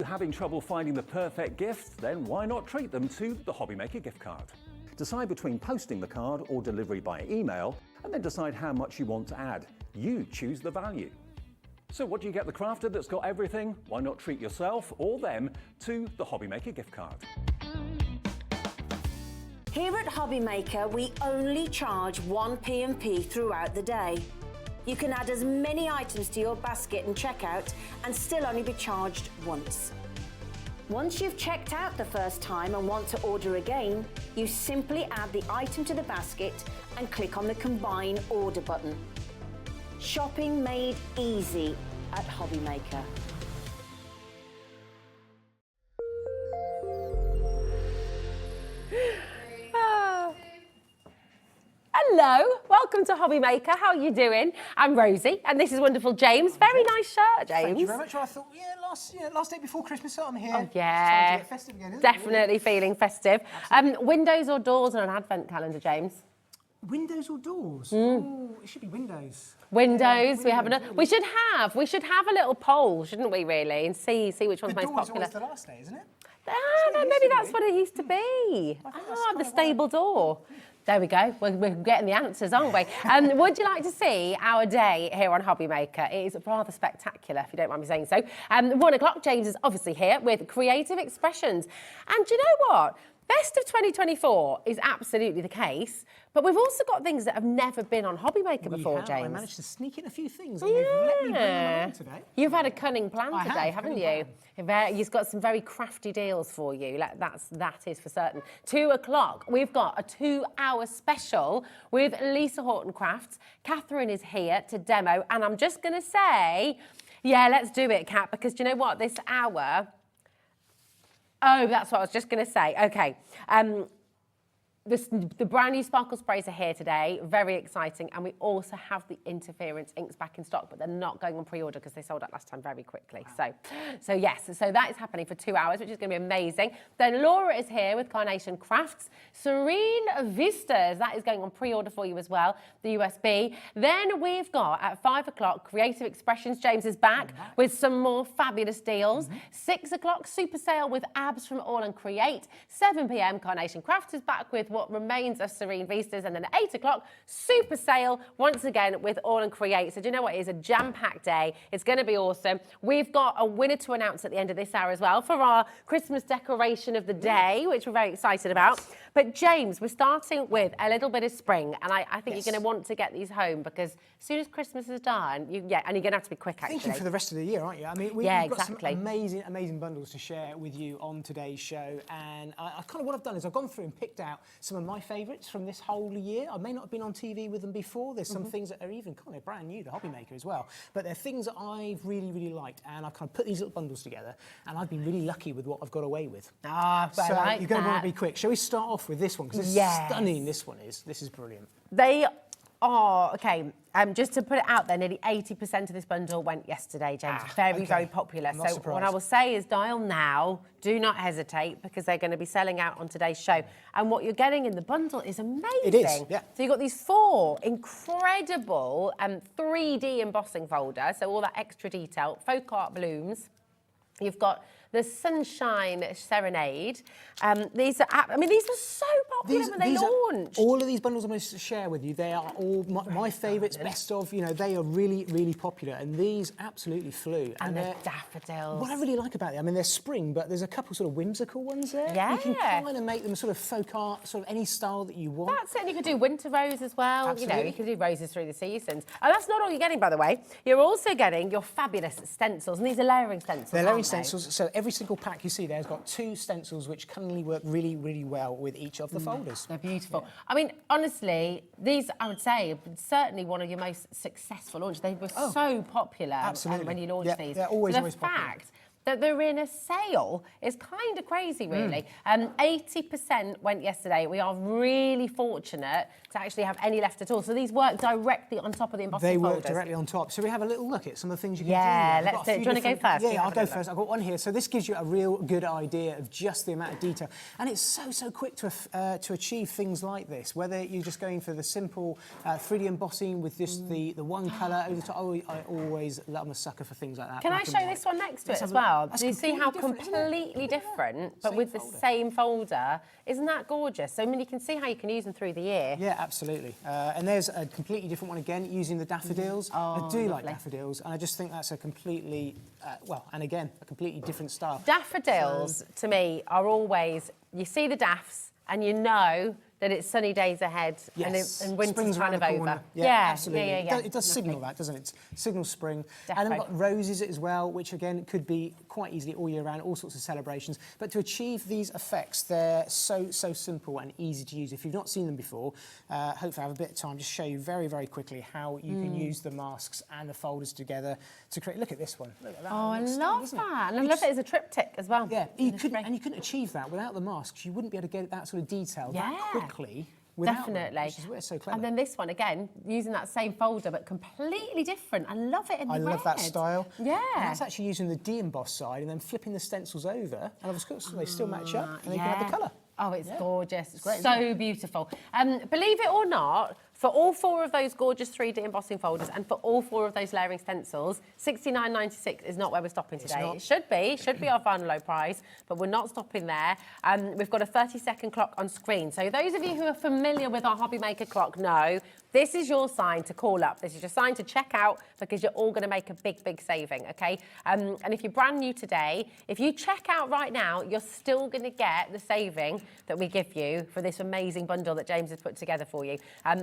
having trouble finding the perfect gift? Then why not treat them to the Hobbymaker gift card? Decide between posting the card or delivery by email, and then decide how much you want to add. You choose the value. So what do you get the crafter that's got everything? Why not treat yourself or them to the Hobbymaker gift card? Here at Hobbymaker, we only charge 1 P&P throughout the day. You can add as many items to your basket and checkout and still only be charged once. Once you've checked out the first time and want to order again, you simply add the item to the basket and click on the Combine Order button. Shopping made easy at Hobbymaker. Hello, welcome to Hobbymaker. How are you doing? I'm Rosie, and this is wonderful James. Very nice shirt, James. Thank you very much. Well, I thought, last day before Christmas, so I'm here. Oh, yeah. It's time to get festive again, isn't Definitely it? feeling festive. Windows or doors on an advent calendar, James? Windows or doors? Oh, it should be windows. Windows. Yeah, We should have a little poll, shouldn't we? Really, and see which one's The most door's popular. always the last day, isn't it? Maybe that's what it used to be. The stable door. There we go. We're getting the answers, aren't we? Would you like to see our day here on Hobbymaker? It is rather spectacular, if you don't mind me saying so. 1 o'clock, James is obviously here with Creative Expressions. And do you know what? Best of 2024 is absolutely the case, but we've also got things that have never been on Hobbymaker before, James. I managed to sneak in a few things and they've let me bring them along today. You've had a cunning plan today, haven't you? He's got some very crafty deals for you. That is for certain. 2 o'clock, we've got a 2-hour special with Lisa Horton Crafts. Catherine is here to demo, and I'm just going to say, yeah, let's do it, Kat, because do you know what? This hour... Oh, that's what I was just going to say. Okay. The brand new sparkle sprays are here today, very exciting, and we also have the interference inks back in stock, but they're not going on pre-order because they sold out last time very quickly. Wow. So yes, so that is happening for 2 hours, which is going to be amazing. Then Laura is here with Carnation Crafts, Serene Vistas, that is going on pre-order for you as well, the USB. Then we've got at 5 o'clock Creative Expressions. James is back with some more fabulous deals. 6 o'clock super sale with Abs from All and Create. 7 p.m. Carnation Crafts is back with what remains of Serene Vistas, and then at 8 o'clock super sale once again with All and Create. So do you know what? It is a jam-packed day. It's going to be awesome. We've got a winner to announce at the end of this hour as well for our Christmas decoration of the day, which we're very excited about. But James, we're starting with a little bit of spring, and I think you're going to want to get these home because as soon as Christmas is done, and you're going to have to be quick, actually. Thinking for the rest of the year, aren't you? I mean, we've got some amazing bundles to share with you on today's show, and what I've done is I've gone through and picked out some of my favourites from this whole year. I may not have been on TV with them before. There's some things that are even kind of brand new to Hobbymaker as well, but they're things that I've really liked, and I've kind of put these little bundles together, and I've been really lucky with what I've got away with. So you're going to want to be quick. Shall we start off with this one? Because this is stunning. This is brilliant. They are, okay, just to put it out there, nearly 80% of this bundle went yesterday, James. Very popular. So surprised. what I will say is dial now. Do not hesitate because they're going to be selling out on today's show. And what you're getting in the bundle is amazing. It is, yeah. So you've got these 4 incredible 3D embossing folders, so all that extra detail, folk art blooms. You've got the Sunshine Serenade. These were so popular when they launched. All of these bundles I'm going to share with you, they are all my favourites, best of, they are really popular, and these absolutely flew. And the daffodils. What I really like about them, I mean, they're spring, but there's a couple sort of whimsical ones there. Yeah. You can kind of make them sort of folk art, sort of any style that you want. That's it, and you could do winter rose as well. Absolutely. You can do roses through the seasons. And that's not all you're getting, by the way. You're also getting your fabulous stencils, and these are layering stencils, They're layering stencils, so every single pack you see there has got 2 stencils which cunningly work really well with each of the folders. They're beautiful. Yeah. I mean, honestly, these, I would say, are certainly one of your most successful launches. They were so popular when you launched these. They're always popular. That they're in a sale is kind of crazy, really. 80% went yesterday. We are really fortunate to actually have any left at all. So these work directly on top of the embossing folders. They work directly on top. So we have a little look at some of the things you can do. Yeah, let's do it. Do you want to go first? Yeah, I'll go first. I've got one here. So this gives you a real good idea of just the amount of detail. And it's so quick to achieve things like this, whether you're just going for the simple 3D embossing with just the one colour over the top. I always, I'm a sucker for things like that. Can I show this one next to it as well? well. Do you see how completely different, but with the same folder? Isn't that gorgeous? So, I mean, you can see how you can use them through the year. Yeah, absolutely. And there's a completely different one again, using the daffodils. I do like daffodils, and I just think that's a completely, and again, a completely different style. Daffodils, to me, are always, you see the daffs, and you know that it's sunny days ahead, and winter's kind of over. Yeah, absolutely. It does signal that, doesn't it? It signals spring. Defo. And then we've got roses as well, which again could be quite easily all year round, all sorts of celebrations. But to achieve these effects, they're so simple and easy to use. If you've not seen them before, hopefully I have a bit of time to show you very, very quickly how you can use the masks and the folders together to create. Look at this one. Look at that. Oh, I love that. And I love it as a triptych as well. Yeah, you couldn't achieve that without the masks. You wouldn't be able to get that sort of detail that quickly. Definitely. Them, which is why it's so clever. And then this one, again, using that same folder, but completely different. I love it in the red. I love that style. Yeah. And that's actually using the de-emboss side and then flipping the stencils over, and of course they still match up, and you can have the colour. Oh, it's gorgeous. It's great, so beautiful. Believe it or not, for all 4 of those gorgeous 3D embossing folders and for all 4 of those layering stencils, $69.96 is not where we're stopping today. It should be our final low price, but we're not stopping there. We've got a 30-second clock on screen. So those of you who are familiar with our Hobby Maker clock know this is your sign to call up. This is your sign to check out, because you're all going to make a big, big saving, okay? And if you're brand new today, if you check out right now, you're still going to get the saving that we give you for this amazing bundle that James has put together for you.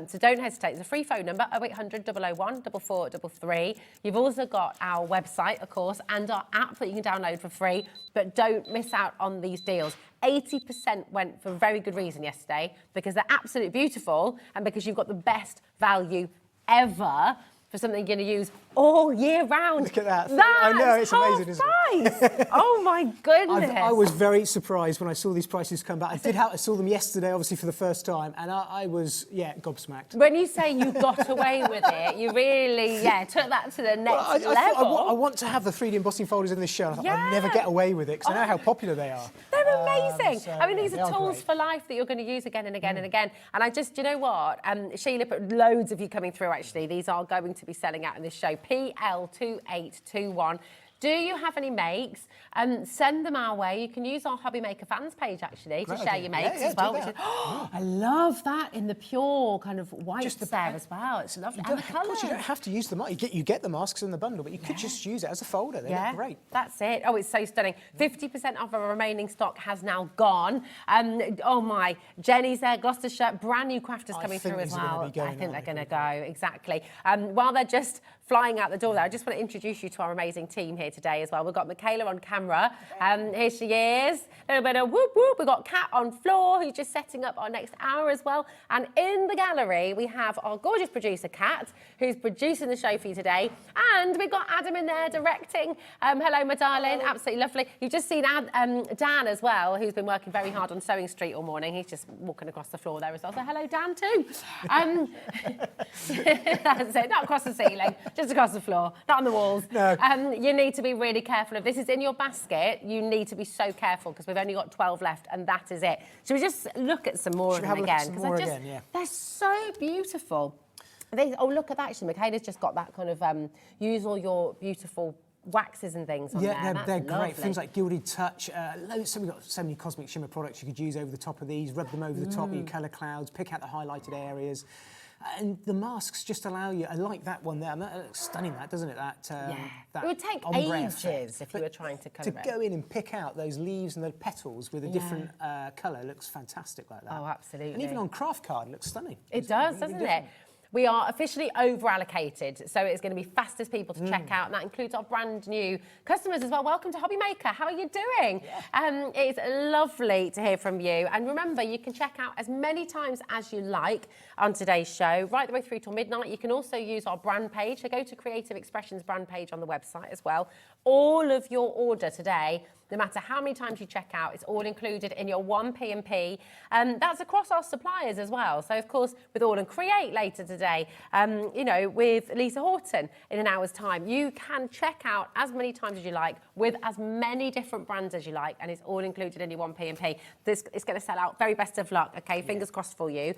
So don't hesitate. There's a free phone number, 0800 001 4433. You've also got our website, of course, and our app that you can download for free. But don't miss out on these deals. 80% went for a very good reason yesterday, because they're absolutely beautiful and because you've got the best value ever for something you're going to use all year round. Look at that. I know, it's amazing, isn't it? Oh my goodness. I was very surprised when I saw these prices come back. I saw them yesterday, obviously, for the first time, and I was, gobsmacked. When you say you got away with it, you really, took that to the next level. I want to have the 3D embossing folders in this show. I thought I'd never get away with it, because I know how popular they are. They're amazing. I mean, these are tools for life that you're going to use again and again and again. And I just, you know what? Sheila put loads of you coming through, actually. These are going to be selling out in this show. PL2821. Do you have any makes? Send them our way. You can use our Hobby Maker fans page, actually, to share your makes as well. I love that in the pure kind of white there as well. It's lovely. And the colours. Of course, you don't have to use the masks. You get the masks in the bundle, but you could just use it as a folder. They look great. That's it. Oh, it's so stunning. 50% of our remaining stock has now gone. Oh, my. Jenny's there, Gloucestershire. Brand new crafters coming through as well. I think they're going to go, exactly. While they're just flying out the door there, I just want to introduce you to our amazing team here today as well. We've got Michaela on camera. Here she is. A little bit of whoop whoop. We've got Kat on floor, who's just setting up our next hour as well. And in the gallery, we have our gorgeous producer, Kat, who's producing the show for you today. And we've got Adam in there directing. Hello, my darling. Hello. Absolutely lovely. You've just seen Dan as well, who's been working very hard on Sewing Street all morning. He's just walking across the floor there as well. So hello, Dan, too. That's it. Not across the ceiling. Just across the floor, not on the walls. No. You need to be really careful. If this is in your basket, you need to be so careful, because we've only got 12 left, and that is it. Should we just look at some more of them again? Because they're so beautiful. Look at that, actually. Michaela's just got that kind of use all your beautiful waxes and things on there. Yeah, they're great. Things like Gilded Touch. So we've got so many Cosmic Shimmer products you could use over the top of these, rub them over the top of your colour clouds, pick out the highlighted areas. And the masks just allow you. I like that one there. That looks stunning, that, doesn't it? That it would take ages if you were trying to colour it. To go in and pick out those leaves and the petals with a different colour looks fantastic like that. Oh, absolutely. And even on craft card, it looks stunning. It does, doesn't it? We are officially over-allocated, so it's going to be fastest people to check out, and that includes our brand new customers as well. Welcome to Hobby Maker. How are you doing? It's lovely to hear from you. And remember, you can check out as many times as you like on today's show, right the way through till midnight. You can also use our brand page. So go to Creative Expressions brand page on the website as well. All of your order today no matter how many times you check out. It's all included in your 1 P&P. That's across our suppliers as well. So, of course, with All and Create later today, you know, with Lisa Horton in an hour's time, you can check out as many times as you like with as many different brands as you like, and it's all included in your 1 P&P. This is going to sell out. Very best of luck, okay? Fingers crossed for you.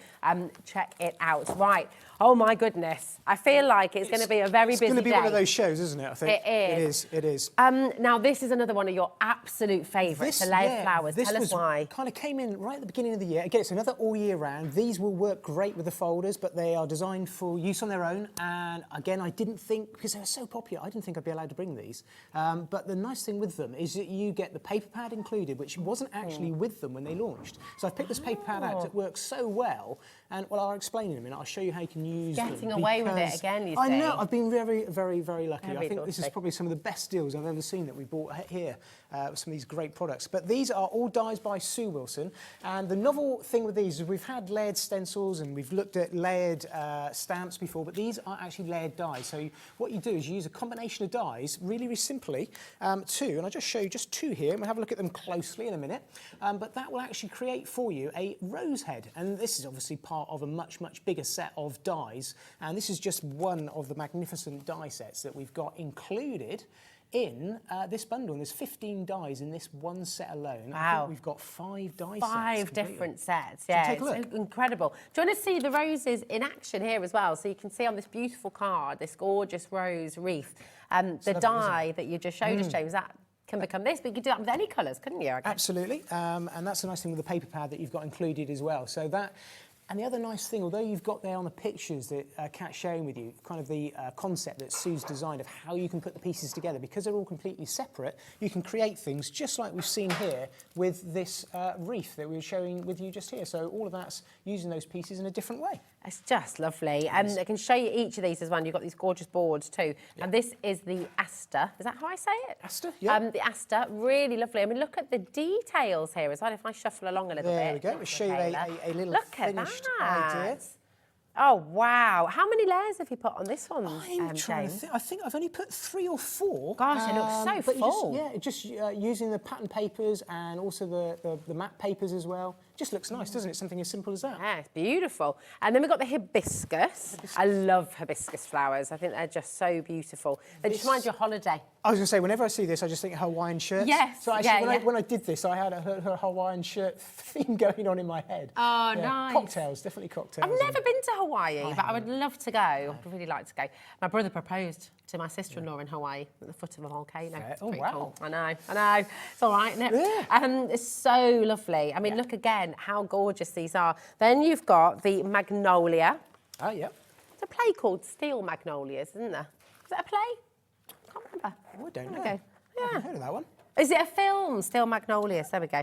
Check it out. Right. Oh, my goodness. I feel like it's going to be a very busy day. It's going to be one of those shows, isn't it, I think? It is. It is. Now, this is another one of your absolute favourites, the layered flowers. Tell us why. Kind of came in right at the beginning of the year. Again, it's another all year round. These will work great with the folders, but they are designed for use on their own. And again, I didn't think, because they were so popular, I didn't think I'd be allowed to bring these. But the nice thing with them is that you get the paper pad included, which wasn't actually with them when they launched. So I've picked this paper pad out. It works so well. And, well, I'll explain in a minute. I'll show you how you can use them. Getting away with it again, you see. I know. I've been very, very, very lucky. I think this is probably some of the best deals I've ever seen that we bought here with some of these great products. But these are all dies by Sue Wilson. And the novel thing with these is we've had layered stencils and we've looked at layered stamps before, but these are actually layered dies. So what you do is you use a combination of dies, really, really simply, two. And I'll just show you just two here. We'll have a look at them closely in a minute. But that will actually create for you a rose head. And this is obviously part of a much, much bigger set of dies. And this is just one of the magnificent die sets that we've got included in this bundle. And there's 15 dies in this one set alone. Wow. I think we've got 5 die sets. 5 different sets, yeah. Take a look. It's incredible. Do you want to see the roses in action here as well? So you can see on this beautiful card, this gorgeous rose wreath. The die that you just showed us, James, that can become this, but you could do that with any colours, couldn't you? Absolutely. And that's the nice thing with the paper pad that you've got included as well. So that. And the other nice thing, although you've got there on the pictures that Kat's sharing with you, kind of the concept that Sue's designed of how you can put the pieces together, because they're all completely separate, you can create things just like we've seen here with this wreath that we were showing with you just here. So all of that's using those pieces in a different way. It's just lovely. And I can show you each of these as well. You've got these gorgeous boards too. Yeah. And this is the Aster. Is that how I say it? Aster, yeah. The Aster, really lovely. I mean, look at the details here as well. If I shuffle along a little bit. There we go. We'll show you a little finished idea. Oh, wow. How many layers have you put on this one, I'm trying to think. I think I've only put 3 or 4. Gosh, it looks so full. Just using the pattern papers and also the matte papers as well. Just looks nice, doesn't it? Something as simple as that. Yeah, it's beautiful. And then we've got the hibiscus. I love hibiscus flowers. I think they're just so beautiful. They just remind you of holiday. I was going to say, whenever I see this, I just think of Hawaiian shirts. Yes, so actually, when I did this, I had her Hawaiian shirt theme going on in my head. Oh, nice. Cocktails, definitely cocktails. I've never been to Hawaii, but I would love to go. I'd really like to go. My brother proposed to my sister-in-law in Hawaii at the foot of a volcano. Oh, wow. Cool. I know. It's all right, isn't it? Yeah. It's so lovely. I mean, look again how gorgeous these are. Then you've got the magnolia. Oh, yeah. There's a play called Steel Magnolias, isn't there? Is that a play? I can't remember. Oh, I don't know. Okay. I haven't heard of that one. Is it a film? Steel Magnolias. There we go.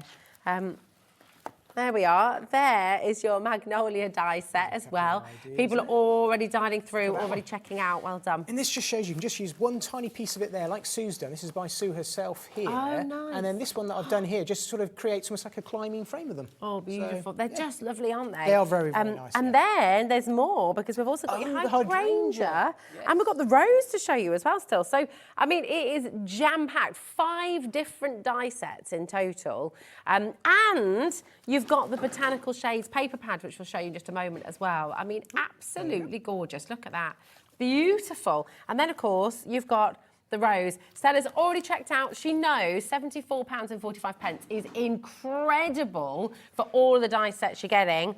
There we are. There is your magnolia die set as well. People are already dialing through, already checking out. Well done. And this just shows you can just use one tiny piece of it there, like Sue's done. This is by Sue herself here. Oh, nice. And then this one that I've done here just sort of creates almost like a climbing frame of them. Oh, beautiful. They're just lovely, aren't they? They are very, very nice. And then there's more, because we've also got your hydrangea. And we've got the rose to show you as well still. So, I mean, it is jam-packed. 5 different die sets in total. And you've got the Botanical Shades paper pad, which we'll show you in just a moment as well. I mean, absolutely gorgeous. Look at that. Beautiful. And then, of course, you've got the rose. Stella's already checked out. She knows £74.45 is incredible for all the die sets you're getting.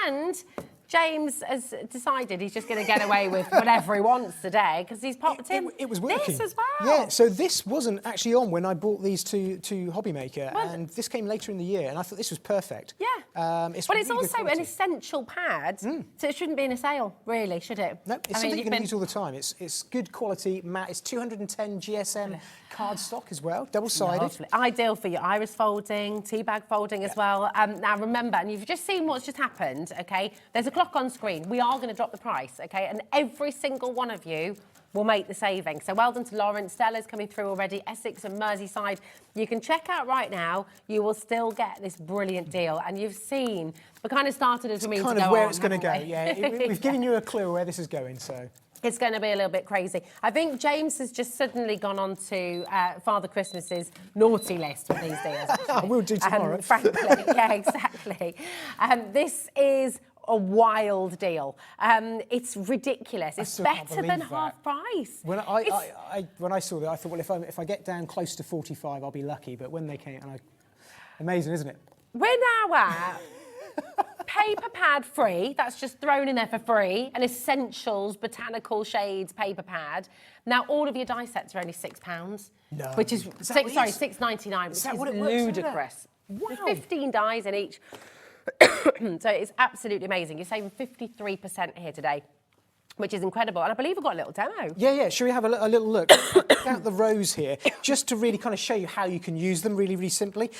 And James has decided he's just going to get away with whatever he wants today because he's popped in it was working. This as well. Yeah, so this wasn't actually on when I bought these to Hobby Maker, and this came later in the year, and I thought this was perfect. Yeah. It's really also an essential pad, so it shouldn't be in a sale, really, should it? No, it's something you're going to use all the time. It's good quality matte. It's 210 GSM cardstock as well, double-sided. Lovely. Ideal for your iris folding, tea bag folding as well. Now remember, and you've just seen what's just happened, okay? There's a clock on screen. We are going to drop the price, okay? And every single one of you will make the saving. So well done to Lawrence. Stella's coming through already. Essex and Merseyside. You can check out right now. You will still get this brilliant deal. And you've seen, we kind of started as we mean to go on. Kind of where it's going to go, yeah. We've given you a clue where this is going, so. It's going to be a little bit crazy. I think James has just suddenly gone on to Father Christmas's naughty list with these deals. I will do tomorrow. Frankly, yeah, exactly. This is a wild deal. It's ridiculous. It's better than half price. When I saw that, I thought, well, if I get down close to 45, I'll be lucky. But when they came, amazing, isn't it? We're now at paper pad free, that's just thrown in there for free, an Essentials Botanical Shades paper pad. Now all of your die sets are only £6. No. Which is, £6.99, which is ludicrous. Wow. There's 15 dies in each. So it's absolutely amazing. You're saving 53% here today, which is incredible. And I believe we've got a little demo. Yeah. Should we have a little look? Pick out the rose here, just to really kind of show you how you can use them really, really simply.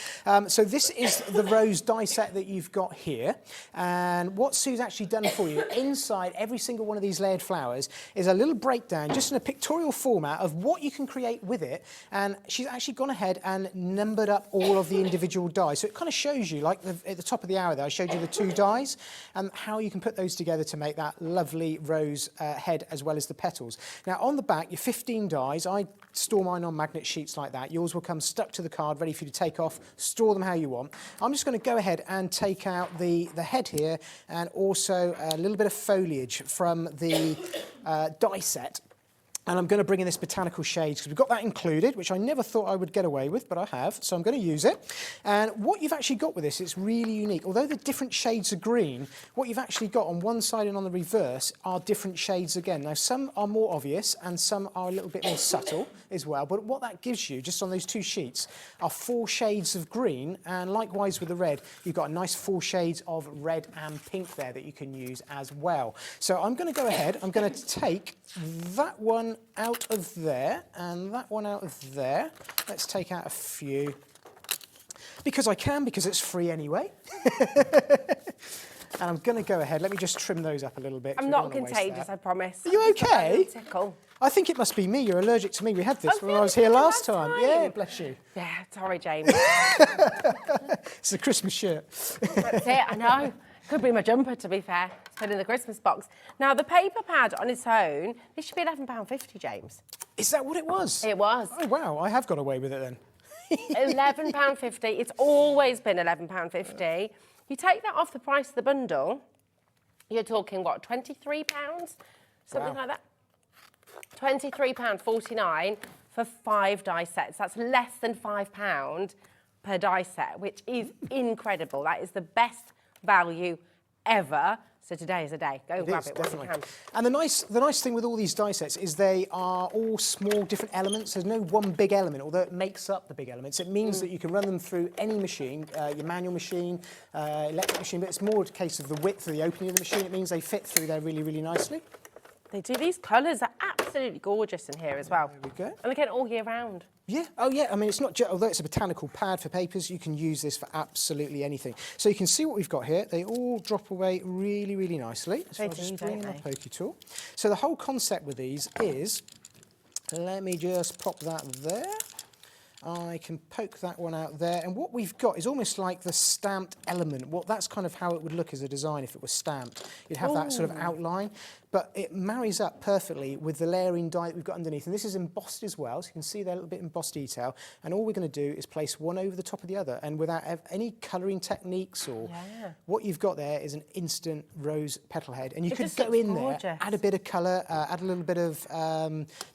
So this is the rose die set that you've got here. And what Sue's actually done for you, inside every single one of these layered flowers, is a little breakdown, just in a pictorial format of what you can create with it. And she's actually gone ahead and numbered up all of the individual dies. So it kind of shows you, like at the top of the hour there, I showed you the 2 dies, and how you can put those together to make that lovely rose head as well as the petals. Now on the back, your 15 dies. I store mine on magnet sheets like that. Yours will come stuck to the card, ready for you to take off, store them how you want. I'm just going to go ahead and take out the head here, and also a little bit of foliage from the die set. And I'm going to bring in this Botanical Shades, because we've got that included, which I never thought I would get away with, but I have, so I'm going to use it. And what you've actually got with this, it's really unique. Although the different shades of green, what you've actually got on one side and on the reverse are different shades again. Now, some are more obvious, and some are a little bit more subtle as well. But what that gives you, just on those 2 sheets, are 4 shades of green, and likewise with the red, you've got a nice 4 shades of red and pink there that you can use as well. So I'm going to go ahead, I'm going to take that one out of there and that one out of there. Let's take out a few because I can, because it's free anyway. And I'm going to go ahead. Let me just trim those up a little bit. I'm not contagious, I promise. Are you okay? Tickle. I think it must be me. You're allergic to me. We had this when I was here last time. Yeah, bless you. Yeah, sorry, James. It's a Christmas shirt. That's it, I know. Could be my jumper, to be fair. It's put in the Christmas box. Now, the paper pad on its own, this should be £11.50, James. Is that what it was? It was. Oh, wow. I have got away with it then. £11.50. It's always been £11.50. You take that off the price of the bundle, you're talking, what, £23? Something like that? £23.49 for 5 die sets. That's less than £5 per die set, which is incredible. That is the best value ever. So today is a day. Go grab it when you can. And the nice thing with all these die sets is they are all small, different elements. There's no one big element, although it makes up the big elements. It means that you can run them through any machine, your manual machine, electric machine, but it's more a case of the width of the opening of the machine. It means they fit through there really, really nicely. They do. These colours are absolutely gorgeous in here as well. There we go. And again, all year round. Yeah, oh yeah, I mean, it's not just, although it's a botanical pad for papers, you can use this for absolutely anything. So you can see what we've got here. They all drop away really, really nicely. So I'll just bring in my pokey tool. So the whole concept with these is, let me just pop that there. I can poke that one out there, and what we've got is almost like the stamped element. Well, that's kind of how it would look as a design if it was stamped. You'd have that sort of outline, but it marries up perfectly with the layering die that we've got underneath. And this is embossed as well, so you can see there a little bit embossed detail. And all we're going to do is place one over the top of the other, and without any colouring techniques or what you've got there is an instant rose petal head. And you could go in there, add a bit of colour, add a little bit of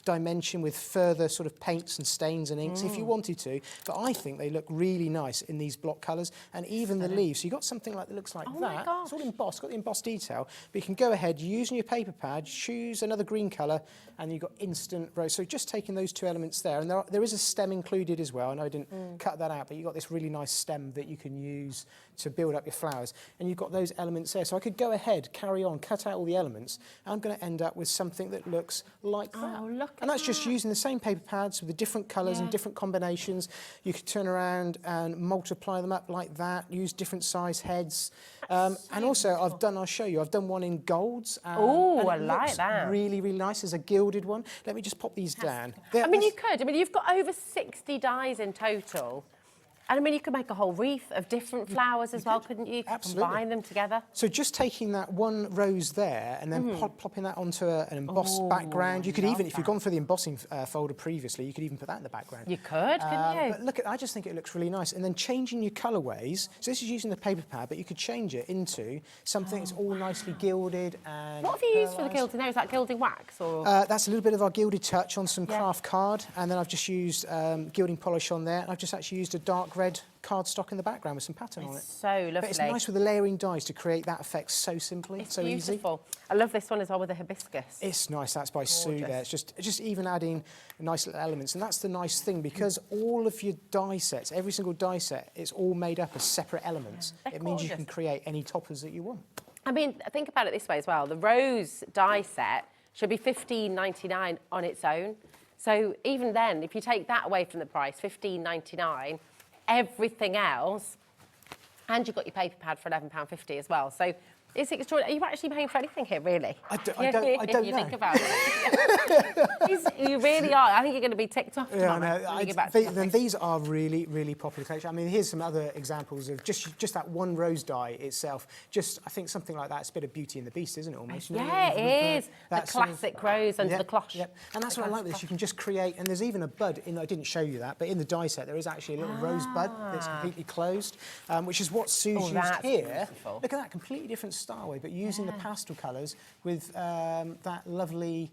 dimension with further sort of paints and stains and inks if you wanted to, but I think they look really nice in these block colours, and even the leaves. So you've got something like that looks like that. It's all embossed, got the embossed detail, but you can go ahead using your paper pad, choose another green colour, and you've got instant rose. So just taking those 2 elements there, and there is a stem included as well. I know I didn't cut that out, but you've got this really nice stem that you can use to build up your flowers, and you've got those elements there. So I could go ahead, carry on, cut out all the elements, and I'm going to end up with something that looks like that. Look at and that's just using the same paper pads with the different colours and different combinations. You could turn around and multiply them up like that, use different size heads. And also, I'll show you, I've done one in golds. Oh, I like that. Really, really nice. There's a gilded one. Let me just pop these down. I mean, you could. I mean, you've got over 60 dies in total. And I mean, you could make a whole wreath of different flowers as well, couldn't you? Absolutely. Combine them together. So just taking that one rose there and then plopping that onto an embossed background. You could even, if you've gone for the embossing folder previously, you could even put that in the background. You could, couldn't you? But look, I just think it looks really nice. And then changing your colourways. So this is using the paper pad, but you could change it into something that's all nicely gilded and... What have you used for the gilding there? Is that gilding wax or...? That's a little bit of our gilded touch on some craft card, and then I've just used gilding polish on there, and I've just actually used a dark red cardstock in the background with some pattern on it. So lovely. But it's nice with the layering dies to create that effect so simply, It's so beautiful. easy. I love this one as well with the hibiscus. It's nice. That's by Sue there. It's just even adding nice little elements, and that's the nice thing, because all of your die sets, every single die set, it's all made up as separate elements. It means you can create any toppers that you want. I mean, think about it this way as well. The rose die set should be $15.99 on its own. So even then, if you take that away from the price, $15.99, everything else, and you've got your paper pad for £11.50 as well. So it's extraordinary. Are you actually paying for anything here, really? I don't you know. think about it. You really are. I think you're going to be ticked off tomorrow. Then these are really, really popular collection. I mean, here's some other examples of just that one rose die itself. Just, I think something like that's a bit of Beauty and the Beast, isn't it, almost? Yeah, it is. The classic rose under the cloche. Yep. And that's what I like with this. You can just create, and there's even a bud in, I didn't show you that, but in the die set there is actually a little rose bud that's completely closed, which is what Sue's used here. Beautiful. Look at that, completely different style way, but using the pastel colours with that lovely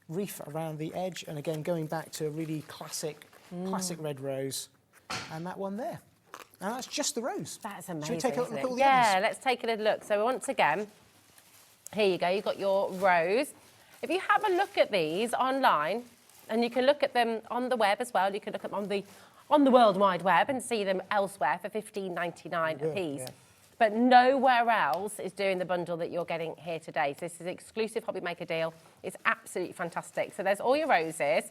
reef around the edge, and again going back to a really classic red rose, and that one there. And that's just the rose. That's amazing. Should we take a look at all the others? others? Let's take a little look. So once again, here you go. You've got your rose. If you have a look at these online, and you can look at them on the web as well, you can look at them on the World Wide Web and see them elsewhere for $15.99 a piece. Yeah. But nowhere else is doing the bundle that you're getting here today. So this is an exclusive Hobby Maker deal. It's absolutely fantastic. So there's all your roses.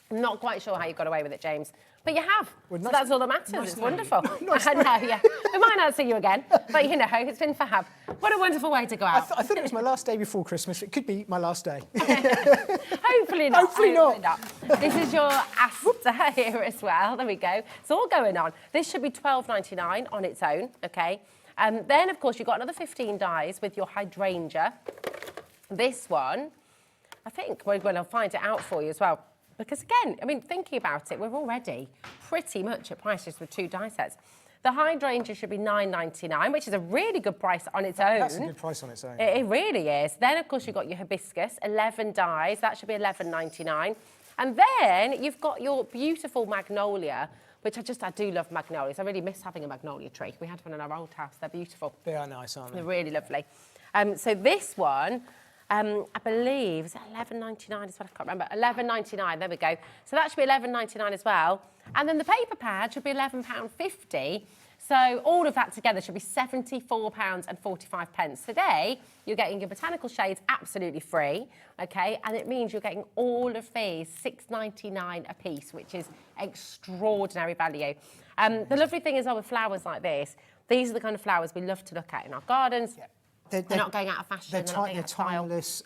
I'm not quite sure how you got away with it, James, but you have. Well, so that's all that matters. It's wonderful. Nice I know, yeah. We might not see you again, but you know, it's been fab. What a wonderful way to go out. I thought it was my last day before Christmas. It could be my last day. Hopefully not. Hopefully not. This is your Asta here as well. There we go. It's all going on. This should be $12.99 on its own, okay? Then, of course, you've got another 15 dies with your hydrangea. This one, I think we're going to find it out for you as well. Because, again, I mean, thinking about it, we're already pretty much at prices with 2 die sets. The hydrangea should be $9.99, which is a really good price on its own. That's a good price on its own. It really is. Then, of course, you've got your hibiscus, 11 dies. That should be $11.99. And then you've got your beautiful magnolia, which I do love magnolias. I really miss having a magnolia tree. We had one in our old house. They're beautiful. They are nice, aren't they? They're really lovely. So this one, I believe, is it $11.99 is what I can't remember. $11.99, there we go. So that should be $11.99 as well. And then the paper pad should be £11.50. So all of that together should be £74.45. Today, you're getting your botanical shades absolutely free, okay? And it means you're getting all of these $6.99 a piece, which is extraordinary value. The lovely thing is, with flowers like this, these are the kind of flowers we love to look at in our gardens. Yeah. They're not going out of fashion. They're timeless.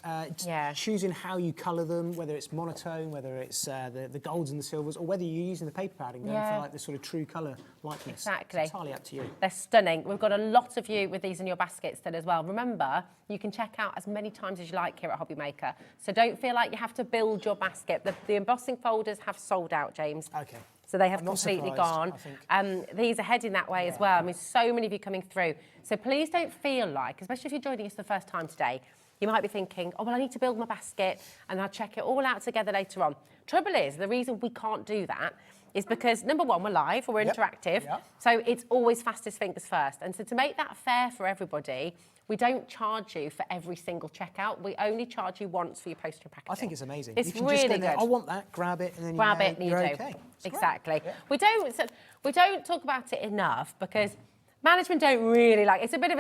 Choosing how you colour them, whether it's monotone, whether it's the golds and the silvers, or whether you're using the paper pad and going for like the sort of true colour likeness. Exactly. It's entirely up to you. They're stunning. We've got a lot of you with these in your baskets still as well. Remember, you can check out as many times as you like here at Hobby Maker. So don't feel like you have to build your basket. The embossing folders have sold out, James. Okay. So they have completely gone. These are heading that way as well. I mean, so many of you coming through. So please don't feel like, especially if you're joining us for the first time today, you might be thinking, oh, well, I need to build my basket and I'll check it all out together later on. Trouble is, the reason we can't do that is because, number one, we're live, we're interactive. So it's always fastest fingers first. And so to make that fair for everybody, we don't charge you for every single checkout. We only charge you once for your poster and packaging. I think it's amazing. It's you can really just go good. there, I want that, grab it, and then grab it and you're you do. okay. Exactly. Yeah. We don't talk about it enough because Management don't really like it's a bit of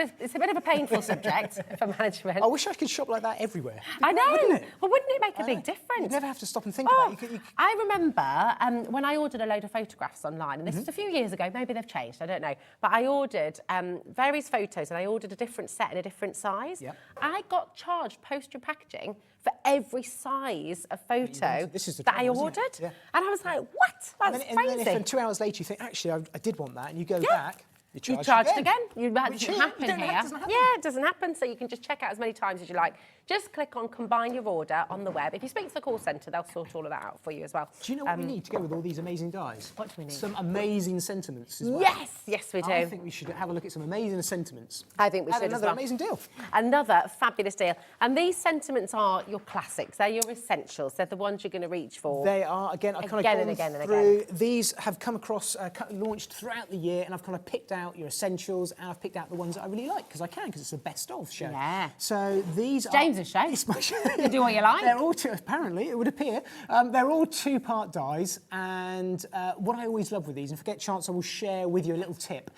a painful subject for management. I wish I could shop like that everywhere. I know. Wouldn't it? Well, wouldn't it make a big difference? You'd never have to stop and think about it. I remember when I ordered a load of photographs online, and this was a few years ago, maybe they've changed, I don't know, but I ordered various photos and I ordered a different set in a different size. Yep. I got charged postage packaging for every size of photo that I ordered. Yeah. And I was like, what? That's and crazy. then if 2 hours later you think, actually, I did want that, and you go back, you charged again. That Which doesn't happen here. doesn't happen. Yeah, it doesn't happen. So you can just check out as many times as you like. Just click on combine your order on the web. If you speak to the call centre, they'll sort all of that out for you as well. Do you know what we need to go with all these amazing dies? What do we need? Some amazing sentiments as well. Yes, we do. I think we should have a look at some amazing sentiments. I think we should another as well. amazing deal. Another fabulous deal. And these sentiments are your classics. They're your essentials. They're the ones you're going to reach for. They are. Again, I've kind of gone through. These have come across, launched throughout the year, and I've kind of picked out your essentials, and I've picked out the ones that I really like, because it's a best of show. Yeah. So these James's show. It's my show. You do what you like. They're all apparently, it would appear, they're all two-part dies, and what I always love with these, and if I get a chance I will share with you a little tip,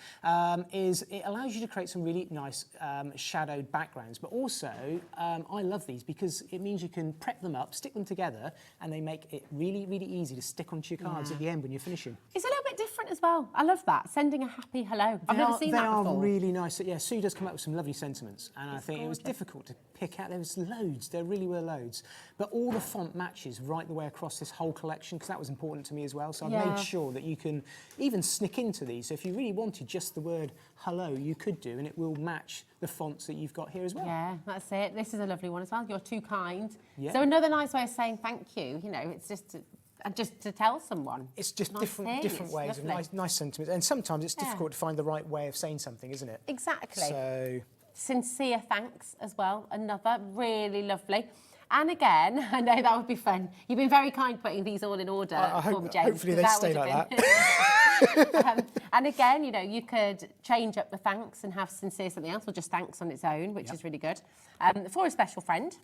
is it allows you to create some really nice shadowed backgrounds, but also I love these because it means you can prep them up, stick them together, and they make it really, really easy to stick onto your cards at the end when you're finishing. It's a little bit different as well. I love that, sending a happy hello. I've never seen that before. They are really nice. Yeah, Sue does come up with some lovely sentiments, and I think it was difficult to pick out. There was loads. There really were loads. But all the font matches right the way across this whole collection, because that was important to me as well. So I've made sure that you can even snick into these. So if you really wanted just the word hello, you could do, and it will match the fonts that you've got here as well. Yeah, that's it. This is a lovely one as well. You're too kind. Yeah. So another nice way of saying thank you, you know, it's just to tell someone. It's just nice different ways of nice sentiments. And sometimes it's difficult to find the right way of saying something, isn't it? Exactly. So sincere thanks as well. Another really lovely. And again, I know that would be fun. You've been very kind putting these all in order for me, James. Hopefully they stay like that. And again, you know, you could change up the thanks and have sincere something else, or just thanks on its own, which is really good. For a special friend.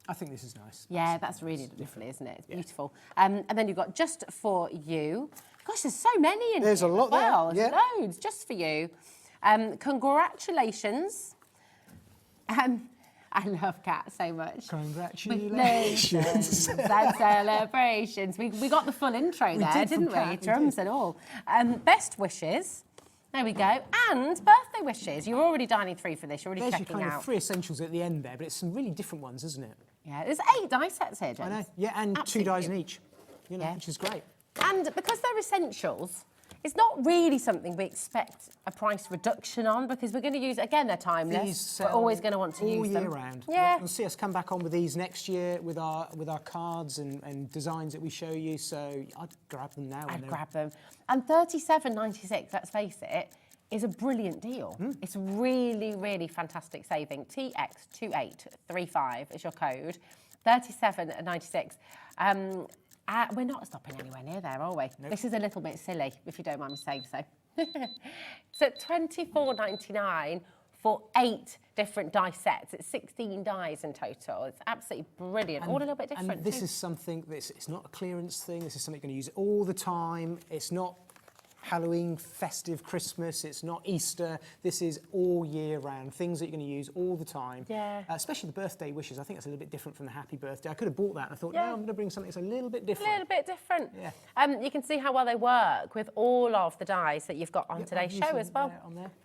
I think this is nice. Yeah, that's really lovely, isn't it? It's beautiful. And then you've got just for you. Gosh, there's so many in There's here a lot as well. there. There's loads just for you. Congratulations. I love Kat so much. Congratulations. And celebrations. We got the full intro there, didn't we? Drums and all. Best wishes. There we go. And birthday wishes. You're already dining 3 for this. You're already checking out. There's your kind of 3 essentials at the end there, but it's some really different ones, isn't it? Yeah, there's 8 die sets here, James. I know. Yeah, and Absolutely. 2 dies in each. You know, which is great. And because they're essentials, it's not really something we expect a price reduction on, because we're going to use, again, they're timeless. We're always going to want to use them. all year round. Yeah. You'll see us come back on with these next year with our cards and designs that we show you. So I'd grab them now. I'd grab them. And £37.96, let's face it, is a brilliant deal. It's really, really fantastic saving. TX2835 is your code. £37.96. We're not stopping anywhere near there, are we? Nope. This is a little bit silly, if you don't mind me saying so. So £24.99 for 8 different die sets. It's 16 dies in total. It's absolutely brilliant. All a little bit different. And this is something it's not a clearance thing. This is something you're going to use all the time. It's not Halloween, festive, Christmas, it's not Easter. This is all year round, things that you're going to use all the time. Yeah. Especially the birthday wishes. I think that's a little bit different from the happy birthday. I could have bought that and I thought, no, I'm going to bring something that's a little bit different. A little bit different. Yeah. You can see how well they work with all of the dies that you've got on today's show as well.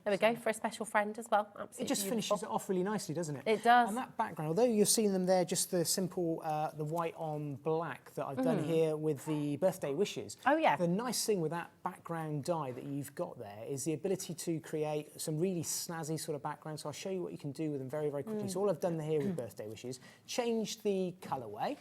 There we go, for a special friend as well. Absolutely it just finishes it off really nicely, doesn't it? It does. And that background, although you've seen them there, just the simple, the white on black that I've done here with the birthday wishes. Oh, yeah. The nice thing with that background die that you've got there is the ability to create some really snazzy sort of backgrounds. So I'll show you what you can do with them very, very quickly. So all I've done here with birthday wishes, changed the colourway.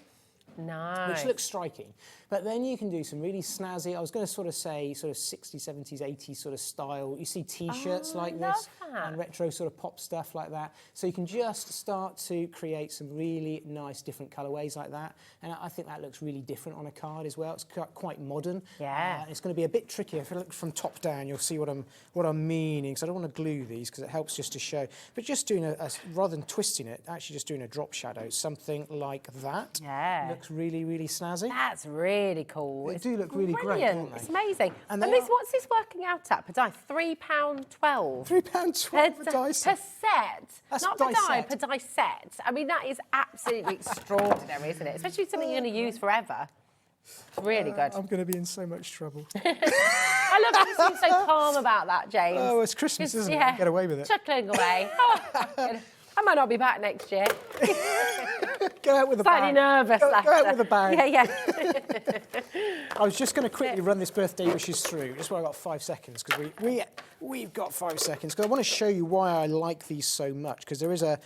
Nice. Which looks striking. But then you can do some really snazzy, I was going to sort of say sort of 60s, 70s, 80s sort of style. You see T-shirts like this and retro sort of pop stuff like that. So you can just start to create some really nice different colourways like that. And I think that looks really different on a card as well. It's quite modern. Yeah. It's going to be a bit trickier. If I look from top down, you'll see what I'm meaning. Because I don't want to glue these because it helps just to show. But just doing rather than twisting it, actually just doing a drop shadow, something like that. Yeah. Looks looks really, really snazzy. That's really cool. They do look really great, don't they? It's amazing. And what's this working out at per die? £3.12. £3.12 per die set. Per set. That's not per die, per die set. I mean, that is absolutely extraordinary, isn't it? Especially something you're going to use forever. It's really good. I'm going to be in so much trouble. I love how you seem so calm about that, James. Oh, it's Christmas, isn't it? Get away with it. Chuckling away. Oh, I might not be back next year. Go out with a Slightly bang. nervous. Go out with a bang. Yeah. I was just going to quickly run this birthday wishes through, just where I've got 5 seconds, because we've got 5 seconds, because I want to show you why I like these so much, because there is a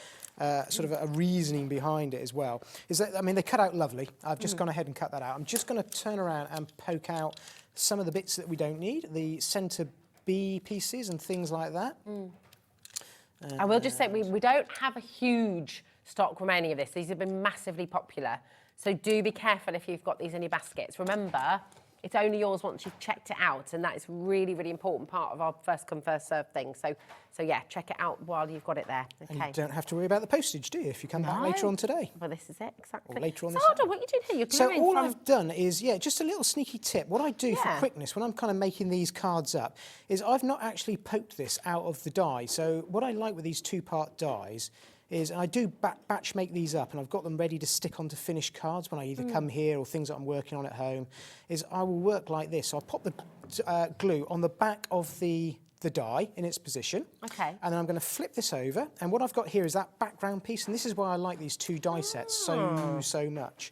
sort of a reasoning behind it as well. Is that, I mean, they cut out lovely. I've just gone ahead and cut that out. I'm just going to turn around and poke out some of the bits that we don't need, the centre B pieces and things like that. I will just say we don't have a huge stock remaining of this. These have been massively popular. So do be careful if you've got these in your baskets. Remember, it's only yours once you've checked it out, and that is really, really important part of our first come, first serve thing. So yeah, check it out while you've got it there. Okay. And you don't have to worry about the postage, do you, if you come back later on today? Well, this is it, exactly. Or later on so this hold on, what are you doing here? You're So all from... I've done is, just a little sneaky tip. What I do for quickness when I'm kind of making these cards up is I've not actually poked this out of the die. So what I like with these two-part dies is, and I do batch make these up, and I've got them ready to stick onto finished cards when I either come here or things that I'm working on at home, is I will work like this. So I'll pop the glue on the back of the die in its position. Okay. And then I'm going to flip this over, and what I've got here is that background piece, and this is why I like these two die sets so much.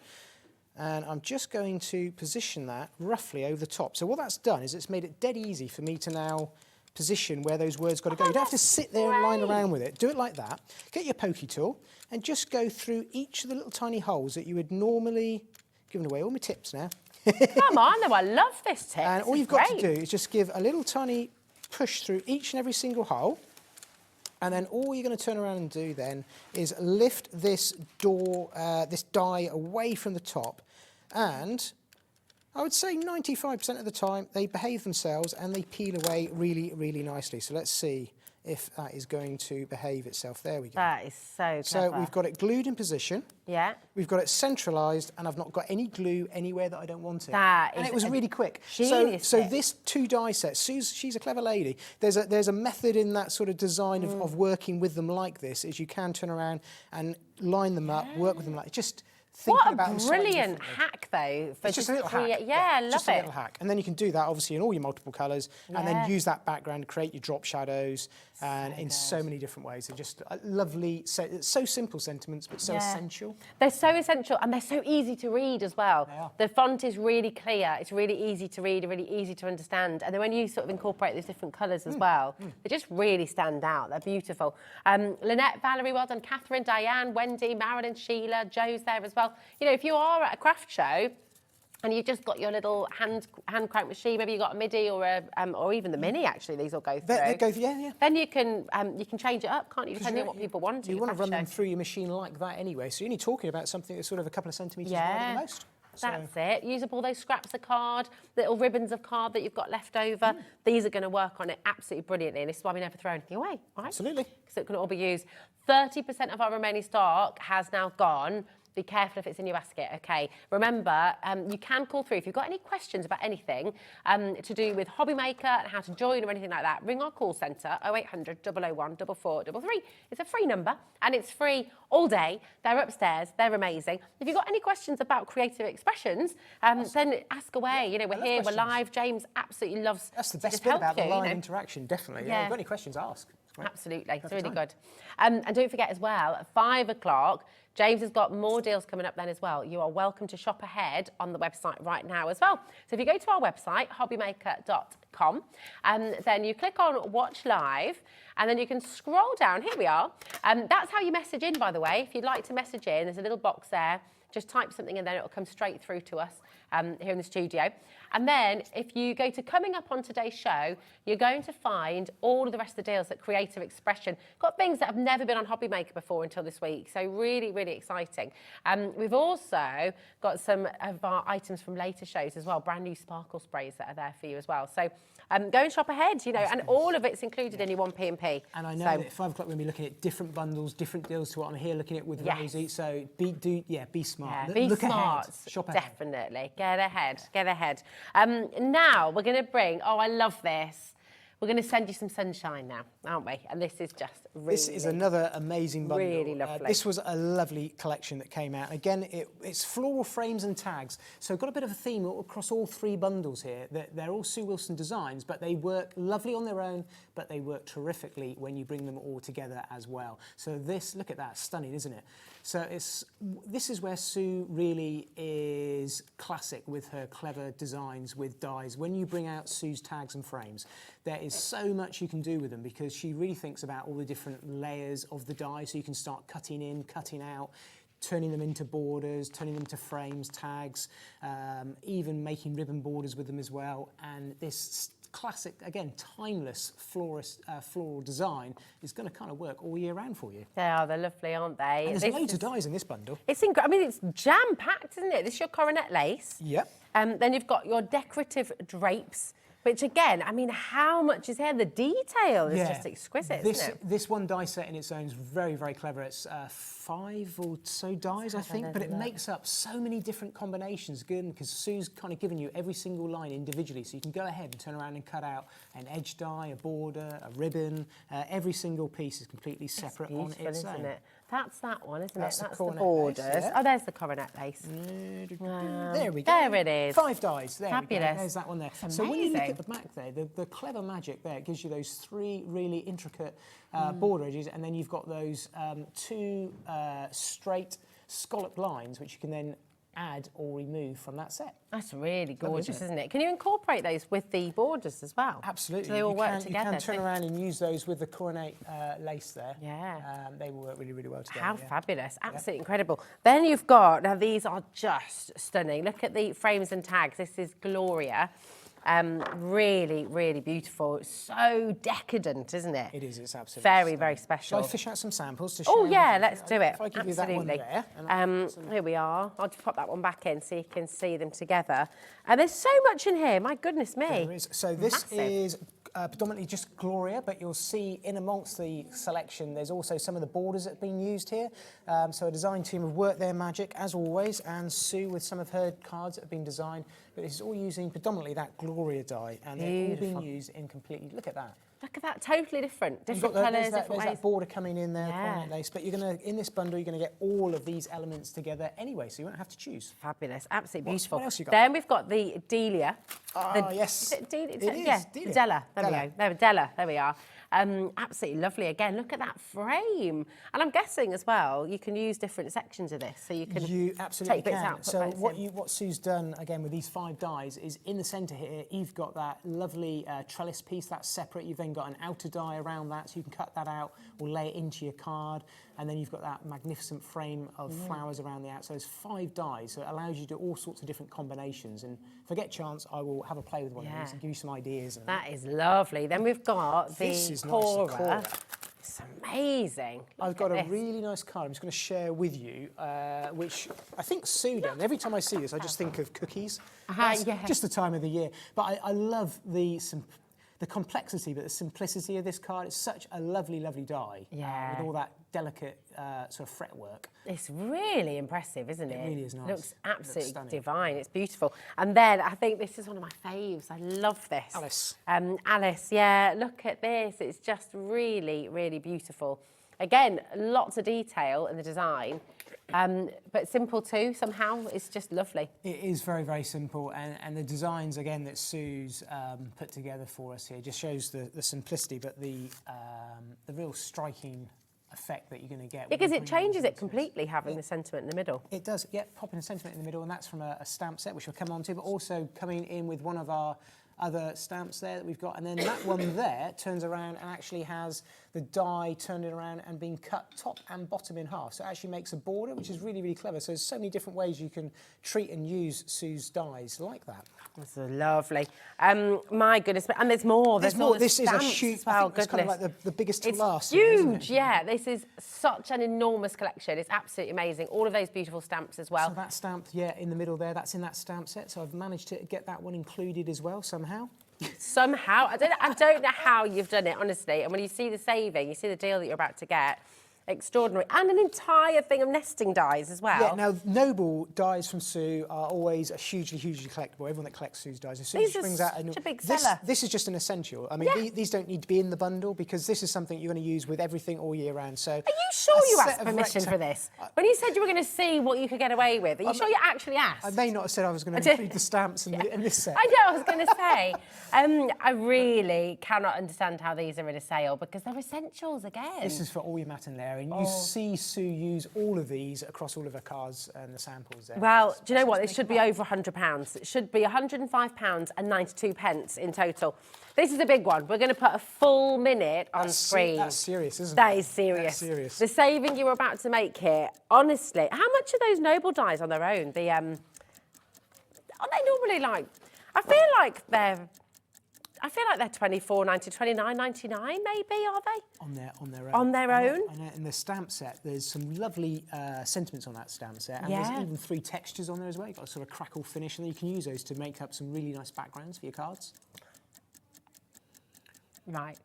And I'm just going to position that roughly over the top. So what that's done is it's made it dead easy for me to now position where those words got to go. You don't have to sit there and line around with it. Do it like that. Get your pokey tool and just go through each of the little tiny holes that you would normally... Giving away all my tips now. Come on, though, I love this tip. And all you've got to do is just give a little tiny push through each and every single hole. And then all you're going to turn around and do then is lift this this die away from the top. And I would say 95% of the time they behave themselves and they peel away really, really nicely. So let's see if that is going to behave itself. There we go. That is so clever. So we've got it glued in position. Yeah. We've got it centralised, and I've not got any glue anywhere that I don't want it. And it was really quick. Genius So this two die set, she's a clever lady. There's a method in that sort of design of working with them like this, is you can turn around and line them up, work with them like just. What a brilliant hack, though. For it's just a little hack. Yeah, I love just it. a little hack. And then you can do that, obviously, in all your multiple colours, and then use that background to create your drop shadows, and in so many different ways. They're just lovely, so simple sentiments, but so essential. They're so essential, and they're so easy to read as well. They are. The font is really clear. It's really easy to read, really easy to understand. And then when you sort of incorporate those different colours as well, they just really stand out. They're beautiful. Lynette, Valerie, well done. Catherine, Diane, Wendy, Marilyn, Sheila, Joe's there as well. You know, if you are at a craft show and you've just got your little hand crank machine, maybe you've got a MIDI or even the Mini, actually, these will go through. They go, yeah. Then you can change it up, can't you, depending on what people want. You want to run them through your machine like that anyway, so you're only talking about something that's sort of a couple of centimetres wide at the most. That's it. Use up all those scraps of card, little ribbons of card that you've got left over. These are going to work on it absolutely brilliantly, and this is why we never throw anything away, right? Absolutely. Because it can all be used. 30% of our remaining stock has now gone. Be careful if it's in your basket, okay? Remember, you can call through. If you've got any questions about anything to do with Hobbymaker and how to join or anything like that, ring our call centre, 0800 001 4433. It's a free number, and it's free all day. They're upstairs. They're amazing. If you've got any questions about creative expressions, then ask away. You know, we're here, we're live. James absolutely loves That's the best bit about the live interaction, definitely. Yeah. If you've got any questions, ask. Absolutely, it's really good. And don't forget as well, at 5 o'clock, James has got more deals coming up then as well. You are welcome to shop ahead on the website right now as well. So if you go to our website, hobbymaker.com, and then you click on Watch Live, and then you can scroll down. Here we are. That's how you message in, by the way. If you'd like to message in, there's a little box there. Just type something in there, it'll come straight through to us here in the studio. And then if you go to coming up on today's show, you're going to find all of the rest of the deals at Creative Expression. Got things that have never been on Hobbymaker before until this week. So really, really exciting. We've also got some of our items from later shows as well, brand new sparkle sprays that are there for you as well. So go and shop ahead, you know, and all of it's included in your 1p and P. And I know that at 5 o'clock we're going to be looking at different bundles, different deals to what I'm here looking at with Rosie. So be smart. Yeah, look smart. Ahead. Shop ahead. Definitely. Get ahead. Get ahead. Now we're going to bring, I love this. We're going to send you some sunshine now, aren't we? And this is just really... This is another amazing bundle. Really lovely. This was a lovely collection that came out. Again, it's floral frames and tags. So got a bit of a theme across all 3 bundles here. They're all Sue Wilson designs, but they work lovely on their own, but they work terrifically when you bring them all together as well. So this, look at that, stunning, isn't it? So this is where Sue really is classic with her clever designs with dies. When you bring out Sue's tags and frames, there is so much you can do with them because she really thinks about all the different layers of the die, so you can start cutting in, cutting out, turning them into borders, turning them to frames, tags, even making ribbon borders with them as well. And this classic, again, timeless floral design is going to kind of work all year round for you. They're lovely, aren't they? And there's loads of dies in this bundle. It's incredible. I mean, it's jam-packed, isn't it? This is your coronet lace. Yep. Then you've got your decorative drapes, which again, I mean, how much is here? The detail is just exquisite, isn't it? This one die set in its own is very, very clever. It's 5 or so dies, I think, but it makes up so many different combinations. Good, because Sue's kind of given you every single line individually, so you can go ahead and turn around and cut out an edge die, a border, a ribbon. Every single piece is completely separate on its own. Isn't it? That's that one, isn't it? That's the borders. lace, yeah. Oh, there's the coronet lace. There we go. There it is. 5 dies. There Fabulous. we go. There's that one there. So when you look at the back there, the clever magic there, it gives you those 3 really intricate border edges, and then you've got those 2 straight scalloped lines, which you can then add or remove from that set. That's really gorgeous, isn't it? Can you incorporate those with the borders as well? Absolutely. So they all work together. You can turn around and use those with the coronet lace there. Yeah. They will work really, really well together. How fabulous. Absolutely incredible. Then you've got, now these are just stunning. Look at the frames and tags. This is Gloria. Really, really beautiful. It's so decadent, isn't it? It is. It's absolutely very, stunning. very special. Shall I fish out some samples to show? Oh yeah, let's do it. If I give absolutely. you that one there. Here we are. I'll just pop that one back in so you can see them together. And there's so much in here. My goodness me. There is. So this is predominantly just Gloria, but you'll see in amongst the selection there's also some of the borders that have been used here. So a design team have worked their magic as always, and Sue with some of her cards that have been designed. But this is all using predominantly that Gloria die, and they're all being used in completely. Look at that. Look at that, totally different colours, There's different ways. that border coming in there, coronet lace, but you're going to, in this bundle, you're going to get all of these elements together anyway, so you won't have to choose. Fabulous, absolutely beautiful. What else you got? Then we've got the Delia. Yes. Is it Delia? It is, Yeah, Delia. Della. There we Della. go. Della, there we are. Absolutely lovely. Again, look at that frame. And I'm guessing as well, you can use different sections of this, so you can absolutely take bits out. So what Sue's done, again, with these 5 dies, is in the centre here, you've got that lovely trellis piece that's separate. You've then got an outer die around that, so you can cut that out or lay it into your card. And then you've got that magnificent frame of flowers around the outside. There's 5 dies, so it allows you to do all sorts of different combinations. And if I get a chance, I will have a play with one of these and give you some ideas. That is lovely. Then we've got the Cora. It's amazing. I've got a really nice card I'm just going to share with you, which I think Sue done. Every time I see this, I just think of cookies. Just the time of the year. But I love the complexity, but the simplicity of this card. It's such a lovely, lovely die. Yeah. With all that delicate sort of fretwork. It's really impressive, isn't it? It really is nice. Looks absolutely stunning. divine. It's beautiful. And then I think this is one of my faves. I love this. Alice. Alice, yeah. Look at this. It's just really, really beautiful. Again, lots of detail in the design. But simple too, somehow. It's just lovely. It is very, very simple. And the designs, again, that Sue's put together for us here just shows the simplicity, but the real striking effect that you're going to get. Because it changes it completely, having the sentiment in the middle. It does, yeah, popping a sentiment in the middle, and that's from a stamp set, which we'll come on to, but also coming in with one of our other stamps there that we've got, and then that one there turns around and actually has the die turning around and being cut top and bottom in half. So it actually makes a border, which is really, really clever. So there's so many different ways you can treat and use Sue's dies like that. That's lovely. My goodness, and there's more. There's more. This is a huge, well, I think it's kind of like the biggest to last. Huge, isn't it? yeah. This is such an enormous collection. It's absolutely amazing. All of those beautiful stamps as well. So that stamp, yeah, in the middle there, that's in that stamp set. So I've managed to get that one included as well somehow. somehow. I don't know how you've done it, honestly. And when you see the saving, you see the deal that you're about to get. Extraordinary. And an entire thing of nesting dies as well. Yeah, now, Noble dies from Sue are always a hugely, hugely collectible. Everyone that collects Sue's dies. As soon as she brings out a big seller. This is just an essential. I mean, these don't need to be in the bundle because this is something you're going to use with everything all year round. So, are you sure you asked permission for this? When you said you were going to see what you could get away with, are you sure you actually asked? I may not have said I was going to include the stamps in this set. I know, I was going to say. I really cannot understand how these are in a sale because they're essentials again. This is for all your mat and layer, and you see Sue use all of these across all of her cards and the samples there. Well, do you know what? It should be over £100. It should be £105 and 92 pence in total. This is a big one. We're going to put a full minute on screen. That's serious, isn't it? That is serious. That's serious. The saving you're about to make here, honestly, how much are those Noble dies on their own? Are they normally like? I feel like they're £24.90, £29.99 maybe, are they? On their own. On their own? And in the stamp set, there's some lovely sentiments on that stamp set. And there's even 3 textures on there as well. You've got a sort of crackle finish, and then you can use those to make up some really nice backgrounds for your cards. Right.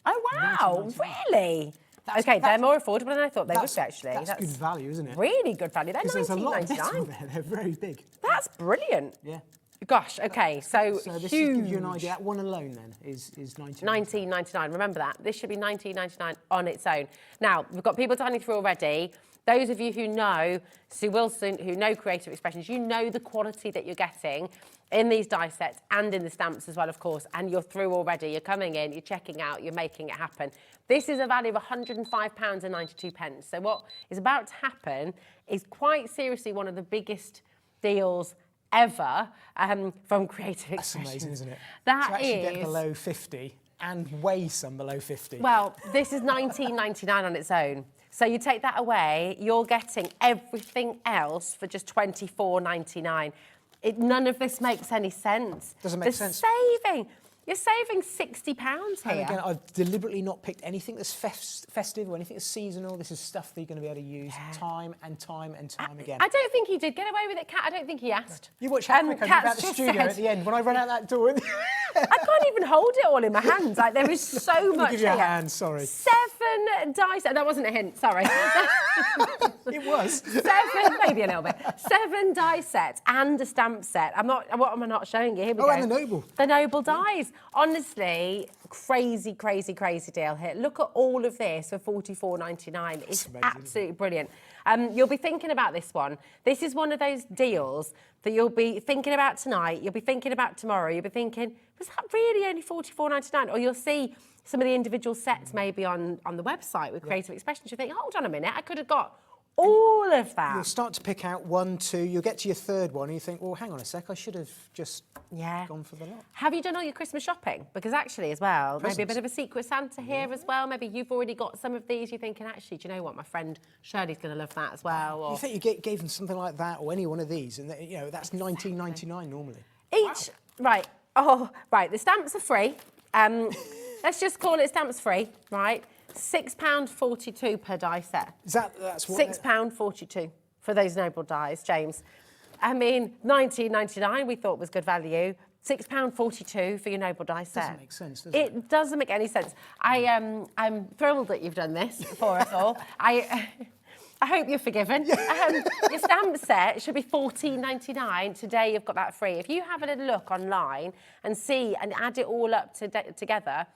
Oh, wow, really? Okay, they're more affordable than I thought they would be, actually. That's good value, isn't it? Really good value. They're There's a lot of bits on £19.99. there. They're very big. That's brilliant. Yeah. Gosh, okay, so this huge. gives you an idea. That one alone, then, is $19.99. Remember that. This should be $19.99 on its own. Now, we've got people dining through already. Those of you who know Sue Wilson, who know Creative Expressions, you know the quality that you're getting in these die sets and in the stamps as well, of course, and you're through already. You're coming in, you're checking out, you're making it happen. This is a value of £105 and 92 pence. So what is about to happen is quite seriously one of the biggest deals ever from Creative Expressions. That's amazing, isn't it? That to actually get below 50 and weigh some below 50. Well, this is $19.99 on its own. So you take that away, you're getting everything else for just $24.99. None of this makes any sense. Doesn't make sense. You're saving £60 here. And again, I've deliberately not picked anything that's festive or anything that's seasonal. This is stuff that you're going to be able to use time and time and time again. I don't think he did get away with it, Kat. I don't think he asked. You watch how quick I got out the studio at the end when I ran out that door. I can't even hold it all in my hands. Like, there is so much give you here. a hand, sorry. 7 dice. That wasn't a hint, sorry. It was. 7, maybe a little bit. 7 die sets and a stamp set. What am I not showing you? Here we go. And the Noble. The Noble dies. Honestly, crazy, crazy, crazy deal here. Look at all of this for $44.99. It's amazing, absolutely brilliant. You'll be thinking about this one. This is one of those deals that you'll be thinking about tonight, you'll be thinking about tomorrow, you'll be thinking, was that really only $44.99? Or you'll see some of the individual sets maybe on the website with Creative Expressions. You think, hold on a minute, I could have got all of that. You'll start to pick out 1, 2, you'll get to your 3rd one and you think, well, hang on a sec, I should have just gone for the lot. Have you done all your Christmas shopping? Because actually as well, Presents. maybe a bit of a Secret Santa here as well. Maybe you've already got some of these. You're thinking, actually, do you know what? My friend Shirley's going to love that as well. Or... You think you gave them something like that or any one of these and that's $19.99 normally. Each, right. Oh, right. The stamps are free. Let's just call it stamps free, right? £6.42 per die set. That's what? £6.42 for those Noble dies, James. I mean, $19.99 we thought was good value. £6.42 for your Noble die set. Doesn't make sense, does it? It doesn't make any sense. I'm thrilled that you've done this for us all. I hope you're forgiven. Your stamp set should be $14.99. Today you've got that free. If you have a little look online and see and add it all up together,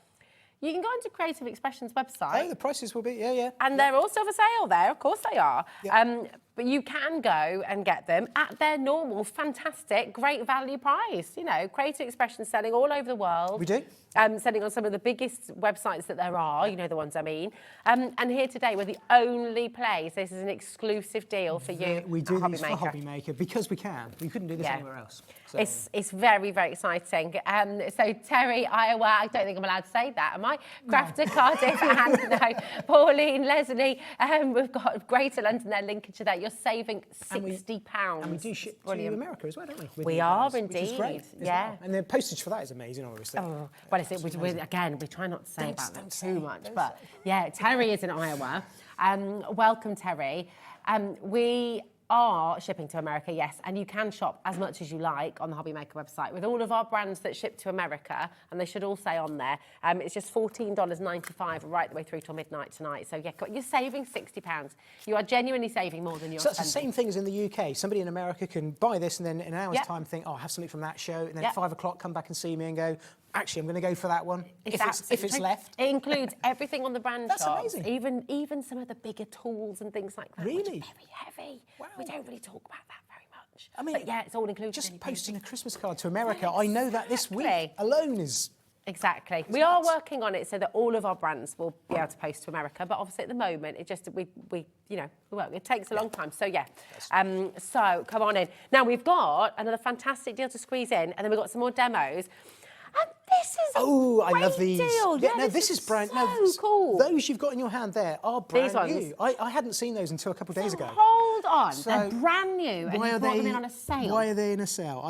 you can go onto Creative Expressions website. Oh, the prices will be, yeah. And they're also for sale there, of course they are. Yeah. But you can go and get them at their normal, fantastic, great value price. You know, Creative Expressions selling all over the world. We do. Selling on some of the biggest websites that there are, you know the ones I mean. And here today, we're the only place. This is an exclusive deal for you. We do these for Hobby Maker because we can. We couldn't do this anywhere else. So. It's very, very exciting. So Terry, Iowa, I don't think I'm allowed to say that, am I? Crafter, Cardiff, and no, Pauline, Leslie, we've got Greater London there, Lincolnshire there. You're saving £60. And we do ship to America as well, don't we? We are indeed. Which is great, well. And the postage for that is amazing, obviously. Oh, well, again, we try not to say about them too much. But yeah, Terry is in Iowa. Welcome, Terry. We are shipping to America, yes, and you can shop as much as you like on the Hobby Maker website with all of our brands that ship to America, and they should all say on there, it's just $14.95 right the way through till midnight tonight. So yeah, you're saving £60. You are genuinely saving more than you're spending. So that's the same thing as in the UK. Somebody in America can buy this and then in an hour's time think, oh, I'll have something from that show, and then at 5 o'clock come back and see me and go, actually, I'm going to go for that one, if it's left. It includes everything on the brand That's shop. amazing. Even some of the bigger tools and things like that. Really? Which are very heavy. Wow. We don't really talk about that very much. I mean, but yeah, it's all included. Just posting a Christmas card to America, I know that this week alone is... Exactly. We are working on it so that all of our brands will be able to post to America, but obviously at the moment it just it takes a long time. So yeah. So come on in. Now we've got another fantastic deal to squeeze in, and then we've got some more demos. And this is a I love these. Deal. Yeah, no, this is brand new. So cool. Those you've got in your hand there are brand ones. new. I hadn't seen those until a couple of days ago. Hold on, So they're brand new, and you brought them in on a sale. Why are they in a sale?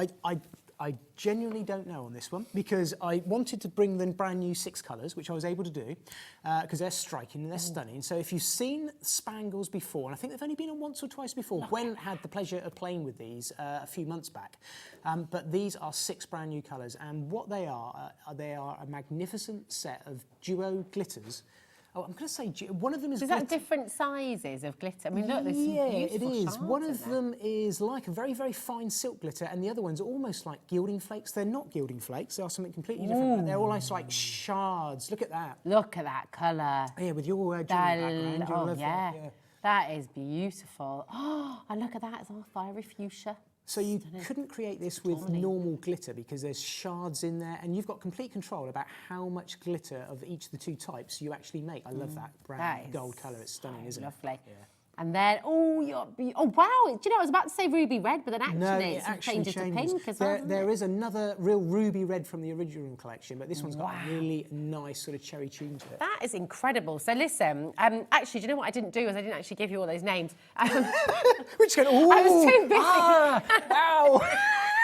I genuinely don't know on this one, because I wanted to bring them brand new 6 colours, which I was able to do, because they're striking and they're stunning. So if you've seen Spangles before, and I think they've only been on once or twice before, Gwen had the pleasure of playing with these a few months back. But these are 6 brand new colours, and what they are a magnificent set of duo glitters. Oh, I'm going to say one of them is. Is that different sizes of glitter? I mean, look, there's some beautiful it is. shards One in of there. them is like a very, very fine silk glitter, and the other one's almost like gilding flakes. They're not gilding flakes. They are something completely different. They're almost like shards. Look at that. Look at that colour. Yeah, with your jewelry background. You'll love that. Yeah. That is beautiful. Oh, and look at that. It's all fiery fuchsia. So you couldn't create this with normal glitter because there's shards in there, and you've got complete control about how much glitter of each of the 2 types you actually make. I love that brown gold colour. It's stunning, isn't it? Lovely. Yeah. And then, wow! Do you know, I was about to say ruby red, but then actually it changes to pink as well. There is another real ruby red from the original collection, but this one's got a really nice sort of cherry tune to it. That is incredible. So listen, actually, do you know what I didn't do? I didn't actually give you all those names. We're just going, I was too busy. Wow!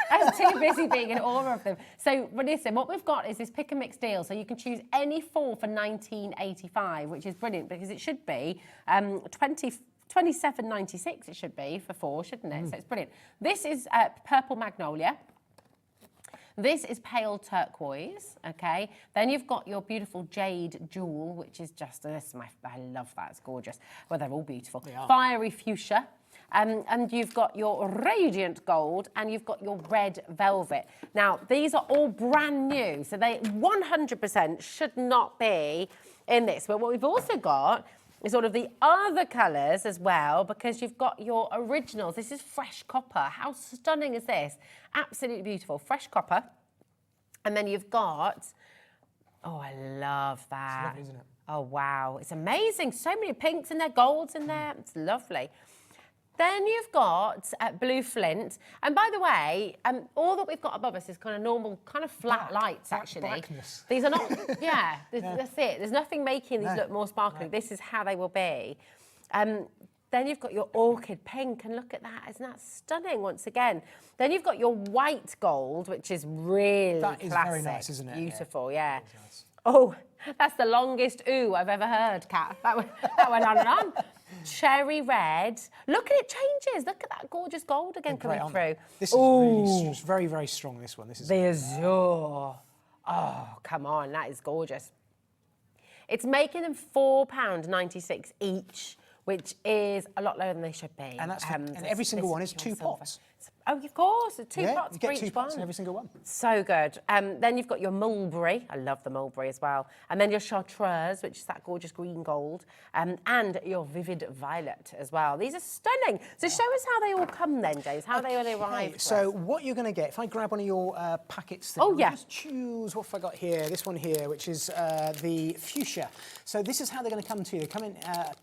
I was too busy being in awe of them. So, listen, what we've got is this pick and mix deal. So you can choose any 4 for $19.85, which is brilliant because it should be $27.96. It should be for 4, shouldn't it? So it's brilliant. This is purple magnolia. This is pale turquoise, okay? Then you've got your beautiful jade jewel, which is just, I love that, it's gorgeous. Well, they're all beautiful. They are. Fiery fuchsia. And you've got your radiant gold, and you've got your red velvet. Now, these are all brand new, so they 100% should not be in this. But what we've also got is all of the other colours as well, because you've got your originals. This is fresh copper. How stunning is this? Absolutely beautiful. Fresh copper. And then you've got, oh, I love that. It's lovely, isn't it? Oh, wow. It's amazing. So many pinks in there, golds in there. It's lovely. Then you've got blue flint. And by the way, all that we've got above us is kind of normal, kind of flat lights, actually. Blackness. These are not, that's it. There's nothing making these look more sparkly. No. This is how they will be. Then you've got your orchid pink, and look at that. Isn't that stunning once again? Then you've got your white gold, which is really classic. That is very nice, isn't it? Beautiful, yeah. Nice. Oh, that's the longest ooh I've ever heard, Kat. That went on and on. Cherry red. Look at it changes. Look at that gorgeous gold again coming through. This is really very, very strong, this one. This is the azure. Oh, come on. That is gorgeous. It's making them £4.96 each, which is a lot lower than they should be. And, and every single one is 2 pots. Oh, of course, 2 pots you get for each 2 pots one. in every single one. So good. Then you've got your mulberry. I love the mulberry as well. And then your chartreuse, which is that gorgeous green gold. And your vivid violet as well. These are stunning. So show us how they all come then, James, how they all arrive. So what you're going to get, if I grab one of your packets, just choose what have I got here. This one here, which is the fuchsia. So this is how they're going to come to you. They come in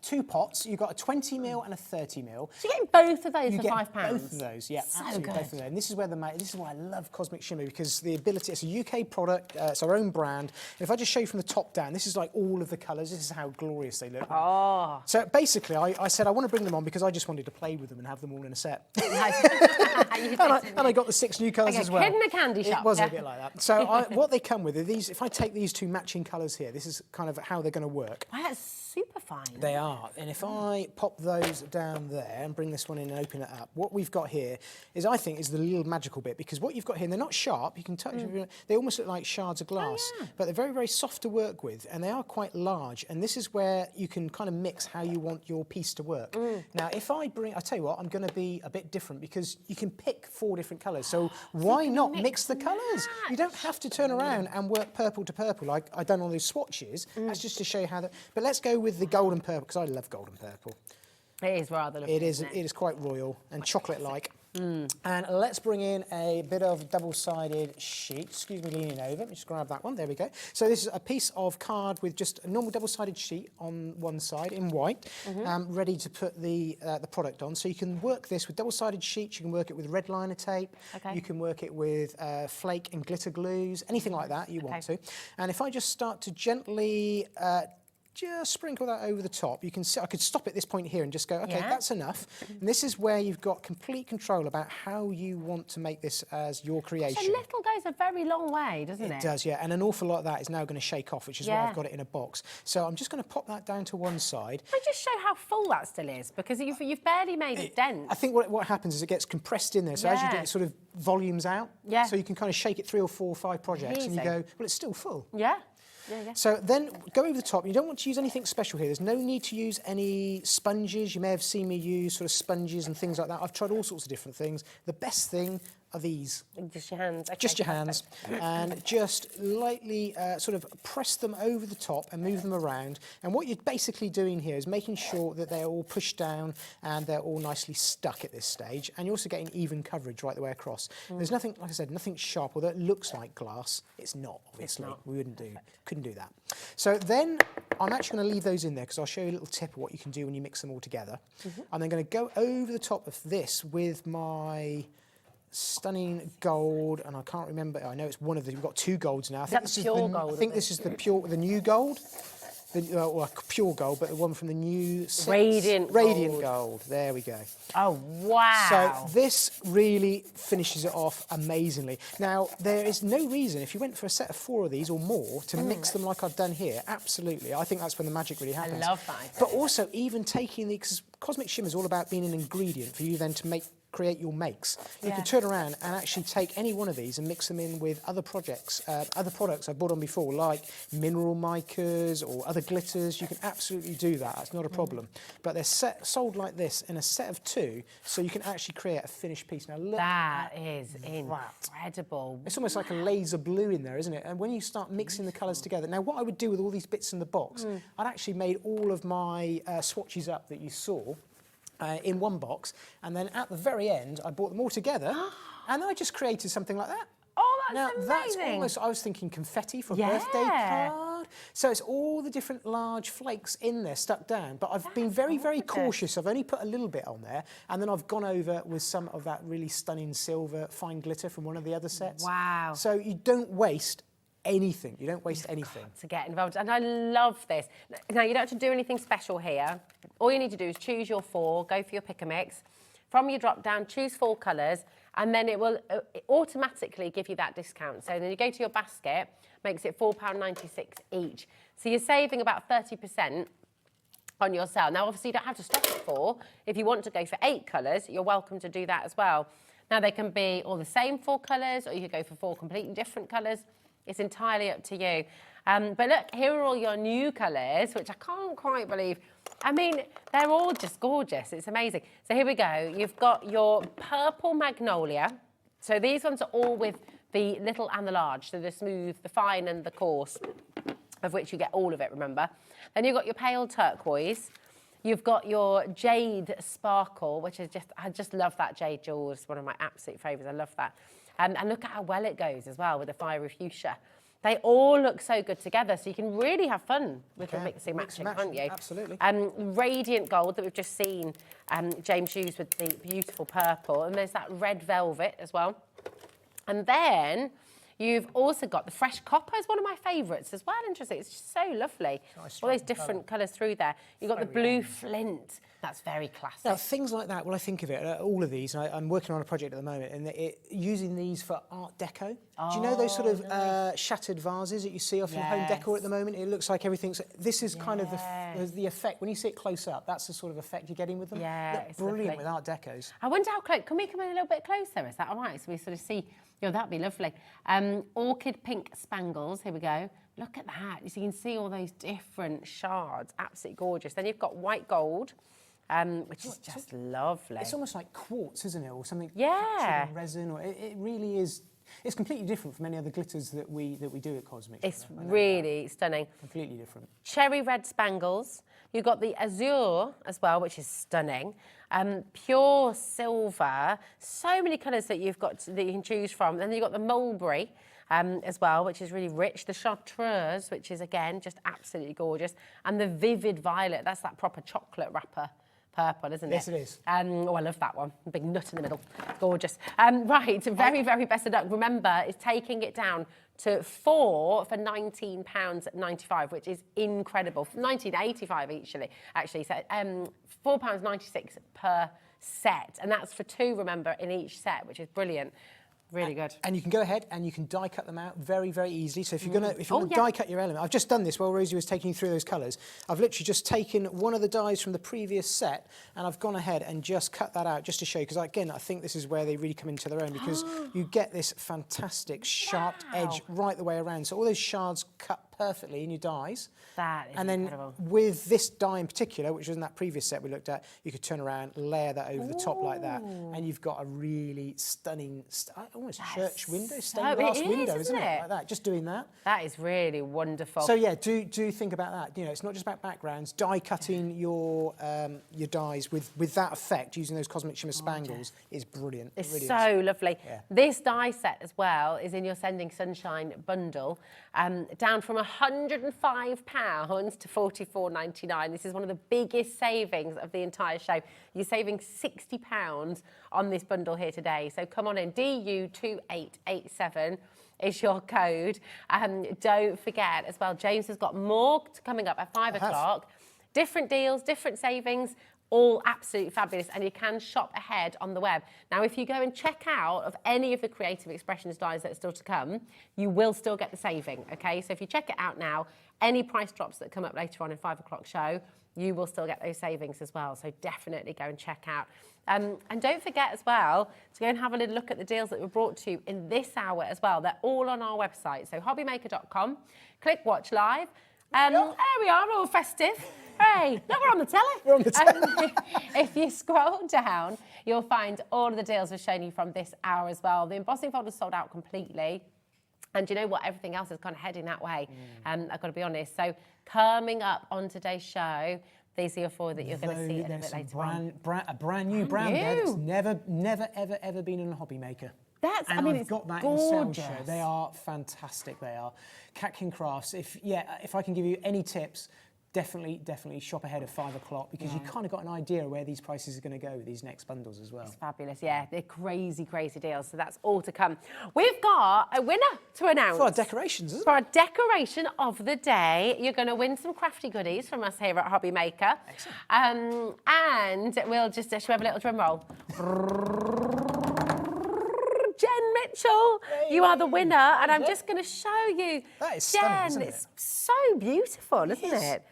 2 pots. You've got a 20ml and a 30ml. So you're getting both of those for £5? Both of those, yeah. So absolutely, good. both of them. And this is where this is why I love Cosmic Shimmer, because the ability, it's a UK product, it's our own brand. If I just show you from the top down, this is like all of the colours. This is how glorious they look. Oh. So basically, I said I want to bring them on because I just wanted to play with them and have them all in a set. and I got the 6 new colours as well. Kid in a candy shop. It was a bit like that. So what they come with are these. If I take these 2 matching colours here, this is kind of how they're going to work. Wow, that's super fine. They are. And if I pop those down there and bring this one in and open it up, what we've got here is, I think, is the little magical bit, because what you've got here, and they're not sharp, you can touch, they almost look like shards of glass, but they're very, very soft to work with, and they are quite large, and this is where you can kind of mix how you want your piece to work. Now, if I tell you what, I'm going to be a bit different, because you can pick 4 different colours, so why not mix the colours? You don't have to turn around and work purple to purple like I've done on those swatches. That's just to show you how that. But let's go with the golden purple, because I love golden purple. It is rather lovely. It is quite royal and chocolate-like. And let's bring in a bit of double-sided sheet. Excuse me, leaning over. Let me just grab that one. There we go. So this is a piece of card with just a normal double-sided sheet on one side in white, ready to put the product on. So you can work this with double-sided sheets. You can work it with red liner tape. You can work it with flake and glitter glues, anything like that you want to. And if I just start to gently just sprinkle that over the top. You can see, I could stop at this point here and just go, okay, that's enough. And this is where you've got complete control about how you want to make this as your creation. So little goes a very long way, doesn't it? It does, yeah. And an awful lot of that is now going to shake off, which is why I've got it in a box. So I'm just going to pop that down to one side. But just show how full that still is, because you've barely made it dense. I think what happens is it gets compressed in there. So as you do it, it sort of volumes out. So you can kind of shake it 3 or 4 or 5 projects and you go, well, it's still full. So then go over the top. You don't want to use anything special here. There's no need to use any sponges. You may have seen me use sort of sponges and things like that. I've tried all sorts of different things. The best thing are these. Just your hands. Okay, just your hands. And just lightly sort of press them over the top and move them around. And what you're basically doing here is making sure that they're all pushed down and they're all nicely stuck at this stage. And you're also getting even coverage right the way across. There's nothing, like I said, nothing sharp, although it looks like glass. It's not, obviously. It's not. We couldn't do that. So then I'm actually going to leave those in there because I'll show you a little tip of what you can do when you mix them all together. I'm then going to go over the top of this with my stunning gold, and I can't remember. I know it's one of the. We've got 2 golds now. I think this is pure gold. I think this is the new gold. Well, pure gold, but the one from the new sets. Radiant gold. There we go. Oh, wow. So this really finishes it off amazingly. Now, there is no reason, if you went for a set of 4 of these or more, to mix them like I've done here. Absolutely. I think that's when the magic really happens. I love that. But also, even taking because Cosmic Shimmer is all about being an ingredient for you then to create your makes. You can turn around and actually take any one of these and mix them in with other projects, other products I've brought on before, like mineral micas or other glitters. You can absolutely do that. That's not a problem. But they're sold like this in a set of 2, so you can actually create a finished piece. Now look, that is incredible. It's almost like a laser blue in there, isn't it? And when you start mixing the colours together, now what I would do with all these bits in the box, I'd actually made all of my swatches up that you saw in one box, and then at the very end I brought them all together and I just created something like that. Oh, that's now, amazing. That's almost, I was thinking confetti for a birthday card. So it's all the different large flakes in there stuck down, but I've been very, very cautious. I've only put a little bit on there, and then I've gone over with some of that really stunning silver fine glitter from one of the other sets. Wow. So you don't waste anything. You don't waste anything. To get involved, and I love this. Now, you don't have to do anything special here. All you need to do is choose your 4, go for your pick a mix. From your drop down, choose 4 colours, and then it will automatically give you that discount. So then you go to your basket, makes it £4.96 each. So you're saving about 30% on your sale. Now, obviously, you don't have to stop at 4. If you want to go for 8 colours, you're welcome to do that as well. Now, they can be all the same 4 colours, or you could go for 4 completely different colours. It's entirely up to you. But look, here are all your new colours, which I can't quite believe. I mean, they're all just gorgeous. It's amazing. So here we go. You've got your purple magnolia. So these ones are all with the little and the large. So the smooth, the fine and the coarse, of which you get all of it, remember. Then you've got your pale turquoise. You've got your jade sparkle, which is I just love that jade jewel. It's one of my absolute favourites. I love that. And look at how well it goes as well with the fiery fuchsia. They all look so good together, so you can really have fun with the mixing matching, can't you? Absolutely. Radiant gold that we've just seen James use with the beautiful purple, and there's that red velvet as well. And then you've also got the fresh copper, is one of my favourites as well. Interesting, it's just so lovely. Nice, all those different colours through there. You've got the blue flint. That's very classic. Now, things like that, well, I think of it, all of these, I'm working on a project at the moment, and using these for Art Deco, Do you know those sort of shattered vases that you see off your home decor at the moment? It looks like everything's... This is kind of the effect. When you see it close up, that's the sort of effect you're getting with them. Yeah, it's brilliant with Art Decos. I wonder how close... Can we come in a little bit closer? Is that all right? So we sort of see... that'd be lovely. Orchid pink spangles. Here we go. Look at that. So you can see all those different shards. Absolutely gorgeous. Then you've got white gold, which is just lovely. It's almost like quartz, isn't it? Or something captured in resin. Or it really is... It's completely different from any other glitters that we do at Cosmic. It's really stunning. Completely different. Cherry red spangles. You've got the azure as well, which is stunning. Pure silver. So many colours that you've got that you can choose from. Then you've got the mulberry as well, which is really rich. The chartreuse, which is again just absolutely gorgeous, and the vivid violet. That's that proper chocolate wrapper. Purple, isn't it? Yes, it is. I love that one. Big nut in the middle. Gorgeous. Right, very, very best of luck. Remember, it's taking it down to 4 for £19.95, which is incredible. £19.85 actually. So £4.96 per set. And that's for 2, remember, in each set, which is brilliant. Really good. And you can go ahead and you can die cut them out very, very easily. So if you're going to die cut your element, I've just done this while Rosie was taking you through those colours. I've literally just taken one of the dies from the previous set and I've gone ahead and just cut that out just to show you, because again, I think this is where they really come into their own, because you get this fantastic sharp edge right the way around. So all those shards cut perfectly in your dies. That is incredible. Then with this die in particular, which was in that previous set we looked at, you could turn around, layer that over the top like that, and you've got a really stunning, almost church window, stained glass window, isn't it? Like that, just doing that. That is really wonderful. So yeah, do think about that. You know, it's not just about backgrounds. Die cutting your dies with that effect, using those Cosmic Shimmer spangles, is brilliant. It's really so lovely. Yeah. This die set as well is in your Sending Sunshine bundle, down from £105 to £44.99. This is one of the biggest savings of the entire show. You're saving £60 on this bundle here today. So come on in, DU2887 is your code. Don't forget as well, James has got more coming up at 5 o'clock. Different deals, different savings, all absolutely fabulous, and you can shop ahead on the web. Now, if you go and check out of any of the Creative Expressions dies that are still to come, you will still get the saving, okay? So if you check it out now, any price drops that come up later on in 5 o'clock show, you will still get those savings as well. So definitely go and check out. And don't forget as well to go and have a little look at the deals that were brought to you in this hour as well. They're all on our website. So hobbymaker.com, click watch live. There we are, all festive. Hey, look, we're on the telly. We're on the telly. If you scroll down, you'll find all of the deals we've shown you from this hour as well. The embossing folder's sold out completely. And you know what? Everything else is kind of heading that way. I've got to be honest. So coming up on today's show, these are your 4 that you're going to see a little bit later on. A brand new brown there that's never, ever been in a hobby maker. I mean, I've got that gorgeous. in the sales show. They are fantastic. They are. Carnation Crafts. If I can give you any tips, definitely shop ahead of 5 o'clock, because you've kind of got an idea of where these prices are going to go with these next bundles as well. It's fabulous, yeah. They're crazy, crazy deals. So that's all to come. We've got a winner to announce. For our decorations, isn't it? For our decoration of the day, you're going to win some crafty goodies from us here at Hobby Maker. Excellent. And we'll just, should we have a little drum roll? Jen Mitchell, you are the winner, and I'm just going to show you. That is stunning, isn't it? It's so beautiful, isn't it?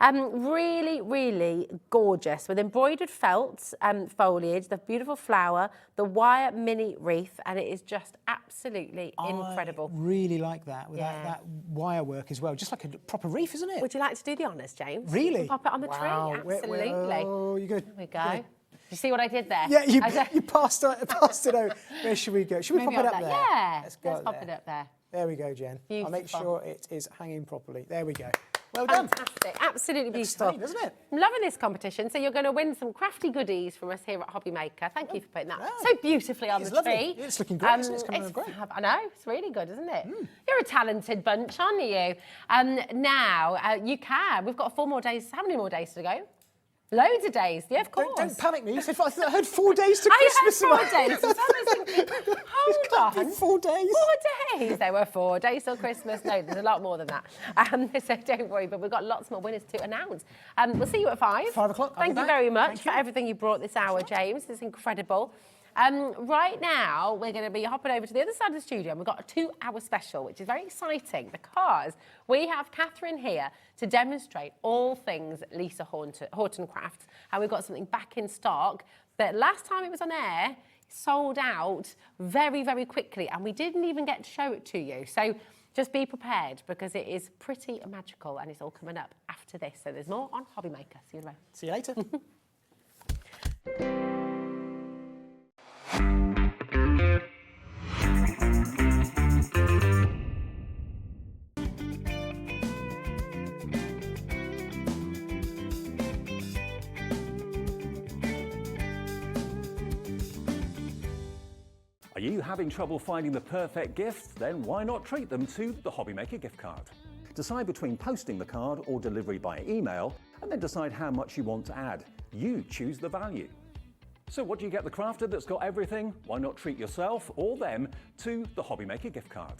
Really, really gorgeous, with embroidered felt foliage, the beautiful flower, the wire mini wreath, and it is just absolutely incredible. I really like that, with that wire work as well, just like a proper wreath, isn't it? Would you like to do the honours, James? Really? You can pop it on the tree, absolutely. Oh, you're good. There we go. You see what I did there? Yeah, you passed it over. Where should we go? Should we pop it up there? Yeah, let's pop it up there. There we go, Jen. Beautiful. I'll make sure it is hanging properly. There we go. Well done. Fantastic, absolutely beautiful. Stunning, doesn't it? I'm loving this competition. So you're going to win some crafty goodies from us here at Hobby Maker. Thank you for putting that so beautifully on the lovely. tree. It's looking great, isn't it? It's coming out great. I know, it's really good, isn't it? You're a talented bunch, aren't you? Now, we've got 4 more days. How many more days to go? Loads of days, yeah, of course. Don't panic me. You said, I heard 4 days to Christmas. I heard 4 days. I was thinking, hold on. 4 days. 4 days. There were 4 days till Christmas. No, there's a lot more than that. So don't worry, but we've got lots more winners to announce. We'll see you at 5. 5 o'clock. Thank you very much for everything you brought this hour, James. It's incredible. Right now, we're going to be hopping over to the other side of the studio, and we've got a 2-hour special, which is very exciting because we have Catherine here to demonstrate all things Lisa Horton Crafts, and we've got something back in stock that last time it was on air, sold out very, very quickly, and we didn't even get to show it to you. So just be prepared because it is pretty magical, and it's all coming up after this. So there's more on Hobby Maker. See you later. See you later. Are you having trouble finding the perfect gift? Then why not treat them to the Hobby Maker gift card? Decide between posting the card or delivery by email, and then decide how much you want to add. You choose the value. So what do you get the crafter that's got everything? Why not treat yourself or them to the Hobby Maker gift card?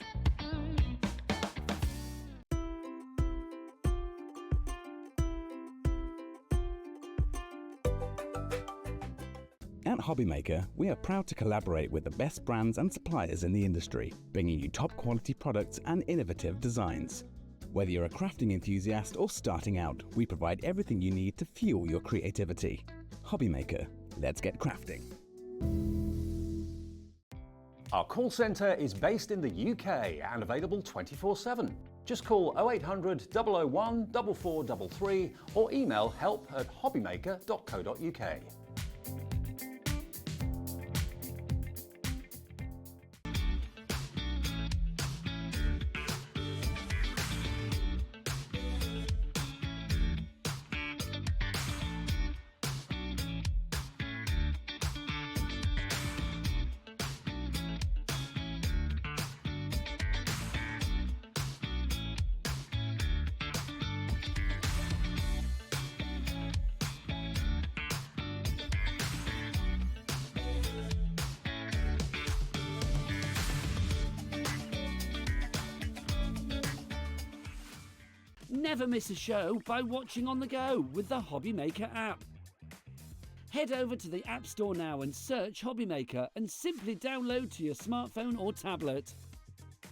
At Hobby Maker, we are proud to collaborate with the best brands and suppliers in the industry, bringing you top quality products and innovative designs. Whether you're a crafting enthusiast or starting out, we provide everything you need to fuel your creativity. Hobby Maker, let's get crafting. Our call centre is based in the UK and available 24/7. Just call 0800 001 4433 or email help@hobbymaker.co.uk. Never miss a show by watching on the go with the Hobby Maker app. Head over to the App Store now and search Hobby Maker and simply download to your smartphone or tablet.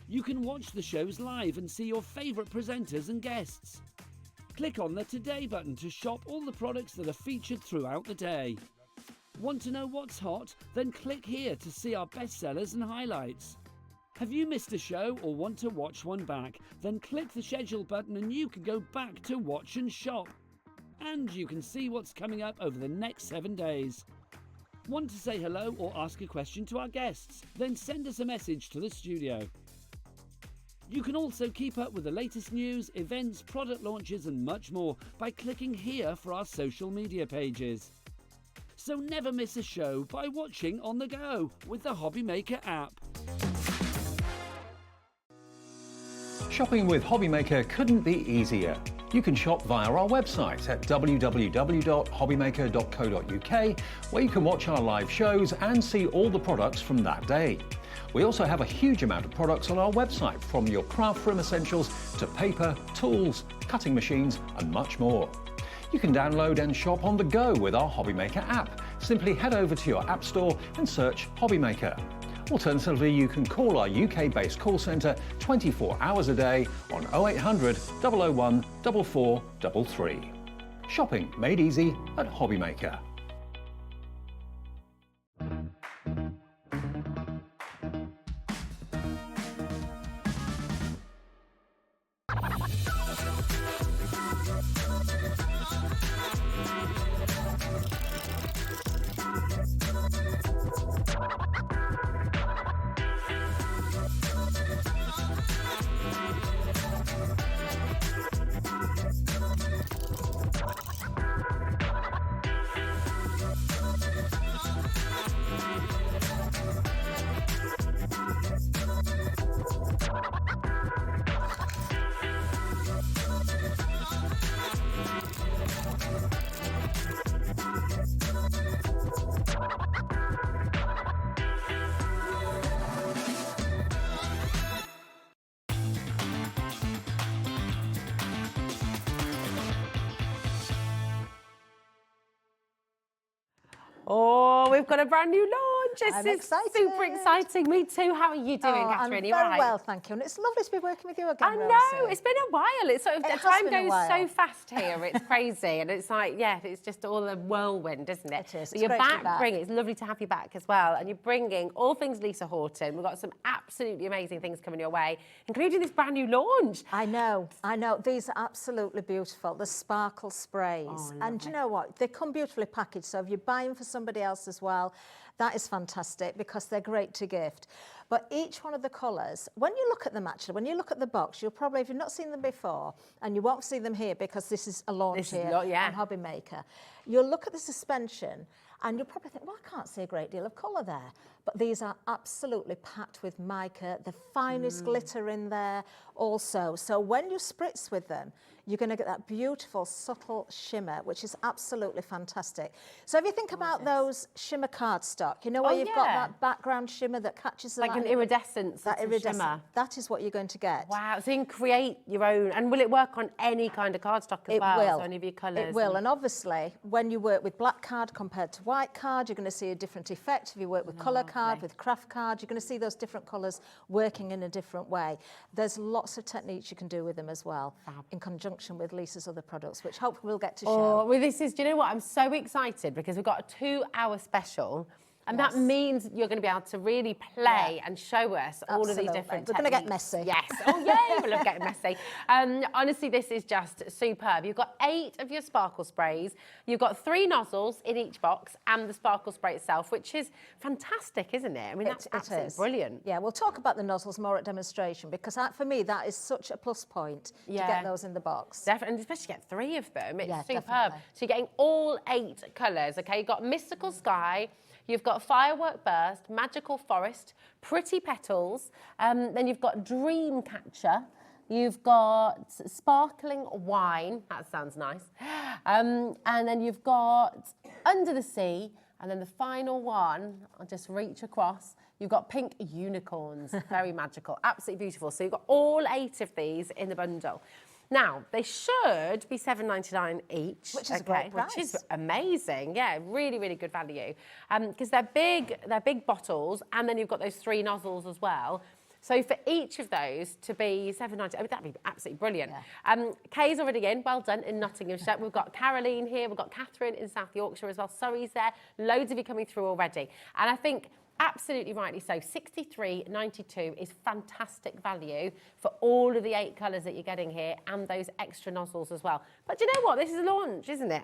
You can watch the shows live and see your favourite presenters and guests. Click on the Today button to shop all the products that are featured throughout the day. Want to know what's hot? Then click here to see our bestsellers and highlights. Have you missed a show or want to watch one back? Then click the schedule button and you can go back to watch and shop. And you can see what's coming up over the next 7 days. Want to say hello or ask a question to our guests? Then send us a message to the studio. You can also keep up with the latest news, events, product launches and much more by clicking here for our social media pages. So never miss a show by watching on the go with the Hobby Maker app. Shopping with Hobby Maker couldn't be easier. You can shop via our website at www.hobbymaker.co.uk, where you can watch our live shows and see all the products from that day. We also have a huge amount of products on our website, from your craft room essentials to paper, tools, cutting machines and much more. You can download and shop on the go with our Hobby Maker app. Simply head over to your app store and search Hobby Maker. Alternatively, you can call our UK-based call centre 24 hours a day on 0800 001 4433. Shopping made easy at Hobby Maker. Oh, we've got a brand new launch. launch. This is super exciting. Me too. How are you doing, Catherine? I'm very well, thank you. And it's lovely to be working with you again, I know, Rosie. it's been a while. It's sort of, the time goes so fast here. It's crazy. And it's like, yeah, it's just all a whirlwind, isn't it? It is. But you're back. It's lovely to have you back as well. And you're bringing all things Lisa Horton. We've got some absolutely amazing things coming your way, including this brand new launch. I know. These are absolutely beautiful. The sparkle sprays. And do you know what? They come beautifully packaged. So if you're buying for somebody else as well, that is fantastic because they're great to gift. But each one of the colours, when you look at them actually, when you look at the box, you'll probably, if you've not seen them before, and you won't see them here because this is a launch here on Hobby Maker, you'll look at the suspension and you'll probably think, well, I can't see a great deal of colour there. But these are absolutely packed with mica, the finest glitter in there also. So when you spritz with them, you're going to get that beautiful, subtle shimmer, which is absolutely fantastic. So if you think about those shimmer cardstock, you know where you've got that background shimmer that catches the light? Like an iridescence, shimmer. That is what you're going to get. Wow, so you can create your own. And will it work on any kind of cardstock as well? It will. So any of your colours? It will, and obviously, when you work with black card compared to white card, you're going to see a different effect. If you work with colour card, with craft card, you're going to see those different colours working in a different way. There's lots of techniques you can do with them as well, in conjunction with Lisa's other products, which hopefully we'll get to show. Well, this is, do you know what? I'm so excited because we've got a 2-hour special. And that means you're going to be able to really play and show us all of these different techniques. We're going to get messy. Yes. Oh, yay. We love getting messy. Honestly, this is just superb. You've got 8 of your sparkle sprays. You've got 3 nozzles in each box and the sparkle spray itself, which is fantastic, isn't it? I mean, that's absolutely brilliant. Yeah, we'll talk about the nozzles more at demonstration because for me, that is such a plus point to get those in the box. Definitely, and especially get 3 of them. It's superb. Definitely. So you're getting all 8 colours, okay? You've got Mystical Sky, you've got Firework Burst, Magical Forest, Pretty Petals, then you've got Dream Catcher, you've got Sparkling Wine, that sounds nice, and then you've got Under the Sea, and then the final one, I'll just reach across, you've got Pink Unicorns, very magical, absolutely beautiful. So you've got all 8 of these in the bundle. Now, they should be $7.99 each. Which is a great price. Which is amazing. Yeah, really, really good value. Because they're big bottles, and then you've got those 3 nozzles as well. So for each of those to be $7.99, I mean, that'd be absolutely brilliant. Yeah. Kay's already in, well done, in Nottinghamshire. We've got Caroline here, we've got Catherine in South Yorkshire as well. Surrey's there, loads of you coming through already. And I think, absolutely rightly so, $63.92 is fantastic value for all of the 8 colours that you're getting here and those extra nozzles as well. But do you know what? This is a launch, isn't it?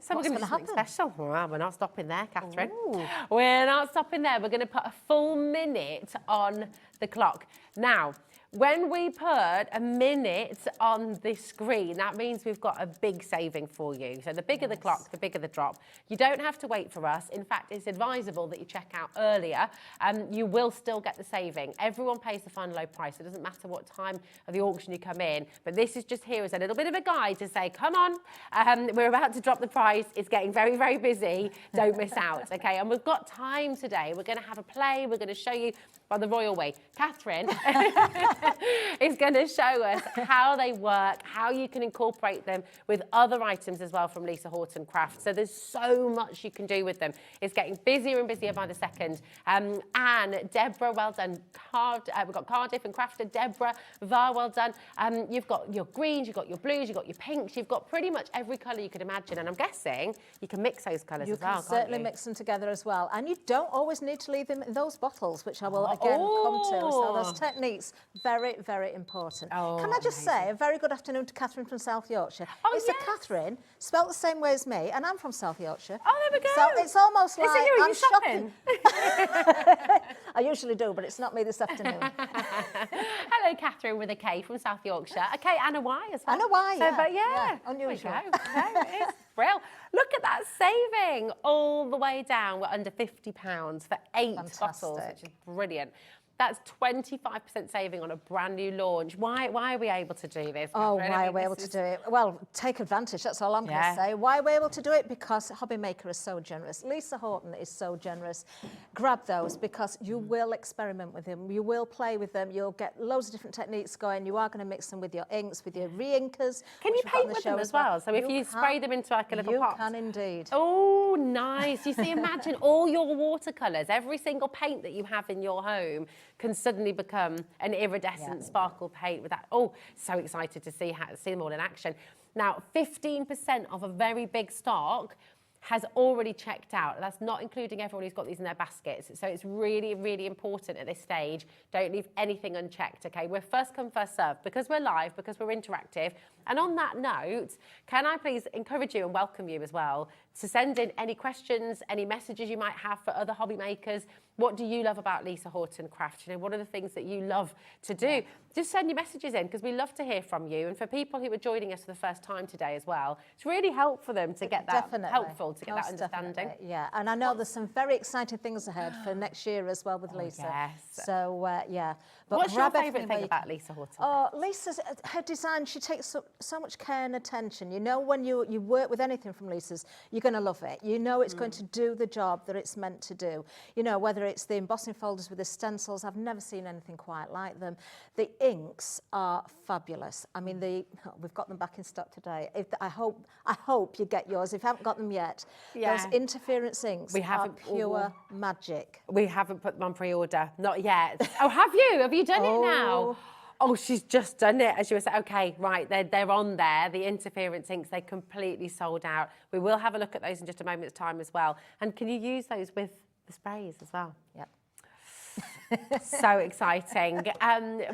So we're going to do something special. Well, we're not stopping there, Catherine. Ooh. We're not stopping there. We're going to put a full minute on the clock. Now, when we put a minute on this screen, that means we've got a big saving for you. So the bigger the clock, the bigger the drop. You don't have to wait for us. In fact, it's advisable that you check out earlier. You will still get the saving. Everyone pays the final low price. It doesn't matter what time of the auction you come in. But this is just here as a little bit of a guide to say, come on, we're about to drop the price. It's getting very, very busy. Don't miss out, okay? And we've got time today. We're going to have a play. We're going to show you by the royal way. Catherine is going to show us how they work, how you can incorporate them with other items as well from Lisa Horton Crafts. So there's so much you can do with them. It's getting busier and busier by the second. And Deborah, well done. We've got Cardiff and Crafted. Deborah, Var, well done. You've got your greens, you've got your blues, you've got your pinks, you've got pretty much every colour you could imagine. And I'm guessing you can mix those colours as well, You can certainly mix them together as well. And you don't always need to leave them in those bottles, which I will again come to. So those techniques, very, very important. Can I just say a very good afternoon to Catherine from South Yorkshire. It's a Catherine, spelt the same way as me, and I'm from South Yorkshire. Oh, there we go. So it's almost like I'm shopping. I usually do, but it's not me this afternoon. Hello, Catherine with a K from South Yorkshire. A K and a Y as well. And a Y, so, but yeah, unusual. It is brilliant. Look at that saving all the way down. We're under £50 for 8 bottles, which is brilliant. That's 25% saving on a brand new launch. Why are we able to do this, Oh, Catherine? why are we able to do it? Well, take advantage, that's all I'm going to say. Why are we able to do it? Because Hobby Maker is so generous. Lisa Horton is so generous. Grab those because you will experiment with them. You will play with them. You'll get loads of different techniques going. You are going to mix them with your inks, with your re-inkers. Can you paint with them as well? So if you spray them into like a little pot? You can indeed. Oh, nice. You see, imagine all your watercolours, every single paint that you have in your home can suddenly become an iridescent sparkle paint with that. Oh, so excited to see them all in action. Now, 15% of a very big stock has already checked out. That's not including everyone who's got these in their baskets. So it's really, really important at this stage. Don't leave anything unchecked, okay? We're first come, first served because we're live, because we're interactive. And on that note, can I please encourage you and welcome you as well to send in any questions, any messages you might have for other hobby makers. What do you love about Lisa Horton Crafts? You know, what are the things that you love to do? Just send your messages in because we love to hear from you. And for people who are joining us for the first time today as well, it's really helpful for them to get that helpful to get that understanding. Yeah, and I know there's some very exciting things ahead for next year as well with Lisa. Yes. So yeah. But what's your favourite thing about Lisa Horton? Oh, Lisa's her design. She takes so much care and attention. You know, when you work with anything from Lisa's, you're going to love it. You know it's going to do the job that it's meant to do. You know, whether it's the embossing folders with the stencils, I've never seen anything quite like them. The inks are fabulous. I mean, we've got them back in stock today. I hope you get yours. If you haven't got them yet, those interference inks are pure magic. We haven't put them on pre-order, not yet. Oh, have you? Have you done it now? Oh, she's just done it. As you were saying, okay, right, they're on there. The interference inks, they completely sold out. We will have a look at those in just a moment's time as well. And can you use those with the sprays as well? Yep. So exciting.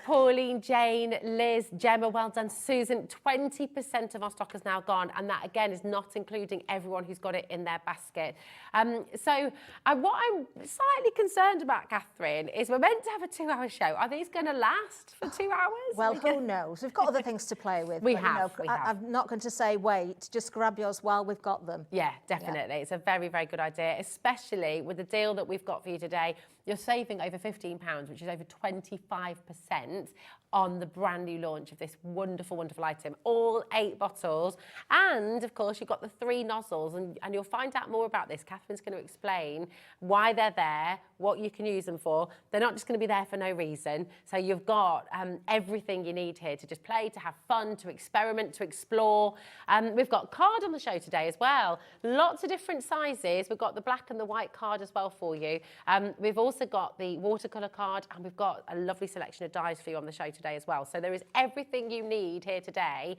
Pauline, Jane, Liz, Gemma, well done. Susan, 20% of our stock is now gone. And that, again, is not including everyone who's got it in their basket. So what I'm slightly concerned about, Catherine, is we're meant to have a 2-hour show. Are these going to last for 2 hours? Well, who knows? We've got other things to play with. We have. I'm not going to say wait, just grab yours while we've got them. Yeah, definitely. Yeah. It's a very, very good idea, especially with the deal that we've got for you today. You're saving over £15, which is over 25% on the brand new launch of this wonderful, wonderful item. All 8 bottles. And, of course, you've got the 3 nozzles. And you'll find out more about this. Catherine's going to explain why they're there, what you can use them for. They're not just going to be there for no reason. So you've got everything you need here to just play, to have fun, to experiment, to explore. We've got card on the show today as well. Lots of different sizes. We've got the black and the white card as well for you. We've also got the watercolour card, and we've got a lovely selection of dies for you on the show today as well. So there is everything you need here today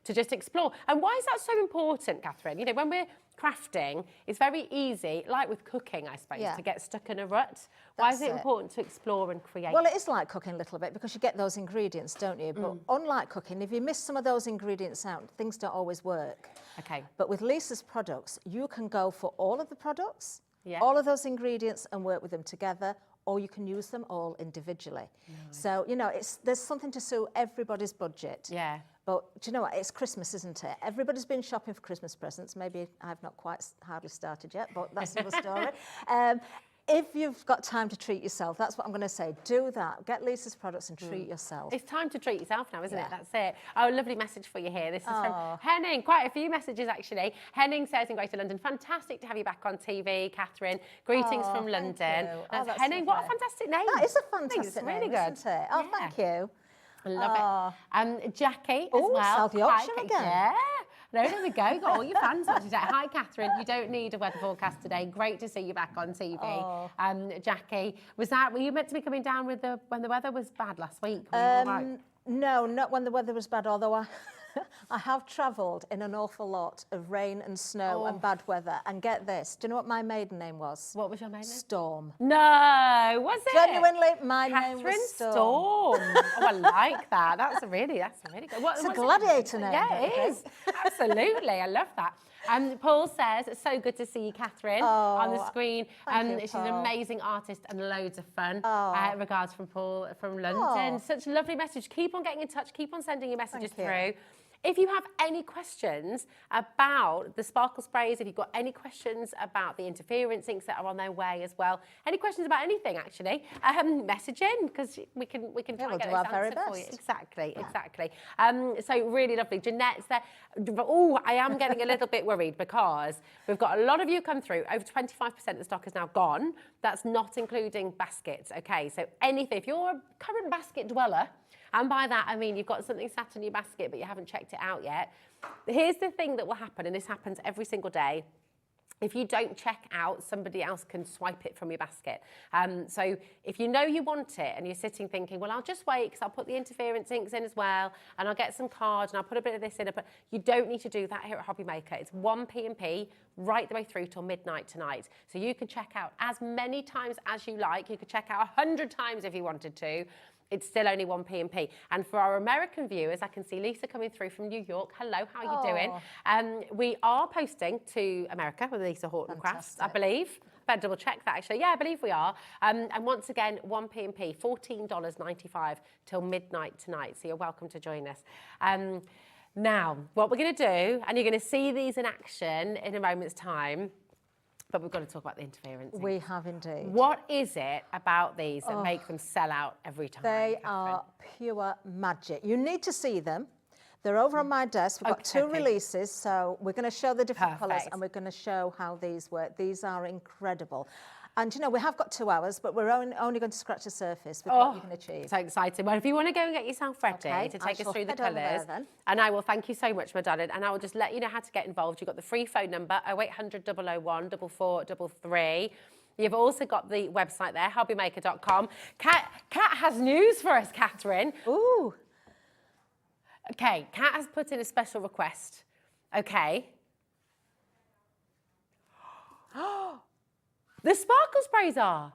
to just explore. And why is that so important, Catherine? You know, when we're crafting, it's very easy, like with cooking, I suppose, to get stuck in a rut. Why is it important to explore and create? Well, it is like cooking a little bit because you get those ingredients, don't you? But unlike cooking, if you miss some of those ingredients out, things don't always work. Okay. But with Lisa's products, you can go for all of the products, all of those ingredients, and work with them together, or you can use them all individually. So, you know, there's something to suit everybody's budget. Yeah. But do you know what? It's Christmas, isn't it? Everybody's been shopping for Christmas presents. Maybe I've not quite hardly started yet, but that's another story. If you've got time to treat yourself, that's what I'm going to say. Do that. Get Lisa's products and treat yourself. It's time to treat yourself now, isn't it? That's it. Oh, a lovely message for you here. This is from Henning. Quite a few messages, actually. Henning says in Greater London, fantastic to have you back on TV, Catherine. Greetings from London. That's Henning. What a fantastic name. That is a fantastic name, really good. Isn't it? Oh, thank you. I love it. Jackie as well. South Yorkshire again. Yeah. No, there we go. Got all your fans watching today. Hi, Catherine. You don't need a weather forecast today. Great to see you back on TV. Jackie, were you meant to be coming down when the weather was bad last week? No, not when the weather was bad, although I have travelled in an awful lot of rain and snow and bad weather. And get this, do you know what my maiden name was? What was your maiden name? Storm. No, was it? Genuinely, my Catherine name was Storm. Oh, I like that. That's a really good. It's a gladiator name. Yeah, it is. Absolutely, I love that. Paul says, it's so good to see you, Catherine, on the screen. She's an amazing artist and loads of fun. Regards from Paul from London. Such a lovely message. Keep on getting in touch. Keep on sending your messages through. if you have any questions about the sparkle sprays, if you've got any questions about the interference inks that are on their way as well, any questions about anything actually, message in because we can try and get those answered for you. Exactly. So really lovely. Jeanette's there. Oh, I am getting a little bit worried because we've got a lot of you come through. Over 25% of the stock is now gone. That's not including baskets. Okay, so anything, if you're a current basket dweller, and by that, I mean you've got something sat in your basket, but you haven't checked it out yet. Here's the thing that will happen, and this happens every single day. If you don't check out, somebody else can swipe it from your basket. So if you know you want it and you're sitting thinking, well, I'll just wait because I'll put the interference inks in as well and I'll get some cards and I'll put a bit of this in. But you don't need to do that here at Hobby Maker. It's 1 p.m. right the way through till midnight tonight. So you can check out as many times as you like. You could check out 100 times if you wanted to. It's still only 1 p.m. And for our American viewers, I can see Lisa coming through from New York. Hello, how are you doing? We are posting to America with Lisa Horton Crafts, I believe. Better double check that actually. Yeah, I believe we are. And once again, 1 p.m. $14.95 till midnight tonight. So you're welcome to join us. Now, what we're going to do, and you're going to see these in action in a moment's time, but we've got to talk about the interference. We have indeed. What is it about these that make them sell out every time? They are pure magic. You need to see them. They're over on my desk. We've got two releases, so we're going to show the different colours and we're going to show how these work. These are incredible. And, you know, we have got 2 hours, but we're only going to scratch the surface with what you can achieve. So exciting. Well, if you want to go and get yourself ready to take us through the colours, and I will thank you so much, my darling, and I will just let you know how to get involved. You've got the free phone number, 0800 001 4433. You've also got the website there, hobbymaker.com. Kat has news for us, Catherine. Ooh. Okay, Kat has put in a special request. Okay. The sparkle sprays are.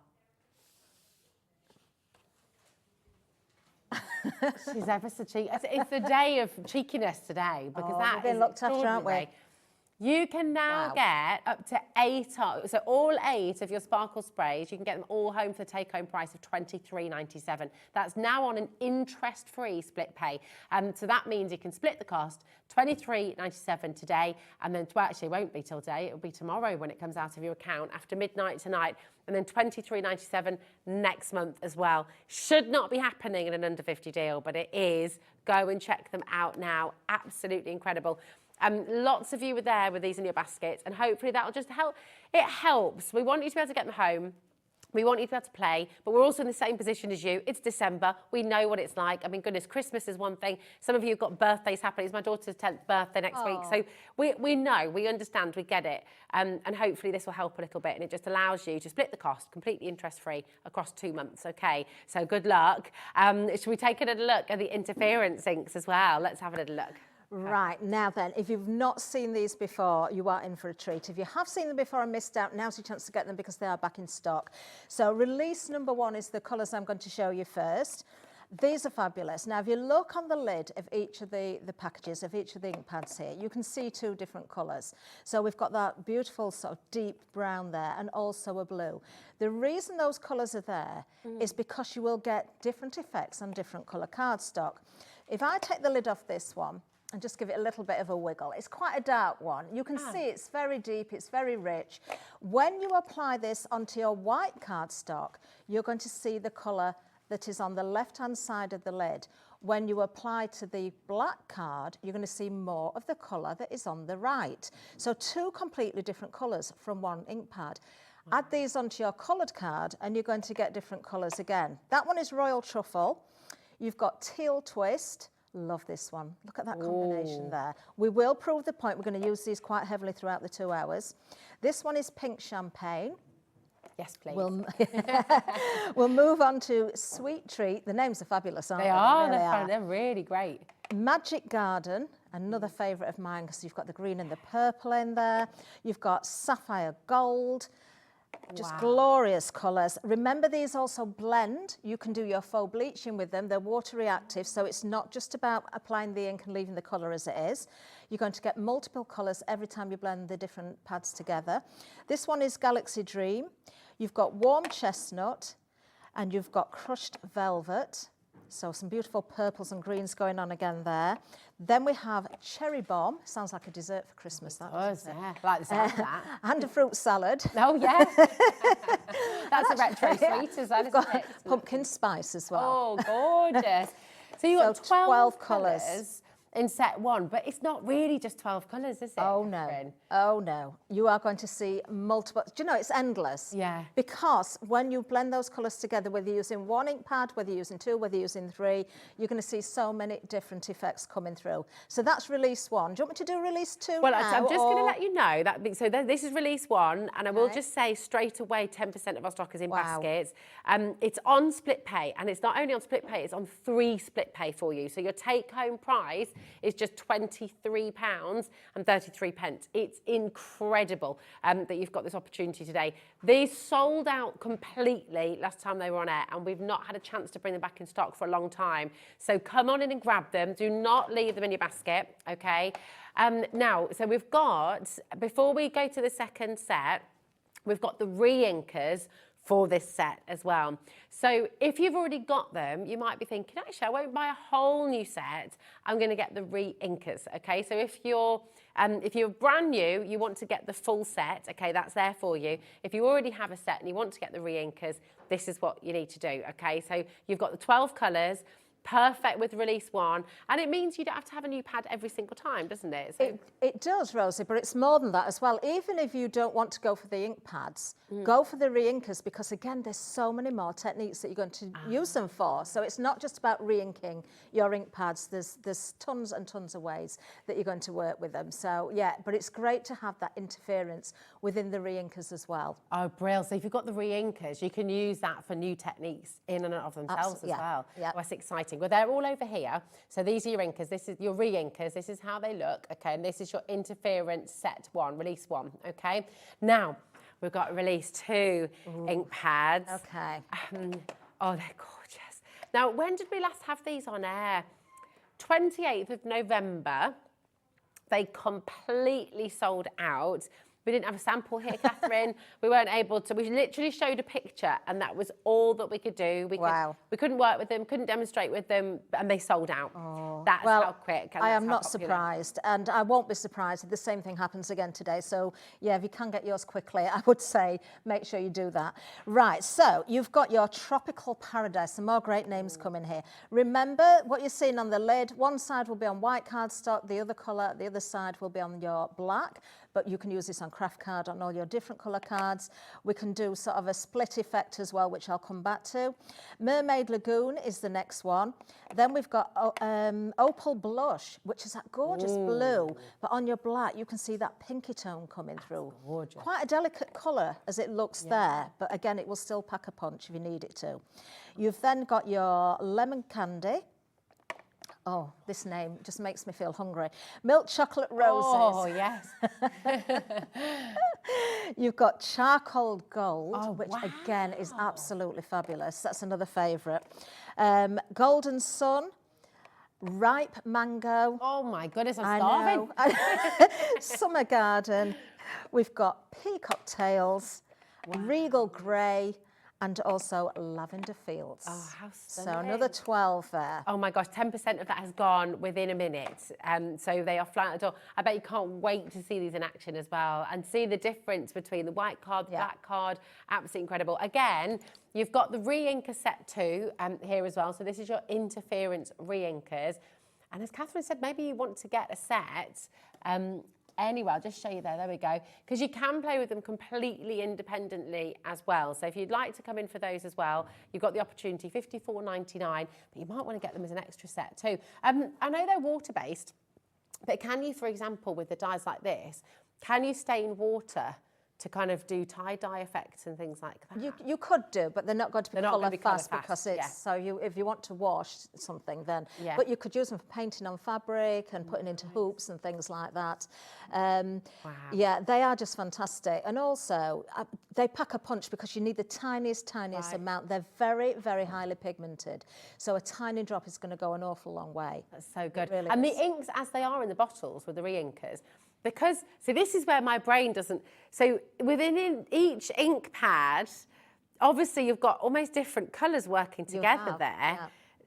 She's ever so cheeky. It's the day of cheekiness today because that is looked after, aren't we? You can now get up to 8, so all 8 of your sparkle sprays, you can get them all home for the take-home price of $23.97. That's now on an interest-free split pay. So that means you can split the cost, $23.97 today, and then, well, actually it won't be till today, it'll be tomorrow when it comes out of your account after midnight tonight, and then $23.97 next month as well. Should not be happening in an under 50 deal, but it is. Go and check them out now. Absolutely incredible. Lots of you were there with these in your baskets, and hopefully that'll just help. It helps. We want you to be able to get them home. We want you to be able to play, but we're also in the same position as you. It's December. We know what it's like. I mean, goodness, Christmas is one thing. Some of you have got birthdays happening. It's my daughter's 10th birthday next week. So we know, we understand, we get it. And hopefully this will help a little bit. And it just allows you to split the cost, completely interest-free, across 2 months, okay? So good luck. Should we take a little look at the interference inks as well? Let's have a little look. Right, now then, if you've not seen these before, you are in for a treat. If you have seen them before and missed out, now's your chance to get them because they are back in stock. So release number 1 is the colours I'm going to show you first. These are fabulous. Now, if you look on the lid of each of the packages, of each of the ink pads here, you can see 2 different colours. So we've got that beautiful sort of deep brown there and also a blue. The reason those colours are there is because you will get different effects on different colour cardstock. If I take the lid off this one, and just give it a little bit of a wiggle. It's quite a dark one. You can see it's very deep, it's very rich. When you apply this onto your white cardstock, you're going to see the colour that is on the left-hand side of the lid. When you apply to the black card, you're going to see more of the colour that is on the right. So 2 completely different colours from 1 ink pad. Add these onto your coloured card and you're going to get different colours again. That one is Royal Truffle. You've got Teal Twist. Love this one. Look at that combination there. We will prove the point. We're going to use these quite heavily throughout the 2 hours. This one is Pink Champagne. Yes, please. We'll move on to Sweet Treat. The names are fabulous, aren't they? They are. They're really great. Magic Garden, another favourite of mine because you've got the green and the purple in there. You've got Sapphire Gold. Just glorious colours. Remember, these also blend. You can do your faux bleaching with them. They're water reactive, so it's not just about applying the ink and leaving the colour as it is. You're going to get multiple colours every time you blend the different pads together. This one is Galaxy Dream. You've got Warm Chestnut and you've got Crushed Velvet. So some beautiful purples and greens going on again there. Then we have cherry bomb. Sounds like a dessert for Christmas, that doesn't it? Yeah, I like the sound of that. And a fruit salad. Oh, yeah. That's a retro sweet as well, isn't it? Pumpkin spice as well. Oh, gorgeous. So you've got 12 colours colours in set one, but it's not really just 12 colours, is it? Oh, no. Catherine? Oh, no. You are going to see multiple. Do you know, it's endless. Yeah. Because when you blend those colours together, whether you're using one ink pad, whether you're using two, whether you're using three, you're going to see so many different effects coming through. So that's release one. Do you want me to do release two Well, now, I'm just going to let you know that, so this is release one, and I will just say straight away 10% of our stock is in baskets. It's on split pay, and it's not only on split pay, it's on 3 split pay for you. So your take-home price is just £23.33. It's incredible that you've got this opportunity today. These sold out completely last time they were on air, and we've not had a chance to bring them back in stock for a long time. So come on in and grab them. Do not leave them in your basket, okay? Now, so we've got, before we go to the second set, we've got the re-inkers for this set as well. So if you've already got them, you might be thinking, actually, I won't buy a whole new set. I'm going to get the re-inkers, okay? So if you're brand new, you want to get the full set, okay? That's there for you. If you already have a set and you want to get the re-inkers, this is what you need to do, okay? So you've got the 12 colours, perfect with release one, and it means you don't have to have a new pad every single time, doesn't it? So it does, Rosie, but it's more than that as well. Even if you don't want to go for the ink pads, go for the re-inkers, because again, there's so many more techniques that you're going to use them for. So it's not just about re-inking your ink pads. There's tons and tons of ways that you're going to work with them. So yeah, but it's great to have that interference within the re-inkers as well. Oh, brilliant. So if you've got the re-inkers, you can use that for new techniques in and of themselves as well. Yeah. Oh, that's exciting. Well, they're all over here. So these are your inkers. This is your re-inkers. This is how they look, okay? And this is your interference set one, release one, okay? Now, we've got release two ink pads. Okay. Oh, they're gorgeous. Now, when did we last have these on air? 28th of November. They completely sold out. We didn't have a sample here, Catherine. We weren't able to. We literally showed a picture, and that was all that we could do. We couldn't work with them, couldn't demonstrate with them, and they sold out. Oh. That's how quick. And I am not popular. surprised, and I won't be surprised if the same thing happens again today. So, yeah, if you can get yours quickly, I would say make sure you do that. Right, so you've got your Tropical Paradise. Some more great names coming here. Remember what you're seeing on the lid. One side will be on white cardstock, the other colour, the other side will be on your black. But you can use this on craft card, on all your different colour cards. We can do sort of a split effect as well, which I'll come back to. Mermaid Lagoon is the next one. Then we've got Opal Blush, which is that gorgeous blue, but on your black, you can see that pinky tone coming through. Gorgeous. Quite a delicate colour as it looks there, but again, it will still pack a punch if you need it to. You've then got your Lemon Candy. Oh, this name just makes me feel hungry. Milk Chocolate Roses. Oh, yes. You've got Charcoal Gold, which again is absolutely fabulous. That's another favourite. Golden Sun, Ripe Mango. Oh, my goodness, I'm starving. Summer Garden. We've got Peacock Tails, Regal Grey, and also Lavender Fields. Oh, how stunning. So another 12 there. Oh my gosh, 10% of that has gone within a minute. So they are flying at the door. I bet you can't wait to see these in action as well and see the difference between the white card, the black card. Absolutely incredible. Again, you've got the re-inker set two here as well. So this is your interference re-inkers. And as Catherine said, maybe you want to get a set. Anyway, I'll just show you there we go. Because you can play with them completely independently as well. So if you'd like to come in for those as well, you've got the opportunity, $54.99, but you might want to get them as an extra set too. I know they're water-based, but can you, for example, with the dies like this, can you stain water to kind of do tie-dye effects and things like that? You could do, but they're not going to be colour fast because it's so if you want to wash something then, but you could use them for painting on fabric and putting into hoops and things like that. Yeah, they are just fantastic, and also they pack a punch because you need the tiniest amount. They're very, very highly pigmented, so a tiny drop is going to go an awful long way. That's so good. Really and is. the inks, as they are in the bottles with the re-inkers, because, so this is where my brain doesn't, so within each ink pad, obviously you've got almost different colours working together there.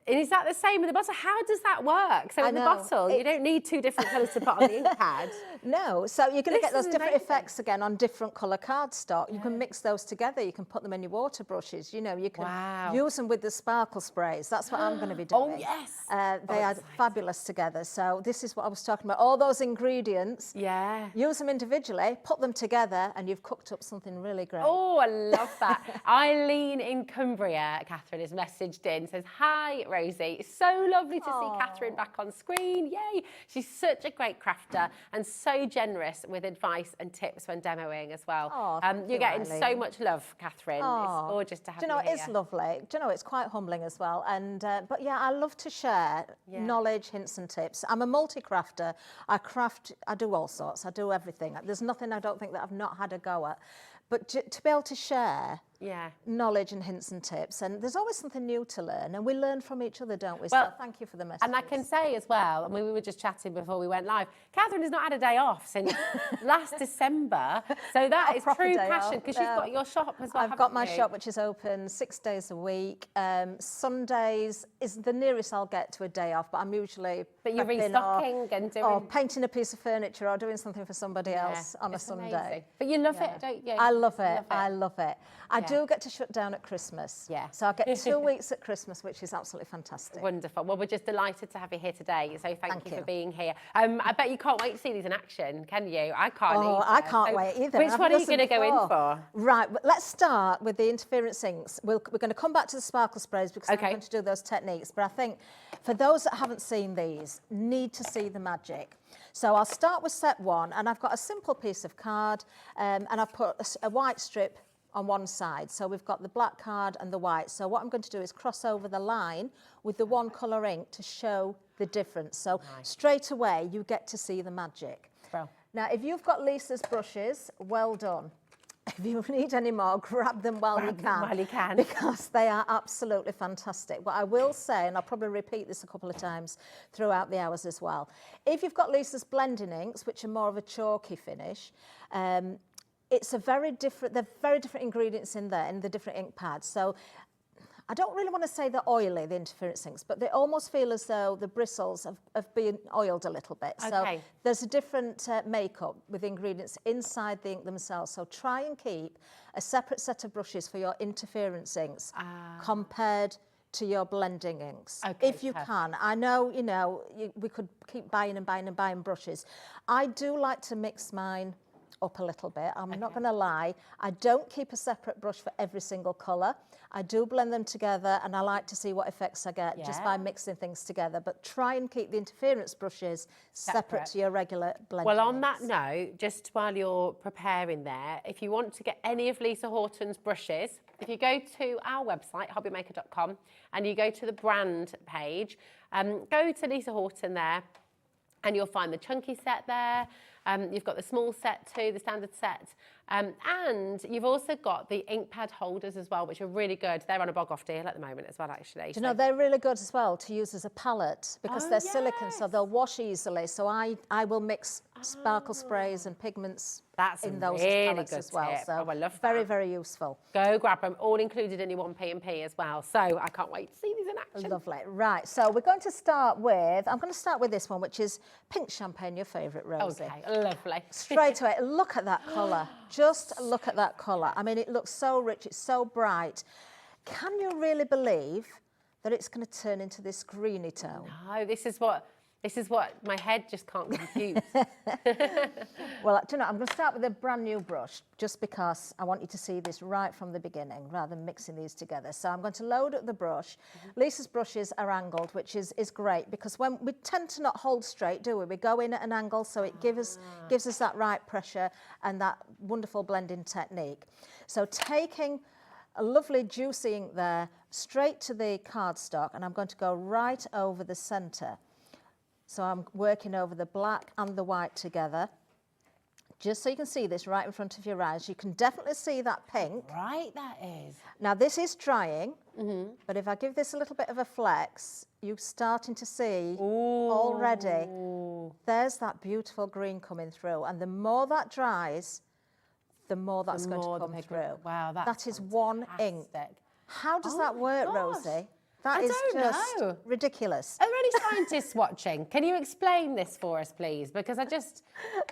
And is that the same with the bottle? How does that work? So in the bottle, you don't need 2 different colours to put on the ink pad. No, so you're going to get those different effects again on different colour cardstock. You can mix those together. You can put them in your water brushes. You know, you can use them with the sparkle sprays. That's what I'm going to be doing. Oh, yes. They are fabulous together. So this is what I was talking about. All those ingredients. Yeah. Use them individually, put them together, and you've cooked up something really great. Oh, I love that. Eileen in Cumbria, Catherine, has messaged in, says, hi, Rosie. It's so lovely to see Catherine back on screen. Yay. She's such a great crafter and so generous with advice and tips when demoing as well. You're getting so much love, Catherine. It's gorgeous to have you here. Do you know, it's lovely. Do you know, it's quite humbling as well. And but yeah, I love to share knowledge, hints and tips. I'm a multi-crafter. I do all sorts. I do everything. There's nothing I don't think that I've not had a go at. But to be able to share knowledge and hints and tips, and there's always something new to learn, and we learn from each other, don't we? Well, so thank you for the message. And I can say as well, I mean, we were just chatting before we went live, Catherine has not had a day off since last December, so that is true passion, because you've got your shop as well. I've got my shop, which is open 6 days a week. Sundays is the nearest I'll get to a day off, but I'm usually you're restocking and doing... Or painting a piece of furniture or doing something for somebody else on a Sunday. Amazing. But you love it, don't you? I love it. I love it. I do get to shut down at Christmas. Yeah. So I get 2 weeks at Christmas, which is absolutely fantastic. Wonderful. Well, we're just delighted to have you here today. So thank you for being here. I bet you can't wait to see these in action, can you? I can't either. I can't wait either. Which one are you going to go in for? Right. Well, let's start with the interference inks. We're going to come back to the sparkle sprays because I'm going to do those techniques. But I think for those that haven't seen these, need to see the magic. So I'll start with set 1, and I've got a simple piece of card, and I've put a white strip on one side. So we've got the black card and the white. So what I'm going to do is cross over the line with the 1 colour ink to show the difference. So straight away, you get to see the magic. Bro. Now, if you've got Lisa's brushes, well done. If you need any more, grab them while you can. Because they are absolutely fantastic. But I will say, and I'll probably repeat this a couple of times throughout the hours as well, if you've got Lisa's blending inks, which are more of a chalky finish, it's they're very different ingredients in there, in the different ink pads. So I don't really want to say they're oily, the interference inks, but they almost feel as though the bristles have been oiled a little bit. So there's a different makeup with ingredients inside the ink themselves. So try and keep a separate set of brushes for your interference inks compared to your blending inks, if you can. I know, you know, we could keep buying and buying and buying brushes. I do like to mix mine up a little bit. I'm not going to lie. I don't keep a separate brush for every single colour. I do blend them together, and I like to see what effects I get just by mixing things together. But try and keep the interference brushes separate to your regular blending. Well, on that note, just while you're preparing there, if you want to get any of Lisa Horton's brushes, if you go to our website, hobbymaker.com, and you go to the brand page, go to Lisa Horton there, and you'll find the chunky set there. You've got the small set too, the standard set. And you've also got the ink pad holders as well, which are really good. They're on a bog-off deal at the moment as well, actually. Do you know, they're really good as well to use as a palette because they're silicone, so they'll wash easily. So I will mix sparkle sprays and pigments in those palettes as well. Tip. So I love very, that. very useful. Go grab them, all included in your 1p&p as well. So I can't wait to see these in action. Lovely. Right, so we're going to start with, I'm going to start with this one, which is pink champagne, your favourite, Rosie. Okay, lovely. Straight away, look at that colour. Just look at that colour. I mean, it looks so rich, it's so bright. Can you really believe that it's going to turn into this greeny tone? No, this is what my head just can't compute. Well, do you know, I'm going to start with a brand new brush just because I want you to see this right from the beginning rather than mixing these together. So I'm going to load up the brush. Lisa's brushes are angled, which is great because when we tend to not hold straight, do we? We go in at an angle, so it gives us that right pressure and that wonderful blending technique. So taking a lovely juicy ink there straight to the cardstock, and I'm going to go right over the centre. So I'm working over the black and the white together, just so you can see this right in front of your eyes. You can definitely see that pink. Right, that is. Now this is drying, but if I give this a little bit of a flex, you're starting to see already, there's that beautiful green coming through. And the more that dries, the more that's going to come through. Wow, that is one ink. How does that work, Rosie? That is just know. ridiculous. Are there any scientists watching? Can you explain this for us, please? Because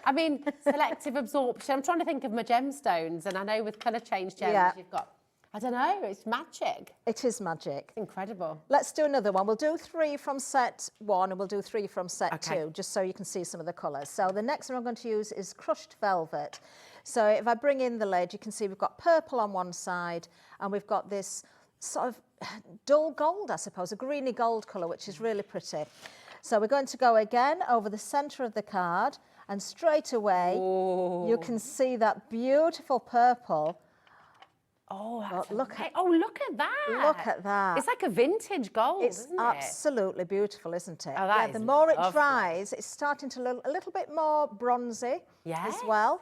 I mean, selective absorption. I'm trying to think of my gemstones, and I know with colour change gems, you've got, I don't know, it's magic. It is magic. Incredible. Let's do another one. We'll do 3 from set 1 and we'll do 3 from set 2, just so you can see some of the colours. So the next one I'm going to use is crushed velvet. So if I bring in the lid, you can see we've got purple on one side and we've got this sort of dull gold, I suppose, a greeny gold colour, which is really pretty. So we're going to go again over the centre of the card, and straight away you can see that beautiful purple. Oh, look at that. Look at that. It's like a vintage gold, isn't it? It's absolutely beautiful, isn't it? Oh, that is the more it lovely. dries, it's starting to look a little bit more bronzy as well.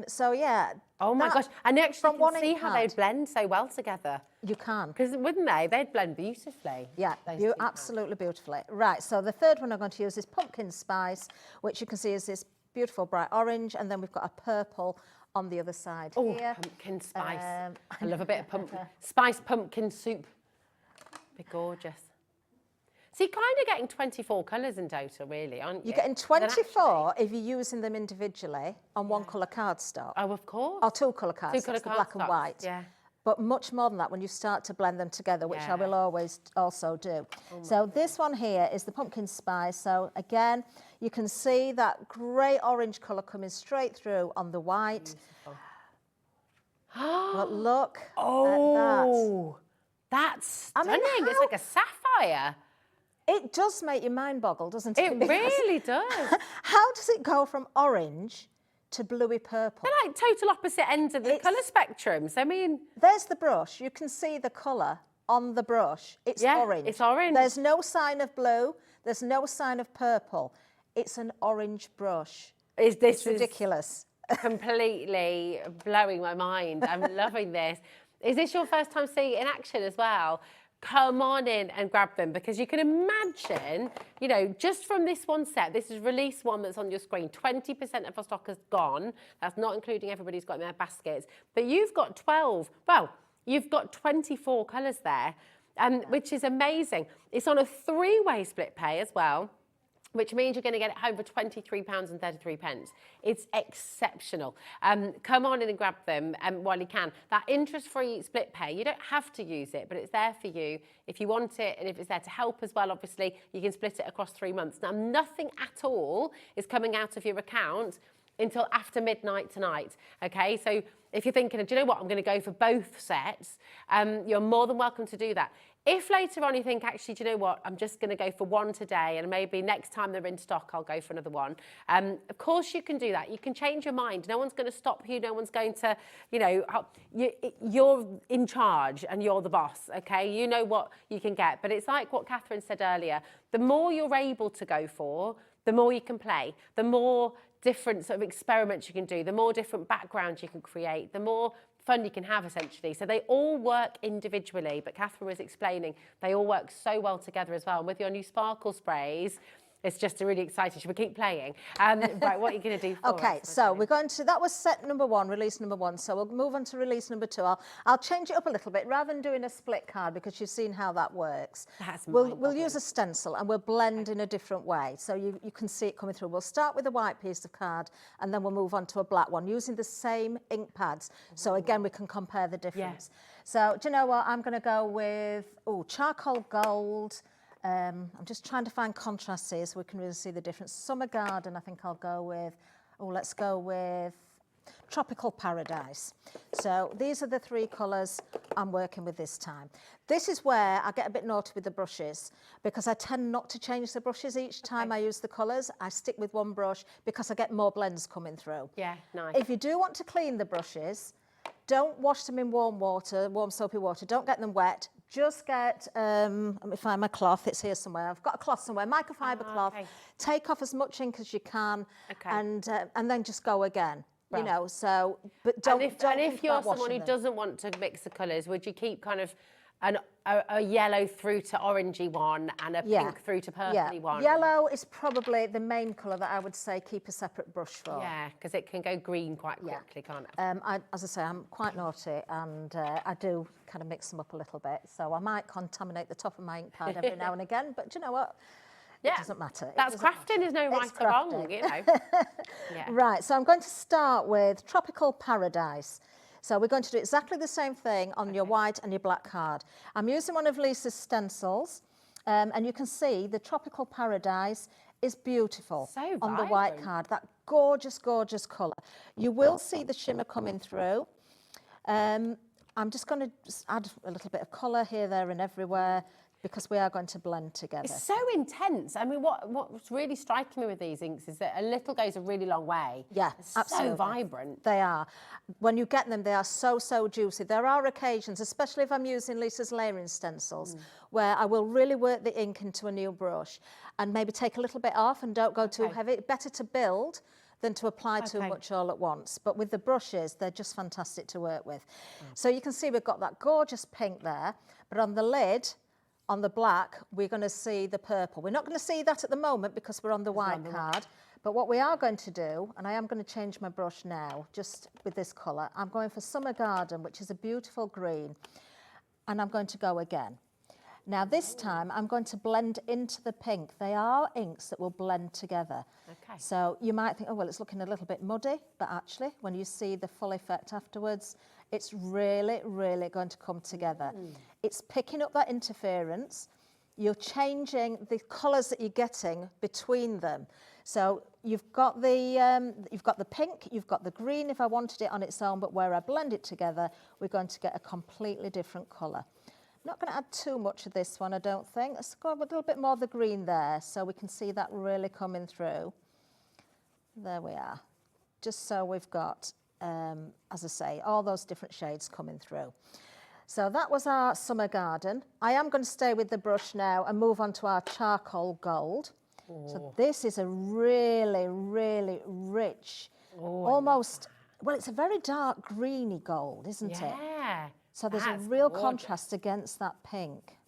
So yeah. Oh my gosh! And actually, you can see ink how pad. they blend so well together. You can. Because wouldn't they? They'd blend beautifully. Yeah, absolutely beautifully. Right, so the third one I'm going to use is pumpkin spice, which you can see is this beautiful bright orange, and then we've got a purple on the other side here. Pumpkin spice. I love a bit of pumpkin. Spiced pumpkin soup. Be gorgeous. So you're kind of getting 24 colours in total, really, aren't you? You're getting 24 if you're using them individually on one colour cardstock. Oh, of course. Or 2 colour cardstock, 2 colour the black and cardstocks, white. Yeah. But much more than that when you start to blend them together, which I will always also do. So this one here is the pumpkin spice. So again, you can see that grey orange colour coming straight through on the white. But look at that. That's stunning. It's like a sapphire. It does make your mind boggle, doesn't it? It really does. How does it go from orange to bluey purple? They're like total opposite ends of the colour spectrums. I mean... There's the brush. You can see the colour on the brush. It's orange. It's orange. There's no sign of blue. There's no sign of purple. It's an orange brush. It's ridiculous. Completely blowing my mind. I'm loving this. Is this your first time seeing it in action as well? Come on in and grab them, because you can imagine, you know, just from this one set, this is release 1 that's on your screen, 20% of our stock is gone. That's not including everybody who's got in their baskets. But you've got 12, well, you've got 24 colours there, which is amazing. It's on a 3-way split pay as well, which means you're going to get it home for £23.33. It's exceptional. Come on in and grab them while you can. That interest-free split pay, you don't have to use it, but it's there for you if you want it, and if it's there to help as well, obviously, you can split it across 3 months. Now, nothing at all is coming out of your account until after midnight tonight, okay? So if you're thinking, do you know what, I'm going to go for both sets, you're more than welcome to do that. If later on you think, actually, do you know what, I'm just going to go for one today, and maybe next time they're in stock, I'll go for another one. Of course you can do that. You can change your mind. No one's going to stop you. No one's going to, you know, you're in charge and you're the boss, okay? You know what you can get. But it's like what Catherine said earlier. The more you're able to go for, the more you can play, the more different sort of experiments you can do, the more different backgrounds you can create, the more fun you can have, essentially. So they all work individually, but Catherine was explaining they all work so well together as well. And with your new sparkle sprays, it's just really exciting. Should we keep playing? Right, what are you going to do for Okay, us? so we're going to, that was set number 1, release number 1. So we'll move on to release number 2. I'll change it up a little bit rather than doing a split card, because you've seen how that works. We'll use a stencil and we'll blend in a different way. So you can see it coming through. We'll start with a white piece of card and then we'll move on to a black one using the same ink pads. So again, we can compare the difference. So do you know what? I'm going to go with, charcoal gold. I'm just trying to find contrasts here so we can really see the difference. Summer Garden, I think I'll go with. Let's go with Tropical Paradise. So these are the 3 colours I'm working with this time. This is where I get a bit naughty with the brushes, because I tend not to change the brushes each time I use the colours. I stick with one brush because I get more blends coming through. Yeah, nice. If you do want to clean the brushes, don't wash them in warm water, warm soapy water. Don't get them wet. Just get, let me find my cloth, it's here somewhere. I've got a cloth somewhere, microfiber cloth. Okay. Take off as much ink as you can, and then just go again. Well, you know, so, but don't. And if you're someone who doesn't want to mix the colours, would you keep kind of a yellow through to orangey one and a pink through to purpley one. Yellow is probably the main colour that I would say keep a separate brush for. Yeah, because it can go green quite quickly, can't it? As I say, I'm quite naughty and I do kind of mix them up a little bit. So I might contaminate the top of my ink pad every now and again, but do you know what? It doesn't matter. That's crafting, there's no right or wrong, you know. Right, so I'm going to start with Tropical Paradise. So we're going to do exactly the same thing on your white and your black card. I'm using one of Lisa's stencils, and you can see the Tropical Paradise is beautiful on the white card. That gorgeous, gorgeous colour. You will see the shimmer coming through. I'm just going to add a little bit of colour here, there and everywhere, because we are going to blend together. It's so intense. I mean, what's really striking me with these inks is that a little goes a really long way. Yeah, absolutely. So vibrant. They are. When you get them, they are so, so juicy. There are occasions, especially if I'm using Lisa's layering stencils, where I will really work the ink into a new brush and maybe take a little bit off and don't go too heavy. Better to build than to apply too much all at once. But with the brushes, they're just fantastic to work with. So you can see we've got that gorgeous pink there, but on the lid, on the black, we're going to see the purple. We're not going to see that at the moment because we're on the white card. But what we are going to do, and I am going to change my brush now, just with this colour, I'm going for Summer Garden, which is a beautiful green. And I'm going to go again. Now this time, I'm going to blend into the pink. They are inks that will blend together. Okay. So you might think, oh, well, it's looking a little bit muddy. But actually, when you see the full effect afterwards, it's really, really going to come together. It's picking up that interference. You're changing the colours that you're getting between them. So you've got the pink, you've got the green if I wanted it on its own, but where I blend it together, we're going to get a completely different colour. I'm not going to add too much of this one, I don't think. Let's go a little bit more of the green there so we can see that really coming through. There we are. Just so we've got, as I say, all those different shades coming through. So that was our Summer Garden. I am going to stay with the brush now and move on to our Charcoal Gold. So this is a really, really rich, almost, well, it's a very dark greeny gold, isn't it? Yeah. So there's a real contrast against that pink.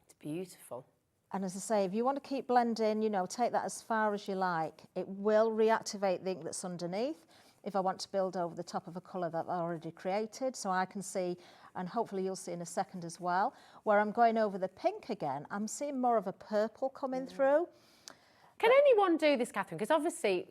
It's beautiful. And as I say, if you want to keep blending, you know, take that as far as you like. It will reactivate the ink that's underneath if I want to build over the top of a colour that I already created. So I can see, and hopefully you'll see in a second as well, where I'm going over the pink again, I'm seeing more of a purple coming through. Can anyone do this, Catherine? Because obviously,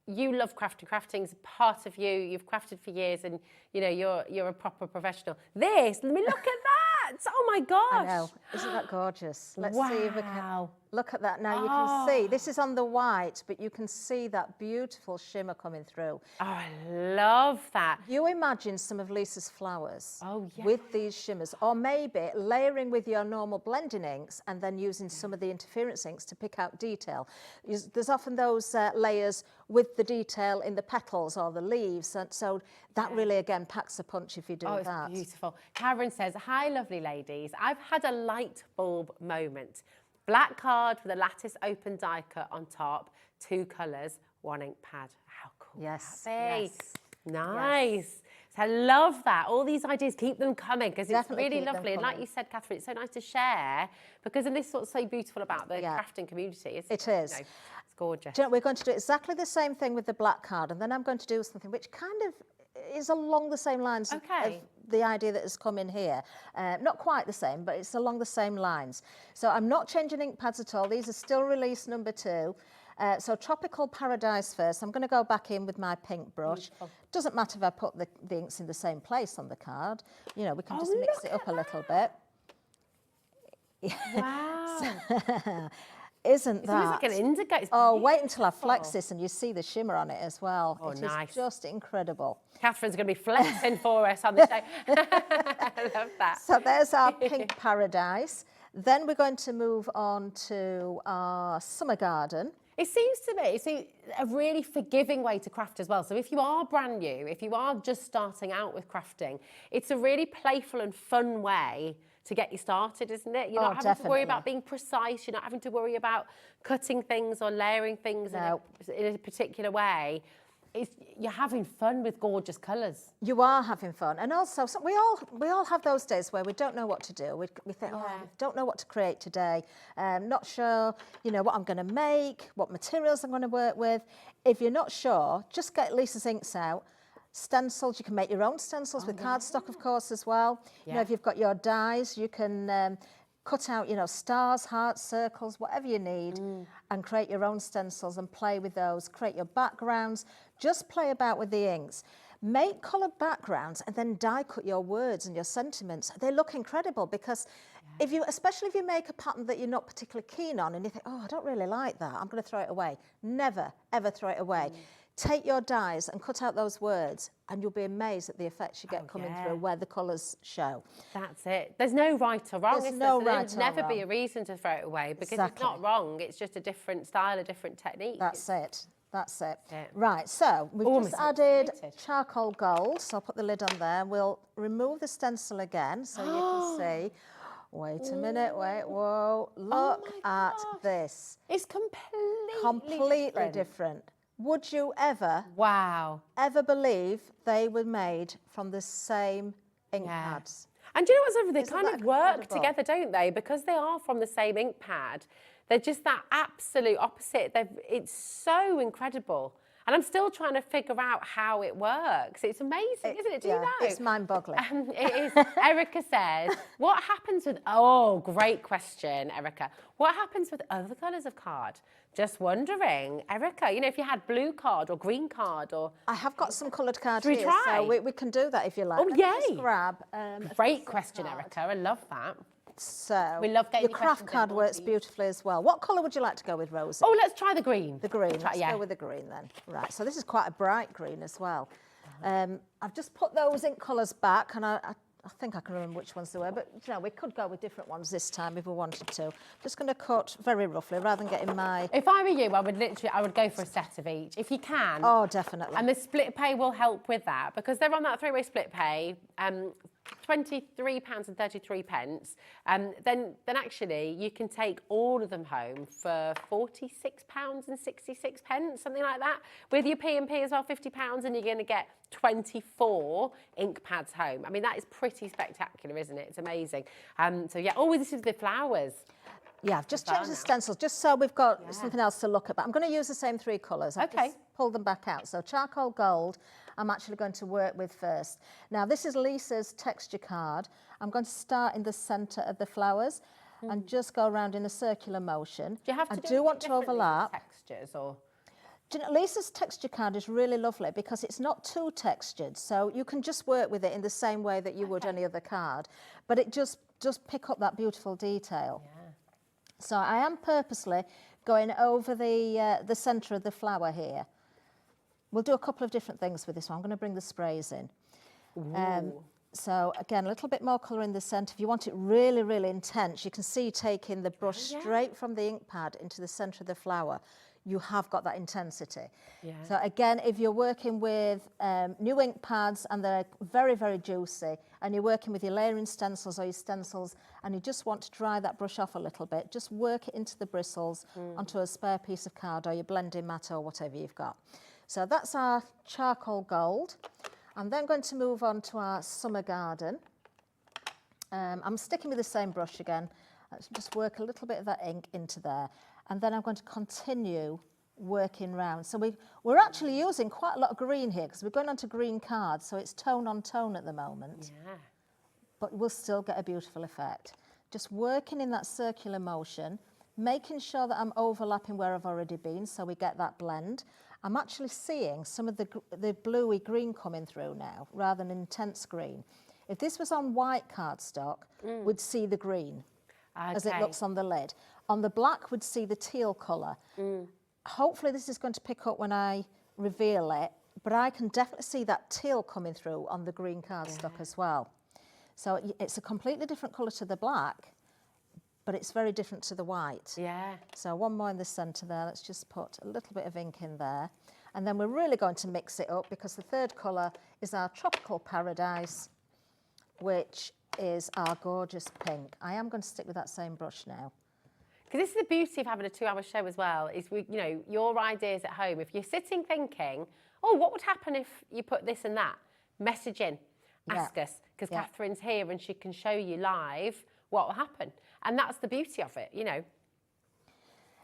you love crafting. Crafting's part of you. You've crafted for years, and you know you're a proper professional. This, look at that! Oh my gosh! I know. Isn't that gorgeous? Let's see if we can look at that now. You can see this is on the white, but you can see that beautiful shimmer coming through. Oh, I love that. You imagine some of Lisa's flowers with these shimmers, or maybe layering with your normal blending inks and then using some of the interference inks to pick out detail. There's often those layers with the detail in the petals or the leaves, and so that really again packs a punch if you do that. Oh, it's beautiful. Karen says, "Hi, lovely ladies. I've had a light bulb moment. Black card with a lattice open die cut on top, 2 colours, 1 ink pad." How cool yes, would that be? yes. Nice. Yes. So I love that. All these ideas, keep them coming because it's really lovely. And like you said, Catherine, it's so nice to share because and this is what's so beautiful about the crafting community. It is. You know, it's gorgeous. Do you know, we're going to do exactly the same thing with the black card, and then I'm going to do something which kind of is along the same lines of the idea that has come in here. Not quite the same, but it's along the same lines. So I'm not changing ink pads at all. These are still release number 2. So Tropical Paradise first. I'm going to go back in with my pink brush. Doesn't matter if I put the inks in the same place on the card. You know, we can just mix it up a little bit. Wow. Isn't that? It looks like an indigo. Oh, wait until I flex this and you see the shimmer on it as well. Oh, it nice. is just incredible. Catherine's going to be flexing for us on the show. I love that. So there's our Pink Paradise. Then we're going to move on to our Summer Garden. It seems to me it's a really forgiving way to craft as well. So if you are brand new, if you are just starting out with crafting, it's a really playful and fun way to get you started, isn't it? You're not having to worry about being precise. You're not having to worry about cutting things or layering things in a particular way. you're having fun with gorgeous colours. You are having fun. And also, so we all have those days where we don't know what to do. We think, oh, I don't know what to create today. Not sure, you know, what I'm going to make, what materials I'm going to work with. If you're not sure, just get Lisa's inks out. Stencils, you can make your own stencils with cardstock, of course, as well. You know, if you've got your dies, you can cut out, you know, stars, hearts, circles, whatever you need, and create your own stencils and play with those. Create your backgrounds. Just play about with the inks. Make coloured backgrounds and then die cut your words and your sentiments. They look incredible because especially if you make a pattern that you're not particularly keen on and you think, oh, I don't really like that, I'm going to throw it away. Never, ever throw it away. Take your dies and cut out those words and you'll be amazed at the effects you get coming through where the colours show. That's it. There's no right or wrong. There's no right There'll never be a reason to throw it away because it's not wrong. It's just a different style, a different technique. That's it. That's it. Right, so we've just added charcoal gold. So I'll put the lid on there. We'll remove the stencil again so you can see. Wait a minute, wait, whoa. Look at this. It's completely different. Would you ever believe they were made from the same ink pads? And do you know what's over? They kind of work together, don't they? Because they are from the same ink pad. They're just that absolute opposite. It's so incredible. And I'm still trying to figure out how it works. It's amazing, isn't it? Do you know? It's mind-boggling. It is. Erica says, what happens with... Oh, great question, Erica. What happens with other colours of card? Just wondering. Erica, you know, if you had blue card or green card or... I have got some coloured cards here, so we can do that if you like. Oh, yay. Just grab great question, Erica. I love that. So we love getting your craft card works beautifully as well. What colour would you like to go with, Rosie? Oh, let's try the green. The green. Let's go with the green then. Right. So this is quite a bright green as well. I've just put those ink colours back, and I think I can remember which ones they were. But you know, we could go with different ones this time if we wanted to. Just going to cut very roughly rather than getting my. If I were you, I would go for a set of each if you can. Oh, definitely. And the split pay will help with that because they're on that three-way split pay. £23.33. Then actually you can take all of them home for £46.66, something like that. With your P&P as well, £50, and you're going to get 24 ink pads home. I mean, that is pretty spectacular, isn't it? It's amazing. So yeah, this is the flowers. Yeah, I've just changed the stencils just so we've got something else to look at. But I'm going to use the same three colours. I've just pulled them back out. So charcoal gold, I'm actually going to work with first. Now, this is Lisa's texture card. I'm going to start in the centre of the flowers and just go around in a circular motion. Do you have to I do want to overlap. Textures or... Do you know, Lisa's texture card is really lovely because it's not too textured. So you can just work with it in the same way that you would any other card. But it just pick up that beautiful detail. Yeah. So I am purposely going over the centre of the flower here. We'll do a couple of different things with this one. I'm going to bring the sprays in. So again, a little bit more colour in the centre. If you want it really, really intense, you can see taking the brush straight from the ink pad into the centre of the flower. You have got that intensity. Yeah. So again, if you're working with new ink pads and they're very, very juicy, and you're working with your layering stencils or your stencils, and you just want to dry that brush off a little bit, just work it into the bristles onto a spare piece of card or your blending mat or whatever you've got. So that's our charcoal gold. I'm then going to move on to our summer garden. I'm sticking with the same brush again. Let's just work a little bit of that ink into there. And then I'm going to continue working round. So we're actually using quite a lot of green here because we're going on to green cards, so it's tone on tone at the moment. Yeah. But we'll still get a beautiful effect. Just working in that circular motion, making sure that I'm overlapping where I've already been so we get that blend. I'm actually seeing some of the bluey green coming through now rather than intense green. If this was on white cardstock, we'd see the green as it looks on the lid. On the black, we'd see the teal colour. Hopefully this is going to pick up when I reveal it, but I can definitely see that teal coming through on the green cardstock as well. So it's a completely different colour to the black, but it's very different to the white. Yeah. So one more in the centre there. Let's just put a little bit of ink in there. And then we're really going to mix it up because the third colour is our Tropical Paradise, which is our gorgeous pink. I am going to stick with that same brush now. Because this is the beauty of having a 2-hour show as well, is your ideas at home. If you're sitting thinking, oh, what would happen if you put this and that? Message in, ask us, because Catherine's here and she can show you live what will happen. And that's the beauty of it, you know.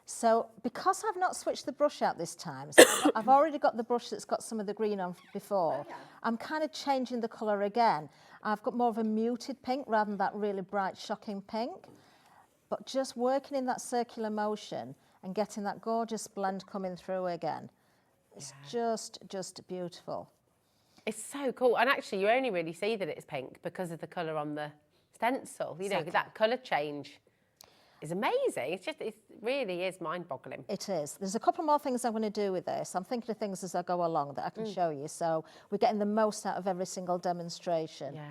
So because I've not switched the brush out this time, so I've already got the brush that's got some of the green on before, I'm kind of changing the colour again. I've got more of a muted pink rather than that really bright, shocking pink. But just working in that circular motion and getting that gorgeous blend coming through again. It's just beautiful. It's so cool. And actually, you only really see that it's pink because of the colour on the stencil. You know, that colour change is amazing. It's just, it really is mind-boggling. It is. There's a couple more things I'm going to do with this. I'm thinking of things as I go along that I can show you. So we're getting the most out of every single demonstration. Yeah.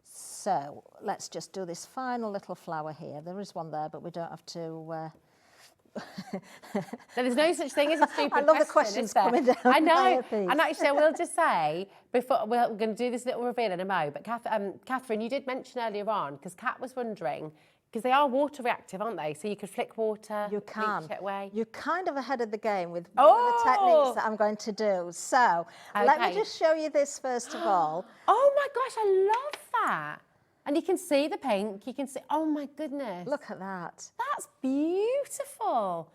So let's just do this final little flower here. There is one there, but we don't have to... So there's no such thing as a stupid question. I love the questions coming down. I know. And actually, I will just say, before we're going to do this little reveal in a mo, but Catherine, you did mention earlier on, because Kat was wondering, because they are water reactive, aren't they? So you could flick water, you can. bleach it away. You're kind of ahead of the game with one of the techniques that I'm going to do. So let me just show you this first of all. Oh my gosh, I love that. And you can see the pink, you can see, oh my goodness. Look at that. That's beautiful.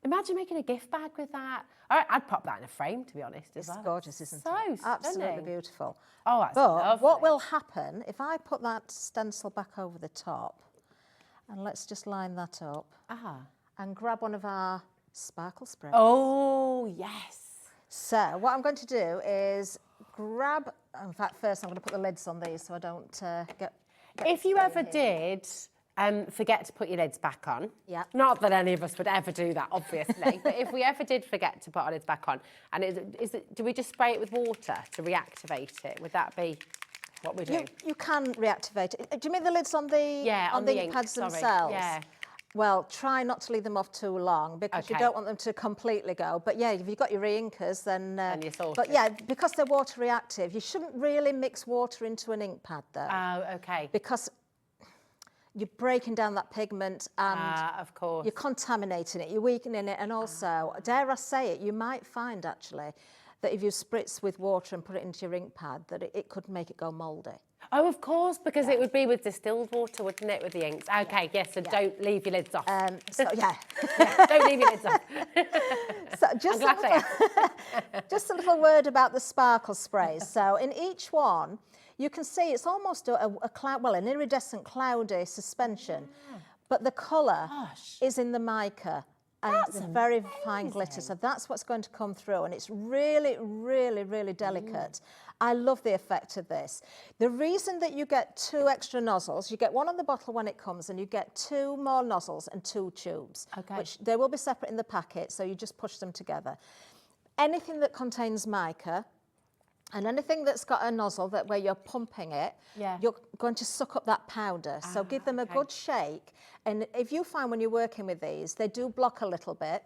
Imagine making a gift bag with that. All right, I'd pop that in a frame, to be honest, as well. It's gorgeous, isn't it? So absolutely stunning. beautiful. Oh, that's but lovely. what will happen, if I put that stencil back over the top, and let's just line that up, and grab one of our sparkle sprays. Oh, yes. So what I'm going to do is grab, in fact, first I'm going to put the lids on these so I don't get if you ever did forget to put your lids back on, not that any of us would ever do that, obviously, but if we ever did forget to put our lids back on, and do we just spray it with water to reactivate it? Would that be what we do? You can reactivate it. Do you mean the lids on the on the ink pads sorry. themselves? Yeah. Well, try not to leave them off too long because you don't want them to completely go. But yeah, if you've got your re-inkers, then... you're sorted. But yeah, because they're water reactive, you shouldn't really mix water into an ink pad though. Oh, okay. Because you're breaking down that pigment and of course. You're contaminating it, you're weakening it, and also, dare I say it, you might find actually that if you spritz with water and put it into your ink pad, that it could make it go mouldy. Oh, of course, because it would be with distilled water, wouldn't it, with the inks? Okay, yes, so don't leave your lids off. Don't leave your lids off. So just a little word about the sparkle sprays. So in each one, you can see it's almost a cloud, well, an iridescent cloudy suspension, but the colour is in the mica. And it's very fine glitter, so that's what's going to come through, and it's really, really, really delicate. I love the effect of this. The reason that you get 2 extra nozzles, you get one on the bottle when it comes, and you get 2 more nozzles and 2 tubes, which they will be separate in the packet, so you just push them together. Anything that contains mica, and anything that's got a nozzle where you're pumping it, you're going to suck up that powder. So give them a good shake. And if you find when you're working with these, they do block a little bit,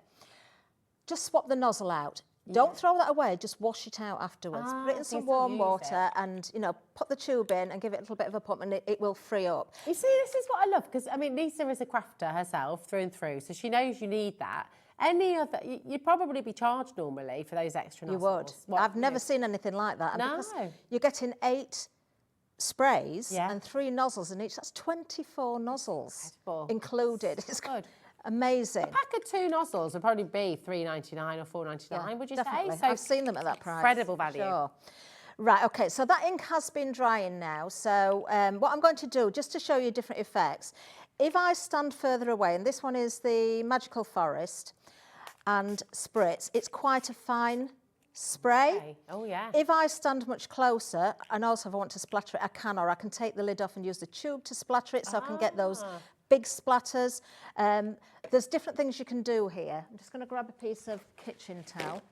just swap the nozzle out. Don't throw that away, just wash it out afterwards. Put it in some warm water and, you know, put the tube in and give it a little bit of a pump and it will free up. You see, this is what I love, because, I mean, Lisa is a crafter herself, through and through, so she knows you need that. Any other, you'd probably be charged normally for those extra nozzles. You would. I've never seen anything like that. And because you're getting 8 sprays and 3 nozzles in each, that's 24 nozzles included. It's good. Amazing. A pack of 2 nozzles would probably be $3.99 or $4.99, would you definitely. say? So I've seen them at that price. Incredible value. Sure. Right, okay, so that ink has been drying now. So what I'm going to do, just to show you different effects, if I stand further away, and this one is the Magical Forest and spritz, it's quite a fine spray. Okay. Oh, yeah. If I stand much closer, and also if I want to splatter it, I can, or I can take the lid off and use the tube to splatter it, so I can get those big splatters. There's different things you can do here. I'm just going to grab a piece of kitchen towel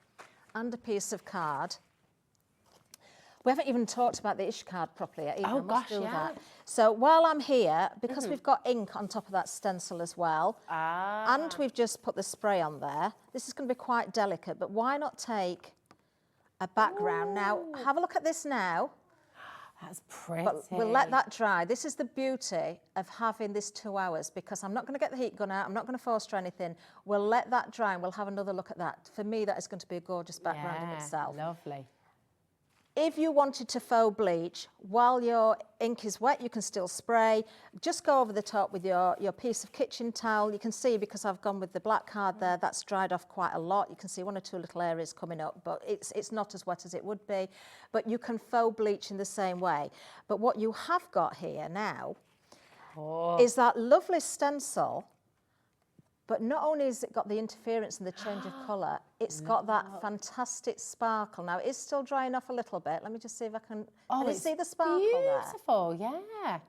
and a piece of card. We haven't even talked about the ish card properly yet. Oh, gosh, that. So while I'm here, because we've got ink on top of that stencil as well, and we've just put the spray on there, this is going to be quite delicate, but why not take a background? Now, have a look at this now. That's pretty. But we'll let that dry. This is the beauty of having this 2 hours, because I'm not going to get the heat gun out, I'm not going to force anything. We'll let that dry and we'll have another look at that. For me, that is going to be a gorgeous background in itself. Lovely. If you wanted to faux bleach, while your ink is wet, you can still spray. Just go over the top with your piece of kitchen towel. You can see, because I've gone with the black card there, that's dried off quite a lot. You can see 1 or 2 little areas coming up, but it's not as wet as it would be. But you can faux bleach in the same way. But what you have got here now is that lovely stencil. But not only has it got the interference and the change of colour, it's got that fantastic sparkle. Now, it is still drying off a little bit. Let me just see if I can... Oh, can you see the sparkle beautiful, yeah.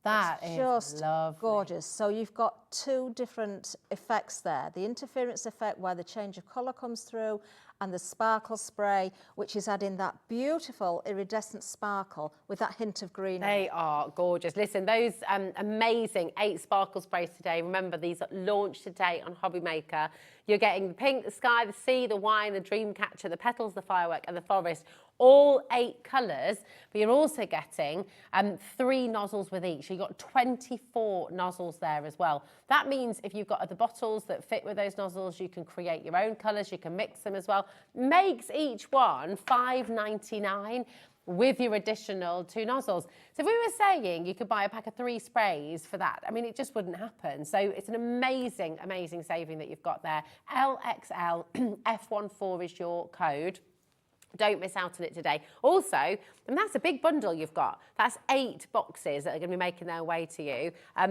That is just lovely. Gorgeous. So you've got 2 different effects there. The interference effect, where the change of colour comes through, and the sparkle spray, which is adding that beautiful iridescent sparkle with that hint of green. They are gorgeous. Listen, those amazing 8 sparkle sprays today, remember these are launched today on Hobby Maker. You're getting the pink, the sky, the sea, the wine, the dream catcher, the petals, the firework and the forest, all 8 colours, but you're also getting 3 nozzles with each. So you've got 24 nozzles there as well. That means if you've got other bottles that fit with those nozzles, you can create your own colours, you can mix them as well. Makes each one $5.99 with your additional 2 nozzles. So if we were saying you could buy a pack of 3 sprays for that, I mean, it just wouldn't happen. So it's an amazing, amazing saving that you've got there. LXL F14 is your code. Don't miss out on it today. Also, and that's a big bundle you've got. That's 8 boxes that are going to be making their way to you.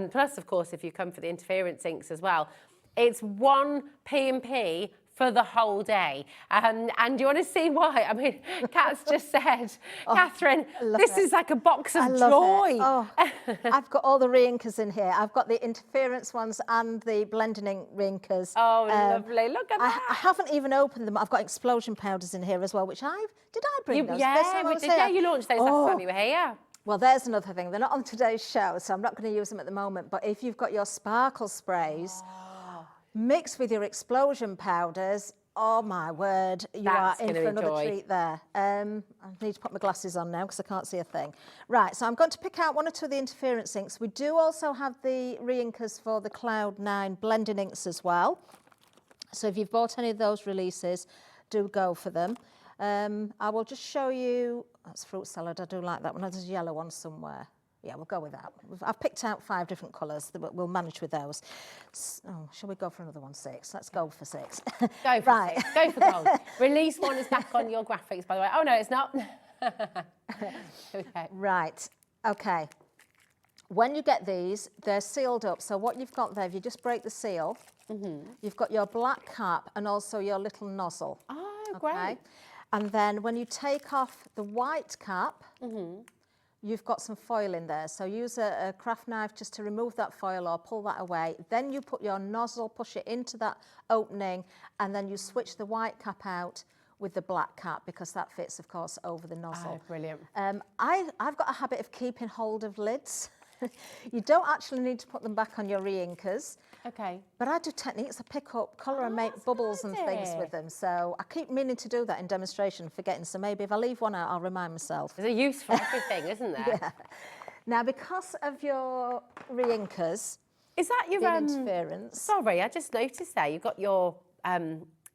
Plus, of course, if you come for the interference inks as well, it's 1 P&P for the whole day. And you want to see why? I mean, Kat's just said, Catherine, this is like a box of joy. Oh, I've got all the reinkers in here. I've got the interference ones and the blending ink reinkers. Oh, lovely. Look at that. I haven't even opened them. I've got explosion powders in here as well, which did I bring those? Yeah, you launched those last time you were here. Well, there's another thing. They're not on today's show, so I'm not going to use them at the moment. But if you've got your sparkle sprays, mixed with your explosion powders, oh my word, you are in for another treat there. I need to put my glasses on now because I can't see a thing. Right, so I'm going to pick out 1 or 2 of the interference inks. We do also have the re-inkers for the Cloud9 blending inks as well. So if you've bought any of those releases, do go for them. I will just show you, that's fruit salad, I do like that one. There's a yellow one somewhere. Yeah, we'll go with that. I've picked out 5 different colours. We'll manage with those. Oh, shall we go for another one? 6. Let's go for 6. Go for 6. Go for gold. Release 1 is back on your graphics, by the way. Oh, no, it's not. Okay. Right. Okay. When you get these, they're sealed up. So what you've got there, if you just break the seal, you've got your black cap and also your little nozzle. Oh, great. And then when you take off the white cap, you've got some foil in there. So use a craft knife just to remove that foil or pull that away. Then you put your nozzle, push it into that opening, and then you switch the white cap out with the black cap because that fits, of course, over the nozzle. Oh, brilliant. I've got a habit of keeping hold of lids. You don't actually need to put them back on your re-inkers. Okay. But I do techniques to pick up colour and make bubbles and things with them. So I keep meaning to do that in demonstration, forgetting. So maybe if I leave one out, I'll remind myself. There's a use for everything, isn't there? Yeah. Now, because of your re-inkers, is that your interference? Sorry, I just noticed there. You've got your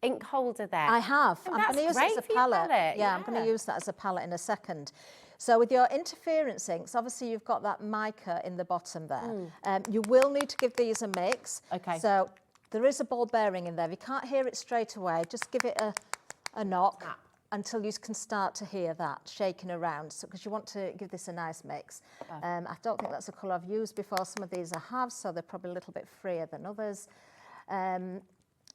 ink holder there. I have. Oh, I'm going to use it as a palette. Yeah, I'm going to use that as a palette in a second. So with your interference inks, obviously you've got that mica in the bottom there. You will need to give these a mix. Okay. So there is a ball bearing in there. If you can't hear it straight away, just give it a knock until you can start to hear that shaking around. So because you want to give this a nice mix. I don't think that's a colour I've used before. Some of these I have, so they're probably a little bit freer than others.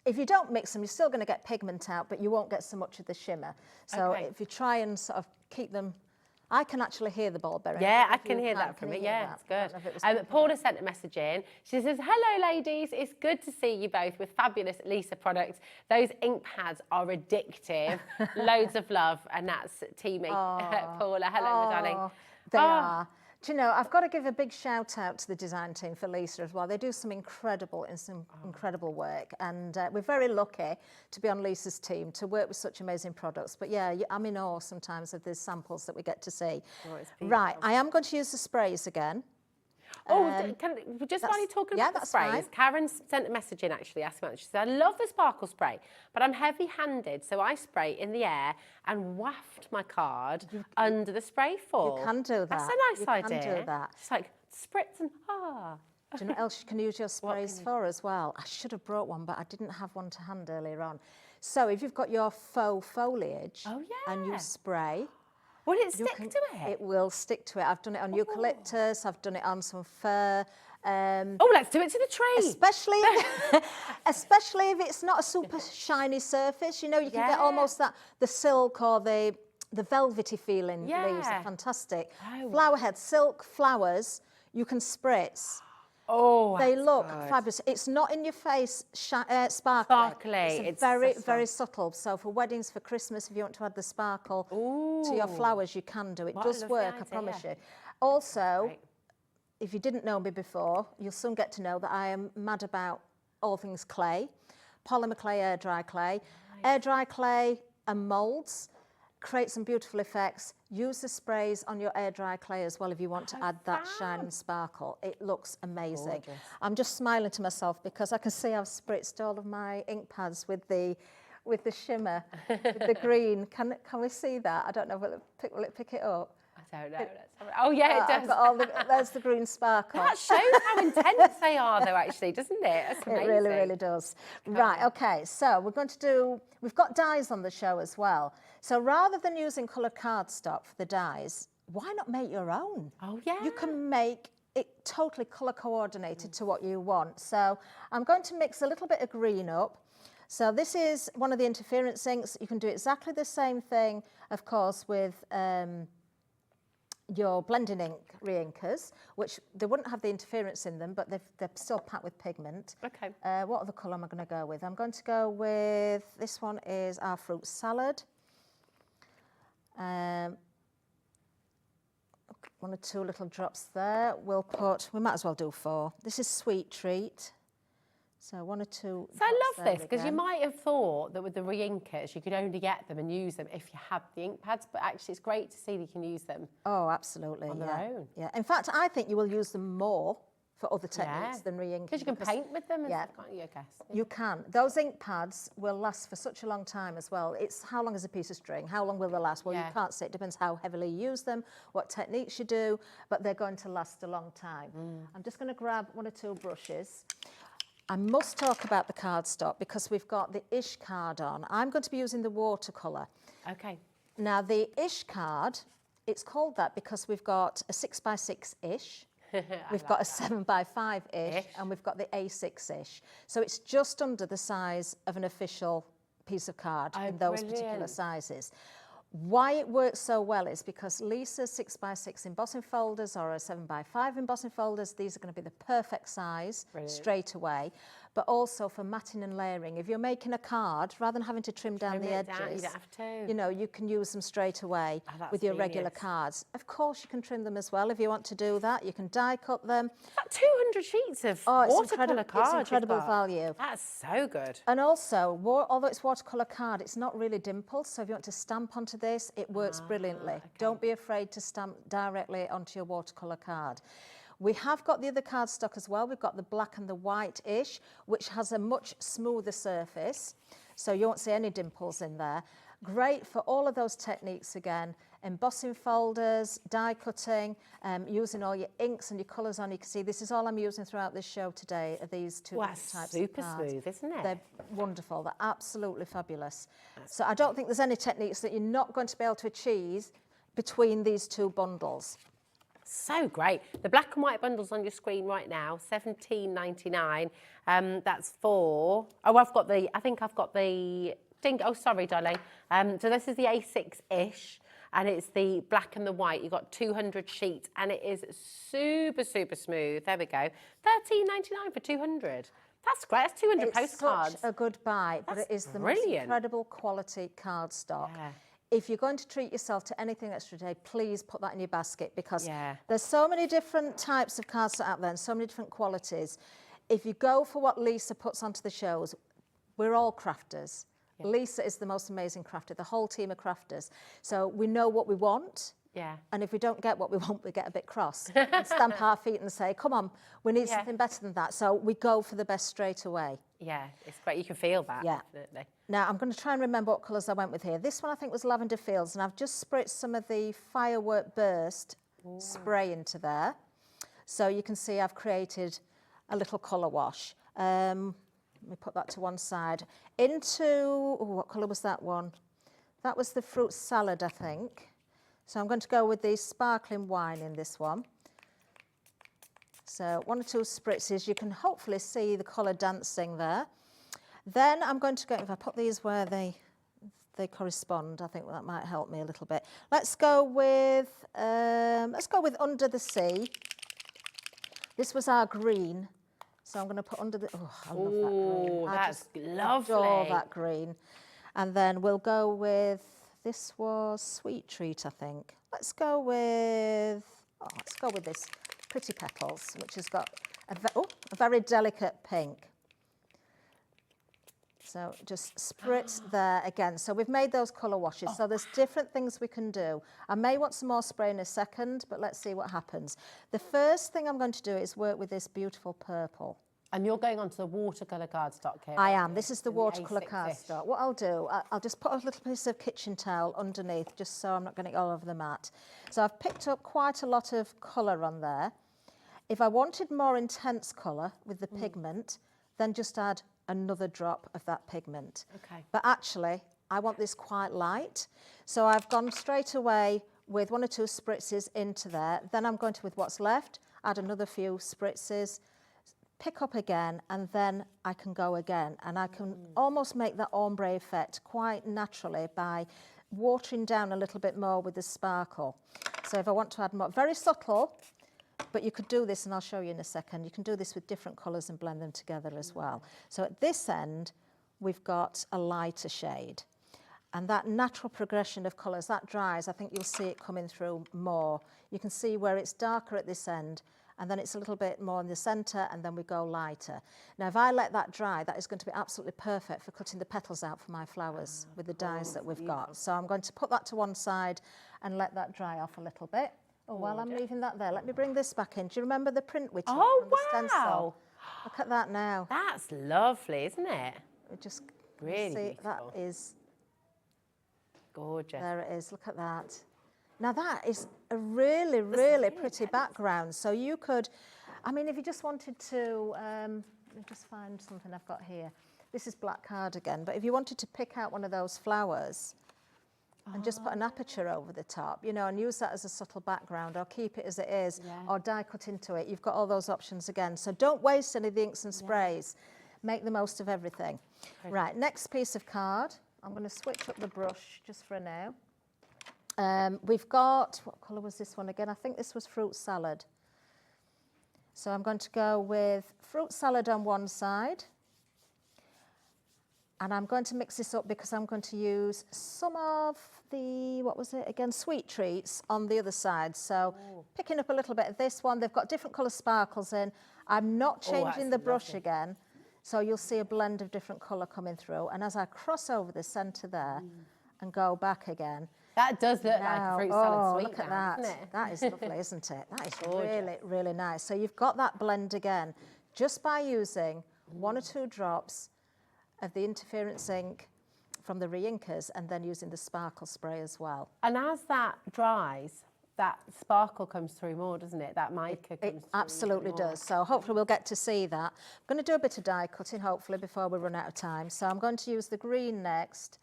If you don't mix them, you're still going to get pigment out, but you won't get so much of the shimmer. So if you try and sort of keep them, I can actually hear the ball bearing. Yeah, I can hear that from it. Yeah, it's good. Paula sent a message in. She says, hello, ladies. It's good to see you both with fabulous Lisa products. Those ink pads are addictive. Loads of love. And that's teaming. Paula, hello, my darling. They are. Do you know, I've got to give a big shout out to the design team for Lisa as well. They do some incredible work, and we're very lucky to be on Lisa's team, to work with such amazing products. But yeah, I'm in awe sometimes of the samples that we get to see. Right, I am going to use the sprays again. Just while you're talking about the sprays, fine. Karen sent a message in actually asking, she said, I love the sparkle spray, but I'm heavy-handed, so I spray in the air and waft my card under the spray fall. You can do that. That's a nice idea. You can do that. It's like spritz and Do you know what else you can use your sprays for as well? I should have brought one, but I didn't have one to hand earlier on. So if you've got your faux foliage and you spray, will it stick to it? It will stick to it. I've done it on eucalyptus, I've done it on some fir. Let's do it to the tree. Especially if it's not a super shiny surface. You know, you can get almost the silk or the velvety feeling leaves are fantastic. Flower heads, silk flowers, you can spritz. They look fabulous. It's not in your face sparkly. It's very subtle. So for weddings, for Christmas, if you want to add the sparkle to your flowers, you can do it. It does work, I promise you. Also, if you didn't know me before, you'll soon get to know that I am mad about all things clay. Polymer clay, air dry clay. Air dry clay and moulds create some beautiful effects. Use the sprays on your air dry clay as well if you want to add that shine and sparkle. It looks amazing. Gorgeous. I'm just smiling to myself because I can see I've spritzed all of my ink pads with the shimmer, with the green. Can we see that? I don't know, will it pick it up? I don't know. Oh yeah, it does. There's the green sparkle. That shows how intense they are, though. Actually, doesn't it? That's amazing. It really, really does. Right. Okay. So we've got dies on the show as well. So rather than using coloured cardstock for the dies, why not make your own? Oh yeah. You can make it totally colour coordinated to what you want. So I'm going to mix a little bit of green up. So this is one of the interference inks. You can do exactly the same thing, of course, with your blending ink re-inkers, which they wouldn't have the interference in them, but they're still packed with pigment. Okay. What other colour am I going to go with? I'm going to go with, this one is our fruit salad. One or two little drops there. We might as well do 4. This is sweet treat. So 1 or 2. So I love this because you might have thought that with the re-inkers you could only get them and use them if you had the ink pads, but actually it's great to see that you can use them. Oh, absolutely. On their own. Yeah. In fact, I think you will use them more for other techniques than re-inking. Because you can paint with them and stuff, can't you, I guess? Yeah. You can. Those ink pads will last for such a long time as well. It's how long is a piece of string? How long will they last? Well, you can't say. It depends how heavily you use them, what techniques you do, but they're going to last a long time. I'm just going to grab 1 or 2 brushes. I must talk about the cardstock because we've got the Ish card on. I'm going to be using the watercolour. Okay. Now, the Ish card, it's called that because we've got a 6x6 Ish, we've got a 7x5 Ish, and we've got the A6 Ish. So it's just under the size of an official piece of card in those particular sizes. Why it works so well is because Lisa's 6x6 embossing folders or a 7x5 embossing folders, these are going to be the perfect size straight away. But also for matting and layering. If you're making a card, rather than having to trim down the edges, you don't have to. You know, you can use them straight away with your regular cards. Of course, you can trim them as well if you want to do that. You can die cut them. That 200 sheets of watercolour card. It's incredible value. That's so good. And also, although it's watercolour card, it's not really dimpled. So if you want to stamp onto this, it works brilliantly. Okay. Don't be afraid to stamp directly onto your watercolour card. We have got the other cardstock as well. We've got the black and the white-ish, which has a much smoother surface, so you won't see any dimples in there. Great for all of those techniques again. Embossing folders, die cutting, using all your inks and your colours on. You can see this is all I'm using throughout this show today, are these 2 types of cards. Super smooth, isn't it? They're wonderful. They're absolutely fabulous. So I don't think there's any techniques that you're not going to be able to achieve between these 2 bundles. So great. The black and white bundles on your screen right now, $17.99. That's for, I think I've got the, oh, sorry, darling. So this is the A6-ish, and it's the black and the white. You've got 200 sheets, and it is super, super smooth. There we go. $13.99 for 200. That's great. That's 200 postcards. It's such a good buy, but it is the most incredible quality cardstock. Yeah. if you're going to treat yourself to anything extra today, please put that in your basket, because there's so many different types of cards out there and so many different qualities. If you go for what Lisa puts onto the shows, we're all crafters. Lisa is the most amazing crafter, the whole team of crafters. So we know what we want. And if we don't get what we want, we get a bit cross and stamp our feet and say, come on, we need something better than that. So we go for the best straight away. Yeah, it's great. You can feel that, definitely. Now, I'm going to try and remember what colours I went with here. This one I think was Lavender Fields, and I've just spritzed some of the Firework Burst spray into there. So you can see I've created a little colour wash. Let me put that to one side. What colour was that one? That was the fruit salad, I think. So I'm going to go with the sparkling wine in this one. So 1 or 2 spritzes, you can hopefully see the colour dancing there. Then I'm going to go, if I put these where they correspond, I think that might help me a little bit. Let's go with Under the Sea. This was our green. So I'm going to put under the, I love that green. That's lovely. I adore that green. And then we'll go with, this was Sweet Treat, I think. Let's go with this, Pretty Petals, which has got a very delicate pink. So just spritz there again. So we've made those colour washes. So there's different things we can do. I may want some more spray in a second, but let's see what happens. The first thing I'm going to do is work with this beautiful purple. And you're going onto the watercolour cardstock here. I am. This is the watercolour cardstock. What I'll do, I'll just put a little piece of kitchen towel underneath, just so I'm not getting it all over the mat. So I've picked up quite a lot of colour on there. If I wanted more intense colour with the pigment, then just add another drop of that pigment. Okay. But actually, I want this quite light. So I've gone straight away with 1 or 2 spritzes into there. Then I'm going to, with what's left, add another few spritzes, pick up again, and then I can go again. And I can almost make that ombre effect quite naturally by watering down a little bit more with the sparkle. So if I want to add more, very subtle, but you could do this, and I'll show you in a second, you can do this with different colours and blend them together as well. So at this end, we've got a lighter shade. And that natural progression of colours, that dries, I think you'll see it coming through more. You can see where it's darker at this end, and then it's a little bit more in the centre, and then we go lighter. Now, if I let that dry, that is going to be absolutely perfect for cutting the petals out for my flowers with the dies that we've got. So I'm going to put that to one side and let that dry off a little bit. Oh, while I'm leaving that there, let me bring this back in. Do you remember the print we took from the stencil? Look at that now. That's lovely, isn't it? It just really see, beautiful. that is gorgeous. There it is. Look at that. Now that is a really, really pretty background. So you could, I mean, if you just wanted to, let me just find something I've got here. This is black card again, but if you wanted to pick out one of those flowers and just put an aperture over the top, you know, and use that as a subtle background, or keep it as it is, or die cut into it, you've got all those options again. So don't waste any of the inks and sprays. Make the most of everything. Right, next piece of card. I'm going to switch up the brush just for now. We've got, what colour was this one again? I think this was fruit salad. So I'm going to go with fruit salad on one side. And I'm going to mix this up because I'm going to use some of the, what was it again, Sweet Treats on the other side. So picking up a little bit of this one. They've got different colour sparkles in. I'm not changing the brush again. So you'll see a blend of different colour coming through. And as I cross over the centre there and go back again. That does look like a fruit salad sweet look at now, that. doesn't it? That is lovely, isn't it? That is really, really nice. So you've got that blend again, just by using 1 or 2 drops of the interference ink from the re-inkers and then using the sparkle spray as well. And as that dries, that sparkle comes through more, doesn't it? That mica comes through. It absolutely does. So hopefully we'll get to see that. I'm going to do a bit of die cutting, hopefully, before we run out of time. So I'm going to use the green next.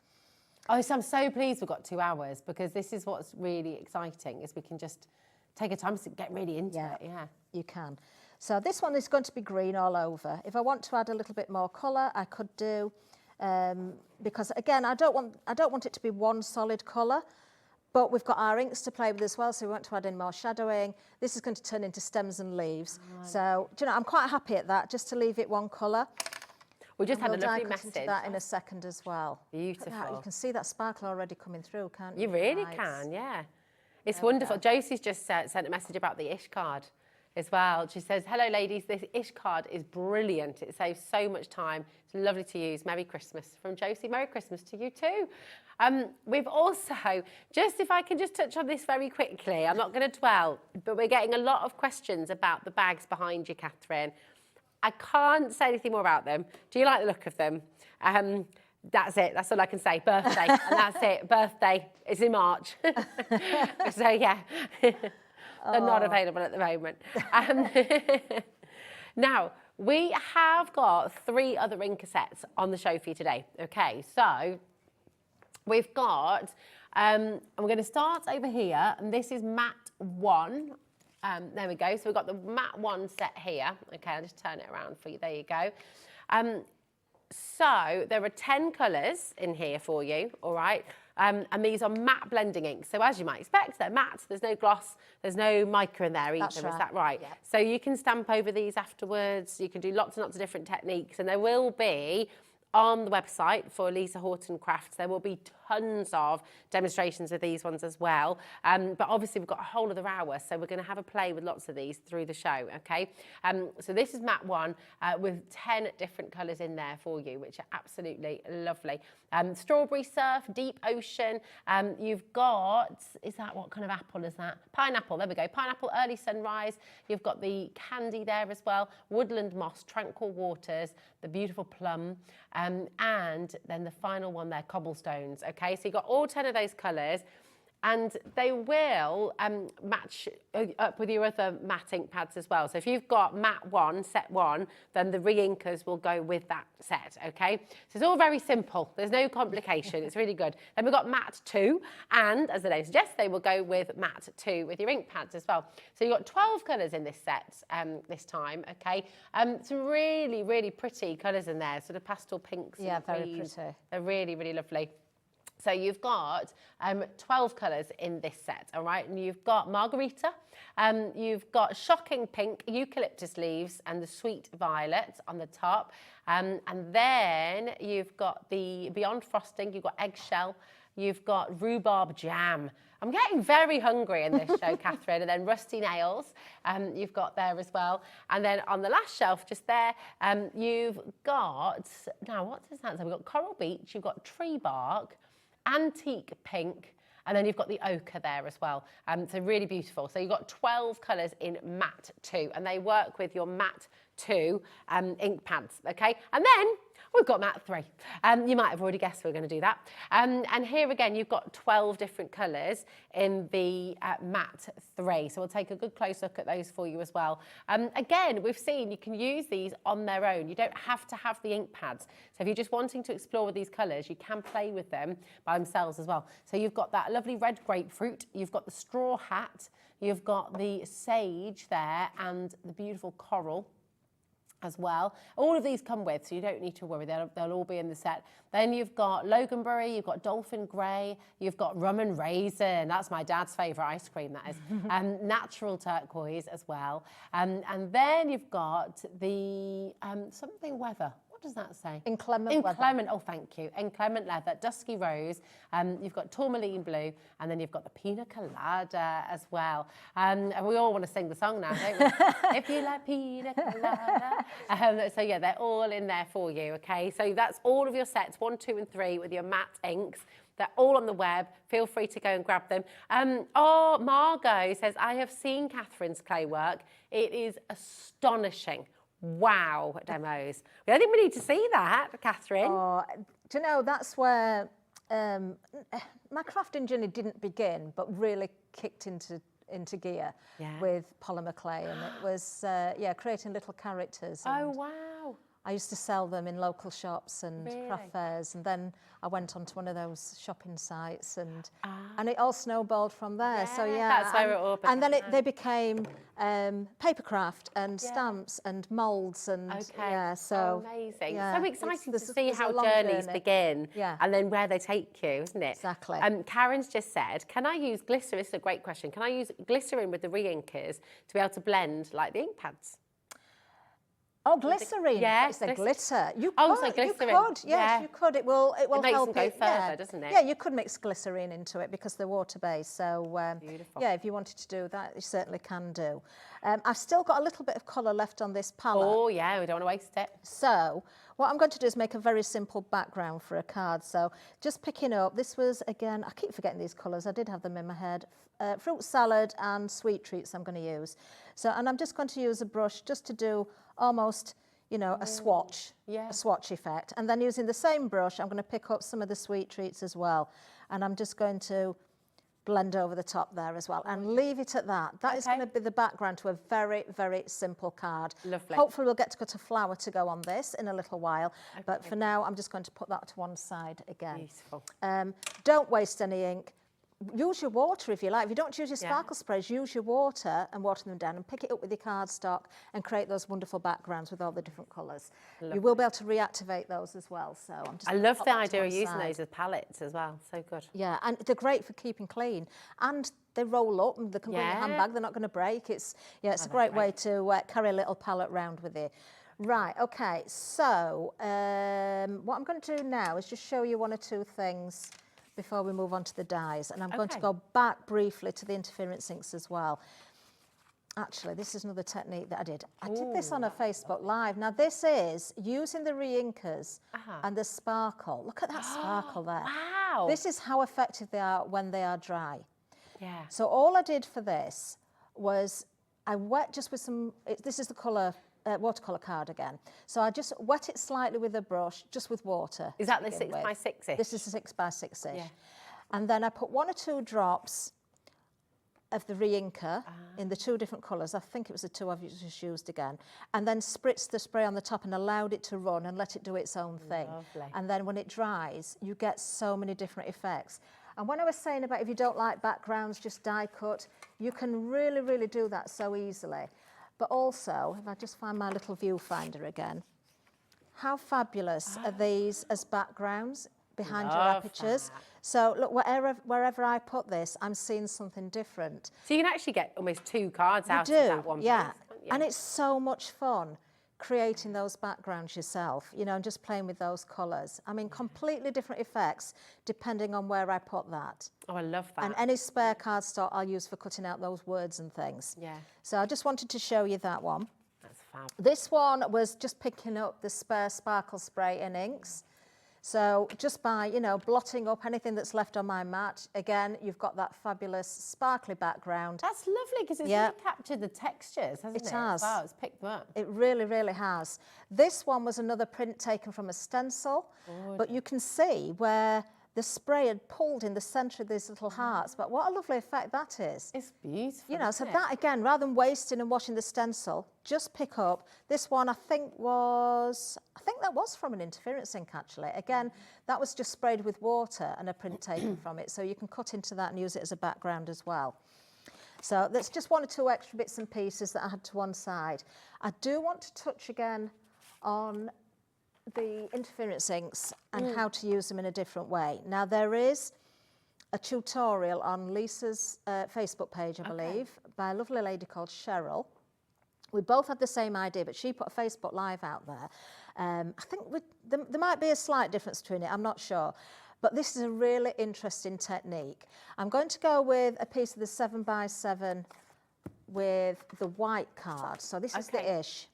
Oh, so I'm so pleased we've got 2 hours, because this is what's really exciting, is we can just take our time to get really into it. Yeah, you can. So this one is going to be green all over. If I want to add a little bit more colour, I could do, because again, I don't want it to be one solid colour, but we've got our inks to play with as well, so we want to add in more shadowing. This is going to turn into stems and leaves. Right. So, do you know, I'm quite happy at that, just to leave it one colour. We just had a lovely We'll message. into that in a second as well. Beautiful. Look at that. You can see that sparkle already coming through, can't you? You really can, yeah. It's wonderful. Josie's just sent a message about the Ish card as well. She says, hello ladies, this Ish card is brilliant. It saves so much time. It's lovely to use. Merry Christmas. From Josie, Merry Christmas to you too. We've also, if I can just touch on this very quickly, I'm not going to dwell, but we're getting a lot of questions about the bags behind you, Catherine. I can't say anything more about them. Do you like the look of them? That's it. That's all I can say. Birthday. And that's it. Birthday. It's in March. So, yeah. They're not available at the moment. Now, we have got 3 other ink sets on the show for you today. Okay, so we've got, and we're going to start over here, and this is matte 1. There we go. So we've got the matte 1 set here. Okay, I'll just turn it around for you. There you go. So there are 10 colours in here for you, all right? And these are matte blending inks. So as you might expect, they're matte. There's no gloss. There's no mica in there either. That's right. Is that right? Yeah. So you can stamp over these afterwards. You can do lots and lots of different techniques. And there will be, on the website for Lisa Horton Crafts, there will be tons of demonstrations of these ones as well. But obviously we've got a whole other hour, so we're going to have a play with lots of these through the show, okay? So this is matte 1 with 10 different colours in there for you, which are absolutely lovely. Strawberry Surf, Deep Ocean. You've got, what kind of apple is that? Pineapple, there we go. Pineapple, Early Sunrise. You've got the candy there as well. Woodland Moss, Tranquil Waters, the beautiful plum. And then the final one there, Cobblestones. Okay, so you've got all 10 of those colours, and they will match up with your other matte ink pads as well. So if you've got matte 1, set 1, then the re-inkers will go with that set, okay? So it's all very simple. There's no complication. It's really good. Then we've got matte 2, and as the name suggests, they will go with matte 2 with your ink pads as well. So you've got 12 colours in this set this time, okay? Some really, really pretty colours in there, sort of pastel pinks. Yeah, and very greens. pretty. They're really, really lovely. So you've got 12 colours in this set, all right? And you've got Margarita, you've got Shocking Pink, Eucalyptus Leaves, and the Sweet Violet on the top. And then you've got the Beyond Frosting, you've got Eggshell, you've got Rhubarb Jam. I'm getting very hungry in this show, Catherine. And then Rusty Nails, you've got there as well. And then on the last shelf, just there, you've got, now what does that say? We've got Coral Beach, you've got Tree Bark, Antique Pink, and then you've got the ochre there as well. So really beautiful. So you've got 12 colours in matte 2, and they work with your matte 2 ink pads, okay? And then we've got matte 3. You might have already guessed we're going to do that. And here again, you've got 12 different colours in the matte 3. So we'll take a good close look at those for you as well. Again, we've seen you can use these on their own. You don't have to have the ink pads. So if you're just wanting to explore with these colours, you can play with them by themselves as well. So you've got that lovely red grapefruit. You've got the straw hat. You've got the sage there and the beautiful coral as well. All of these come with, so you don't need to worry, they'll all be in the set. Then you've got Loganberry, you've got Dolphin Grey, you've got Rum and Raisin, that's my dad's favourite ice cream, that is. Natural Turquoise as well. And then you've got the something weather. What does that say? Inclement weather. Oh, thank you. Inclement leather, Dusky Rose. You've got Tourmaline Blue, and then you've got the Pina Colada as well. And we all want to sing the song now, don't we? If you like Pina Colada. So yeah, they're all in there for you, okay? So that's all of your sets, 1, 2, and 3 with your matte inks. They're all on the web. Feel free to go and grab them. Oh, Margot says, I have seen Catherine's clay work. It is astonishing. Wow, demos. I think we need to see that, Catherine. Oh, do you know, that's where my crafting journey didn't begin, but really kicked into gear with polymer clay. And it was, creating little characters. Oh, wow. I used to sell them in local shops and craft fairs, and then I went onto one of those shopping sites, and it all snowballed from there. Yeah, so that's where it all began. And then they became papercraft and stamps and moulds and so amazing. Yeah, so exciting to see how journeys begin and then where they take you, isn't it? Exactly. Karen's just said, can I use glycerin? This is a great question. Can I use glycerin with the re-inkers to be able to blend like the ink pads? Oh, glycerine. Yeah, it's the glitter. You Oh, could, so glycerine. You could, yes, Yeah. you could. It will makes help them go it. further, doesn't it? Yeah, you could mix glycerine into it because they're water-based. So, Beautiful. yeah, if you wanted to do that, you certainly can do. I've still got a little bit of colour left on this palette. Oh, yeah, we don't want to waste it. So what I'm going to do is make a very simple background for a card. So just picking up, this was, again, I keep forgetting these colours. I did have them in my head. Fruit salad and sweet treats I'm going to use. So, and I'm just going to use a brush just to do almost, you know, a swatch, a swatch effect. And then using the same brush, I'm going to pick up some of the sweet treats as well. And I'm just going to blend over the top there as well and leave it at that. That is going to be the background to a very, very simple card. Lovely. Hopefully we'll get to cut a flower to go on this in a little while. But for now, I'm just going to put that to one side again. Beautiful. Don't waste any ink. Use your water if you like. If you don't use your sparkle sprays, use your water and water them down and pick it up with your cardstock and create those wonderful backgrounds with all the different colours. You will be able to reactivate those as well. So I'm just I love the idea of using those as palettes as well. So good. Yeah, and they're great for keeping clean. And they roll up and they can go in your handbag. They're not going to break. It's a great way to carry a little palette round with you. Right, okay. So what I'm going to do now is just show you one or two things before we move on to the dyes. And I'm going to go back briefly to the interference inks as well. Actually, this is another technique that I did. I did this on a Facebook Live. Now, this is using the re-inkers and the sparkle. Look at that sparkle there. Wow. This is how effective they are when they are dry. Yeah. So all I did for this was I wet just with some, this is the colour, watercolour card again. So I just wet it slightly with a brush, just with water. Is that the 6x6-ish? This is a 6x6-ish. Yeah. And then I put 1 or 2 drops of the re-inker in the 2 different colours. I think it was the 2 I've just used again. And then spritzed the spray on the top and allowed it to run and let it do its own thing. Lovely. And then when it dries, you get so many different effects. And when I was saying about if you don't like backgrounds, just die cut, you can really, really do that so easily. But also, if I just find my little viewfinder again, how fabulous are these as backgrounds behind your apertures? That. So look, wherever I put this, I'm seeing something different. So you can actually get almost 2 cards out of that one piece, yeah. can't you? And it's so much fun creating those backgrounds yourself, you know, and just playing with those colours. I mean, completely different effects depending on where I put that. Oh, I love that. And any spare cardstock I'll use for cutting out those words and things. Yeah. So I just wanted to show you that one. That's fab. This one was just picking up the spare sparkle spray and inks. So just by, you know, blotting up anything that's left on my mat, again, you've got that fabulous sparkly background. That's lovely because it's really captured the textures, hasn't it? It has. Wow, it's picked them up. It really, really has. This one was another print taken from a stencil, but you can see where the spray had pulled in the centre of these little hearts. But what a lovely effect that is. It's beautiful. You know, so isn't it? that again, rather than wasting and washing the stencil, just pick up. This one I think that was from an interference ink actually. Again, that was just sprayed with water and a print taken from it. So you can cut into that and use it as a background as well. So that's just 1 or 2 extra bits and pieces that I had to one side. I do want to touch again on the interference inks and how to use them in a different way. Now there is a tutorial on Lisa's Facebook page, I believe, by a lovely lady called Cheryl. We both had the same idea, but she put a Facebook Live out there. I think there might be a slight difference between it, I'm not sure. But this is a really interesting technique. I'm going to go with a piece of the 7x7 with the white card. So this is the ish.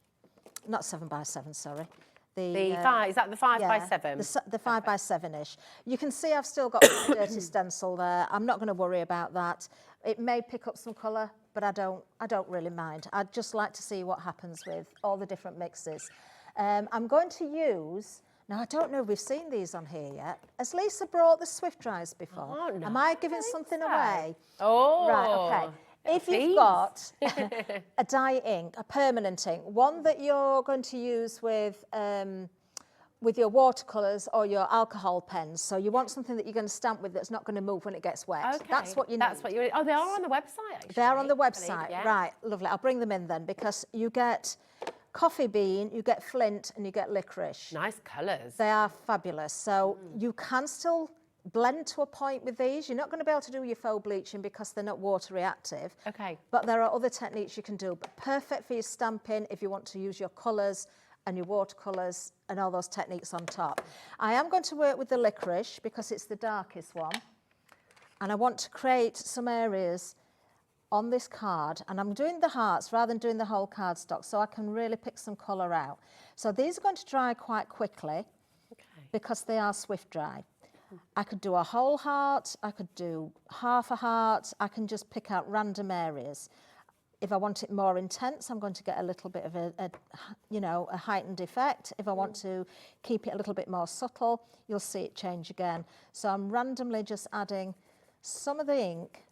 Not 7x7, sorry. The 5, is that the 5x7? The 5x7-ish. You can see I've still got a dirty stencil there. I'm not going to worry about that. It may pick up some colour, but I don't really mind. I'd just like to see what happens with all the different mixes. I'm going to use, now I don't know if we've seen these on here yet. Has Lisa brought the Swift Dries before? Oh, no, am I giving something away? Oh. Right, okay. If you've got a dye ink, a permanent ink, one that you're going to use with your watercolours or your alcohol pens, so you want something that you're going to stamp with that's not going to move when it gets wet. Okay. That's what you need. That's what you. Oh, they are on the website. Actually, They're on the website, yeah. right? Lovely. I'll bring them in then because you get coffee bean, you get flint, and you get licorice. Nice colours. They are fabulous. So you can still blend to a point with these. You're not going to be able to do your faux bleaching because they're not water reactive. Okay. But there are other techniques you can do. But perfect for your stamping if you want to use your colours and your watercolours and all those techniques on top. I am going to work with the licorice because it's the darkest one. And I want to create some areas on this card, and I'm doing the hearts rather than doing the whole cardstock, so I can really pick some colour out. So these are going to dry quite quickly because they are swift dry. I could do a whole heart, I could do half a heart, I can just pick out random areas. If I want it more intense, I'm going to get a little bit of a heightened effect. If I want to keep it a little bit more subtle, you'll see it change again. So I'm randomly just adding some of the ink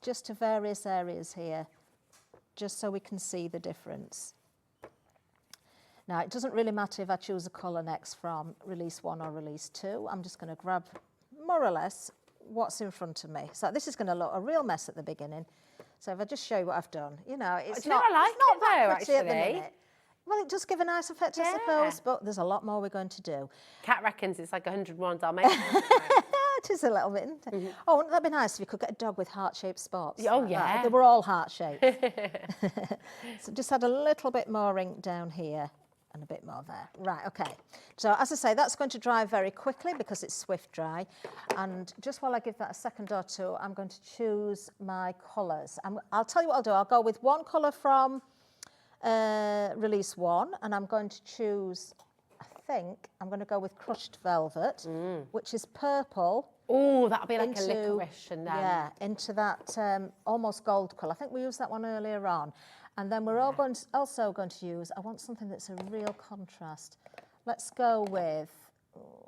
just to various areas here, just so we can see the difference. Now, it doesn't really matter if I choose a colour next from release 1 or release 2. I'm just going to grab more or less what's in front of me. So this is going to look a real mess at the beginning. So if I just show you what I've done, it's not that pretty at the minute. Well, it does give a nice effect, I suppose, but there's a lot more we're going to do. Kat reckons it's like 101 Dalmatians. It is a little bit, isn't it? Oh, wouldn't that be nice if you could get a dog with heart-shaped spots? Oh, like yeah. that? They were all heart-shaped. So just add a little bit more ink down here and a bit more there. Right, okay. So as I say, that's going to dry very quickly because it's swift dry. And just while I give that a second or two, I'm going to choose my colours. I'll tell you what I'll do. I'll go with one colour from release 1, and I'm going to choose, I think, I'm going to go with crushed velvet, which is purple. Oh, that'll be like a licorice and then... Yeah, into that almost gold colour. I think we used that one earlier on. And then we're also going to use, I want something that's a real contrast. Let's go with...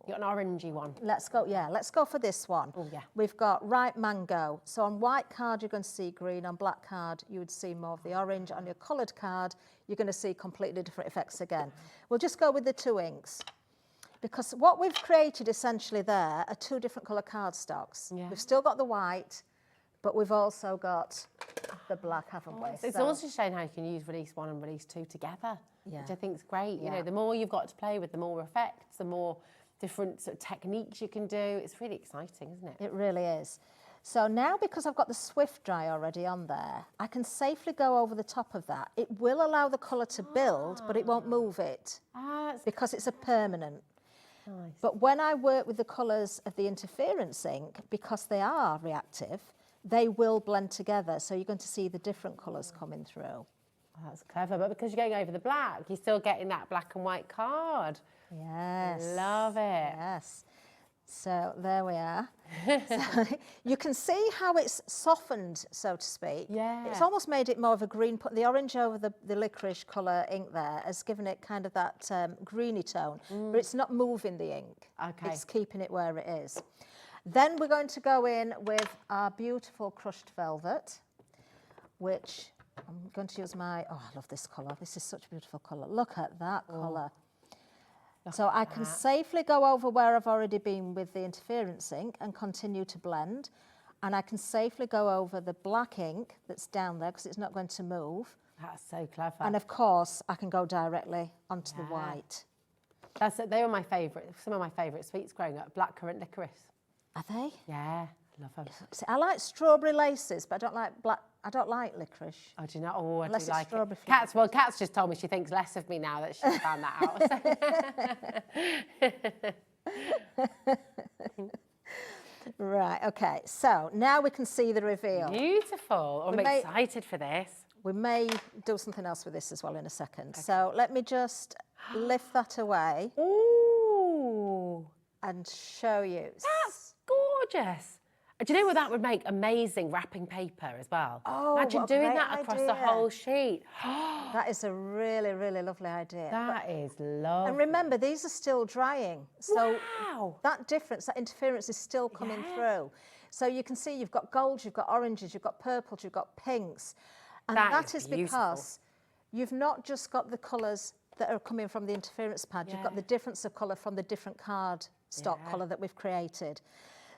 You got an orangey one. Let's go for this one. Oh, yeah. We've got ripe mango. So on white card, you're going to see green. On black card, you would see more of the orange. On your coloured card, you're going to see completely different effects again. We'll just go with the 2 inks. Because what we've created essentially there are 2 different colour cardstocks. Yeah. We've still got the white, but we've also got the black, haven't we? It's also showing how you can use release 1 and release 2 together, which I think is great. You know, the more you've got to play with, the more effects, the more different sort of techniques you can do. It's really exciting, isn't it? It really is. So now, because I've got the swift dry already on there, I can safely go over the top of that. It will allow the colour to build, but it won't move it because it's a permanent. Nice. But when I work with the colours of the interference ink, because they are reactive, they will blend together. So you're going to see the different colours coming through. Oh, that's clever. But because you're going over the black, you're still getting that black and white card. Yes. Love it. Yes. So there we are. So you can see how it's softened, so to speak. Yeah. It's almost made it more of a green. Put the orange over the licorice colour ink there has given it kind of that greeny tone. But it's not moving the ink. Okay. It's keeping it where it is. Then we're going to go in with our beautiful crushed velvet, which I'm going to use my... Oh, I love this colour. This is such a beautiful colour. Look at that colour. So I can safely go over where I've already been with the interference ink and continue to blend. And I can safely go over the black ink that's down there because it's not going to move. That's so clever. And of course, I can go directly onto the white. They were my favourite, some of my favourite sweets growing up, blackcurrant licorice. Are they? Yeah, love them. See, I like strawberry laces, but I don't like I don't like licorice. Oh, do you know? Oh, I Unless do it's like strawberry it. Kat's just told me she thinks less of me now that she's found that out. Right, okay. So now we can see the reveal. Beautiful. I'm excited for this. We may do something else with this as well in a second. Okay. So let me just lift that away. Ooh. And show you. That's gorgeous. Do you know what that would make? Amazing wrapping paper as well. Oh, imagine doing that across the whole sheet. That is a really, really lovely idea. That is lovely. And remember, these are still drying. So that difference, that interference is still coming through. So you can see you've got golds, you've got oranges, you've got purples, you've got pinks. And that is because you've not just got the colours that are coming from the interference pad, you've got the difference of colour from the different card stock colour that we've created.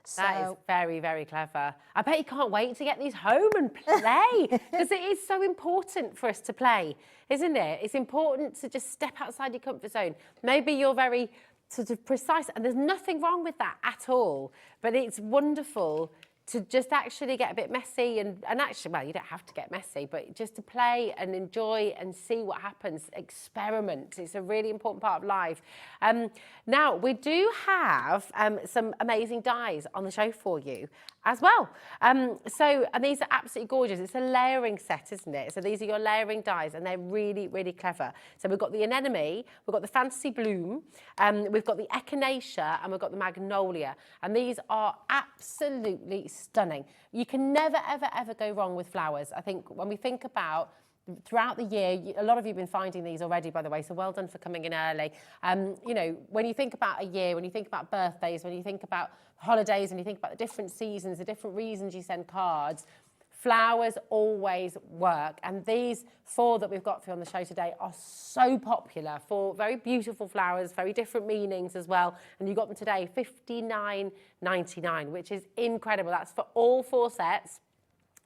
So, that is very, very clever. I bet you can't wait to get these home and play, because it is so important for us to play, isn't it? It's important to just step outside your comfort zone. Maybe you're very sort of precise, and there's nothing wrong with that at all, but it's wonderful to just actually get a bit messy and actually, well, you don't have to get messy, but just to play and enjoy and see what happens, experiment. It's a really important part of life. Now, we do have some amazing dies on the show for you as well. And these are absolutely gorgeous. It's a layering set, isn't it? So these are your layering dies, and they're really, really clever. So we've got the anemone, we've got the fantasy bloom, we've got the echinacea, and we've got the magnolia. And these are absolutely stunning. You can never, ever, ever go wrong with flowers. I think when we think about throughout the year, a lot of you have been finding these already, by the way, so well done for coming in early. You know, when you think about a year, when you think about birthdays, when you think about holidays, when you think about the different seasons, the different reasons you send cards, flowers always work. And these 4 that we've got for you on the show today are so popular, for very beautiful flowers, very different meanings as well. And you got them today, $59.99, which is incredible. That's for all 4 sets.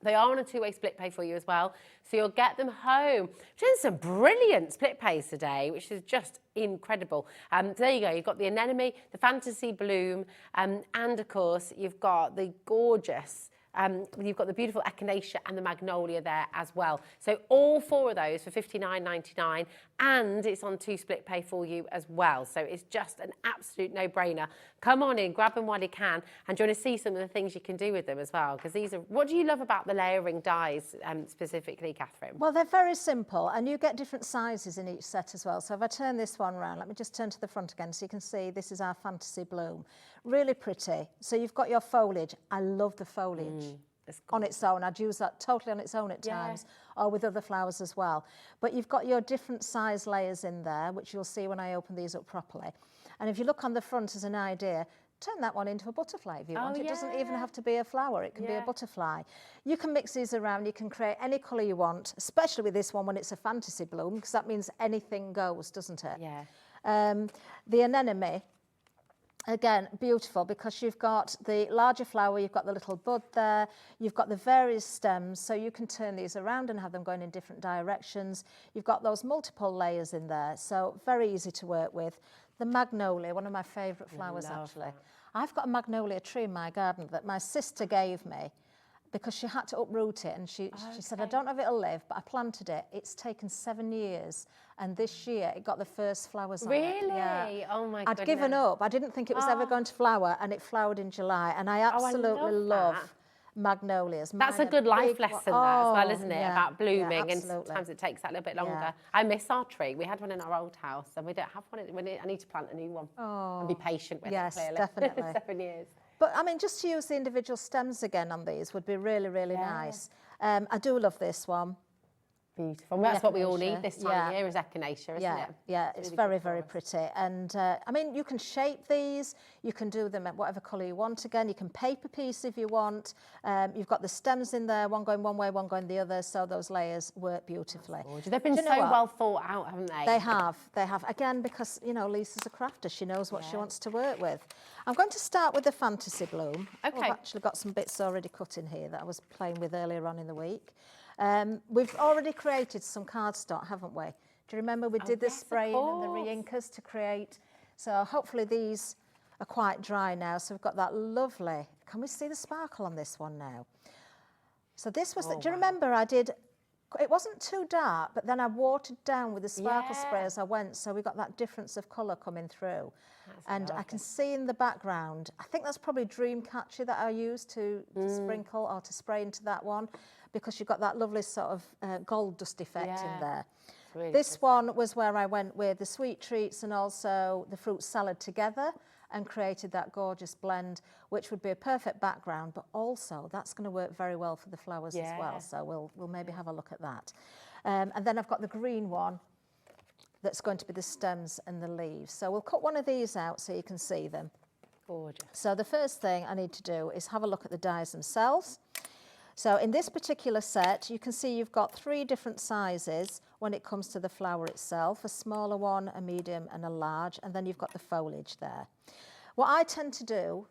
They are on a 2-way split pay for you as well, so you'll get them home. There's some brilliant split pays today, which is just incredible. So there you go, you've got the anemone, the fantasy bloom, and of course, you've got the gorgeous, you've got the beautiful echinacea and the magnolia there as well. So all 4 of those for $59.99, and it's on 2 split pay for you as well. So it's just an absolute no-brainer. Come on in, grab them while you can, and do you want to see some of the things you can do with them as well? Because these are, what do you love about the layering dies specifically, Catherine? Well, they're very simple, and you get different sizes in each set as well. So if I turn this one around, let me just turn to the front again so you can see this is our fantasy bloom. Really pretty. So you've got your foliage. I love the foliage. On its own. I'd use that totally on its own at times, or with other flowers as well. But you've got your different size layers in there, which you'll see when I open these up properly. And if you look on the front as an idea, turn that one into a butterfly if you want. It doesn't even have to be a flower, it can be a butterfly. You can mix these around, you can create any colour you want, especially with this one when it's a fantasy bloom, because that means anything goes, doesn't it? Yeah. The anemone, again, beautiful, because you've got the larger flower, you've got the little bud there, you've got the various stems, so you can turn these around and have them going in different directions. You've got those multiple layers in there, so very easy to work with. The magnolia, one of my favourite flowers actually. I've got a magnolia tree in my garden that my sister gave me because she had to uproot it, and she said, I don't know if it'll live, but I planted it. It's taken 7 years, and this year it got the first flowers on it. Really? Yeah. Oh my I'd goodness. given up. I didn't think it was ever going to flower, and it flowered in July, and I absolutely love magnolias. That's a good life lesson that as well, isn't it? Yeah, about blooming, yeah, and sometimes it takes that little bit longer. Yeah. I miss our tree. We had one in our old house, and we don't have one. I need to plant a new one and be patient with it, clearly. Definitely. 7 years. But I mean, just to use the individual stems again on these would be really, really nice. I do love this one. Beautiful. And that's what we all need this time of year is echinacea, isn't it? Yeah, it's really very, very pretty. And I mean, you can shape these, you can do them at whatever colour you want again, you can paper piece if you want. You've got the stems in there, one going one way, one going the other, so those layers work beautifully. They've been so well thought out, haven't they? They have. Again, because, you know, Lisa's a crafter, she knows what she wants to work with. I'm going to start with the fantasy bloom. Okay. I've actually got some bits already cut in here that I was playing with earlier on in the week. We've already created some cardstock, haven't we? Do you remember we did the spraying and the re-inkers to create? So hopefully these are quite dry now. So we've got that lovely, can we see the sparkle on this one now? So this was, do you remember I did, it wasn't too dark, but then I watered down with the sparkle spray as I went. So we got that difference of colour coming through. And I can see in the background, I think that's probably Dreamcatcher that I used to sprinkle or to spray into that one, because you've got that lovely sort of gold dust effect in there. Really this one was where I went with the sweet treats and also the fruit salad together and created that gorgeous blend, which would be a perfect background, but also that's going to work very well for the flowers as well. So we'll maybe have a look at that. And then I've got the green one that's going to be the stems and the leaves. So we'll cut one of these out so you can see them. Gorgeous. So the first thing I need to do is have a look at the dies themselves. So in this particular set, you can see you've got 3 different sizes when it comes to the flower itself, a smaller one, a medium and a large, and then you've got the foliage there. What I tend to do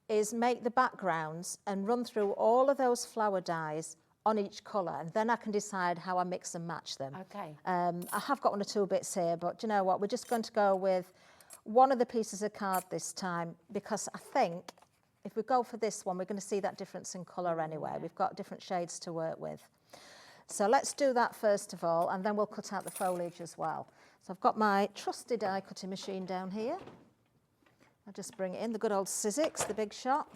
is make the backgrounds and run through all of those flower dies on each colour, and then I can decide how I mix and match them. Okay. I have got 1 or 2 bits here, but do you know what? We're just going to go with one of the pieces of card this time, because I think if we go for this one, we're going to see that difference in colour anyway. We've got different shades to work with. So let's do that first of all, and then we'll cut out the foliage as well. So I've got my trusty die cutting machine down here. I'll just bring it in, the good old Sizzix, the big shot.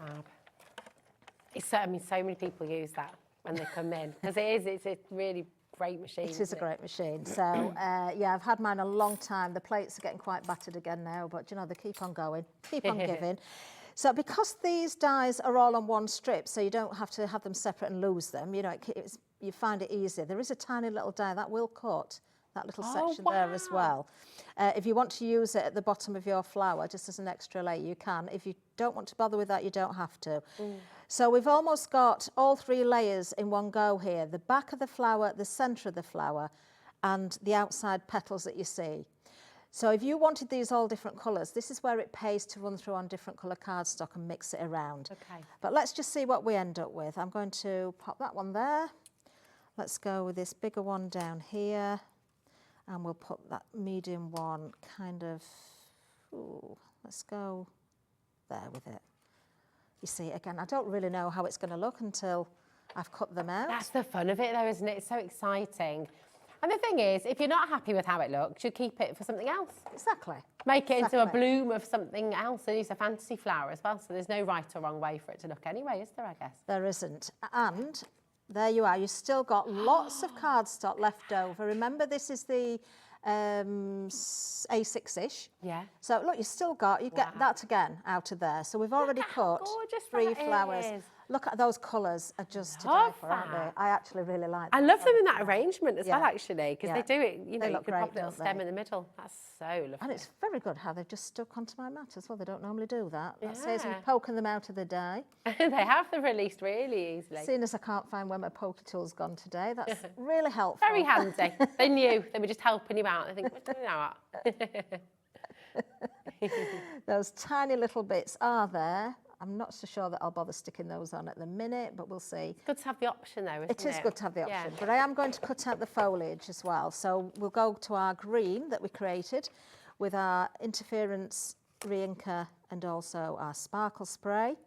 I mean, so many people use that when they come in, because it's a really great machine. It is a great machine. So, yeah, I've had mine a long time. The plates are getting quite battered again now, but, you know, they keep on going, keep on giving. So because these dies are all on one strip, so you don't have to have them separate and lose them, you know, you find it easier. There is a tiny little die that will cut that little section there as well. If you want to use it at the bottom of your flower, just as an extra layer, you can. If you don't want to bother with that, you don't have to. So we've almost got all 3 layers in one go here. The back of the flower, the centre of the flower, and the outside petals that you see. So if you wanted these all different colours, this is where it pays to run through on different colour cardstock and mix it around. Okay. But let's just see what we end up with. I'm going to pop that one there. Let's go with this bigger one down here. And we'll put that medium one kind of, let's go there with it. You see, again, I don't really know how it's going to look until I've cut them out. That's the fun of it though, isn't it? It's so exciting. And the thing is, if you're not happy with how it looks, you keep it for something else. Exactly. Make it into a bloom of something else, and use a fantasy flower as well. So there's no right or wrong way for it to look anyway, is there, I guess? There isn't. And there you are. You've still got lots of cardstock left over. Remember, this is the A6-ish. Yeah. So look, you get that again out of there. So we've already cut 3 flowers. Is. Look at those colours are just to die for, aren't they? I actually really like them. I love them in that arrangement as well, actually, because they do it, you know, They you look could great, pop a little don't stem they? in the middle. That's so lovely. And it's very good how they've just stuck onto my mat as well. They don't normally do that. That saves me poking them out of the die. They have them released really easily. Seeing as I can't find where my poker tool's gone today, that's really helpful. Very handy. They knew. They were just helping you out. I think, what do you know what? Those tiny little bits are there. I'm not so sure that I'll bother sticking those on at the minute, but we'll see. It's good to have the option though, isn't it? It is good to have the option, Yeah. but I am going to cut out the foliage as well. So we'll go to our green that we created with our interference reinker and also our sparkle spray.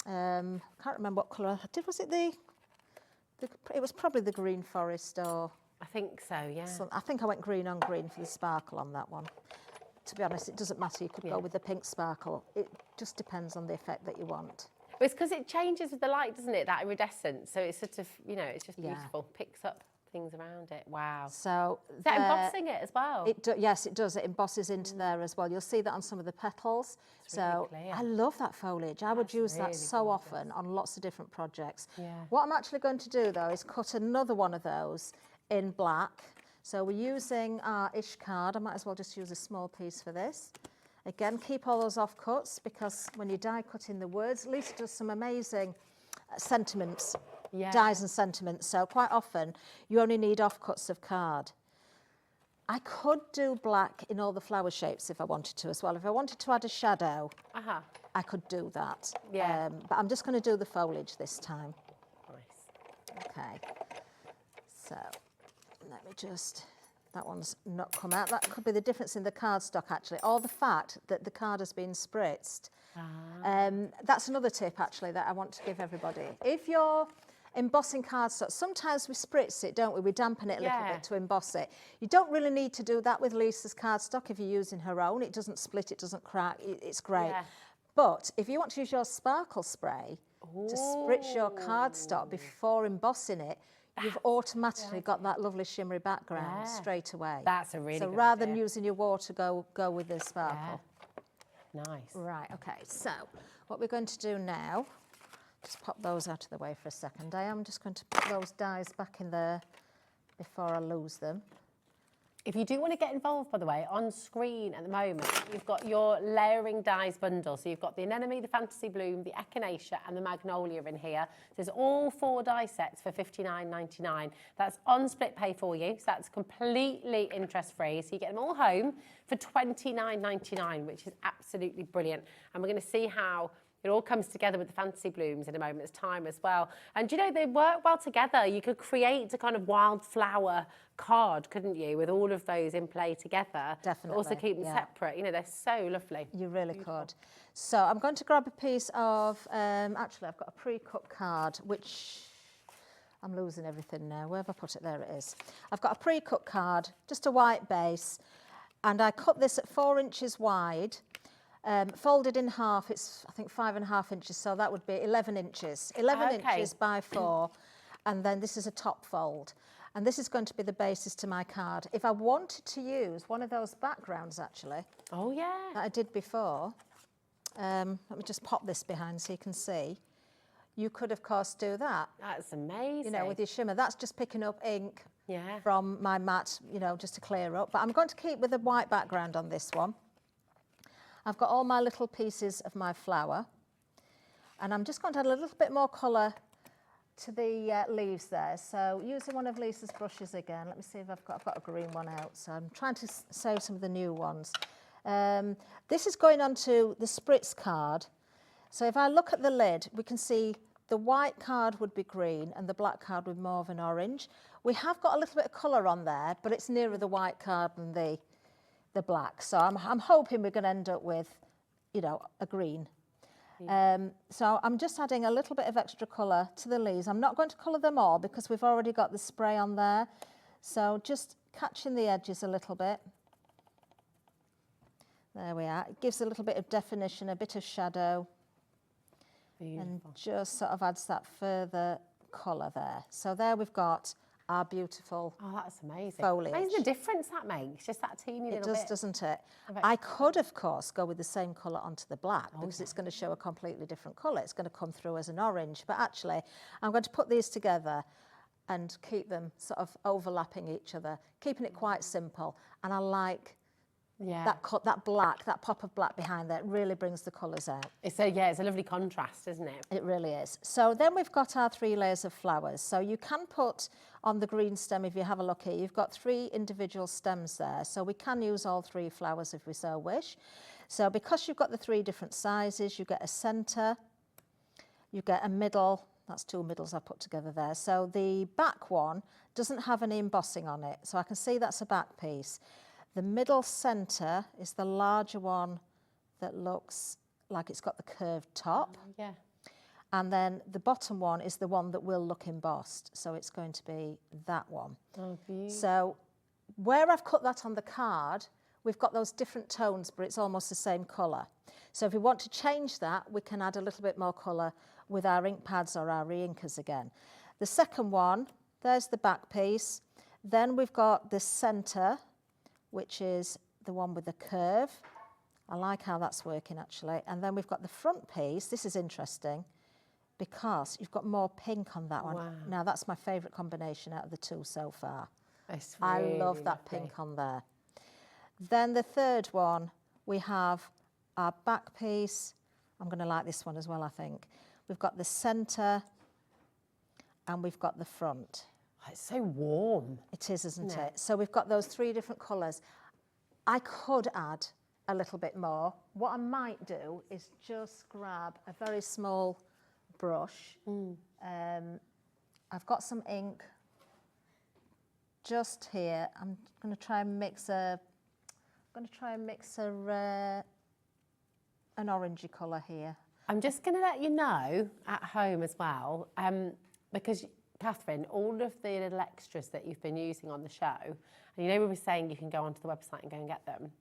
Can't remember what colour I did. Was it it was probably the green forest or... I think so, yeah. I think I went green on green for the sparkle on that one. To be honest, it doesn't matter. You could go with the pink sparkle. It just depends on the effect that you want. But it's because it changes with the light, doesn't it? That iridescent. So it's sort of, you know, it's just beautiful. Picks up things around it. Wow. So is that embossing it as well? Yes, it does. It embosses into there as well. You'll see that on some of the petals. It's really clear. I love that foliage. I would use that so often on lots of different projects. Yeah. What I'm actually going to do though is cut another one of those in black. So we're using our ish card. I might as well just use a small piece for this. Again, keep all those offcuts because when you die cutting the words, Lisa does some amazing sentiments, dies and sentiments. So quite often you only need offcuts of card. I could do black in all the flower shapes if I wanted to as well. If I wanted to add a shadow, I could do that. Yeah. But I'm just going to do the foliage this time. Nice. Okay. So... let me just, that one's not come out. That could be the difference in the cardstock actually, or the fact that the card has been spritzed. That's another tip actually that I want to give everybody. If you're embossing cardstock, sometimes we spritz it, don't we? We dampen it a little bit to emboss it. You don't really need to do that with Lisa's cardstock if you're using her own. It doesn't split, it doesn't crack, it's great. Yeah. But if you want to use your sparkle spray to spritz your cardstock before embossing it, you've automatically got that lovely shimmery background straight away. That's a really good So rather idea. than using your water, go with the sparkle. Yeah. Nice. Right, okay, so what we're going to do now, just pop those out of the way for a second. I am just going to put those dies back in there before I lose them. If you do want to get involved, by the way, on screen at the moment, you've got your layering dies bundle. So you've got the Anemone, the Fantasy Bloom, the Echinacea and the Magnolia in here. There's all 4 die sets for $59.99. That's on split pay for you. So that's completely interest-free. So you get them all home for $29.99, which is absolutely brilliant. And we're going to see how It all comes together with the fantasy blooms in a moment's time as well. And you know, they work well together. You could create a kind of wildflower card, couldn't you, with all of those in play together. Definitely. Also keep them separate. You know, they're so lovely. You really could. So I'm going to grab a piece of, actually I've got a pre-cut card, which I'm losing everything now. Where have I put it? There it is. I've got a pre-cut card, just a white base, and I cut this at 4 inches wide. Folded in half, it's I think 5.5 inches, so that would be 11 inches. 11 inches by 4, and then this is a top fold. And this is going to be the basis to my card. If I wanted to use one of those backgrounds, actually, that I did before, let me just pop this behind so you can see. You could, of course, do that. That's amazing. You know, with your shimmer. That's just picking up ink from my mat, you know, just to clear up. But I'm going to keep with a white background on this one. I've got all my little pieces of my flower, and I'm just going to add a little bit more colour to the leaves there. So using one of Lisa's brushes again, let me see if I've got a green one out, so I'm trying to save some of the new ones. This is going onto the spritz card, so if I look at the lid, we can see the white card would be green and the black card would be more of an orange. We have got a little bit of colour on there, but it's nearer the white card than the black. So I'm hoping we're going to end up with, you know, a green. So I'm just adding a little bit of extra colour to the leaves. I'm not going to colour them all because we've already got the spray on there. So just catching the edges a little bit. There we are. It gives a little bit of definition, a bit of shadow. Beautiful. And just sort of adds that further colour there. So there we've got our beautiful that's amazing. Foliage. Amazing the difference that makes, just that teeny little bit. It does, doesn't it? I could, of course, go with the same colour onto the black because it's going to show a completely different colour. It's going to come through as an orange, but actually I'm going to put these together and keep them sort of overlapping each other, keeping it quite simple. And I like that black, that pop of black behind there. It really brings the colours out. It's a lovely contrast, isn't it? It really is. So then we've got our 3 layers of flowers. So you can put on the green stem, if you have a look here, you've got 3 individual stems there. So we can use all 3 flowers if we so wish. So because you've got the 3 different sizes, you get a centre, you get a middle. That's 2 middles I've put together there. So the back one doesn't have any embossing on it. So I can see that's a back piece. The middle centre is the larger one that looks like it's got the curved top. And then the bottom one is the one that will look embossed. So it's going to be that one. So where I've cut that on the card, we've got those different tones, but it's almost the same colour. So if we want to change that, we can add a little bit more colour with our ink pads or our re-inkers again. The second one, there's the back piece. Then we've got the centre, which is the one with the curve. I like how that's working actually. And then we've got the front piece. This is interesting because you've got more pink on that one. Wow. Now that's my favourite combination out of the 2 so far. It's I really love that lovely. pink on there. Then the third one, we have our back piece. I'm going to like this one as well, I think. We've got the centre and we've got the front. It's so warm. It is, isn't it? So we've got those 3 different colours. I could add a little bit more. What I might do is just grab a very small brush. I've got some ink just here. I'm going to try and mix an orangey colour here. I'm just going to let you know at home as well, because Catherine, all of the little extras that you've been using on the show, and you know we were saying you can go onto the website and go and get them,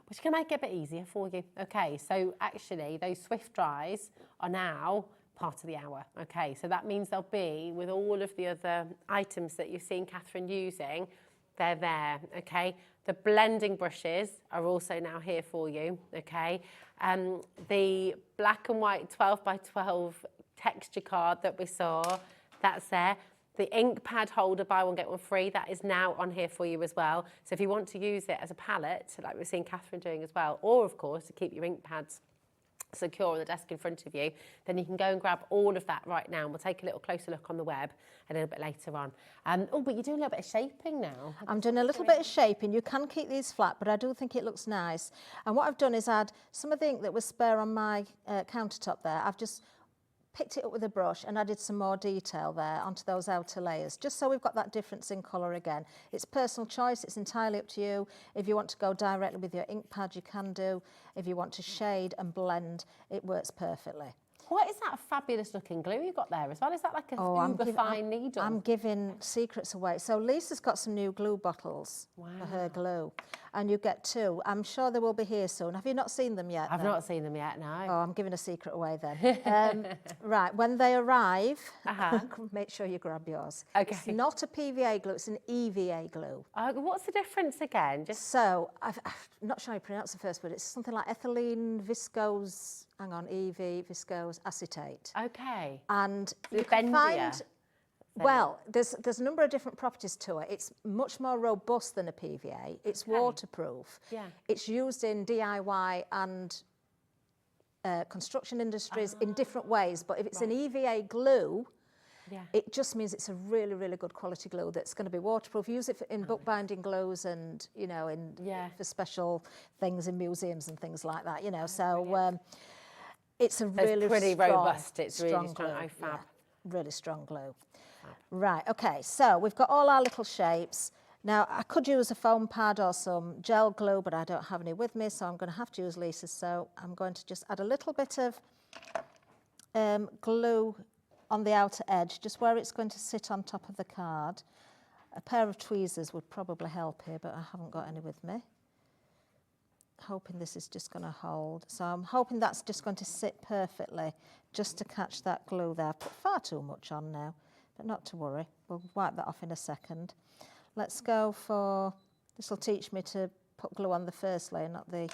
which can make it a bit easier for you. Okay, so actually those Swift Dries are now part of the hour. Okay, so that means they'll be with all of the other items that you've seen Catherine using, they're there, okay? The blending brushes are also now here for you, okay? The black and white 12 by 12 texture card that we saw, that's there. The ink pad holder, buy one, get one free, that is now on here for you as well. So if you want to use it as a palette, like we've seen Catherine doing as well, or of course to keep your ink pads secure on the desk in front of you, then you can go and grab all of that right now. And we'll take a little closer look on the web a little bit later on. Oh, but you're doing a little bit of shaping now. I'm doing a little bit of shaping. You can keep these flat, but I do think it looks nice. And what I've done is add some of the ink that was spare on my countertop there. I've just picked it up with a brush and added some more detail there onto those outer layers, just so we've got that difference in colour again. It's personal choice, it's entirely up to you. If you want to go directly with your ink pad, you can do. If you want to shade and blend, it works perfectly. What is that fabulous looking glue you've got there as well? Is that like a uber fine needle? I'm giving secrets away. So Lisa's got some new glue bottles for her glue, and you get 2. I'm sure they will be here soon. Have you not seen them yet? I've not seen them yet, no. Oh, I'm giving a secret away then. Right, when they arrive, make sure you grab yours. Okay. It's not a PVA glue, it's an EVA glue. What's the difference again? So, I'm not sure how you pronounce the first word. It's something like ethylene viscose, viscose acetate. Okay. And you can find, well, there's a number of different properties to it. It's much more robust than a PVA. It's waterproof. Yeah. It's used in DIY and construction industries in different ways. But if it's an EVA glue, it just means it's a really, really good quality glue that's going to be waterproof. Use it in bookbinding glues and, you know, for special things in museums and things like that, you know. So it's a really pretty strong, robust. It's strong really strong. glue. Oh, fab. Yeah, really strong glue. Right, okay, so we've got all our little shapes. Now, I could use a foam pad or some gel glue, but I don't have any with me, so I'm going to have to use Lisa's. So I'm going to just add a little bit of glue on the outer edge, just where it's going to sit on top of the card. A pair of tweezers would probably help here, but I haven't got any with me. Hoping this is just going to hold. So I'm hoping that's just going to sit perfectly, just to catch that glue there. I've put far too much on now, but not to worry. We'll wipe that off in a second. Let's go for, this will teach me to put glue on the first layer, not the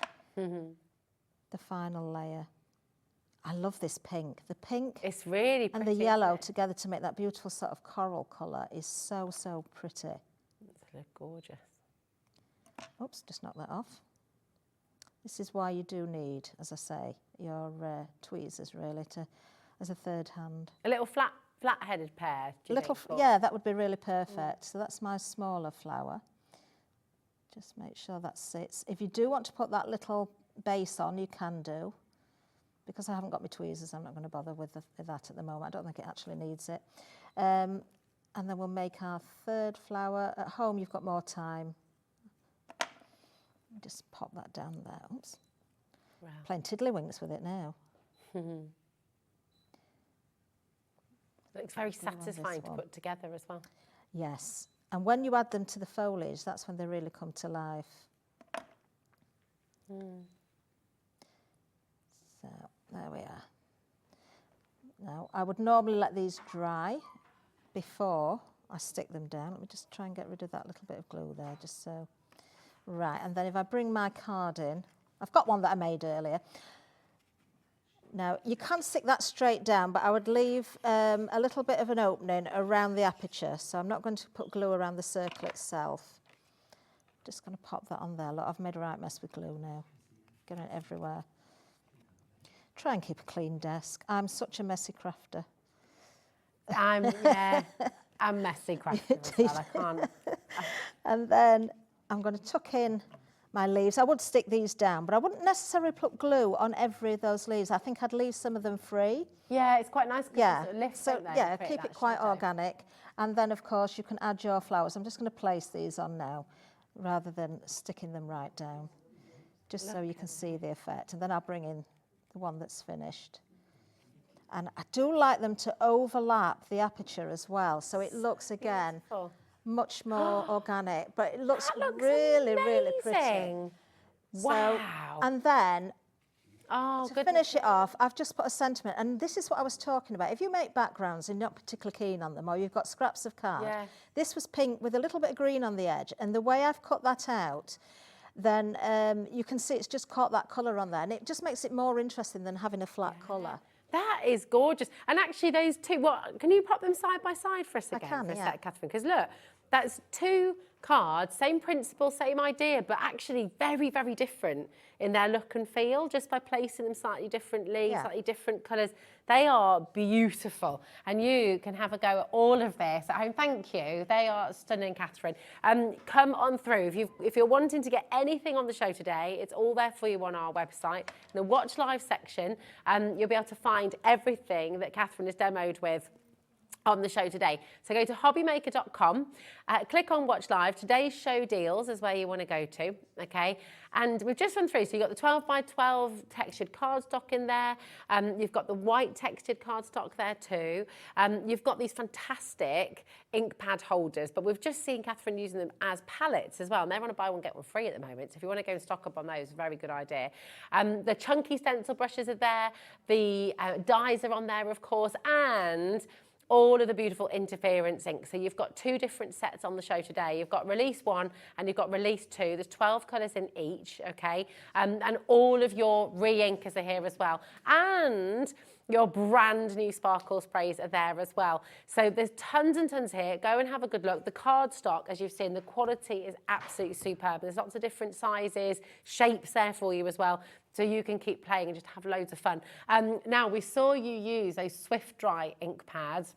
final layer. I love this pink. The pink it's really pretty, and the yellow together to make that beautiful sort of coral colour is so, so pretty. It's gorgeous. Oops, just knock that off. This is why you do need, as I say, your tweezers really as a third hand. A little flat-headed pair, do you think? Yeah, that would be really perfect. So that's my smaller flower. Just make sure that sits. If you do want to put that little base on, you can do. Because I haven't got my tweezers, I'm not going to bother with that at the moment. I don't think it actually needs it. And then we'll make our third flower. At home, you've got more time. Just pop that down there. Oops. Wow. Playing tiddlywinks with it now. Looks very satisfying to put together as well. Yes. And when you add them to the foliage, that's when they really come to life. So, there we are. Now, I would normally let these dry before I stick them down. Let me just try and get rid of that little bit of glue there, just so. Right, and then if I bring my card in, I've got one that I made earlier. Now, you can stick that straight down, but I would leave a little bit of an opening around the aperture, so I'm not going to put glue around the circle itself. Just going to pop that on there. Look, I've made a right mess with glue now. Getting it everywhere. Try and keep a clean desk. I'm such a messy crafter. I'm messy crafter as well. I can't. And then I'm going to tuck in my leaves. I would stick these down, but I wouldn't necessarily put glue on every of those leaves. I think I'd leave some of them free. Yeah, it's quite nice. Yeah, it lifts, so yeah, keep it quite organic. And then, of course, you can add your flowers. I'm just going to place these on now, rather than sticking them right down, just so you can see the effect. And then I'll bring in the one that's finished. And I do like them to overlap the aperture as well, so it looks, again, much more organic, but it looks really, really pretty. Wow. So, and then, to finish it off, I've just put a sentiment, and this is what I was talking about. If you make backgrounds and you're not particularly keen on them, or you've got scraps of card, this was pink with a little bit of green on the edge, and the way I've cut that out, then you can see it's just caught that colour on there, and it just makes it more interesting than having a flat colour. That is gorgeous. And actually those two, can you pop them side by side for us again? I can, for a sec, Catherine? Because look, That's 2 cards, same principle, same idea, but actually very, very different in their look and feel, just by placing them slightly differently, slightly different colours. They are beautiful, and you can have a go at all of this at home. Thank you. They are stunning, Catherine. Come on through. If you're wanting to get anything on the show today, it's all there for you on our website. In the Watch Live section, you'll be able to find everything that Catherine has demoed with on the show today. So go to hobbymaker.com, click on Watch Live. Today's show deals is where you want to go to, okay? And we've just run through, so you've got the 12 by 12 textured cardstock in there. You've got the white textured cardstock there too. You've got these fantastic ink pad holders, but we've just seen Catherine using them as palettes as well. And they're on a buy one, get one free at the moment. So if you want to go and stock up on those, very good idea. The chunky stencil brushes are there. The dies are on there, of course, and all of the beautiful interference ink. So you've got 2 different sets on the show today. You've got release 1 and you've got release 2. There's 12 colours in each, okay? And all of your re-inkers are here as well. And your brand new sparkle sprays are there as well. So there's tons and tons here. Go and have a good look. The cardstock, as you've seen, the quality is absolutely superb. There's lots of different sizes, shapes there for you as well. So you can keep playing and just have loads of fun. Now, we saw you use those Swift Dry ink pads.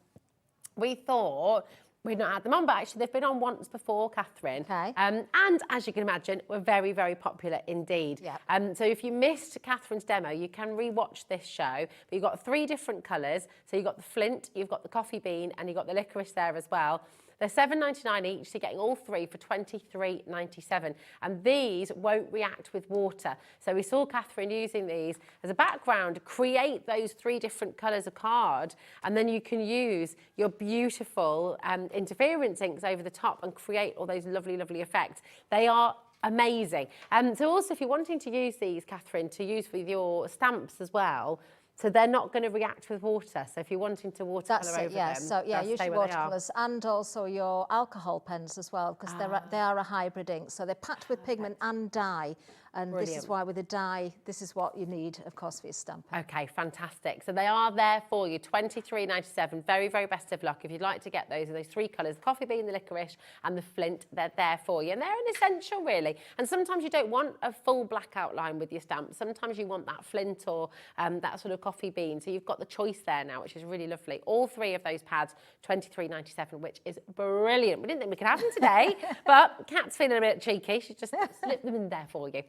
We thought we'd not had them on, but actually they've been on once before, Catherine. Okay. And as you can imagine, we're very, very popular indeed. Yep. So if you missed Catherine's demo, you can re-watch this show. But you've got 3 different colours. So you've got the flint, you've got the coffee bean, and you've got the licorice there as well. They're $7.99 each, so you're getting all 3 for $23.97. And these won't react with water. So we saw Catherine using these as a background, create those 3 different colours of card, and then you can use your beautiful interference inks over the top and create all those lovely, lovely effects. They are amazing. So also, if you're wanting to use these, Catherine, to use with your stamps as well, so they're not going to react with water. So if you're wanting to watercolour over them, so yeah, use your watercolours and also your alcohol pens as well, because they are a hybrid ink. So they're packed with pigment and dye. And Brilliant. This is why with the dye, this is what you need, of course, for your stamping. Okay, fantastic. So they are there for you, $23.97. Very, very best of luck. If you'd like to get those 3 colours, the coffee bean, the licorice and the flint, they're there for you. And they're an essential, really. And sometimes you don't want a full black outline with your stamp. Sometimes you want that flint or that sort of coffee bean. So you've got the choice there now, which is really lovely. All 3 of those pads, $23.97, which is brilliant. We didn't think we could have them today, but Kat's feeling a bit cheeky. She's just slipped them in there for you.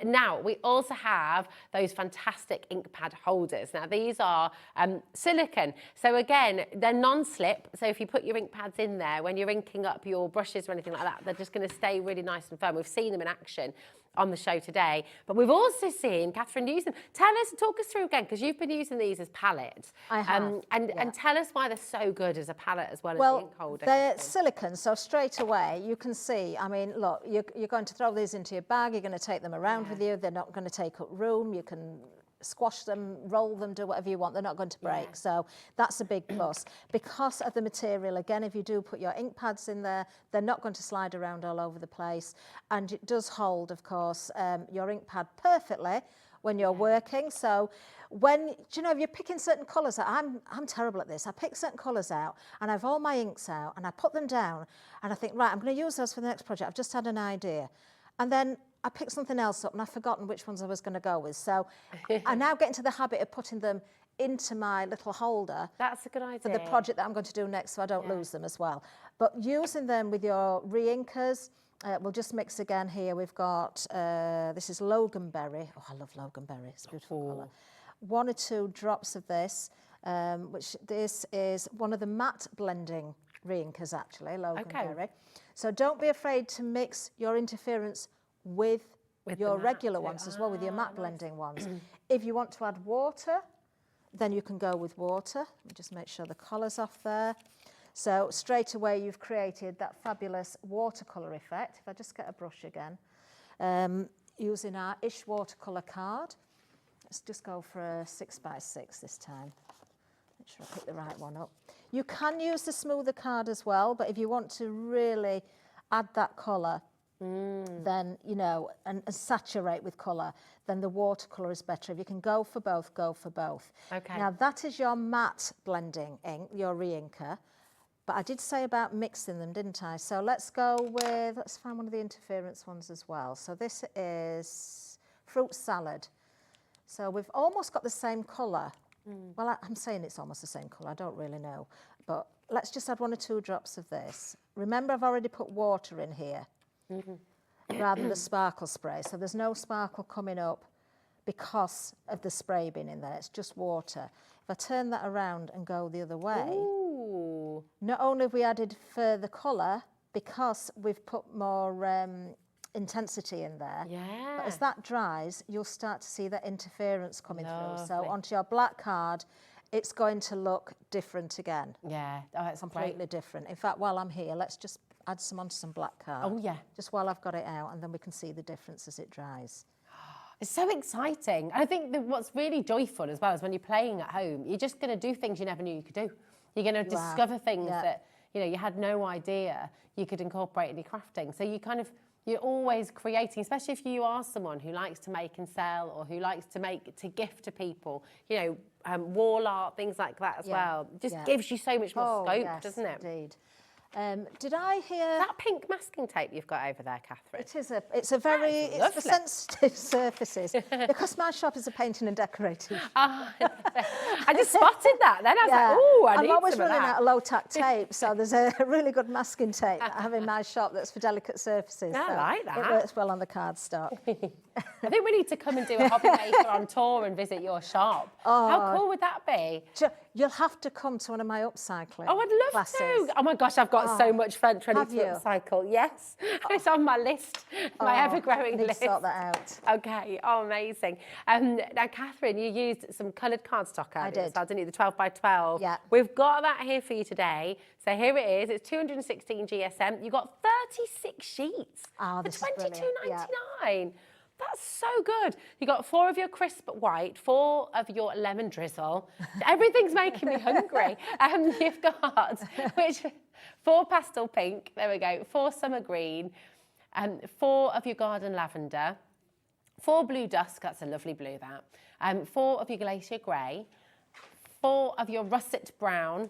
Now, we also have those fantastic ink pad holders. Now, these are silicone. So again, they're non-slip. So if you put your ink pads in there, when you're inking up your brushes or anything like that, they're just going to stay really nice and firm. We've seen them in action on the show today, but we've also seen Catherine use them. Talk us through again, because you've been using these as palettes. I have. And tell us why they're so good as a palette as well as the ink holder. They're silicone, so straight away you can see, I mean, look, you're going to throw these into your bag, you're going to take them around with you, they're not going to take up room, you can squash them, roll them, do whatever you want, they're not going to break. So that's a big plus. Because of the material, again, if you do put your ink pads in there, they're not going to slide around all over the place. And it does hold, of course, your ink pad perfectly when you're working. So when, do you know, if you're picking certain colours out, I'm terrible at this. I pick certain colours out and I have all my inks out and I put them down and I think, right, I'm going to use those for the next project. I've just had an idea. And then I picked something else up and I've forgotten which ones I was going to go with. So I now get into the habit of putting them into my little holder. That's a good idea. For the project that I'm going to do next, so I don't lose them as well. But using them with your re-inkers, we'll just mix again here. We've got, this is Loganberry. Oh, I love Loganberry. It's a beautiful colour. 1 or 2 drops of this, which this is one of the matte blending re-inkers, actually, Loganberry. Okay. So don't be afraid to mix your interference with your regular ones as well, with your matte blending ones. If you want to add water, then you can go with water. Let me just make sure the collar's off there. So straight away you've created that fabulous watercolour effect. If I just get a brush again, using our Ish watercolour card. Let's just go for a 6x6 this time. Make sure I pick the right one up. You can use the smoother card as well, but if you want to really add that colour, then, you know, and saturate with colour, then the watercolour is better. If you can go for both, go for both. Okay. Now, that is your matte blending ink, your re-inker. But I did say about mixing them, didn't I? So let's go with, let's find one of the interference ones as well. So this is fruit salad. So we've almost got the same colour. Well, I'm saying it's almost the same colour, I don't really know. But let's just add 1 or 2 drops of this. Remember, I've already put water in here rather than the sparkle spray. So there's no sparkle coming up because of the spray being in there. It's just water. If I turn that around and go the other way, Ooh. not only have we added further colour, because we've put more intensity in there, Yeah. but as that dries, you'll start to see that interference coming through. So Lovely. onto your black card, it's going to look different again. Yeah. Oh, that's Completely great. different. In fact, while I'm here, let's just add some onto some black card. Oh, yeah. Just while I've got it out, and then we can see the difference as it dries. It's so exciting. I think that what's really joyful as well is when you're playing at home, you're just going to do things you never knew you could do. You're going to discover things that, you know, you had no idea you could incorporate in your crafting. So you're always creating, especially if you are someone who likes to make and sell, or who likes to gift to people, you know, wall art, things like that as well. Just gives you so much more scope, doesn't it? Indeed. Did I hear that pink masking tape you've got over there, Catherine? It's for sensitive surfaces, because my shop is a painting and decorating shop. I just spotted that. Then I was like, oh, I need I'm always some of running that. out of low-tack tape, so there's a really good masking tape that I have in my shop that's for delicate surfaces. I so like that. It works well on the cardstock. I think we need to come and do a hobby maker on tour and visit your shop. How cool would that be? You'll have to come to one of my upcycling Oh, I'd love classes. to. Oh my gosh, I've got so much fun trying Have to you? upcycle. Yes, it's on my list, my ever-growing need list. to sort that out. Okay, oh, amazing. Now, Catherine, you used some coloured cardstock. I did. Didn't you? The 12 by 12. Yeah. We've got that here for you today. So here it is. It's 216 GSM. You got 36 sheets Oh, for this is brilliant. $22.99. That's so good. You got 4 of your crisp white, 4 of your lemon drizzle. Everything's making me hungry. You've got 4 pastel pink. There we go. 4 summer green, 4 of your garden lavender, 4 blue dusk. That's a lovely blue. That. 4 of your glacier grey, 4 of your russet brown,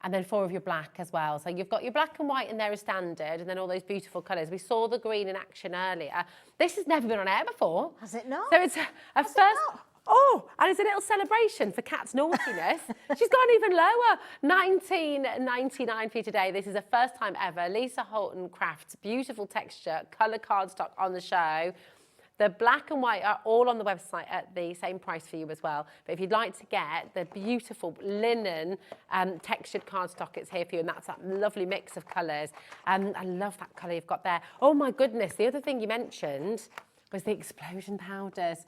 and then 4 of your black as well. So you've got your black and white in there as standard, and then all those beautiful colours. We saw the green in action earlier. This has never been on air before. Has it not? So it's a first. Oh, and it's a little celebration for Kat's naughtiness. She's gone even lower. $19.99 for you today. This is a first time ever. Lisa Horton Crafts, beautiful texture, colour cardstock on the show. The black and white are all on the website at the same price for you as well. But if you'd like to get the beautiful linen textured cardstock, it's here for you. And that's that lovely mix of colours. I love that colour you've got there. Oh my goodness, the other thing you mentioned was the explosion powders.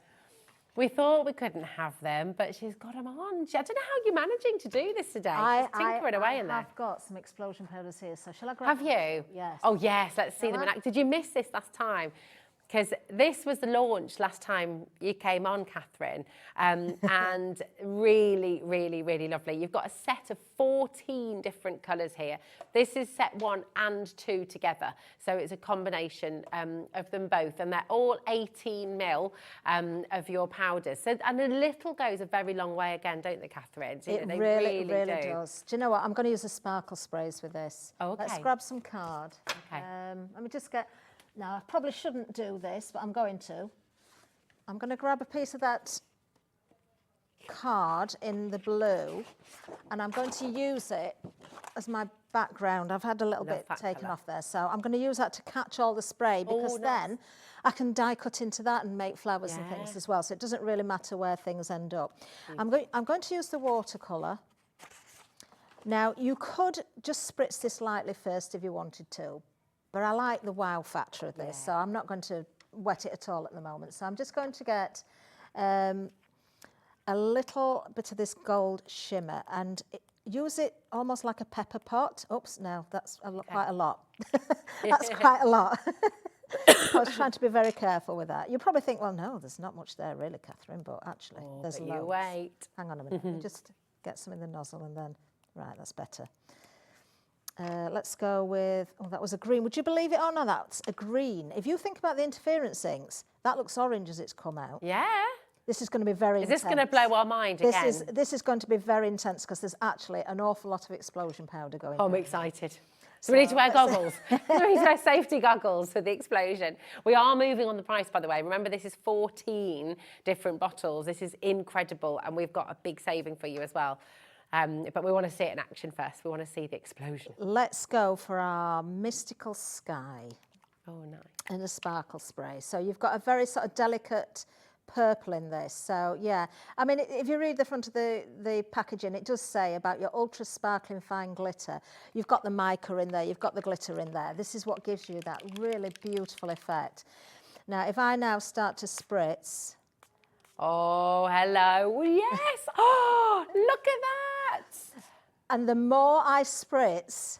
We thought we couldn't have them, but she's got them on. I don't know how you're managing to do this today. She's tinkering away in there. I've got some explosion powders here, so shall I grab Have you? Yes. Oh, yes, let's see them in action. Did you miss this last time? Because this was the launch last time you came on, Catherine, and really, really, really lovely. You've got a set of 14 different colours here. This is set 1 and 2 together, so it's a combination of them both, and they're all 18 mil of your powders. So, and a little goes a very long way again, don't they, Catherine? So, it they really does. Do you know what? I'm going to use the sparkle sprays with this. Oh, okay. Let's grab some card. Okay. Let me just get... Now, I probably shouldn't do this, but I'm going to. I'm going to grab a piece of that card in the blue, and I'm going to use it as my background. I've had a little bit taken off there, so I'm going to use that to catch all the spray, because then I can die cut into that and make flowers and things as well, so it doesn't really matter where things end up. I'm going to use the watercolour. Now, you could just spritz this lightly first if you wanted to, but I like the wow factor of this, so I'm not going to wet it at all at the moment. So I'm just going to get a little bit of this gold shimmer and use it almost like a pepper pot. Oops, no, that's quite a lot. That's quite a lot. I was trying to be very careful with that. You probably think, well, no, there's not much there really, Catherine, but actually there's loads. You wait. Hang on a minute, let me just get some in the nozzle and then, right, that's better. Let's go with, oh, that was a green. Would you believe it or not, that's a green. If you think about the interference inks, that looks orange as it's come out. Yeah. This is going to be very intense. Is this going to blow our mind again? This is going to be very intense because there's actually an awful lot of explosion powder going on. I'm excited. So we need to wear goggles. We need to wear safety goggles for the explosion. We are moving on the price, by the way. Remember, this is 14 different bottles. This is incredible, and we've got a big saving for you as well. But we want to see it in action first. We want to see the explosion. Let's go for our Mystical Sky. Oh, nice. And a sparkle spray. So you've got a very sort of delicate purple in this. So yeah, I mean, if you read the front of the packaging, it does say about your ultra sparkling fine glitter. You've got the mica in there, you've got the glitter in there. This is what gives you that really beautiful effect. Now, if I now start to spritz. Oh, hello. Yes. Oh, look at that. And the more I spritz.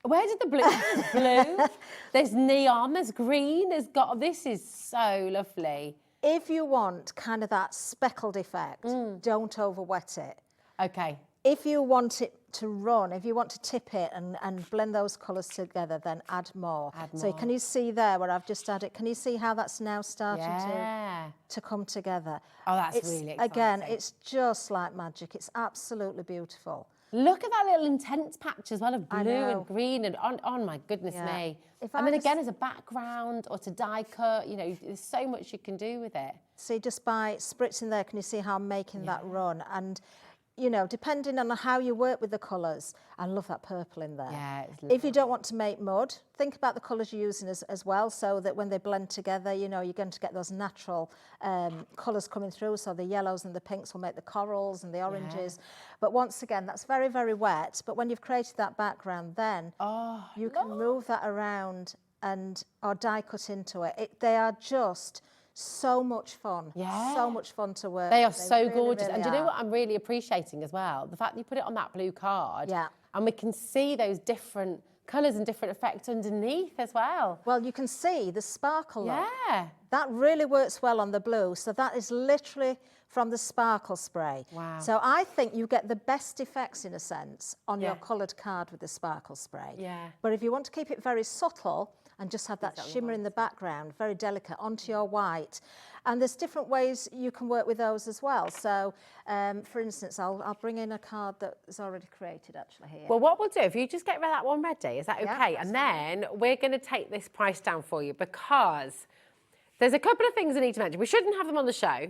Where did the blue? There's neon, there's green, this is so lovely. If you want kind of that speckled effect, don't overwet it. Okay. If you want it to run, if you want to tip it and blend those colours together, then add more. So can you see there where I've just added, can you see how that's now starting to come together? Oh, that's really exciting. Again, it's just like magic. It's absolutely beautiful. Look at that little intense patch as well of blue and green and oh my goodness me. And then again as a background or to die cut, you know, there's so much you can do with it. See, just by spritzing there, can you see how I'm making that run? And, you know, depending on how you work with the colours, I love that purple in there. Yeah, it's lovely. If you don't want to make mud, think about the colours you're using as well, so that when they blend together, you know, you're going to get those natural colours coming through. So the yellows and the pinks will make the corals and the oranges. Yeah. But once again, that's very, very wet. But when you've created that background, then you can move that around or die cut into it. They are just so much fun. Yeah. So much fun to work. They are so really, gorgeous. Really and do you know what I'm really appreciating as well? The fact that you put it on that blue card. Yeah. And we can see those different colours and different effects underneath as well. Well, you can see the sparkle. Yeah. That really works well on the blue. So that is literally from the sparkle spray. Wow. So I think you get the best effects, in a sense, on your coloured card with the sparkle spray. Yeah. But if you want to keep it very subtle and just have that shimmer in the background, very delicate, onto your white. And there's different ways you can work with those as well. So, for instance, I'll bring in a card that is already created, actually, here. Well, what we'll do, if you just get that one ready, is that okay? And then we're going to take this price down for you because there's a couple of things I need to mention. We shouldn't have them on the show.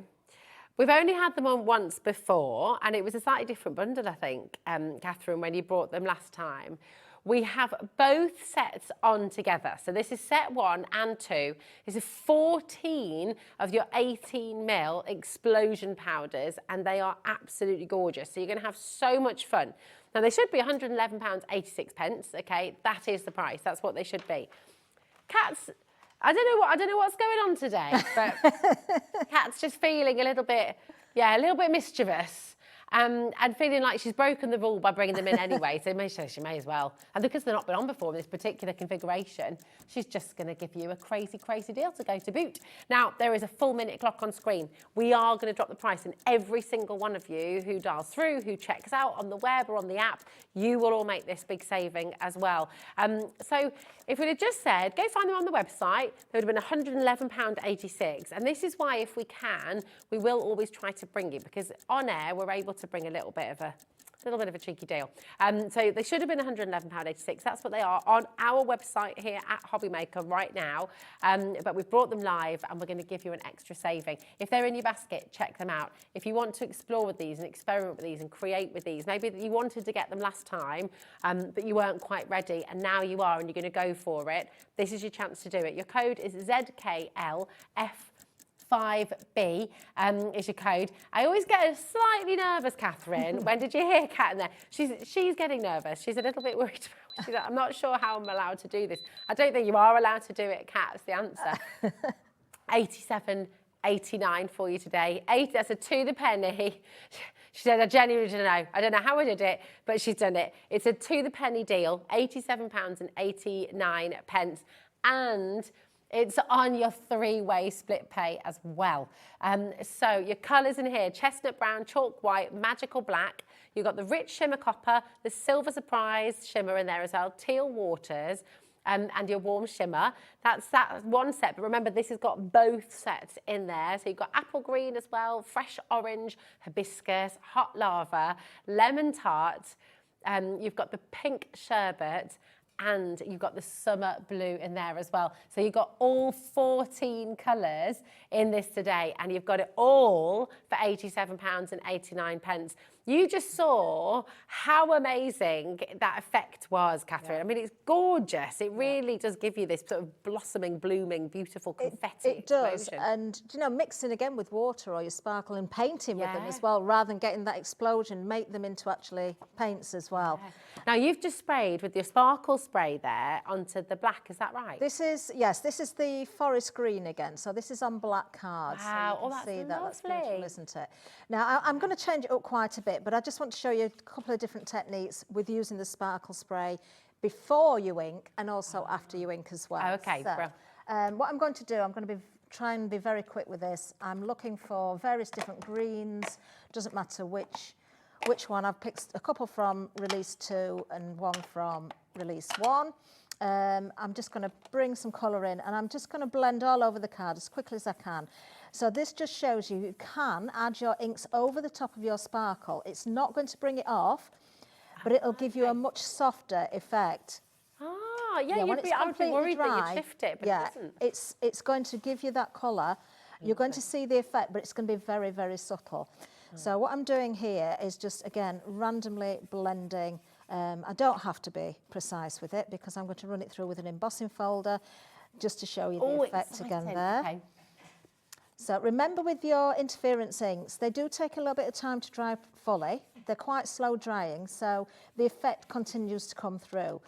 We've only had them on once before, and it was a slightly different bundle, I think, Catherine, when you brought them last time. We have both sets on together. So this is set 1 and 2. This is 14 of your 18ml explosion powders, and they are absolutely gorgeous. So you're going to have so much fun. Now, they should be £111.86, okay? That is the price. That's what they should be. Kat's, I don't know what's going on today, but Kat's just feeling a little bit mischievous. And feeling like she's broken the rule by bringing them in anyway, so she may as well. And because they've not been on before in this particular configuration, she's just going to give you a crazy, crazy deal to go to boot. Now, there is a full minute clock on screen. We are going to drop the price, and every single one of you who dials through, who checks out on the web or on the app, you will all make this big saving as well. So if we'd have just said, go find them on the website, there would have been £111.86. And this is why, if we can, we will always try to bring you, because on air, we're able to bring a little bit of a cheeky deal. So they should have been £111.86. That's what they are on our website here at Hobbymaker right now. But we've brought them live, and we're going to give you an extra saving. If they're in your basket, check them out. If you want to explore with these and experiment with these and create with these, maybe you wanted to get them last time, but you weren't quite ready, and now you are, and you're going to go for it, this is your chance to do it. Your code is ZKLF5B is your code. I always get slightly nervous, Catherine. When did you hear Kat in there? She's getting nervous. She's a little bit worried about it. She's like, I'm not sure how I'm allowed to do this. I don't think you are allowed to do it, Kat. That's the answer. 87.89 for you today. That's a to the penny. She said, I genuinely don't know. I don't know how I did it, but she's done it. It's a to the penny deal, £87.89. And it's on your 3-way split pay as well. So your colours in here, chestnut brown, chalk white, magical black. You've got the rich shimmer copper, the silver surprise shimmer in there as well, teal waters. and your warm shimmer. That's that one set, but remember this has got both sets in there. So you've got apple green as well, fresh orange, hibiscus, hot lava, lemon tart, you've got the pink sherbet, and you've got the summer blue in there as well. So you've got all 14 colours in this today, and you've got it all for £87.89. You just saw how amazing that effect was, Catherine. Yeah. I mean, it's gorgeous. It really does give you this sort of blossoming, blooming, beautiful confetti It does. explosion. And, you know, mixing again with water or your sparkle and painting with them as well, rather than getting that explosion, make them into actually paints as well. Yeah. Now, you've just sprayed with your sparkle spray there onto the black, is that right? This is, yes, this is the forest green again. So this is on black cards. Wow, so you can see that. That's beautiful, isn't it? Now, I'm going to change it up quite a bit, but I just want to show you a couple of different techniques with using the sparkle spray before you ink and also after you ink as well. Okay, so, what I'm going to do, I'm going to try and be very quick with this. I'm looking for various different greens. Doesn't matter which one. I've picked a couple from release 2 and one from release 1. I'm just going to bring some colour in, and I'm just going to blend all over the card as quickly as I can. So this just shows you can add your inks over the top of your sparkle. It's not going to bring it off, but it'll give you a much softer effect. Ah, yeah, I would be worried that you'd shift it, but it doesn't. It's going to give you that colour. You're going to see the effect, but it's going to be very, very subtle. So what I'm doing here is just, again, randomly blending. I don't have to be precise with it because I'm going to run it through with an embossing folder just to show you the effect again there. Okay. So remember with your interference inks, they do take a little bit of time to dry fully. They're quite slow drying, so the effect continues to come through.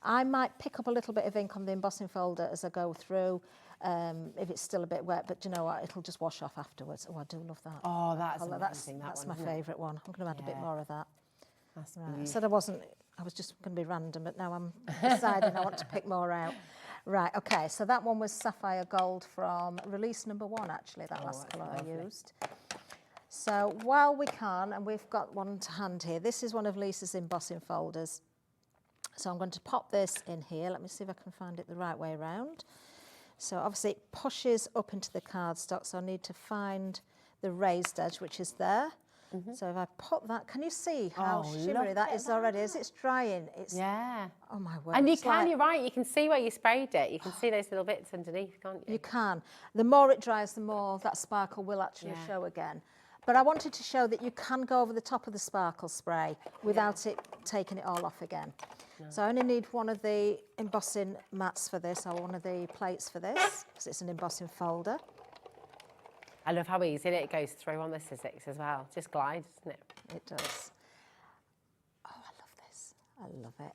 I might pick up a little bit of ink on the embossing folder as I go through, if it's still a bit wet, but you know what, it'll just wash off afterwards. Oh, I do love that. Oh, that's my favourite one. I'm going to add a bit more of that. That's right. I said I was just going to be random, but now I'm deciding I want to pick more out. Right, okay, so that one was Sapphire Gold from release number 1, actually, that last colour I used. So while we can, and we've got one to hand here, this is one of Lisa's embossing folders. So I'm going to pop this in here. Let me see if I can find it the right way around. So obviously it pushes up into the cardstock, so I need to find the raised edge, which is there. So if I put that, can you see how shimmery that is already? As it's drying, it's... Yeah. Oh, my word. And you're right, you can see where you sprayed it. You can see those little bits underneath, can't you? You can. The more it dries, the more that sparkle will actually show again. But I wanted to show that you can go over the top of the sparkle spray without it taking it all off again. No. So I only need one of the embossing mats for this, or one of the plates for this, because it's an embossing folder. I love how easy it goes through on the Sizzix as well. Just glides, doesn't it? It does. Oh, I love this. I love it.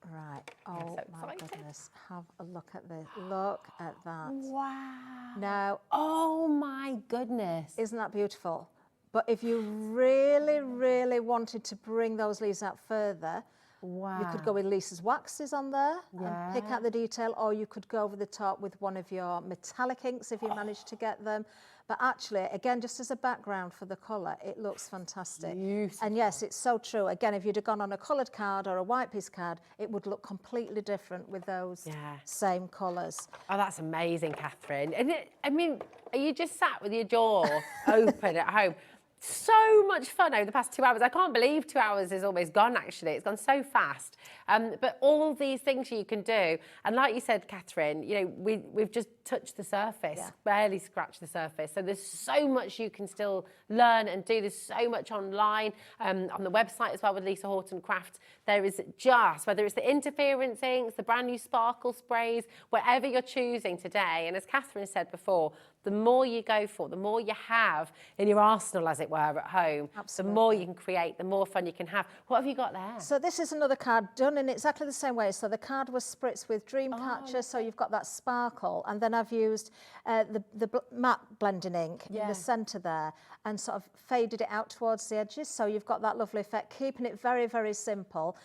Right. Oh, so my goodness. Have a look at this. Look at that. Wow. Now. Oh, my goodness. Isn't that beautiful? But if you really, really wanted to bring those leaves out further, you could go with Lisa's waxes on there and pick out the detail, or you could go over the top with one of your metallic inks if you manage to get them. But actually, again, just as a background for the colour, it looks fantastic. Beautiful. And yes, it's so true. Again, if you'd have gone on a coloured card or a white piece card, it would look completely different with those same colours. Oh, that's amazing, Catherine. And I mean, are you just sat with your jaw open at home? So much fun over the past 2 hours. I can't believe 2 hours is almost gone, actually. It's gone so fast. But all these things you can do. And like you said, Catherine, you know, we've just touched the surface, barely scratched the surface. So there's so much you can still learn and do. There's so much online, on the website as well with Lisa Horton Crafts. There is just, whether it's the interference inks, the brand new sparkle sprays, whatever you're choosing today. And as Catherine said before, the more you go for, the more you have in your arsenal, as it were, at home, the more you can create, the more fun you can have. What have you got there? So this is another card done in exactly the same way. So the card was spritzed with Dreamcatcher, so you've got that sparkle. And then I've used the matte blending ink in the centre there and sort of faded it out towards the edges. So you've got that lovely effect, keeping it very, very simple.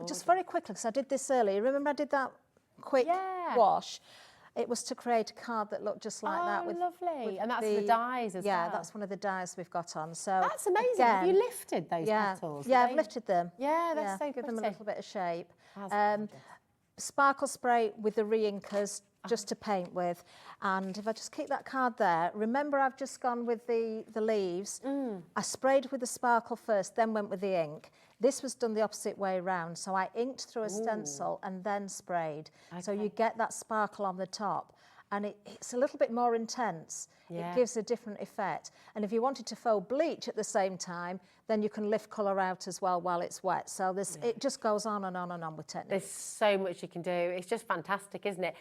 Just very quickly, because I did this earlier. Remember I did that quick wash? It was to create a card that looked just like that. With lovely. And that's the dies as well. Yeah, that's one of the dies we've got on. So that's amazing. Again, have you lifted those petals? Yeah, I've lifted them. Yeah, that's so Give pretty. them a little bit of shape. sparkle spray with the re-inkers just to paint with. And if I just keep that card there, remember I've just gone with the leaves. I sprayed with the sparkle first, then went with the ink. This was done the opposite way around. So I inked through a stencil and then sprayed. Okay. So you get that sparkle on the top. And it's a little bit more intense. Yeah. It gives a different effect. And if you wanted to faux bleach at the same time, then you can lift colour out as well while it's wet. So this, it just goes on and on and on with techniques. There's so much you can do. It's just fantastic, isn't it?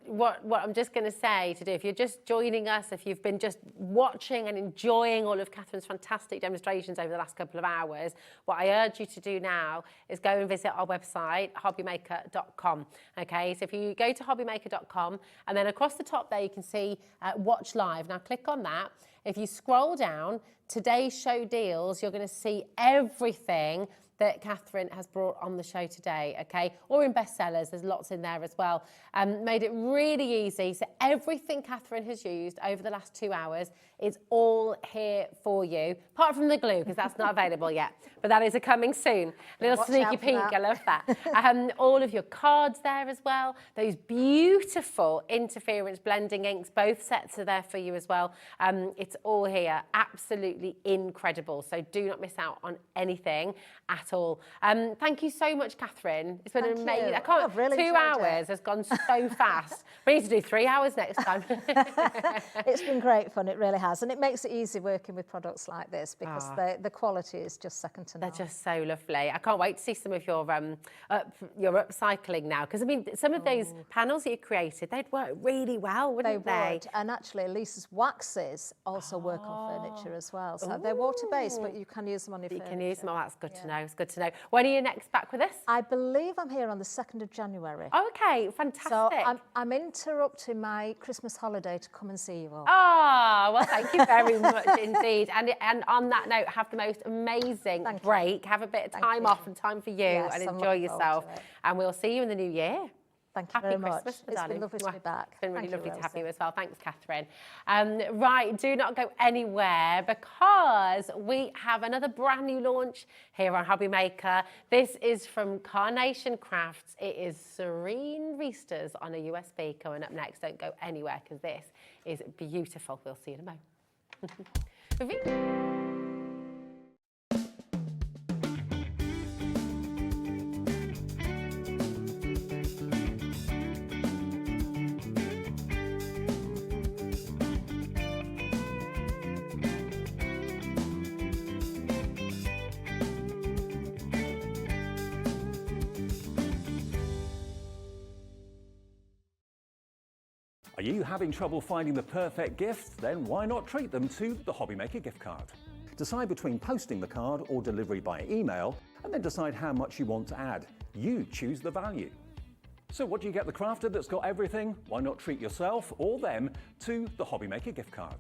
What I'm just going to say to do, if you're just joining us, if you've been just watching and enjoying all of Catherine's fantastic demonstrations over the last couple of hours, what I urge you to do now is go and visit our website, hobbymaker.com. Okay, so if you go to hobbymaker.com and then across the top there you can see Watch Live. Now click on that. If you scroll down, today's show deals, you're going to see everything that Catherine has brought on the show today, okay? Or in bestsellers, there's lots in there as well. Made it really easy. So everything Catherine has used over the last 2 hours is all here for you, apart from the glue, because that's not available yet. But that is coming soon. A little sneaky peek, I love that. All of your cards there as well. Those beautiful interference blending inks, both sets are there for you as well. It's all here, absolutely incredible. So do not miss out on anything at all. Thank you so much, Catherine. It's been amazing. I can't. I've really 2 hours has gone so fast. We need to do 3 hours next time. It's been great fun. It really has, and it makes it easy working with products like this because the quality is just second to none. They're just so lovely. I can't wait to see some of your upcycling now, because I mean, some of those panels that you created, they'd work really well, wouldn't they? Would. And actually, Lisa's waxes also work on furniture as well. So they're water-based, but you can use them on your furniture. You can use them. Oh, that's good to know. It's good to know. When are you next back with us? I believe I'm here on the 2nd of January. Oh, okay, fantastic. So I'm interrupting my Christmas holiday to come and see you all. Oh, well, thank you very much indeed. And on that note, have the most amazing break. Have a bit of time off and time for you, and enjoy yourself. And we'll see you in the new year. Thank you very much. Christmas, it's been lovely to be back. It's been really lovely to have you as well. Thanks, Catherine. Right, do not go anywhere, because we have another brand new launch here on Hobby Maker. This is from Carnation Crafts. It is Serene Ristas on a USB coming up next. Don't go anywhere, because this is beautiful. We'll see you in a moment. Are you having trouble finding the perfect gift? Then why not treat them to the Hobby Maker gift card? Decide between posting the card or delivery by email, and then decide how much you want to add. You choose the value. So what do you get the crafter that's got everything? Why not treat yourself or them to the Hobby Maker gift card?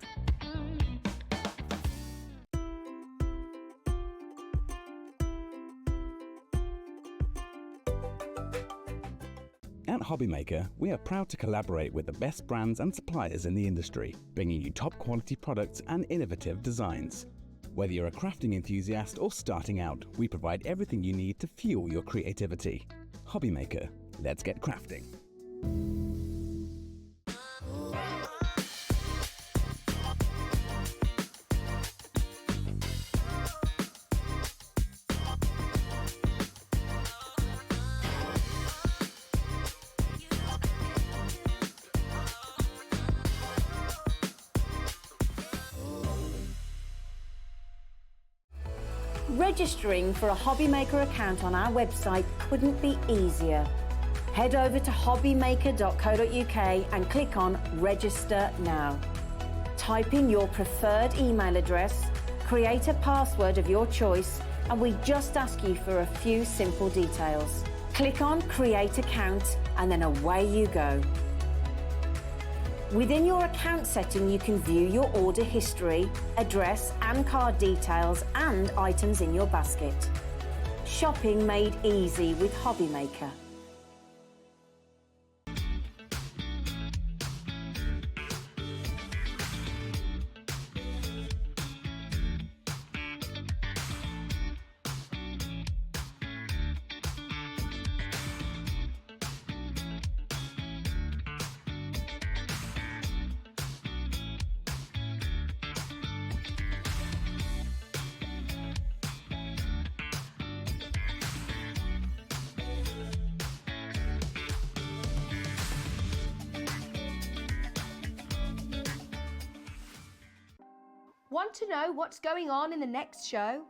At Hobby Maker, we are proud to collaborate with the best brands and suppliers in the industry, bringing you top quality products and innovative designs. Whether you're a crafting enthusiast or starting out, we provide everything you need to fuel your creativity. Hobby Maker, let's get crafting. Registering for a Hobby Maker account on our website couldn't be easier. Head over to hobbymaker.co.uk and click on Register Now. Type in your preferred email address, create a password of your choice, and we just ask you for a few simple details. Click on Create Account, and then away you go. Within your account setting, you can view your order history, address and card details, and items in your basket. Shopping made easy with Hobby Maker. Want to know what's going on in the next show?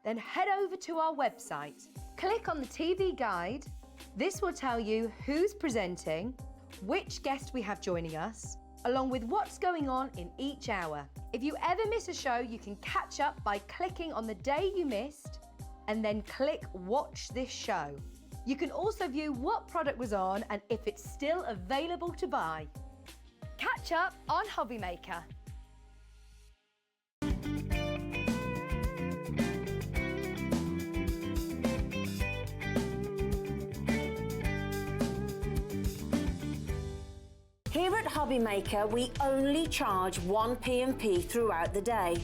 Then head over to our website. Click on the TV guide. This will tell you who's presenting, which guest we have joining us, along with what's going on in each hour. If you ever miss a show, you can catch up by clicking on the day you missed and then click Watch This Show. You can also view what product was on and if it's still available to buy. Catch up on Hobby Maker. Here at Hobby Maker, we only charge 1 P&P throughout the day.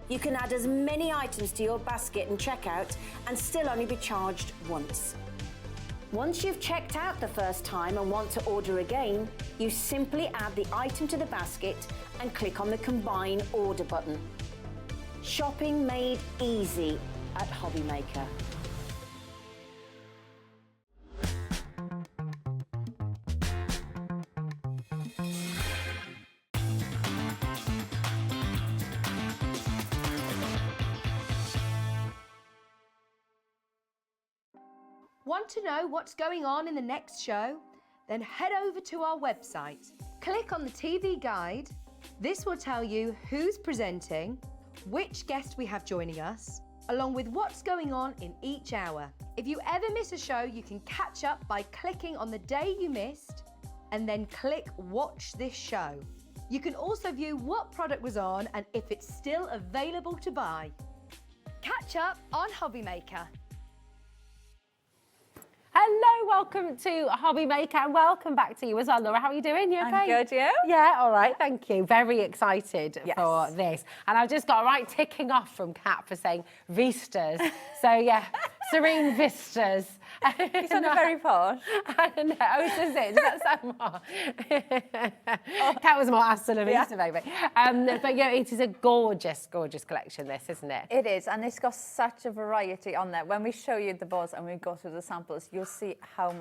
You can add as many items to your basket and checkout and still only be charged once. Once you've checked out the first time and want to order again, you simply add the item to the basket and click on the Combine Order button. Shopping made easy at Hobby Maker. Want to know what's going on in the next show? Then head over to our website. Click on the TV guide. This will tell you who's presenting, which guest we have joining us, along with what's going on in each hour. If you ever miss a show, you can catch up by clicking on the day you missed and then click Watch This Show. You can also view what product was on and if it's still available to buy. Catch up on Hobby Maker. Hello, welcome to Hobby Maker and welcome back to you as well, Laura. How are you doing? You okay? I'm good, you? Yeah, all right, thank you. Very excited for this. And I've just got a right ticking off from Kat for saying vistas. So yeah, serene vistas. You sound very posh. I don't know. Oh, is it? Does that sound more? Kat was more Hasta la Vista, baby. But yeah, it is a gorgeous, gorgeous collection, this, isn't it? It is, and it's got such a variety on there. When we show you the boards and we go through the samples, you'll see how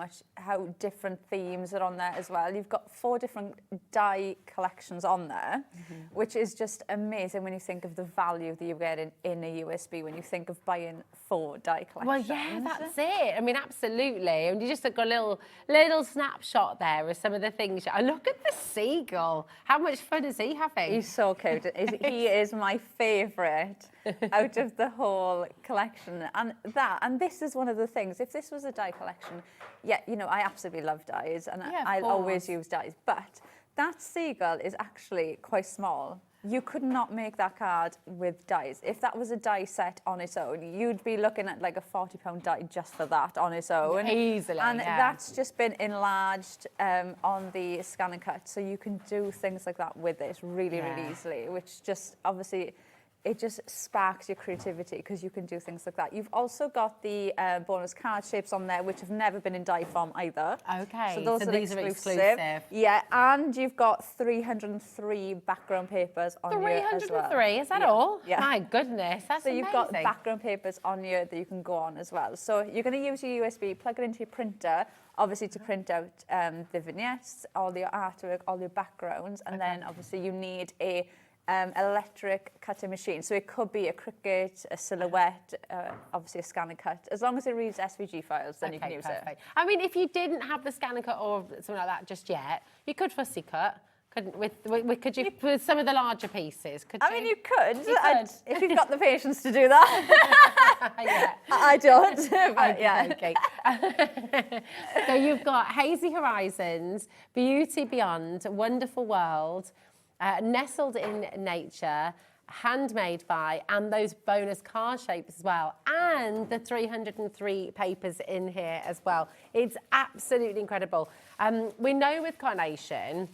different themes are on there as well. You've got 4 different die collections on there, which is just amazing when you think of the value that you get in a USB when you think of buying 4 die collections. Well, yeah, that's it. I mean, absolutely. And you just got a little snapshot there of some of the things. Oh, look at the seagull. How much fun is he having? He's so cute. He is my favourite out of the whole collection. And this is one of the things. If this was a die collection, yeah, you know, I absolutely love dies and I'll always use dies. But that seagull is actually quite small. You could not make that card with dies. If that was a die set on its own, you'd be looking at like a £40 die just for that on its own. Easily, and that's just been enlarged on the Scan and Cut, so you can do things like that with it really, really easily, which just obviously it just sparks your creativity because you can do things like that. You've also got the bonus card shapes on there, which have never been in die form either. Okay, so those are these exclusive. are exclusive. Yeah, and you've got 303 background papers on here as well. 303, is that all? Yeah. My goodness, that's so amazing. You've got background papers on here that you can go on as well. So you're going to use your USB, plug it into your printer, obviously to print out the vignettes, all your artwork, all your backgrounds, and then obviously you need a electric cutting machine. So it could be a Cricut, a Silhouette, obviously a Scan and Cut. As long as it reads SVG files, then you can use it. I mean, if you didn't have the Scan and Cut or something like that just yet, you could fussy cut. Could you with some of the larger pieces? I mean, you could. If you've got the patience to do that. Yeah. I don't. But yeah. Okay. So you've got Hazy Horizons, Beauty Beyond, Wonderful World, Nestled in Nature, Handmade by, and those bonus card shapes as well, and the 303 papers in here as well. It's absolutely incredible. We know with Carnation,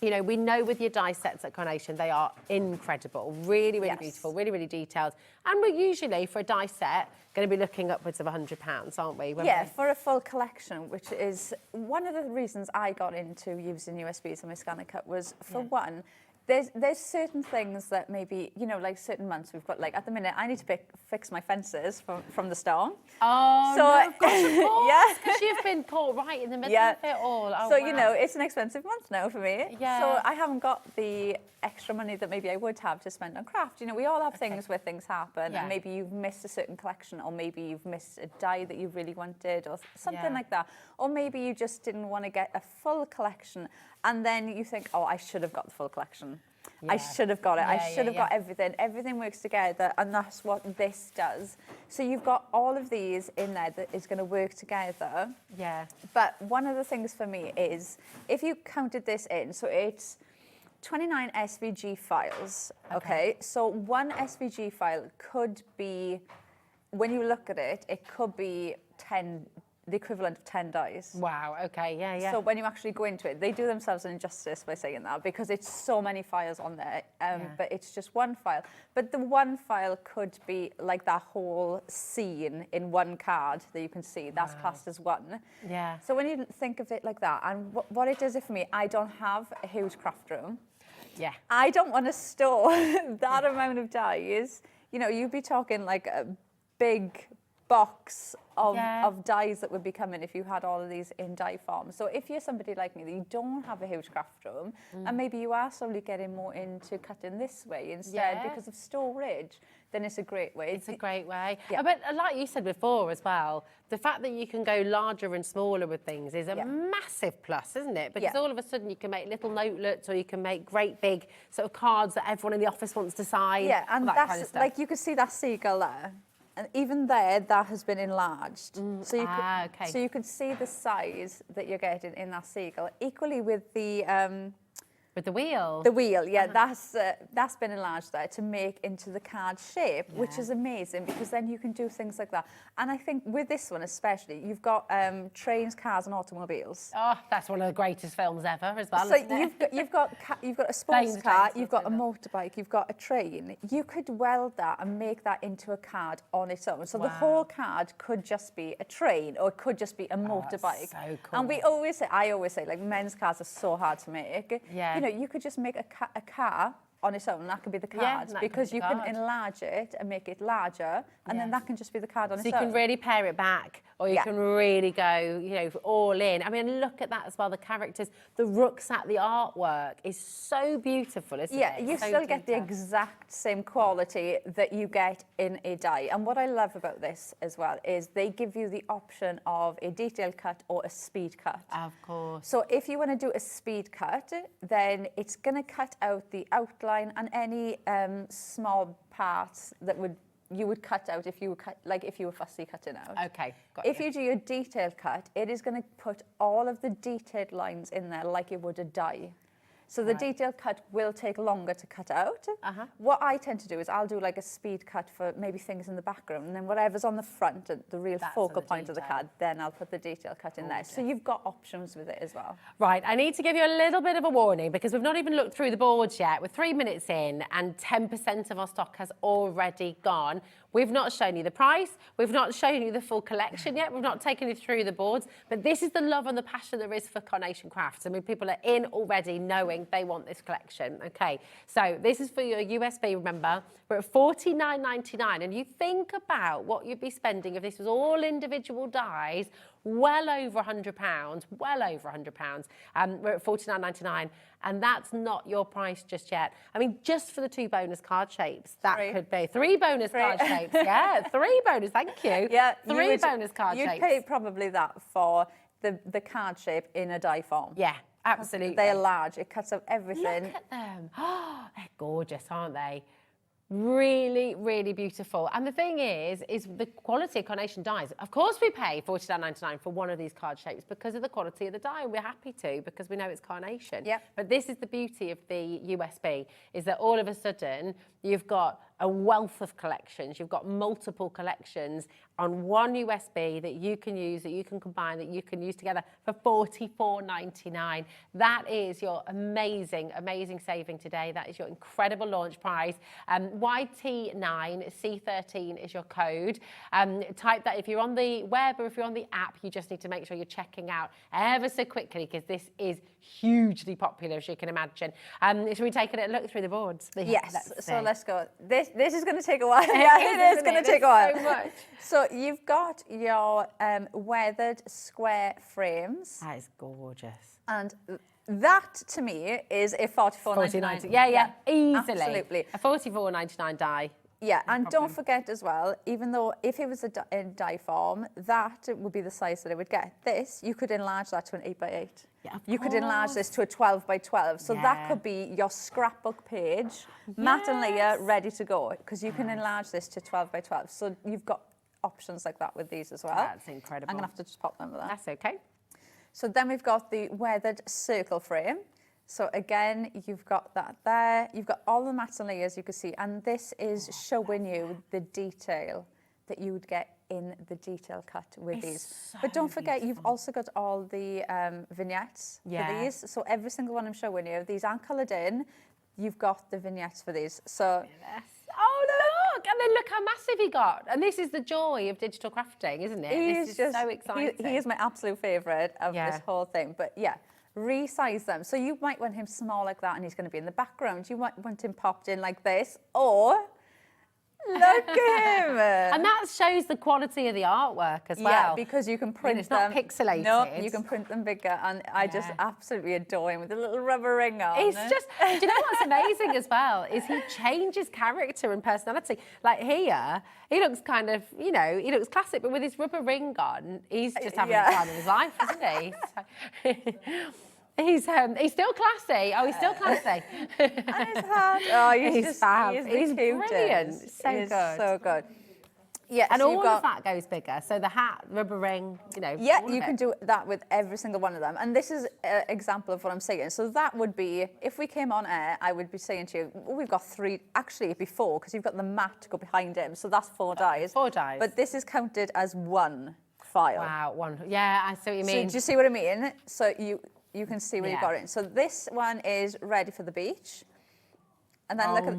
you know, we know with your die sets at Carnation, they are incredible, really, really beautiful, really, really detailed. And we're usually, for a die set, going to be looking upwards of £100, aren't we? Yeah, for a full collection, which is one of the reasons I got into using USBs on my Scan and Cut was, for one, There's certain things that maybe, you know, like certain months we've got, like at the minute I need to fix my fences from the storm. Oh, so, no, of course, yeah, because you've been caught right in the middle of it all. Oh, so, wow. you know, it's an expensive month now for me. Yeah. So I haven't got the extra money that maybe I would have to spend on craft. You know, we all have things where things happen and maybe you've missed a certain collection, or maybe you've missed a die that you really wanted, or something like that. Or maybe you just didn't want to get a full collection and then you think, oh, I should have got the full collection. I should have got it. I should have got everything. Everything works together, and that's what this does. So you've got all of these in there that is going to work together. Yeah. But one of the things for me is, if you counted this in, so it's 29 SVG files, okay? So one SVG file could be, when you look at it, it could be 10, the equivalent of 10 dies. Wow, okay, yeah. So when you actually go into it, they do themselves an injustice by saying that, because it's so many files on there, but it's just one file. But the one file could be like that whole scene in one card that you can see, that's classed as one. Yeah. So when you think of it like that, and what it does it for me, I don't have a huge craft room. Yeah. I don't want to store that amount of dies. You know, you'd be talking like a big box of dies that would be coming if you had all of these in die form. So if you're somebody like me that you don't have a huge craft room, and maybe you are slowly getting more into cutting this way instead because of storage, then it's a great way. It's a great way. Yeah. But like you said before as well, the fact that you can go larger and smaller with things is a massive plus, isn't it? Because all of a sudden you can make little notelets, or you can make great big sort of cards that everyone in the office wants to sign. Yeah, and that that's kind of stuff. like, you can see that seagull there. And even there, that has been enlarged. So you so you can see the size that you're getting in that seagull. Equally with the wheel. The wheel, yeah, that's been enlarged there to make into the card shape, which is amazing, because then you can do things like that. And I think with this one especially, you've got trains, cars, and automobiles. Oh, that's one of the greatest films ever as well. So you've got a sports car, you've got a motorbike, you've got a train. You could weld that and make that into a card on its own. So the whole card could just be a train, or it could just be a motorbike. So cool. And I always say, like, men's cars are so hard to make. Yeah. You know, you could just make a car on its own, and that could be the card, because you can enlarge it and make it larger, and then that can just be the card on its own. So you can really pare it back, or you can really go, you know, all in. I mean, look at that as well, the characters, the rucksack, the artwork is so beautiful, isn't it? Yeah, you still get the exact same quality that you get in a die. And what I love about this as well is they give you the option of a detail cut or a speed cut. Of course. So if you want to do a speed cut, then it's going to cut out the outline and any small parts that you would cut out if you were fussy cutting out. Okay, got If you do your detail cut, it is going to put all of the detailed lines in there like it would a die. So the detail cut will take longer to cut out. What I tend to do is I'll do like a speed cut for maybe things in the background, and then whatever's on the front, the real focal point of the card, then I'll put the detail cut in there. So you've got options with it as well. Right, I need to give you a little bit of a warning, because we've not even looked through the boards yet. We're 3 minutes in and 10% of our stock has already gone. We've not shown you the price. We've not shown you the full collection yet. We've not taken you through the boards. But this is the love and the passion there is for Carnation Crafts. I mean, people are in already knowing they want this collection. Okay, so this is for your USB, remember. We're at $49.99. And you think about what you'd be spending if this was all individual dies, well over £100, well over £100. We're at $49.99, and that's not your price just yet. I mean, just for the 2 bonus card shapes, that could be 3 bonus card shapes. Yeah, 3 bonus, thank you. Yeah, 3 bonus card shapes. You'd pay probably that for the card shape in a die form. Yeah, absolutely. They're large, it cuts out everything. Look at them. Oh, they're gorgeous, aren't they? Really, really beautiful. And the thing is the quality of Carnation dies. Of course we pay $49.99 for one of these card shapes because of the quality of the die, and we're happy to, because we know it's Carnation. Yep. But this is the beauty of the USB, is that all of a sudden you've got a wealth of collections. You've got multiple collections on one USB that you can use, that you can combine, that you can use together for $44.99. That is your amazing, amazing saving today. That is your incredible launch prize. YT9C13 is your code. Type that if you're on the web or if you're on the app, you just need to make sure you're checking out ever so quickly, because this is hugely popular, as you can imagine. Should we take a little look through the boards? Yes, so let's go. This is going to take a while. Yeah, it is going to take a while. So much. So you've got your weathered square frames. That is gorgeous. And that, to me, is a $44.99. Yeah, easily. Absolutely. A $44.99 die. Yeah, and don't forget as well, even though if it was in die form, that would be the size that it would get. This, you could enlarge that to an 8x8. Yeah, you could enlarge this to a 12x12. So that could be your scrapbook page, matte and layer, ready to go, because you can enlarge this to 12x12. So you've got options like that with these as well. That's incredible. I'm going to have to just pop them with that. That's okay. So then we've got the weathered circle frame. So again, you've got that there. You've got all the mats and layers you can see. And this is showing you the detail that you would get in the detail cut with these. So but don't forget, you've also got all the vignettes for these. So every single one I'm showing you, these aren't coloured in. You've got the vignettes for these. So oh, look! And then look how massive he got. And this is the joy of digital crafting, isn't it? This is so exciting. He is my absolute favourite of this whole thing. But yeah, resize them. So you might want him small like that and he's going to be in the background. You might want him popped in like this, or look at him. And that shows the quality of the artwork as well. Yeah, because you can print it's them. It's not pixelated. No, you can print them bigger, and I just absolutely adore him with a little rubber ring on. It's just, do you know what's amazing as well, is he changes character and personality. Like here, he looks kind of, you know, he looks classic, but with his rubber ring on, he's just having the time of his life, isn't he? So, he's still classy. Oh, he's still classy. And his hat. Oh, he's fab. He's brilliant. So good. So good. Yeah, and so all of that goes bigger. So the hat, rubber ring, you know. Yeah, you can do that with every single one of them. And this is an example of what I'm saying. So that would be, if we came on air, I would be saying to you, we've got 3, actually it'd be 4, because you've got the mat to go behind him. So that's 4 dies. 4 dies. But this is counted as 1 file. Wow, 1. Yeah, I see what you mean. So do you see what I mean? So you can see where you've got it. So this one is ready for the beach. And then look at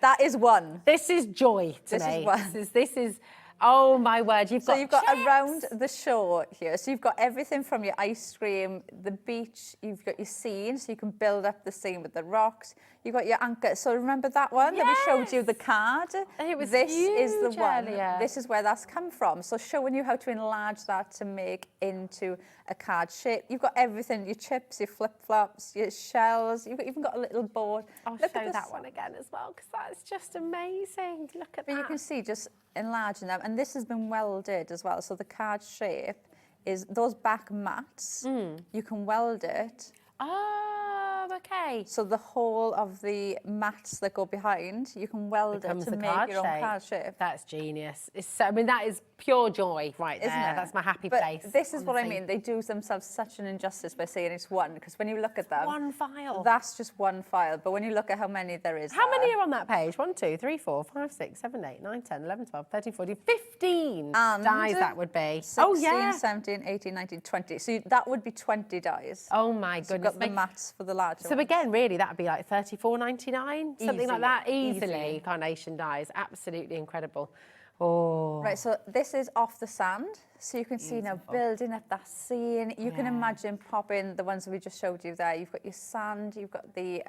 that is 1. This is joy to me. Is 1. This is oh my word, you've got around the shore here. So you've got everything from your ice cream, the beach, you've got your scene, so you can build up the scene with the rocks. You've got your anchor. So remember that one that we showed you, the card? This is the one. Earlier. This is where that's come from. So showing you how to enlarge that to make into a card shape. You've got everything, your chips, your flip-flops, your shells. You've even got a little board. I'll show that one again as well, because that's just amazing. Look at that. You can see just enlarging them. And this has been welded as well. So the card shape is those back mats. You can weld it. Oh, okay. So the whole of the mats that go behind, you can weld it to make your own card shape. That's genius. I mean, that is pure joy right there. Isn't it? That's my happy but place. This is what I mean. They do themselves such an injustice by saying it's 1, because when you look at them, 1 file. That's just 1 file. But when you look at how many there is, how many are on that page? 1, 2, 3, 4, 5, 6, 7, 8, 9, 10, 11, 12, 13, 14, 15 dies that would be. 16, 17, 18, 19, 20. So that would be 20 dies. Oh my goodness. So you've got the mats for the larger So again, really, that would be like $34.99, something like that. Easily. Carnation dies. Absolutely incredible. Oh. Right, so this is off the sand. So you can see now building up that scene. You can imagine popping the ones that we just showed you there. You've got your sand, you've got the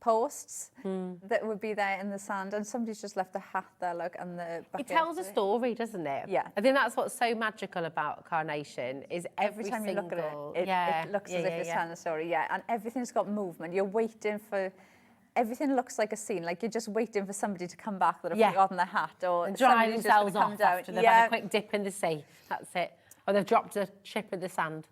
posts that would be there in the sand, and somebody's just left the hat there, look, and the bucket. It tells a story, doesn't it? Yeah. I think that's what's so magical about Carnation, is every time you look at it looks as if it's telling a story, and everything's got movement. You're waiting for, everything looks like a scene, like you're just waiting for somebody to come back that have forgotten their hat, or and dry themselves come off down. after they've had a quick dip in the sea. That's it. Or they've dropped a chip in the sand.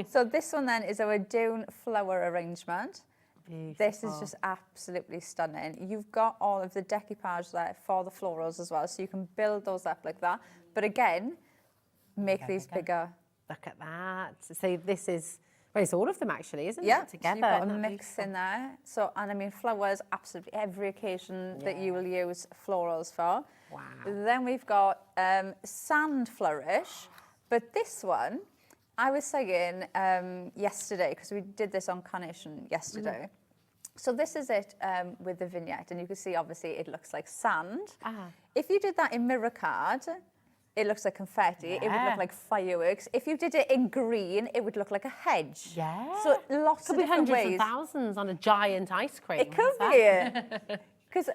So this one then is our Dune flower arrangement. Beautiful. This is just absolutely stunning. You've got all of the decoupage there for the florals as well, so you can build those up like that. But again, make these bigger. Look at that. So this is Well, it's all of them actually, isn't Yeah, it? Together. so you've got a Isn't that mix beautiful? in there. So, and I mean, flowers, absolutely every occasion that you will use florals for. Wow. Then we've got sand flourish, but this one, I was saying yesterday, because we did this on Carnation yesterday. So this is it with the vignette, and you can see obviously it looks like sand. If you did that in mirror card, it looks like confetti. It would look like fireworks. If you did it in green, it would look like a hedge. Yeah. So lots of different hundreds ways. of thousands on a giant ice cream. It could be. Because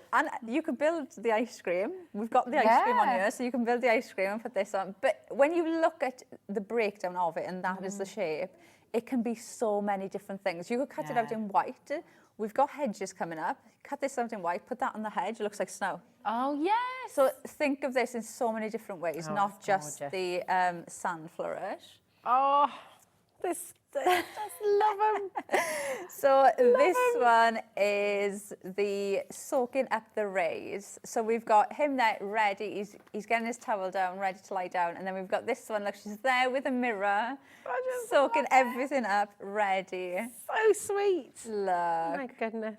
you could build the ice cream. We've got the ice cream on here, so you can build the ice cream and put this on. But when you look at the breakdown of it, and that is the shape, it can be so many different things. You could cut it out in white. We've got hedges coming up. Cut this out in white, put that on the hedge, it looks like snow. Oh, yes. So think of this in so many different ways, not just gorgeous. the sand flourish. Oh, this just love them. So this one is the soaking up the rays. So we've got him there ready. He's getting his towel down, ready to lie down. And then we've got this one, look, she's there with a mirror, soaking everything up, ready. So sweet. Look. My goodness.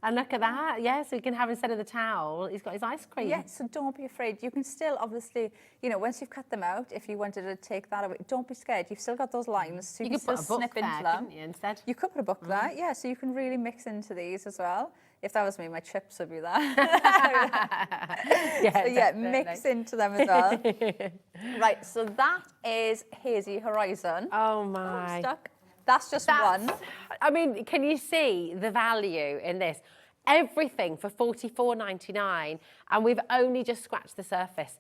And look at that, yeah, so you can have, instead of the towel, he's got his ice cream. Yeah, so don't be afraid. You can still, obviously, you know, once you've cut them out, if you wanted to take that away, don't be scared. You've still got those lines, so you can could still put a book snip into there, them. couldn't you, instead? You could put a book there, yeah, so you can really mix into these as well. If that was me, my chips would be there. Yeah, so yeah, mix into them as well. Right, so that is Hazy Horizon. Oh my. Stuck. That's just one. I mean, can you see the value in this? Everything for $44.99, and we've only just scratched the surface.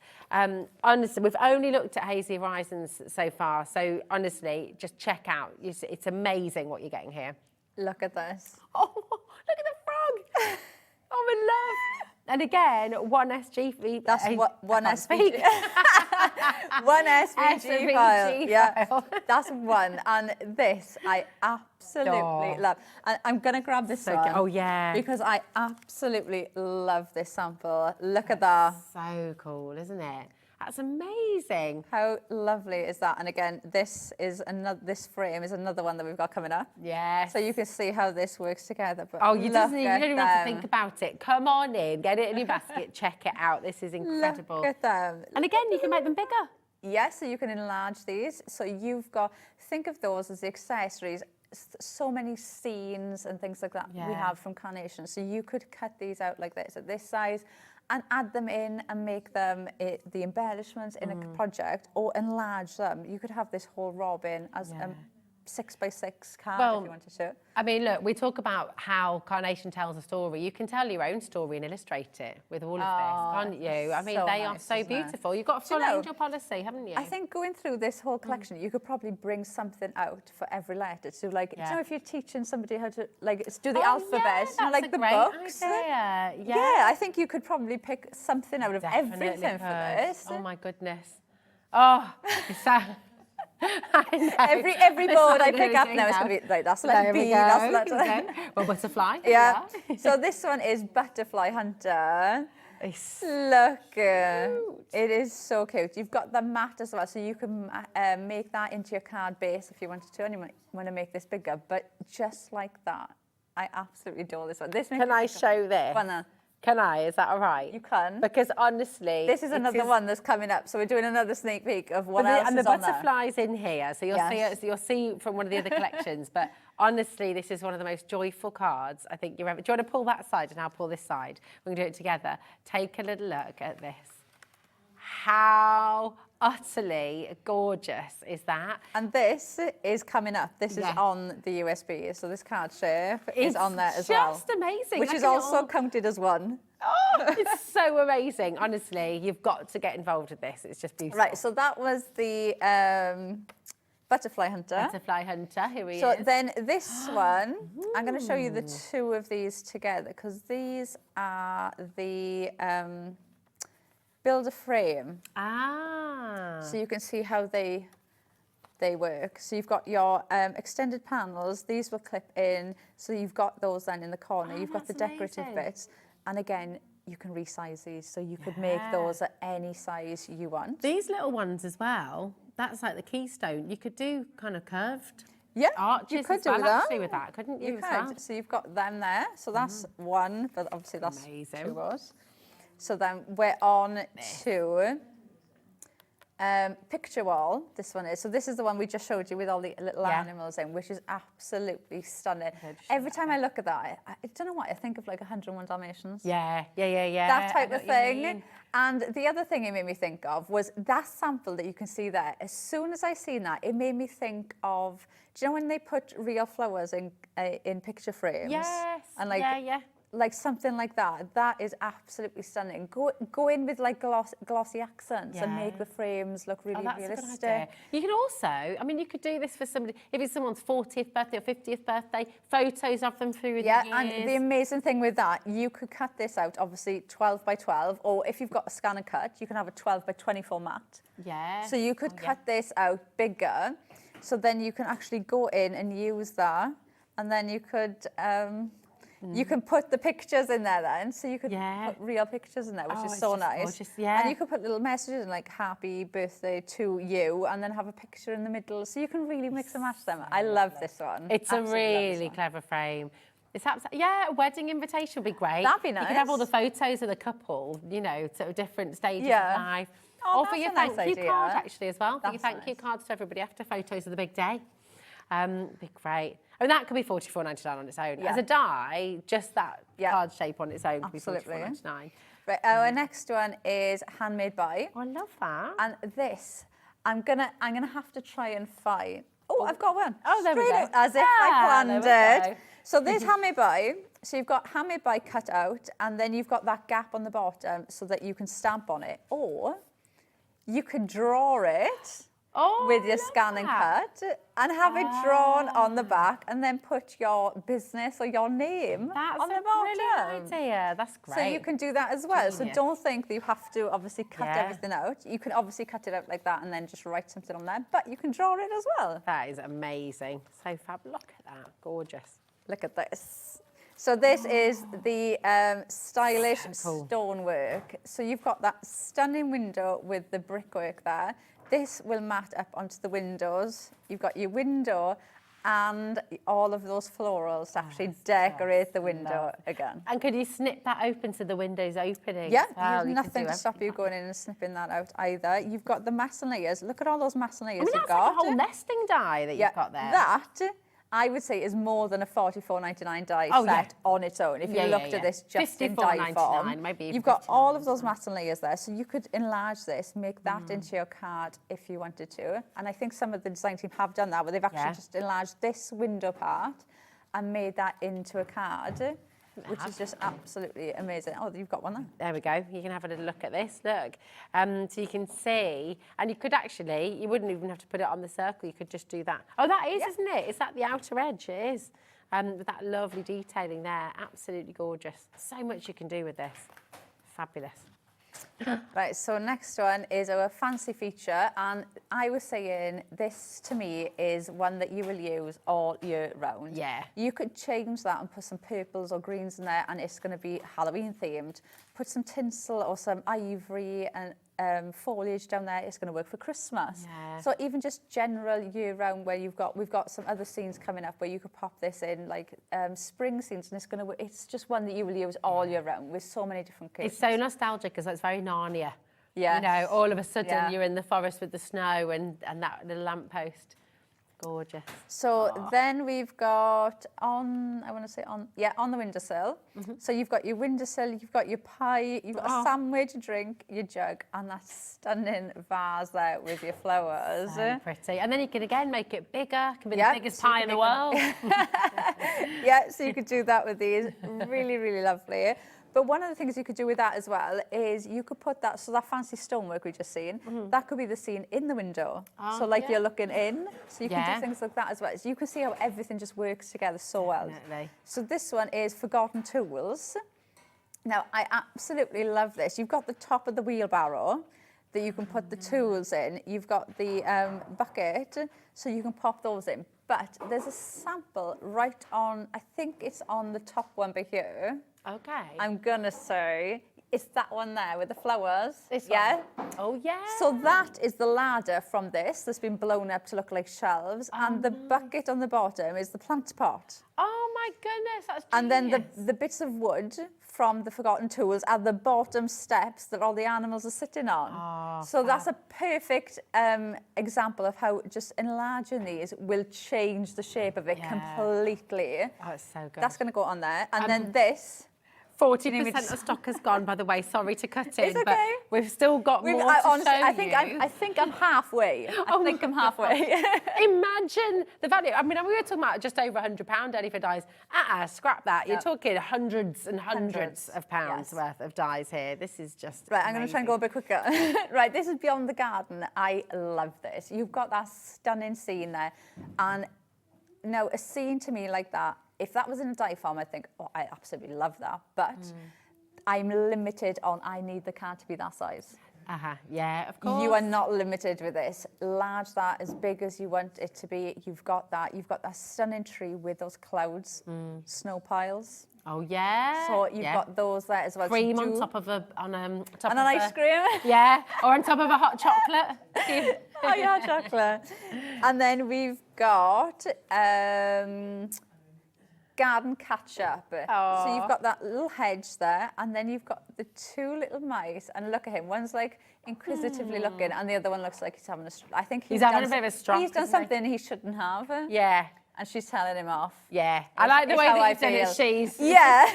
Honestly, we've only looked at Hazy Horizons so far, so honestly, just check out. It's amazing what you're getting here. Look at this. Oh, look at the frog. I'm in love. And again, one SGV. That's one SVG. One SVG file. Yeah, that's one. And this I absolutely love. And I'm going to grab this one. Oh, yeah. Because I absolutely love this sample. Look at that. So cool, isn't it? That's amazing. How lovely is that? And again, this frame is another one that we've got coming up. Yes. So you can see how this works together. But you don't even have to think about it. Come on in, get it in your basket, check it out. This is incredible. Look at them. And again, you can make them bigger. Yes, so you can enlarge these. So you've got, think of those as the accessories. So many scenes and things like that we have from Carnation. So you could cut these out like this at this size and add them in and make them the embellishments in a project, or enlarge them. You could have this whole robin as a 6x6 card if you wanted to. I mean, look, we talk about how Carnation tells a story. You can tell your own story and illustrate it with all of this, can't you? I mean, so they nice, are so isn't it? beautiful. You've got a full angel policy, haven't you? I think going through this whole collection, you could probably bring something out for every letter. So, like, you know, if you're teaching somebody how to, like, do the alphabet, you know, like the books. Idea. Yeah, I think you could probably pick something out of everything for this. Oh, my goodness. Oh, it's that. Every board I pick up now is going to be, right, that's a letter B, that's a letter. Well, butterfly. Yeah. So this one is Butterfly Hunter. Look, it is so cute. You've got the mat as well, so you can make that into your card base if you wanted to, and you might want to make this bigger, but just like that. I absolutely adore this one. Can I show this? Can I? Is that all right? You can. Because honestly, this is another one that's coming up. So we're doing another sneak peek of what else and the is on there. butterflies in here, so you'll see from one of the other collections. But honestly, this is one of the most joyful cards I think you've ever. Do you want to pull that side and I'll pull this side? We can do it together. Take a little look at this. How utterly gorgeous is that? And this is coming up. This is on the USB, so this card shape is on there as well. It's just amazing. Which is also counted as one. Oh, it's so amazing. Honestly, you've got to get involved with this. It's just beautiful. Right, so that was the Butterfly Hunter. Butterfly Hunter, here he is. So then this one, I'm going to show you the two of these together, because these are the build a frame. So you can see how they work. So you've got your extended panels. These will clip in. So you've got those then in the corner. You've got the decorative bits. And again, you can resize these. So you could make those at any size you want. These little ones as well, that's like the keystone. You could do kind of curved. Yeah, arches you could as well, do that. actually, with that, couldn't you? You as could. well? So you've got them there. So that's one, but obviously that's Amazing. 2 rows. So then we're on to picture wall. This one is. So this is the one we just showed you with all the little animals in, which is absolutely stunning. Every time I look at that, I don't know why, I think of like 101 Dalmatians. Yeah. That type of thing. And the other thing it made me think of was that sample that you can see there. As soon as I seen that, it made me think of, do you know when they put real flowers in picture frames? Yes. And like something like that. That is absolutely stunning. Go in with like glossy accents and make the frames look really realistic. A good idea. You can also, I mean, you could do this for somebody, if it's someone's 40th birthday or 50th birthday, photos of them through the years. And the amazing thing with that, you could cut this out, obviously 12 by 12, or if you've got a scan and cut, you can have a 12 by 24 mat. Yeah. So you could cut this out bigger, so then you can actually go in and use that, and then you could you can put the pictures in there then, so you could put real pictures in there, which is so nice. Gorgeous, yeah. And you could put little messages in, like happy birthday to you, and then have a picture in the middle, so you can really mix and match them. I love this one. It's a really clever frame. It's absolutely, a wedding invitation would be great. That'd be nice. You could have all the photos of the couple, you know, sort of different stages of life. Oh, or for your that's a thank nice you idea. card, actually, as well. For your That's thank you nice. cards to everybody after photos of the big day. Be great. I mean, that could be $44.99 on its own. As a die, just that card shape on its own could be $44.99. Right, our next one is handmade by. Oh, I love that. And this, I'm gonna have to try and find. Oh, I've got one. Oh, there we Straight go. out, as if I planned there we it. go. So this handmade by. So you've got handmade by cut out, and then you've got that gap on the bottom so that you can stamp on it, or you could draw it. With your scan and cut, and have it drawn on the back, and then put your business or your name on the bottom. That's a brilliant idea. That's great. So you can do that as well. Genius. So don't think that you have to obviously cut everything out. You can obviously cut it out like that and then just write something on there, but you can draw it as well. That is amazing. So fab. Look at that. Gorgeous. Look at this. So this is the stylish stonework. So you've got that stunning window with the brickwork there. This will mat up onto the windows. You've got your window and all of those florals to actually decorate the window again. And could you snip that open so the window's opening? Yeah, well? there's nothing to stop you going in and snipping that out either. You've got the mass and layers. Look at all those mass and layers you've that's got. like a whole nesting die that you've got there. That, I would say, is more than a $44.99 die set on its own. If you looked at this just in die form, maybe you've got all of those mass and layers there, so you could enlarge this, make that into your card if you wanted to. And I think some of the design team have done that, where they've actually just enlarged this window part and made that into a card, which is just absolutely amazing. Oh, you've got one there. There we go. You can have a little look at this. Look. So you can see, and you could actually, you wouldn't even have to put it on the circle. You could just do that. Oh, that is, isn't it? It's at the outer edge. It is. With that lovely detailing there. Absolutely gorgeous. So much you can do with this. Fabulous. Right, so next one is our fancy feature, and I was saying this to me is one that you will use all year round. Yeah. You could change that and put some purples or greens in there, and it's going to be Halloween themed. Put some tinsel or some ivory and foliage down there. It's going to work for Christmas. Yeah. So even just general year round, where we've got some other scenes coming up where you could pop this in, like spring scenes, and it's just one that you will use all year round with so many different occasions. It's so nostalgic because it's very Narnia. Yeah. You know, all of a sudden you're in the forest with the snow and that little lamppost. Gorgeous. So then we've got on the windowsill. So you've got your windowsill, you've got your pie, you've got a sandwich, a drink, your jug, and that stunning vase there with your flowers. So pretty. And then you can again make it bigger. It can be the biggest pie in the world. Yeah, so you could do that with these. Really, really lovely. But one of the things you could do with that as well is you could put that fancy stonework we just seen, that could be the scene in the window. So like you're looking in, so you can do things like that as well. So you can see how everything just works together so well. Definitely. So this one is Forgotten Tools. Now, I absolutely love this. You've got the top of the wheelbarrow that you can put the tools in. You've got the bucket, so you can pop those in. But there's a sample right on, I think it's on the top one by here. Okay. I'm gonna say, It's that one there with the flowers. This yeah. one? Oh, yeah. So that is the ladder from this that's been blown up to look like shelves. And the bucket on the bottom is the plant pot. Oh, my goodness, that's genius. And then the bits of wood from the Forgotten Tools are the bottom steps that all the animals are sitting on. Oh, so that's a perfect example of how just enlarging these will change the shape of it completely. Oh, it's so good. That's going to go on there. And then this. 40% of stock has gone, by the way. Sorry to cut in, It's okay. but we've still got more to honestly, show I think you. I think I'm halfway. I think I'm halfway. Imagine the value. I mean, we were talking about just over £100 only for dyes. Scrap that. You're talking hundreds and hundreds of pounds worth of dyes here. This is just right. I'm going to try and go a bit quicker. Right, this is Beyond the Garden. I love this. You've got that stunning scene there, and now a scene to me like that. If that was in a dye farm, I'd think, oh, I absolutely love that. But I'm limited on, I need the card to be that size. Yeah, of course. You are not limited with this. Large that, as big as you want it to be. You've got that. You've got that stunning tree with those clouds, snow piles. Oh, yeah. So you've got those there as well. Cream on top of an ice cream. Yeah, or on top of a hot chocolate. Oh, yeah, chocolate. And then we've got... garden catch-up. So you've got that little hedge there, and then you've got the two little mice, and look at him. One's like inquisitively looking, and the other one looks like he's having I think he's having a bit of a stroke. He's done something he shouldn't have. Yeah. And she's telling him off. Yeah. I like the way that you've done it, she's. Yeah.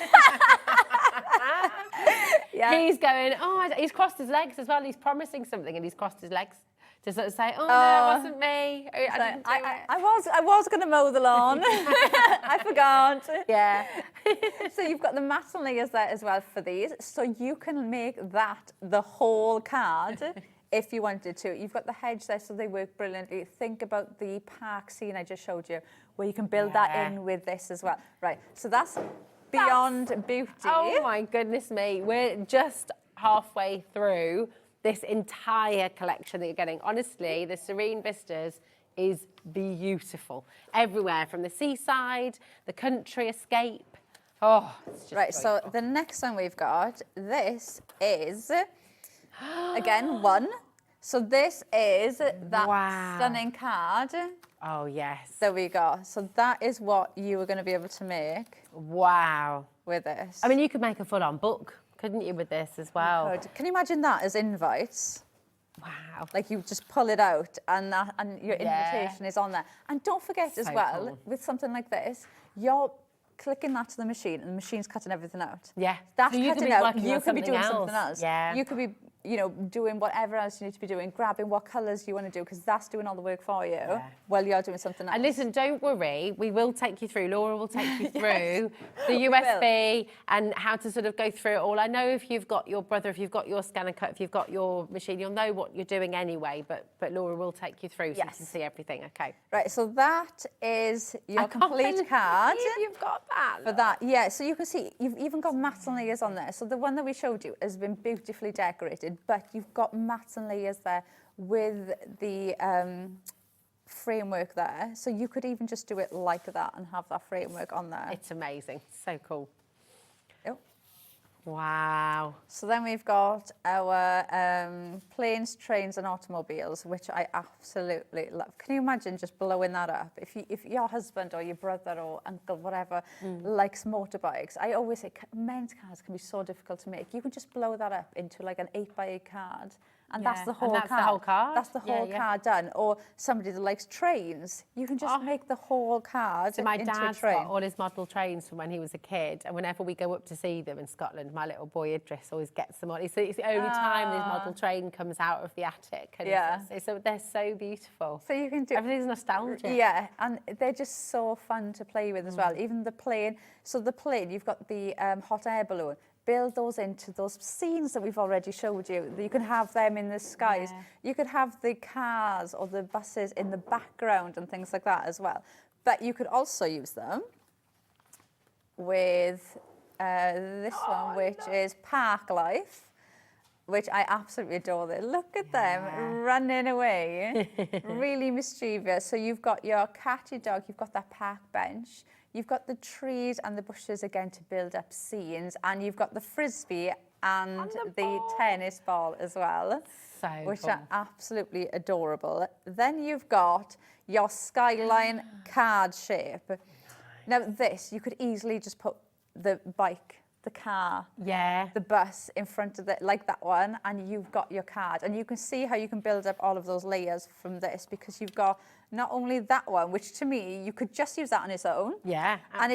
He's going, he's crossed his legs as well. He's promising something, and he's crossed his legs. To sort of say, oh, no, it wasn't me. I was going to mow the lawn. I forgot. Yeah. So you've got the mats and layers there as well for these. So you can make that the whole card if you wanted to. You've got the hedge there, so they work brilliantly. Think about the park scene I just showed you, where you can build that in with this as well. Right, so that's Beyond Beauty. Oh, my goodness me. We're just halfway through this entire collection that you're getting. Honestly, the Serene Vistas is beautiful. Everywhere, from the seaside, the country escape. Oh, it's just right, so the next one we've got, this is, again, one. So this is that stunning card. Oh, yes. There we go. So that is what you were going to be able to make. Wow. With this. I mean, you could make a full-on book, couldn't you, with this as well? Can you imagine that as invites? Wow. Like you just pull it out and your invitation is on there. And don't forget as well, with something like this, you're clicking that to the machine and the machine's cutting everything out. Yeah. That's so cutting out. You could be doing something else. Yeah. You could be, doing whatever else you need to be doing, grabbing what colours you want to do, because that's doing all the work for you while you're doing something else. And listen, don't worry, we will take you through, Laura will take you through the USB and how to sort of go through it all. I know if you've got your brother, if you've got your scanner cut, if you've got your machine, you'll know what you're doing anyway, but Laura will take you through so you can see everything, okay? Right, so that is your complete card. You've got that. For that, yeah, so you can see, you've even got mats and layers on there. So the one that we showed you has been beautifully decorated, but you've got mats and layers there with the framework there. So you could even just do it like that and have that framework on there. It's amazing, so cool. Oh. Wow. So then we've got our planes, trains and automobiles, which I absolutely love. Can you imagine just blowing that up? If your husband or your brother or uncle, whatever, likes motorbikes, I always say men's cars can be so difficult to make. You can just blow that up into like an 8x8 card. And that's the whole card. The whole card. That's the whole card done. Or somebody that likes trains, you can just make the whole card so my into a dad's train. got all his model trains from when he was a kid, and whenever we go up to see them in Scotland, my little boy Idris always gets them on. It's the only time this model train comes out of the attic. And so they're so beautiful. So you can do everything's nostalgic. Yeah, and they're just so fun to play with as well. Even the plane. So the plane, you've got the hot air balloon. Build those into those scenes that we've already showed you. You can have them in the skies. You could have the cars or the buses in the background and things like that as well. But you could also use them with this one, which is Park Life, which I absolutely adore. Look at them running away. Really mischievous. So you've got your cat, your dog, you've got that park bench. You've got the trees and the bushes again to build up scenes, and you've got the frisbee and the tennis ball as well, which cool. are absolutely adorable. Then you've got your skyline card shape. Now this, you could easily just put the bike, the car, the bus in front of it, like that one, and you've got your card. And you can see how you can build up all of those layers from this, because you've got not only that one, which to me, you could just use that on its own. Yeah, absolutely. And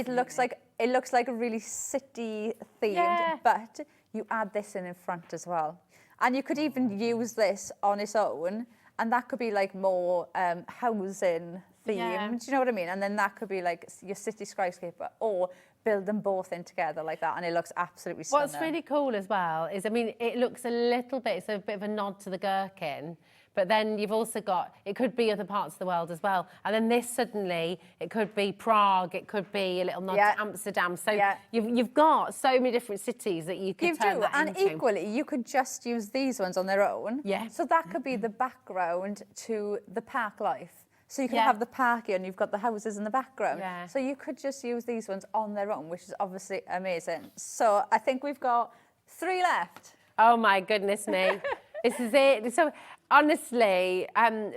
it looks like a really city themed, but you add this in front as well. And you could even use this on its own, and that could be like more housing themed, do you know what I mean? And then that could be like your city skyscraper, or build them both in together like that, and it looks absolutely stunning. What's really cool as well is, I mean, it looks a little bit, it's a bit of a nod to the Gherkin, but then you've also got, it could be other parts of the world as well. And then this suddenly, it could be Prague, it could be a little nod to Amsterdam. So you've got so many different cities that you could turn that into. And equally, you could just use these ones on their own. Yeah. So that could be the background to the park life. So you can have the park here and you've got the houses in the background. Yeah. So you could just use these ones on their own, which is obviously amazing. So I think we've got 3 left. Oh my goodness me. This is it. So honestly,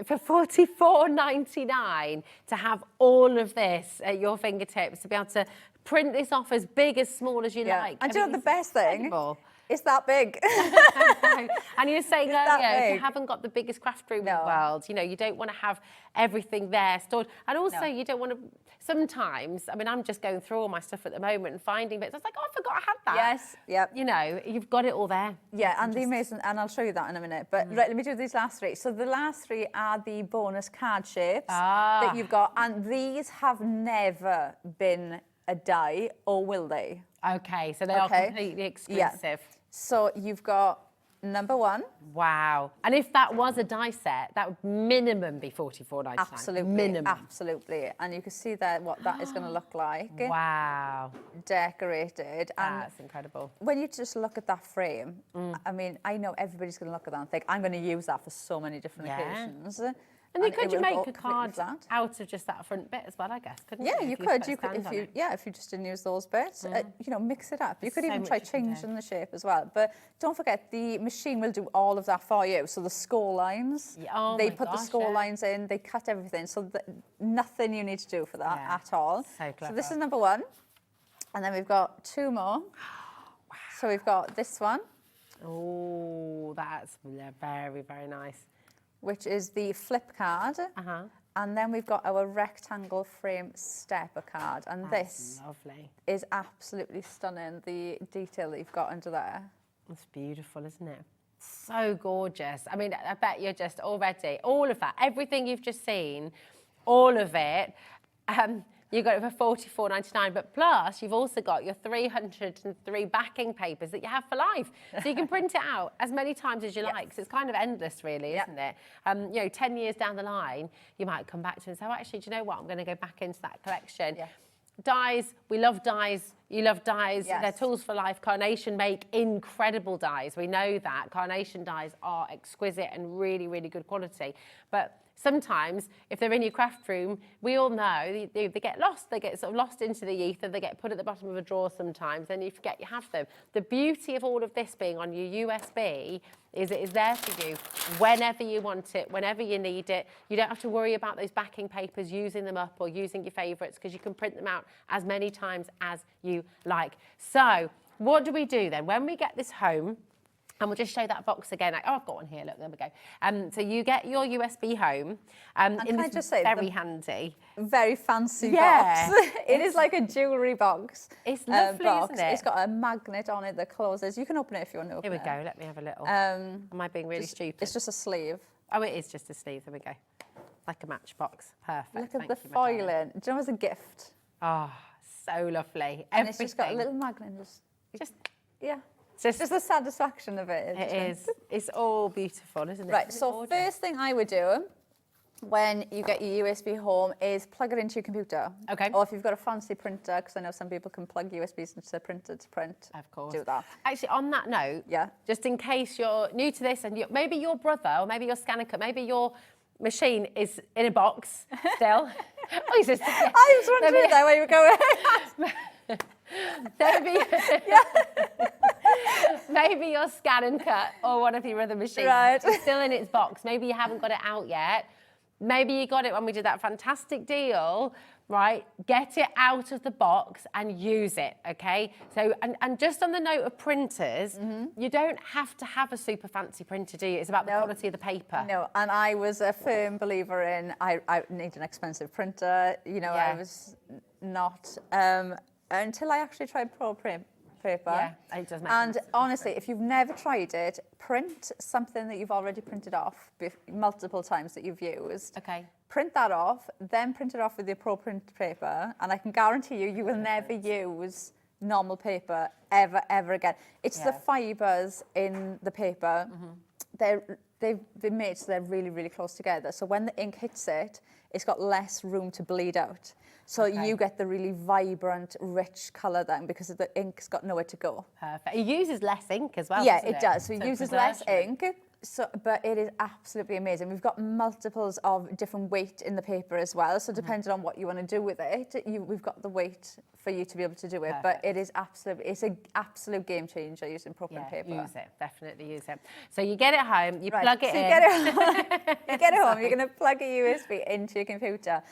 for $44.99 to have all of this at your fingertips, to be able to print this off as big, as small as you like. And do you know the best thing? It's that big. And you were saying earlier, if you haven't got the biggest craft room in the world, you know, you don't want to have everything there stored. And also you don't want to, sometimes, I mean, I'm just going through all my stuff at the moment and finding bits. I was like, oh, I forgot I had that. Yes, yep. You know, you've got it all there. Yeah, and the amazing, and I'll show you that in a minute. But right, let me do these last 3. So the last 3 are the bonus card shapes that you've got. And these have never been a die, or will they? Okay, so they are completely exclusive. Yeah. So you've got number 1. Wow. And if that was a die set, that would minimum be $44.99. Absolutely. Minimum. Absolutely. And you can see there what that is going to look like. Wow. Decorated. That's incredible. When you just look at that frame, I mean, I know everybody's going to look at that and think, I'm going to use that for so many different occasions. And then could you make a card out of just that front bit as well, I guess, couldn't you? Yeah, you could. You could if you just didn't use those bits, you know, mix it up. You could even try changing the shape as well. But don't forget, the machine will do all of that for you. So the score lines, they put the score lines in, they cut everything. So nothing you need to do for that at all. So clever. So this is number 1. And then we've got 2 more. Wow. So we've got this one. Oh, that's very, very nice. Which is the flip card. And then we've got our rectangle frame stepper card. And this is absolutely stunning, the detail that you've got under there. It's beautiful, isn't it? So gorgeous. I mean, I bet you're just already, all of that, everything you've just seen, all of it, you got it for $44.99, but plus you've also got your 303 backing papers that you have for life. So you can print it out as many times as you like. So it's kind of endless, really, isn't it? You know, 10 years down the line, you might come back to it and say, oh, actually, do you know what? I'm going to go back into that collection. Dies, we love dies. You love dies. They're tools for life. Carnation make incredible dies. We know that. Carnation dies are exquisite and really, really good quality. But sometimes, if they're in your craft room, we all know they get lost. They get sort of lost into the ether. They get put at the bottom of a drawer sometimes, and you forget you have them. The beauty of all of this being on your USB is it is there for you whenever you want it, whenever you need it. You don't have to worry about those backing papers, using them up or using your favourites, because you can print them out as many times as you like. So what do we do then? When we get this home, and we'll just show that box again. Oh, I've got one here. Look, there we go. So you get your USB home. And can I just say, very handy, very fancy box. It is like a jewellery box. It's lovely, isn't it? It's got a magnet on it that closes. You can open it if you want to open it. Here we go. Let me have a little. Am I being really stupid? It's just a sleeve. Oh, it is just a sleeve. There we go. Like a matchbox. Perfect. Look at the foiling. Do you know, as a gift? Oh, so lovely. And it's just got a little magnet. Just It's just the satisfaction of it. It is. It's all beautiful, isn't it? Right, so first thing I would do when you get your USB home is plug it into your computer. Okay. Or if you've got a fancy printer, because I know some people can plug USBs into their printer to print. Of course. Do that. Actually, on that note, just in case you're new to this and maybe your brother or maybe your scanner cut, maybe your machine is in a box still. I was wondering there where you were going. maybe your Scan and Cut or one of your other machines is still in its box. Maybe you haven't got it out yet. Maybe you got it when we did that fantastic deal, right? Get it out of the box and use it, okay? So, and just on the note of printers, you don't have to have a super fancy printer, do you? It's about the quality of the paper. No, and I was a firm believer in, I need an expensive printer. You know, I was not, until I actually tried Pro Print paper. Yeah, it does make And honestly, if you've never tried it, print something that you've already printed off multiple times that you've used. Okay. Print that off, then print it off with your Pro Print paper, and I can guarantee you, you will never use normal paper ever again. It's the fibres in the paper. They've been made so they're really close together. So when the ink hits it, it's got less room to bleed out. So you get the really vibrant, rich colour then because the ink's got nowhere to go. Perfect. It uses less ink as well, Yeah, doesn't it does. So it uses less ink. So, but it is absolutely amazing. We've got multiples of different weight in the paper as well. So depending on what you want to do with it, we've got the weight for you to be able to do it. Perfect. But it is it's an absolute game changer using Pro Print paper. Use it, definitely use it. So you get it home, you plug it in. You get it home, you're going to plug a USB into your computer.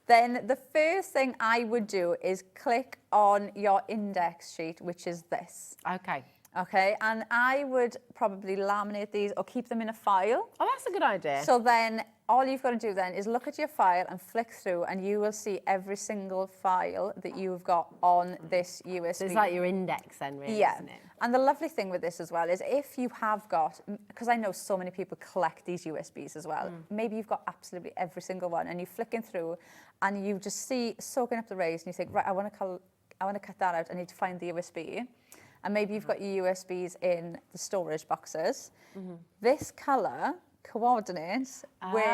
Then the first thing I would do is click on your index sheet, which is this. Okay. Okay, and I would probably laminate these or keep them in a file. Oh, that's a good idea. So then all you've got to do then is look at your file and flick through and you will see every single file that you've got on this USB. So it's like your index then, really, isn't it? And the lovely thing with this as well is if you have got, because I know so many people collect these USBs as well, maybe you've got absolutely every single one and you're flicking through and you just see soaking up the rays and you think, right, I want to cut that out, I need to find the USB. And maybe you've got your USBs in the storage boxes. This colour coordinates with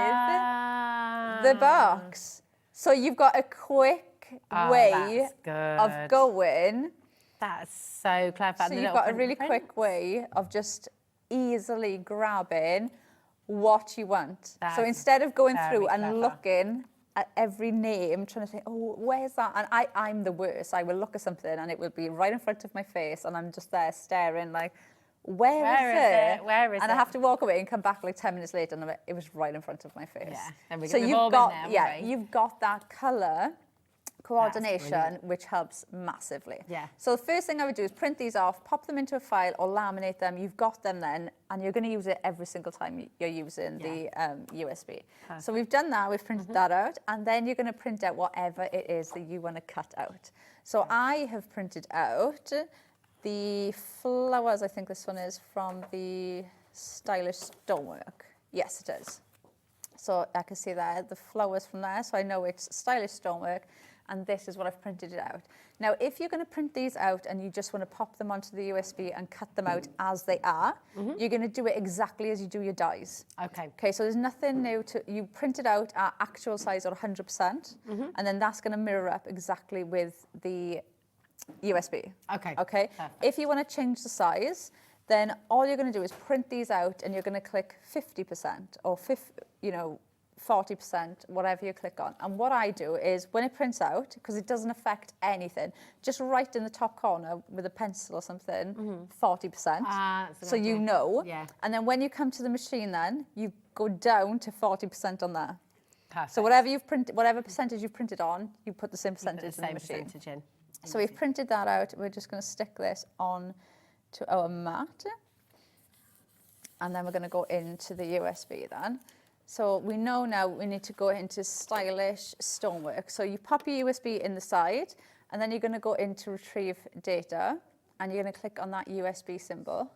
the box. So you've got a quick way of going. That's so clever. So you've got a really quick way of just easily grabbing what you want. So instead of going through and looking at every name, trying to think, oh, where's that? And I'm the worst. I will look at something and it will be right in front of my face and I'm just there staring like, where is it? Where is it? And I have to walk away and come back like 10 minutes later and I'm like, it was right in front of my face. Yeah, and so you've got that colour coordination, which helps massively. Yeah. So the first thing I would do is print these off, pop them into a file or laminate them. You've got them then, and you're going to use it every single time you're using the USB. Perfect. So we've done that, we've printed that out, and then you're going to print out whatever it is that you want to cut out. So I have printed out the flowers, I think this one is from the Stylish Stonework. Yes, it is. So I can see there, the flowers from there, so I know it's Stylish Stonework, and this is what I've printed it out. Now, if you're going to print these out and you just want to pop them onto the USB and cut them out as they are, you're going to do it exactly as you do your dies. Okay. Okay, so there's nothing new to, you print it out at actual size or 100%, and then that's going to mirror up exactly with the USB. Okay. Okay. Perfect. If you want to change the size, then all you're going to do is print these out and you're going to click 50% or 40%, whatever you click on. And what I do is when it prints out, because it doesn't affect anything, just write in the top corner with a pencil or something, 40%. So you know. Yeah. And then when you come to the machine then, you go down to 40% on there. Perfect. So whatever you've printed, whatever percentage you've printed on, you put the same percentage in the machine. In. So we've printed that out. We're just going to stick this on to our mat. And then we're going to go into the USB then. So we know now we need to go into Stylish Stonework. So you pop your USB in the side, and then you're going to go into Retrieve Data, and you're going to click on that USB symbol.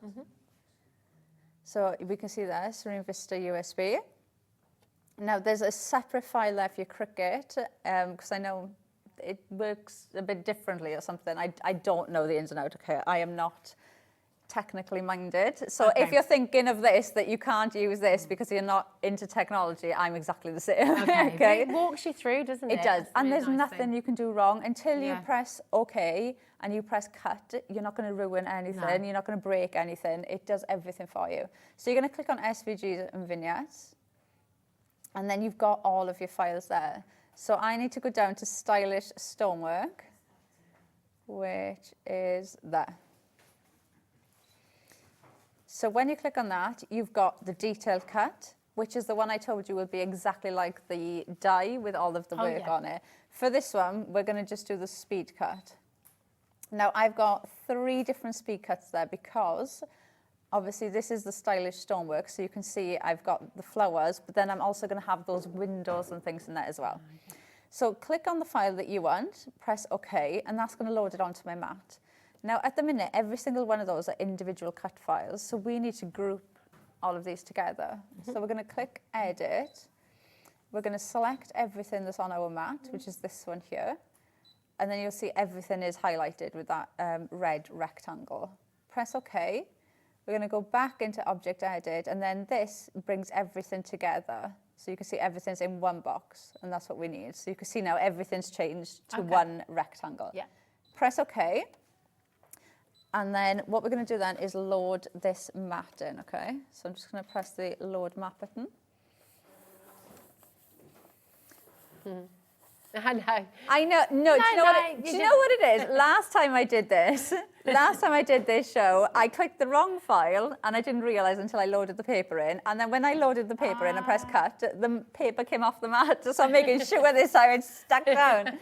So we can see there, Serene Vista USB. Now there's a separate file there for your Cricut, because I know it works a bit differently or something. I don't know the ins and outs. Okay, I am not technically minded. So if you're thinking of this, that you can't use this because you're not into technology, I'm exactly the same. Okay. It walks you through, doesn't it? It does. And there's nothing you can do wrong until you press OK and you press cut. You're not going to ruin anything. No. You're not going to break anything. It does everything for you. So you're going to click on SVGs and Vignettes. And then you've got all of your files there. So I need to go down to Stylish Stonework, which is there. So when you click on that, you've got the detailed cut, which is the one I told you will be exactly like the die with all of the work on it. For this one, we're going to just do the speed cut. Now, I've got 3 different speed cuts there because obviously this is the stylish stonework, so you can see I've got the flowers, but then I'm also going to have those windows and things in there as well. Okay. So click on the file that you want, press OK, and that's going to load it onto my mat. Now, at the minute, every single one of those are individual cut files, so we need to group all of these together. So we're going to click Edit. We're going to select everything that's on our mat, which is this one here. And then you'll see everything is highlighted with that red rectangle. Press OK. We're going to go back into Object Edit, and then this brings everything together. So you can see everything's in one box, and that's what we need. So you can see now everything's changed to one rectangle. Yeah. Press OK. And then what we're going to do then is load this mat in, okay? So I'm just going to press the Load Mat button. I know. I know. No, do you know what it is? Last time I did this show, I clicked the wrong file and I didn't realise until I loaded the paper in. And then when I loaded the paper in and pressed cut, the paper came off the mat. So I'm making sure this time it's stuck down.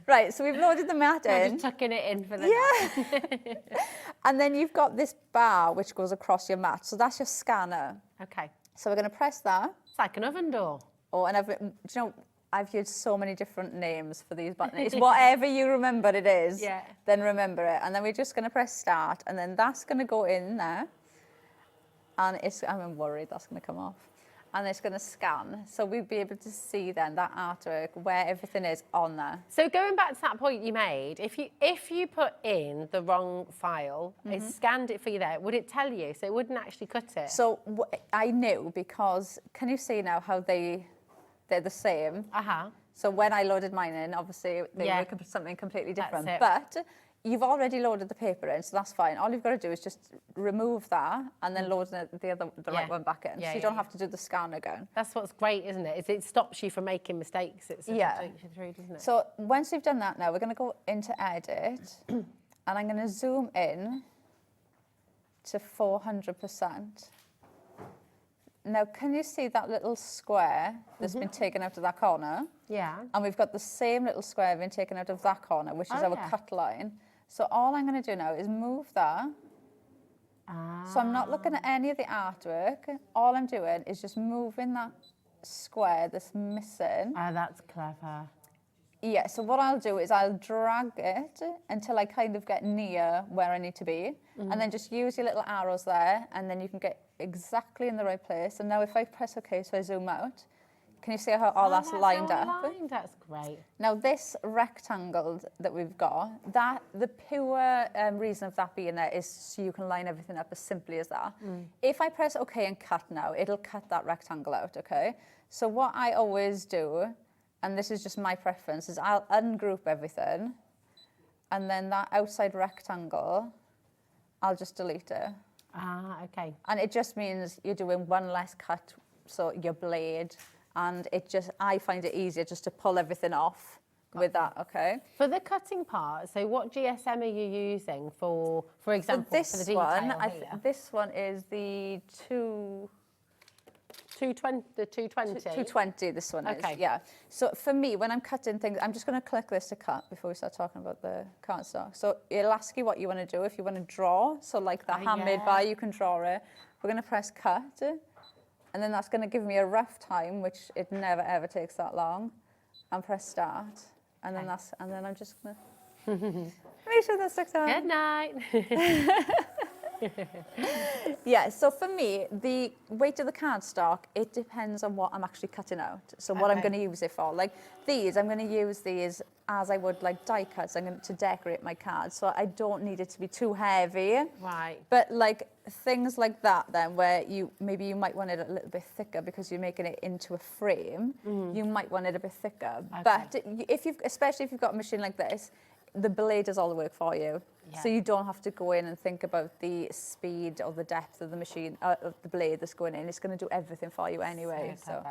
Right, so we've loaded the mat in. I'm just tucking it in for the And then you've got this bar which goes across your mat. So that's your scanner. Okay. So we're going to press that. It's like an oven door. Oh, and do you know, I've used so many different names for these buttons. It's whatever you remember it is, then remember it. And then we're just going to press start, and then that's going to go in there. And I'm worried that's going to come off. And it's going to scan. So we'll be able to see then that artwork, where everything is on there. So going back to that point you made, if you put in the wrong file, it scanned it for you there, would it tell you? So it wouldn't actually cut it? So I knew because, can you see now how they're the same? So when I loaded mine in, obviously they were something completely different. But you've already loaded the paper in, so that's fine. All you've got to do is just remove that and then load the right one back in. So you don't have to do the scan again. That's what's great, isn't it? It stops you from making mistakes. It takes you through, doesn't it? So once you've done that now, we're going to go into Edit and I'm going to zoom in to 400%. Now, can you see that little square that's been taken out of that corner? Yeah. And we've got the same little square being taken out of that corner, which is our cut line. So all I'm going to do now is move that. So I'm not looking at any of the artwork. All I'm doing is just moving that square that's missing. Oh, that's clever. Yeah, so what I'll do is I'll drag it until I kind of get near where I need to be. And then just use your little arrows there, and then you can get exactly in the right place. And now if I press OK, so I zoom out, can you see how all that's lined up? That's great. Now this rectangle that we've got, the pure reason of that being there is so you can line everything up as simply as that. If I press OK and cut now, it'll cut that rectangle out, okay? So what I always do, and this is just my preference, is I'll ungroup everything, and then that outside rectangle, I'll just delete it. Okay. And it just means you're doing one less cut, so your blade, and I find it easier just to pull everything off with that, okay? For the cutting part, so what GSM are you using for example, for the detail here? This one is the 220, this one is, yeah. So for me, when I'm cutting things, I'm just going to click this to cut before we start talking about the cardstock. So it'll ask you what you want to do. If you want to draw, so like the handmade bar, you can draw it. We're going to press cut, and then that's going to give me a rough time, which it never ever takes that long, and press start. And then I'm just going to make sure that sticks out. Good night. Yeah, so for me, the weight of the cardstock, it depends on what I'm actually cutting out. So what I'm going to use it for. Like these, I'm going to use these as I would like die cuts. I'm going to decorate my cards. So I don't need it to be too heavy. Right. But like things like that then, where maybe you might want it a little bit thicker because you're making it into a frame, you might want it a bit thicker. Okay. But especially if you've got a machine like this, the blade does all the work for you. Yeah. So you don't have to go in and think about the speed or the depth of the machine, of the blade that's going in. It's going to do everything for you anyway. So.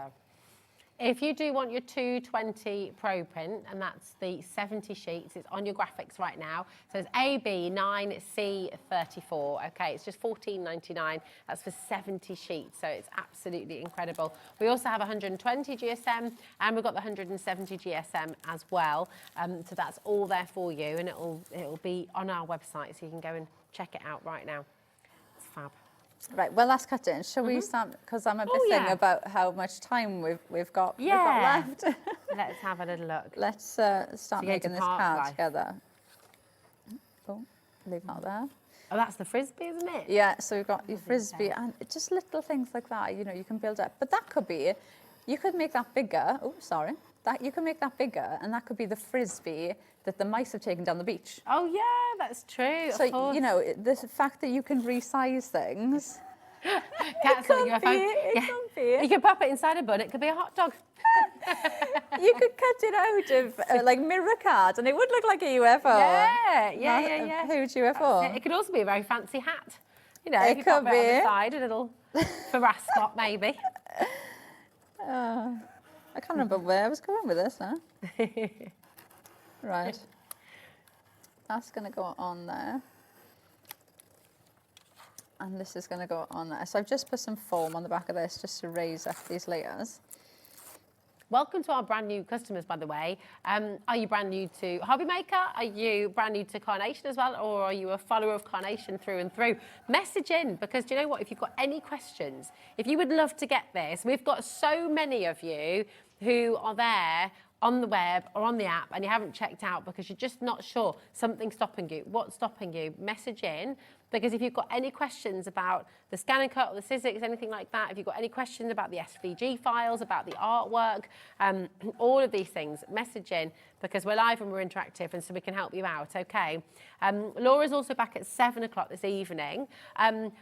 If you do want your 220 Pro print, and that's the 70 sheets, it's on your graphics right now. So it's AB9C34, okay? It's just $14.99. That's for 70 sheets, so it's absolutely incredible. We also have 120 GSM, and we've got the 170 GSM as well. So that's all there for you, and it'll be on our website, so you can go and check it out right now. It's fab. Right, well, that's cut in. Shall we start? Because I'm a bit thinking about how much time we've got left. Let's have a little look. Let's start making this card together. Oh, leave that there. Oh, that's the Frisbee, isn't it? Yeah, so we've got your Frisbee and just little things like that, you know, you can build up. But that could be, you could make that bigger. Oh, sorry. You can make that bigger, and that could be the Frisbee that the mice have taken down the beach. Oh, yeah, that's true. So, you know, the fact that you can resize things. It could be. You could pop it inside a bun, it could be a hot dog. You could cut it out of like mirror cards, and it would look like a UFO. Yeah. A huge UFO. It could also be a very fancy hat. You know, it you could pop be. It on the side, a little for ascot maybe. I can't remember where I was going with this now. Right. That's going to go on there. And this is going to go on there. So I've just put some foam on the back of this just to raise up these layers. Welcome to our brand new customers, by the way. Are you brand new to Hobby Maker? Are you brand new to Carnation as well? Or are you a follower of Carnation through and through? Message in, because do you know what? If you've got any questions, if you would love to get this, we've got so many of you who are there on the web or on the app and you haven't checked out because you're just not sure, something's stopping you. What's stopping you? Message in, because if you've got any questions about the scan and cut or the Sizzix, anything like that, if you've got any questions about the SVG files, about the artwork, all of these things, message in, because we're live and we're interactive, and so we can help you out, okay? Laura's also back at 7 o'clock this evening.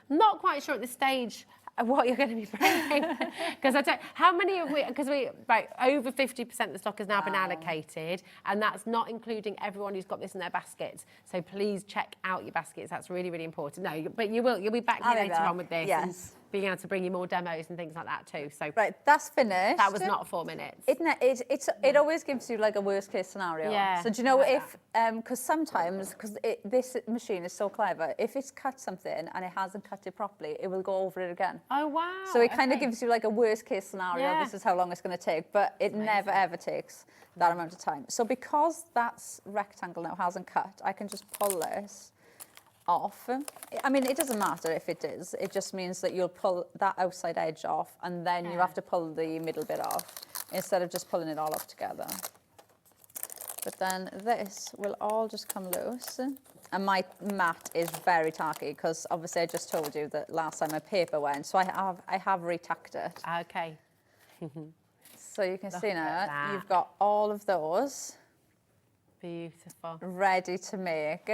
Not quite sure at this stage what you're going to be bringing, because I don't. How many have we? Because over 50% of the stock has now been allocated, and that's not including everyone who's got this in their baskets. So please check out your baskets. That's really, really important. No, but you'll be back here later on with this. Yes. And being able to bring you more demos and things like that too. So right, that's finished. That was not 4 minutes. It always gives you like a worst case scenario. Yeah. So do you know if because sometimes this machine is so clever, if it's cut something and it hasn't cut it properly, it will go over it again. Oh wow. So it kind of gives you like a worst case scenario. Yeah. This is how long it's going to take, but it never ever takes that amount of time. So because that rectangle now hasn't cut, I can just pull this off. I mean, it doesn't matter if it is. It just means that you'll pull that outside edge off, and then you have to pull the middle bit off instead of just pulling it all off together. But then this will all just come loose. And my mat is very tacky because obviously I just told you that last time my paper went, so I have retacked it. Okay. So you can see now you've got all of those beautiful ready to make.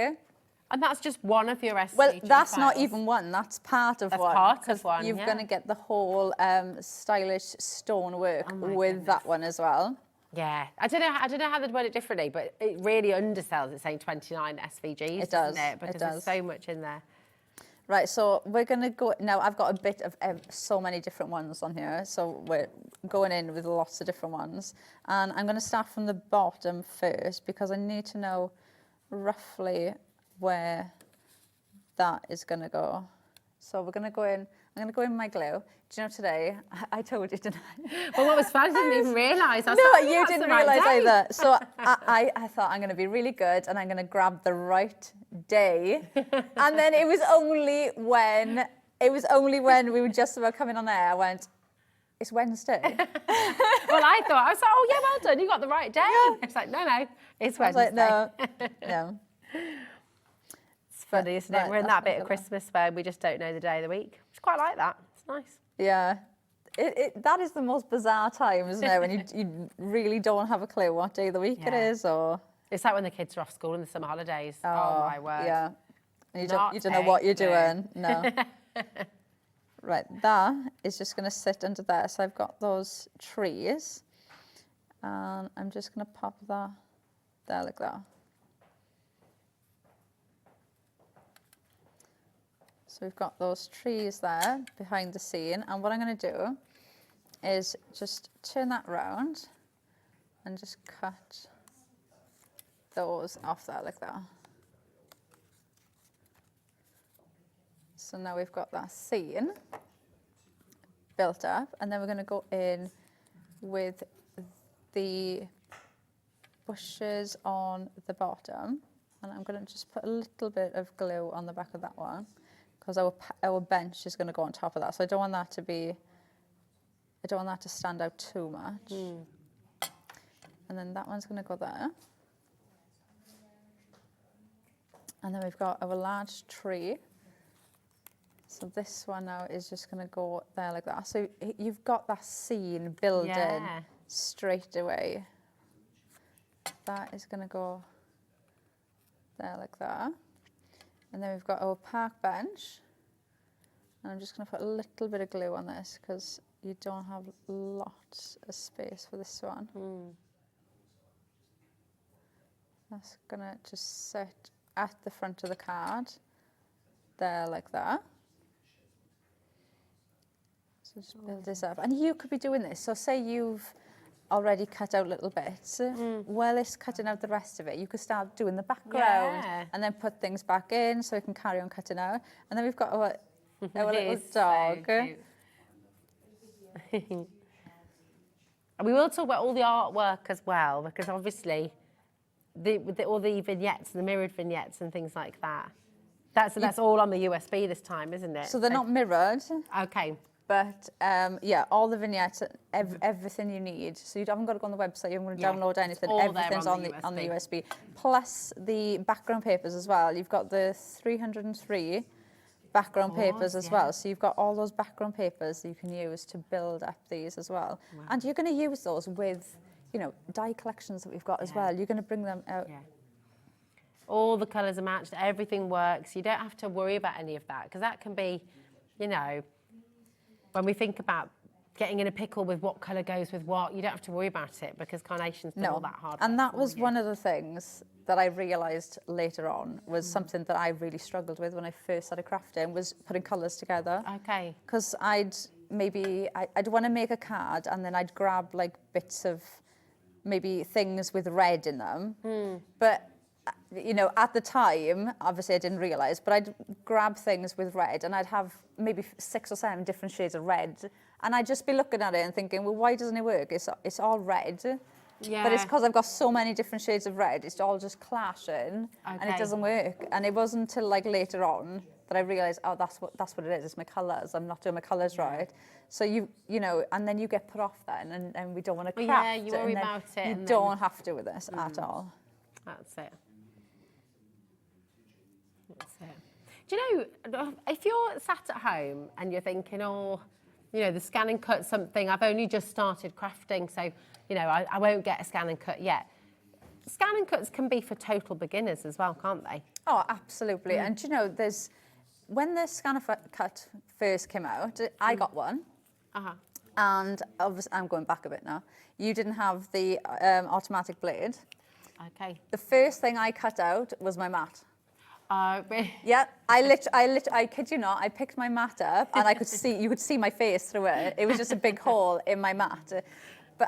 And that's just one of your SVG Well, that's files. not even one. That's part of one. That's part of one, You're going to get the whole stylish stonework with that one as well. Yeah, I don't know how they'd word it differently, but it really undersells it saying 29 SVGs, it does, doesn't it? Because there's so much in there. Right, so we're going to go, now I've got a bit of so many different ones on here, so we're going in with lots of different ones. And I'm going to start from the bottom first because I need to know roughly where that is going to go. So we're going to go in, I'm going to go in with my glue. Do you know today, I told you, didn't I? Well, what was fun, I didn't even realise. No, you didn't realise either. So I thought I'm going to be really good and I'm going to grab the right day. And then it was only when we were just about coming on air, I went, it's Wednesday. Well, I was like, oh yeah, well done, you got the right day. Yeah. It's like, no, it's Wednesday. I was like, no. It's funny, isn't it? We're in that bit of Christmas where we just don't know the day of the week. It's quite like that. It's nice. Yeah. That is the most bizarre time, isn't it? When you really don't have a clue what day of the week it is, or... It's like when the kids are off school in the summer holidays. Oh my word. Yeah. And you don't know what you're doing. No. Right, that is just going to sit under there. So I've got those trees. And I'm just going to pop that there like that. So we've got those trees there behind the scene. And what I'm going to do is just turn that round and just cut those off there like that. So now we've got that scene built up, and then we're going to go in with the bushes on the bottom, and I'm going to just put a little bit of glue on the back of that one because our bench is going to go on top of that. So I don't want that to stand out too much. And then that one's going to go there. And then we've got our large tree. So this one now is just going to go there like that. So you've got that scene building straight away. That is going to go there like that. And then we've got our park bench. And I'm just going to put a little bit of glue on this because you don't have lots of space for this one. That's going to just sit at the front of the card, there like that. So just build this up. And you could be doing this. So say you've already cut out little bits. While it's cutting out the rest of it, you could start doing the background and then put things back in so it can carry on cutting out. And then we've got our little dog. So and we will talk about all the artwork as well, because obviously all the vignettes, the mirrored vignettes and things like that. That's all on the USB this time, isn't it? So they're not mirrored. Okay. But yeah, all the vignettes, everything you need. So you haven't got to go on the website, you haven't got to download anything. Everything's on the USB. Plus the background papers as well. You've got the 303 background papers as well. So you've got all those background papers that you can use to build up these as well. Wow. And you're going to use those with, you know, die collections that we've got as well. You're going to bring them out. All the colours are matched, everything works. You don't have to worry about any of that, because that can be, you know, when we think about getting in a pickle with what colour goes with what, you don't have to worry about it because Carnation's done all that hard work. And that was one of the things that I realised later on was something that I really struggled with when I first started crafting, was putting colours together. Okay. Because I'd want to make a card and then I'd grab like bits of maybe things with red in them. But you know, at the time, obviously I didn't realise, but I'd grab things with red and I'd have maybe 6 or 7 different shades of red. And I'd just be looking at it and thinking, well, why doesn't it work? It's all red. Yeah. But it's because I've got so many different shades of red, it's all just clashing and it doesn't work. And it wasn't until like later on that I realised, oh, that's what it is. It's my colours. I'm not doing my colours right. So you know, and then you get put off then, and we don't want to craft. Yeah, you worry about it. You don't have to with this at all. That's it. That's it. Do you know, if you're sat at home and you're thinking, oh, you know, the scan and cut something, I've only just started crafting, so, you know, I won't get a scan and cut yet. Scan and cuts can be for total beginners as well, can't they? Oh, absolutely. And, you know, when the scan and cut first came out, I got one. And obviously, I'm going back a bit now. You didn't have the automatic blade. Okay. The first thing I cut out was my mat. Yeah, I kid you not, I picked my mat up and you could see my face through it. It was just a big hole in my mat.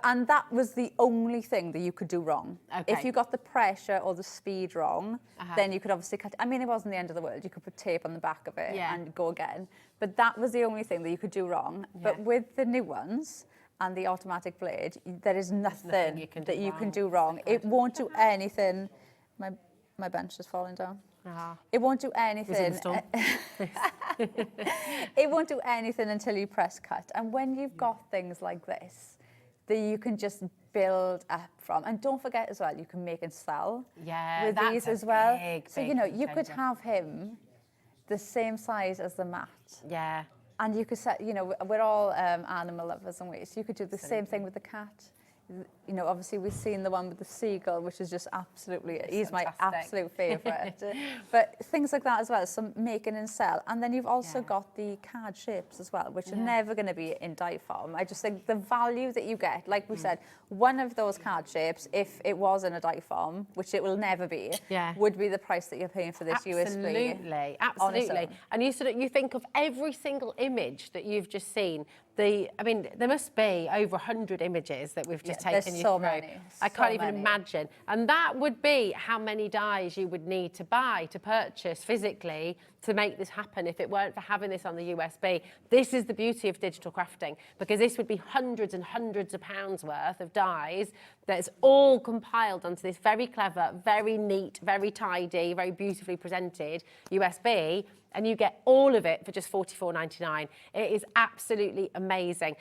And that was the only thing that you could do wrong. Okay. If you got the pressure or the speed wrong, then you could obviously cut. I mean, it wasn't the end of the world. You could put tape on the back of it and go again. But that was the only thing that you could do wrong. Yeah. But with the new ones and the automatic blade, there is nothing that you can do wrong. It won't do anything. My bench is falling down. It won't do anything. It won't do anything until you press cut. And when you've got things like this, that you can just build up from. And don't forget as well, you can make and sell with these as well. So, you know, you could have him the same size as the mat. Yeah. And you could set, you know, we're all animal lovers and we, so you could do the same thing with the cat. You know, obviously we've seen the one with the seagull, which is just absolutely, he's my absolute favourite. But things like that as well, some making and sell. And then you've also got the card shapes as well, which are never going to be in die form. I just think the value that you get, like we said, one of those card shapes, if it was in a die form, which it will never be, would be the price that you're paying for this USB. Absolutely. And you think of every single image that you've just seen, I mean, there must be over 100 images that we've just taken you so through. many, I can't even many. imagine. And that would be how many dies you would need to buy, to purchase physically to make this happen if it weren't for having this on the USB. This is the beauty of digital crafting, because this would be hundreds and hundreds of pounds worth of dies that's all compiled onto this very clever, very neat, very tidy, very beautifully presented USB, and you get all of it for just £44.99. It is absolutely amazing.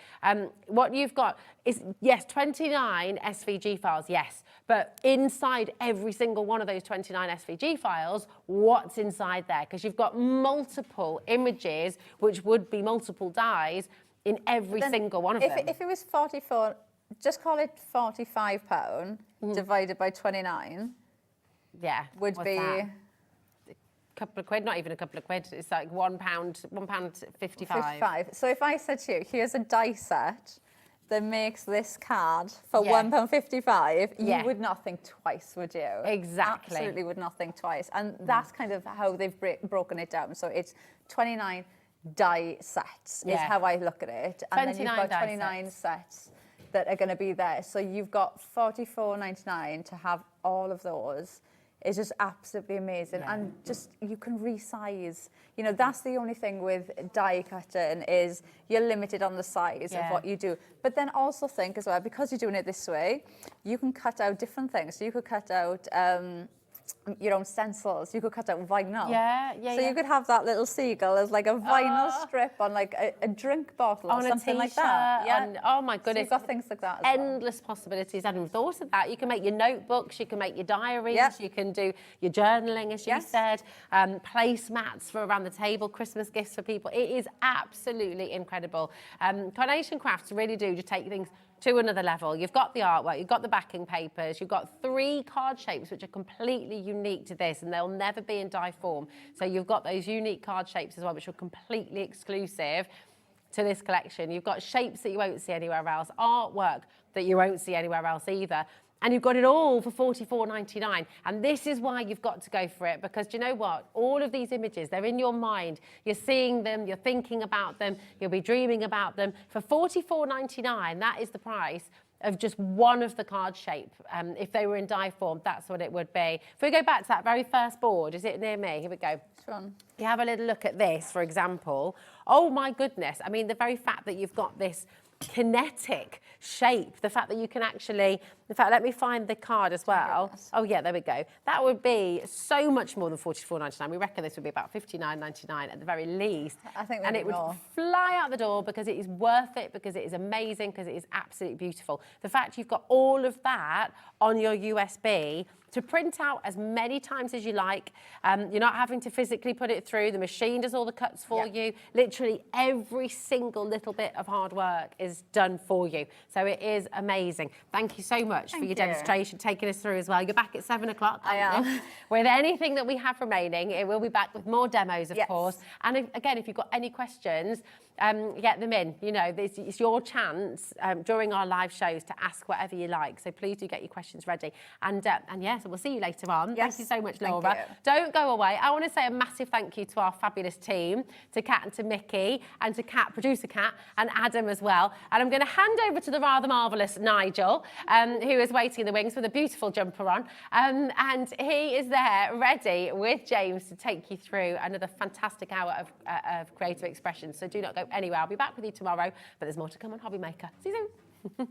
What you've got is, yes, 29 SVG files, yes, but inside every single one of those 29 SVG files, what's inside there? Because you've got multiple images, which would be multiple dies in every single one of them. If it was 44, just call it £45 divided by 29. Yeah. Would be... That? Couple of quid, not even a couple of quid. It's like £1.55. 55. So if I said to you, here's a die set that makes this card for £1.55, you would not think twice, would you? Exactly. Absolutely would not think twice. And that's kind of how they've broken it down. So it's 29 die sets is how I look at it. And then you've got 29 sets that are going to be there. So you've got £44.99 to have all of those. Is just absolutely amazing, and just you can resize. You know, that's the only thing with die cutting is you're limited on the size of what you do. But then also think as well, because you're doing it this way, you can cut out different things. So you could cut out your own stencils. You could cut out vinyl. So you could have that little seagull as like a vinyl strip on like a drink bottle or something like that. Yeah. Oh my goodness. So you've got things like that as endless possibilities. I hadn't thought of that. You can make your notebooks, you can make your diaries, you can do your journaling, as you said, placemats for around the table, Christmas gifts for people. It is absolutely incredible. Carnation Crafts really do just take things to another level. You've got the artwork, you've got the backing papers, you've got 3 card shapes which are completely unique to this, and they'll never be in die form. So you've got those unique card shapes as well, which are completely exclusive to this collection. You've got shapes that you won't see anywhere else, artwork that you won't see anywhere else either. And you've got it all for £44.99. And this is why you've got to go for it, because do you know what? All of these images, they're in your mind. You're seeing them, you're thinking about them, you'll be dreaming about them. For £44.99, that is the price of just one of the card shape. If they were in die form, that's what it would be. If we go back to that very first board, is it near me? Here we go. You have a little look at this, for example. Oh my goodness. I mean, the very fact that you've got this kinetic shape, the fact that you can actually, in fact, let me find the card as well. Oh yeah, there we go. That would be so much more than £44.99. We reckon this would be about £59.99 at the very least. I think and it would fly out the door, because it is worth it, because it is amazing, because it is absolutely beautiful. The fact you've got all of that on your USB to print out as many times as you like. You're not having to physically put it through. The machine does all the cuts for you. Literally every single little bit of hard work is done for you. So it is amazing. Thank you so much for your demonstration, taking us through as well. You're back at 7 o'clock. I am. With anything that we have remaining, it will be back with more demos, of course. And again, if you've got any questions, get them in. You know, it's your chance during our live shows to ask whatever you like. So please do get your questions ready. And yes, we'll see you later on. Thank you so much, Laura. Don't go away. I want to say a massive thank you to our fabulous team, to Kat and to Mickey, and to Kat, producer Kat, and Adam as well. And I'm going to hand over to the rather marvellous Nigel, who is waiting in the wings with a beautiful jumper on. And he is there ready with James to take you through another fantastic hour of creative expression. So do not go anywhere. I'll be back with you tomorrow, but there's more to come on Hobby Maker. See you soon.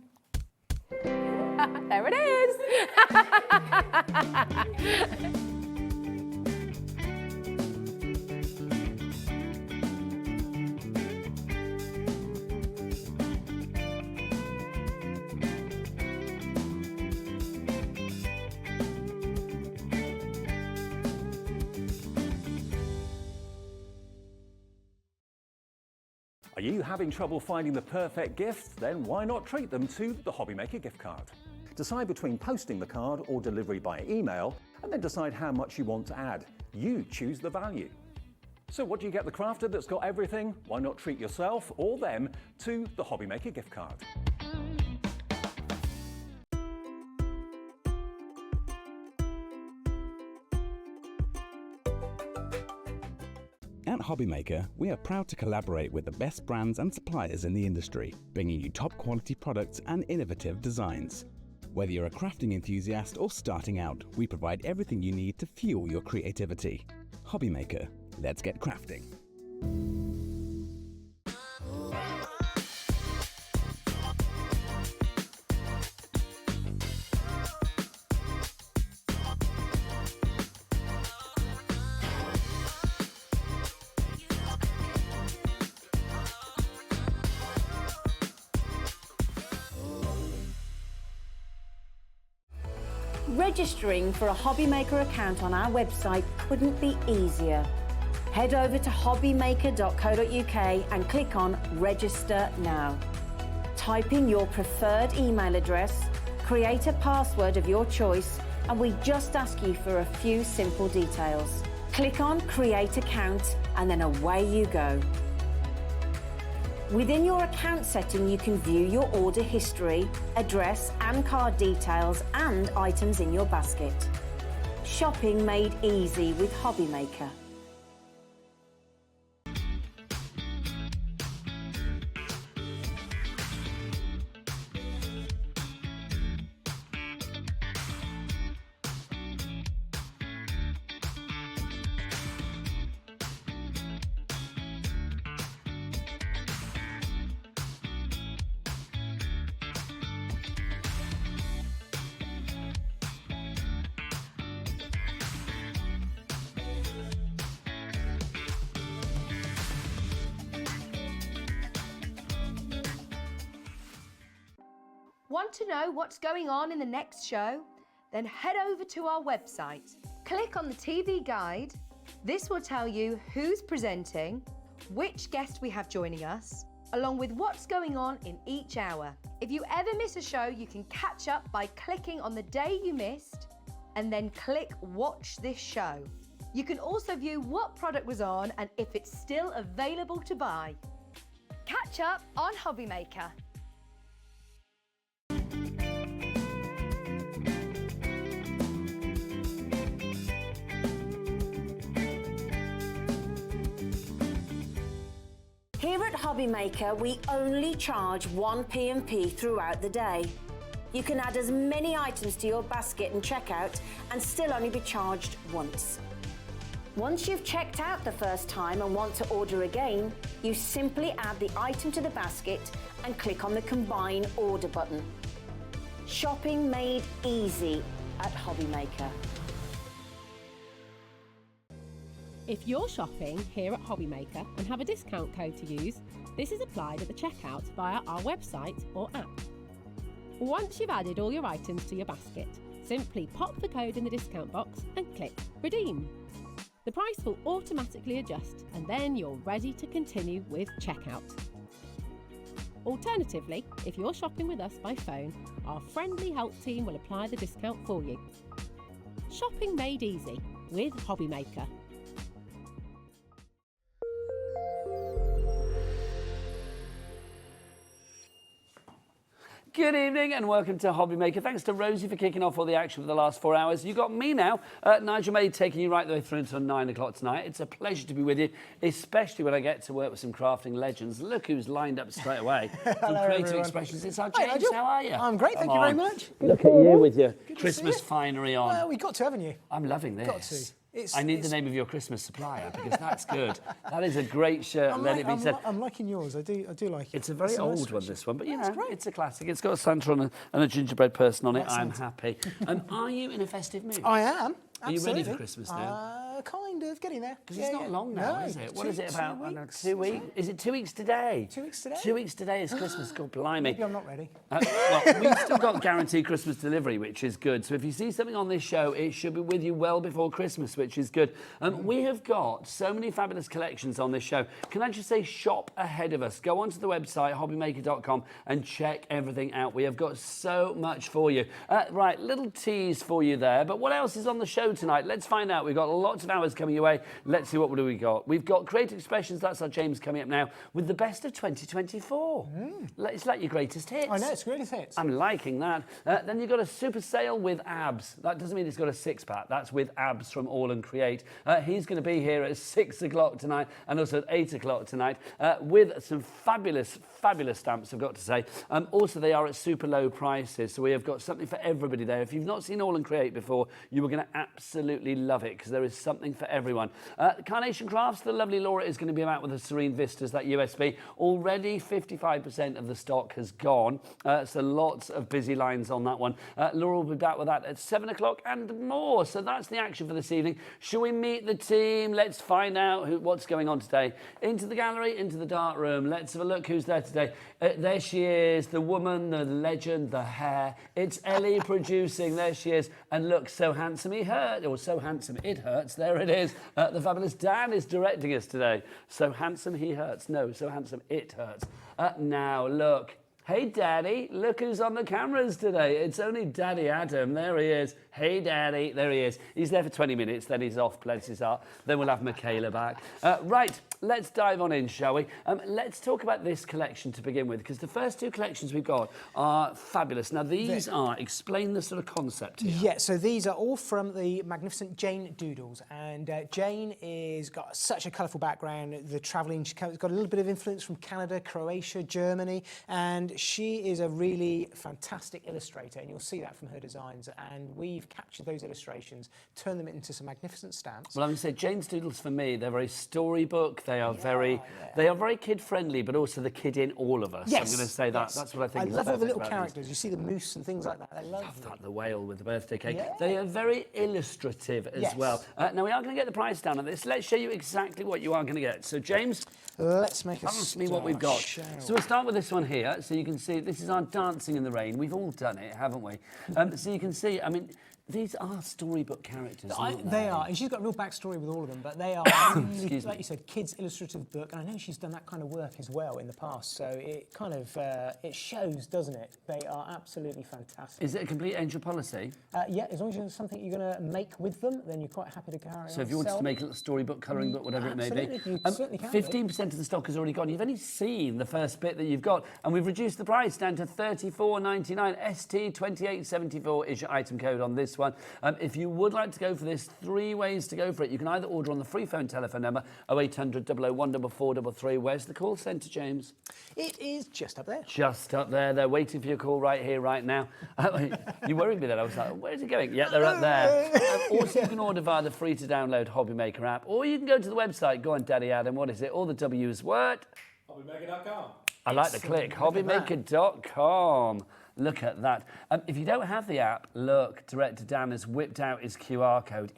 There it is. Are you having trouble finding the perfect gift? Then why not treat them to the Hobby Maker gift card? Decide between posting the card or delivery by email, and then decide how much you want to add. You choose the value. So what do you get the crafter that's got everything? Why not treat yourself or them to the Hobby Maker gift card? At Hobbymaker, we are proud to collaborate with the best brands and suppliers in the industry, bringing you top quality products and innovative designs. Whether you're a crafting enthusiast or starting out, we provide everything you need to fuel your creativity. Hobbymaker, let's get crafting. Registering for a Hobbymaker account on our website couldn't be easier. Head over to hobbymaker.co.uk and click on Register Now. Type in your preferred email address, create a password of your choice, and we just ask you for a few simple details. Click on Create Account and then away you go. Within your account setting, you can view your order history, address and card details and items in your basket. Shopping made easy with Hobbymaker. Want to know what's going on in the next show? Then head over to our website. Click on the TV guide. This will tell you who's presenting, which guest we have joining us, along with what's going on in each hour. If you ever miss a show, you can catch up by clicking on the day you missed and then click Watch This Show. You can also view what product was on and if it's still available to buy. Catch up on Hobbymaker. Here at Hobbymaker, we only charge 1 P&P throughout the day. You can add as many items to your basket and checkout and still only be charged once. Once you've checked out the first time and want to order again, you simply add the item to the basket and click on the Combine Order button. Shopping made easy at Hobbymaker. If you're shopping here at Hobbymaker and have a discount code to use, this is applied at the checkout via our website or app. Once you've added all your items to your basket, simply pop the code in the discount box and click Redeem. The price will automatically adjust and then you're ready to continue with checkout. Alternatively, if you're shopping with us by phone, our friendly help team will apply the discount for you. Shopping made easy with Hobbymaker. Good evening and welcome to Hobbymaker. Thanks to Rosie for kicking off all the action for the last 4 hours. You got me now, Nigel May, taking you right the way through until 9 o'clock tonight. It's a pleasure to be with you, especially when I get to work with some crafting legends. Look who's lined up straight away. Some creative expressions. It's our James. How are you? I'm great, thank you very much. Look at you with your Christmas finery on. Well, we got to, haven't you? I'm loving this. Got to. I need the name of your Christmas supplier because that's good. That is a great shirt. I'm liking yours. I do like it. It's a very old one, this one, but you know, great. it's a classic. It's got a Santa and a gingerbread person on it. Excellent. I'm happy. Are you in a festive mood? I am. Are you ready for Christmas now? Kind of, getting there. Because it's not long now, is it? What is it, about 2 weeks? Is it 2 weeks today? 2 weeks today? 2 weeks today is Christmas. God blimey. Maybe I'm not ready. Well, we've still got guaranteed Christmas delivery, which is good. So if you see something on this show, it should be with you well before Christmas, which is good. We have got so many fabulous collections on this show. Can I just say, shop ahead of us. Go onto the website, hobbymaker.com, and check everything out. We have got so much for you. Right, little tease for you there. But what else is on the show tonight? Let's find out. We've got lots of hours coming your way. Let's see what do we got. We've got Creative Expressions, that's our James coming up now, with the best of 2024. It's like your greatest hits. I know, it's greatest hits. I'm liking that. Then you've got a super sale with abs. That doesn't mean it's got a six-pack. That's with abs from All and Create. He's going to be here at 6 o'clock tonight and also at 8 o'clock tonight with some fabulous, fabulous stamps, I've got to say. Also, they are at super low prices, so we have got something for everybody there. If you've not seen All and Create before, you are going to absolutely love it because there is something for everyone. Carnation Crafts, the lovely Laura is going to be out with the Serene Vistas, that USB. Already 55% of the stock has gone, so lots of busy lines on that one. Laura will be back with that at 7 o'clock and more. So that's the action for this evening. Shall we meet the team? Let's find out what's going on today. Into the gallery, into the dark room. Let's have a look who's there today. There she is, the woman, the legend, the hair. It's Ellie producing. There she is. And look, so handsome he hurt, or so handsome it hurts. There it is. The fabulous Dan is directing us today. So handsome he hurts. No, so handsome it hurts. Now, look. Hey, Daddy, look who's on the cameras today. It's only Daddy Adam. There he is. Hey, Daddy. There he is. He's there for 20 minutes, then he's off, bless his heart. Then we'll have Michaela back. Right, let's dive on in, shall we? Let's talk about this collection to begin with, because the first two collections we've got are fabulous. Now, these are, explain the sort of concept here. Yeah, so these are all from the magnificent Jane Doodles. And Jane is got such a colourful background. The travelling, she's got a little bit of influence from Canada, Croatia, Germany, and she is a really fantastic illustrator, and you'll see that from her designs. And we've captured those illustrations, turned them into some magnificent stamps. Well, I'm going to say Jane's Doodles for me, they're very storybook. They are they are very kid-friendly, but also the kid in all of us. Yes, I'm going to say that. Yes. That's what I think. I love all the little characters. You see the moose and things like that. I love that. The whale with the birthday cake. Yeah. They are very illustrative as well. Now, we are going to get the price down on this. Let's show you exactly what you are going to get. So, James, let's make a ask me what we've got. So we'll start with this one here. So you can see this is our Dancing in the Rain. We've all done it, haven't we? So you can see, I mean, these are storybook characters, aren't they? They are, and she's got a real backstory with all of them, but they are, really, like you said, kids' illustrative book, and I know she's done that kind of work as well in the past, so it kind of, it shows, doesn't it? They are absolutely fantastic. Is it a complete angel policy? Yeah, as long as it's something you're going to make with them, then you're quite happy to carry on. So if you wanted to make a little storybook, colouring book, whatever it may be. You certainly can. 15% of the stock has already gone. You've only seen the first bit that you've got, and we've reduced the price down to $34.99. ST2874 is your item code on this one. If you would like to go for this, 3 ways to go for it. You can either order on the free phone telephone number 0800 001 4433. Where's the call centre, James? It is just up there. Just up there. They're waiting for your call right here, right now. You worried me then. I was like, where's it going? Yeah, they're up there. Also, you can order via the free-to-download Hobby Maker app, or you can go to the website. Go on, Daddy Adam. What is it? All the W's. What? Hobbymaker.com. I like the click. Hobbymaker.com. Look at that. If you don't have the app, look, Director Dan has whipped out his QR code.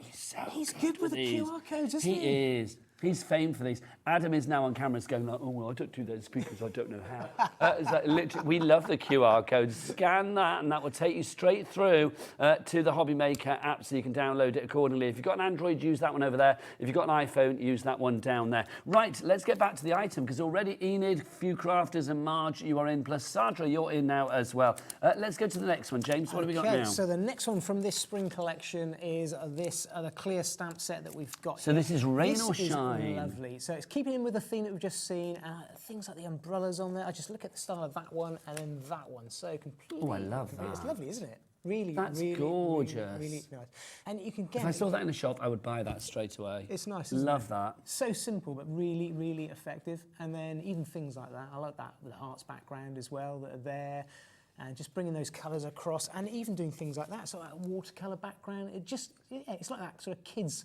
He's good with the QR codes, isn't he? He is. He's famed for these. Adam is now on cameras going like, oh, well, I don't do those because I don't know how. It's like, literally, we love the QR code. Scan that and that will take you straight through to the Hobby Maker app so you can download it accordingly. If you've got an Android, use that one over there. If you've got an iPhone, use that one down there. Right, let's get back to the item because already Enid, Few Crafters and Marge, you are in, plus Sadra, you're in now as well. Let's go to the next one. James, what have we got now? So the next one from this spring collection is the clear stamp set that we've got So here. this is Rain or Shine. Lovely. So it's keeping in with the theme that we've just seen. Things like the umbrellas on there. I just look at the style of that one and then that one. So completely. Oh, I love that. It's lovely, isn't it? Really, That's really gorgeous. Really nice. And you can get. If I saw that in a shop, I would buy that straight away. It's nice. Isn't Love it? that. So simple, but really, really effective. And then even things like that. I like that the arts background as well that are there. And just bringing those colours across, and even doing things like that. So that watercolour background. It's like that sort of kids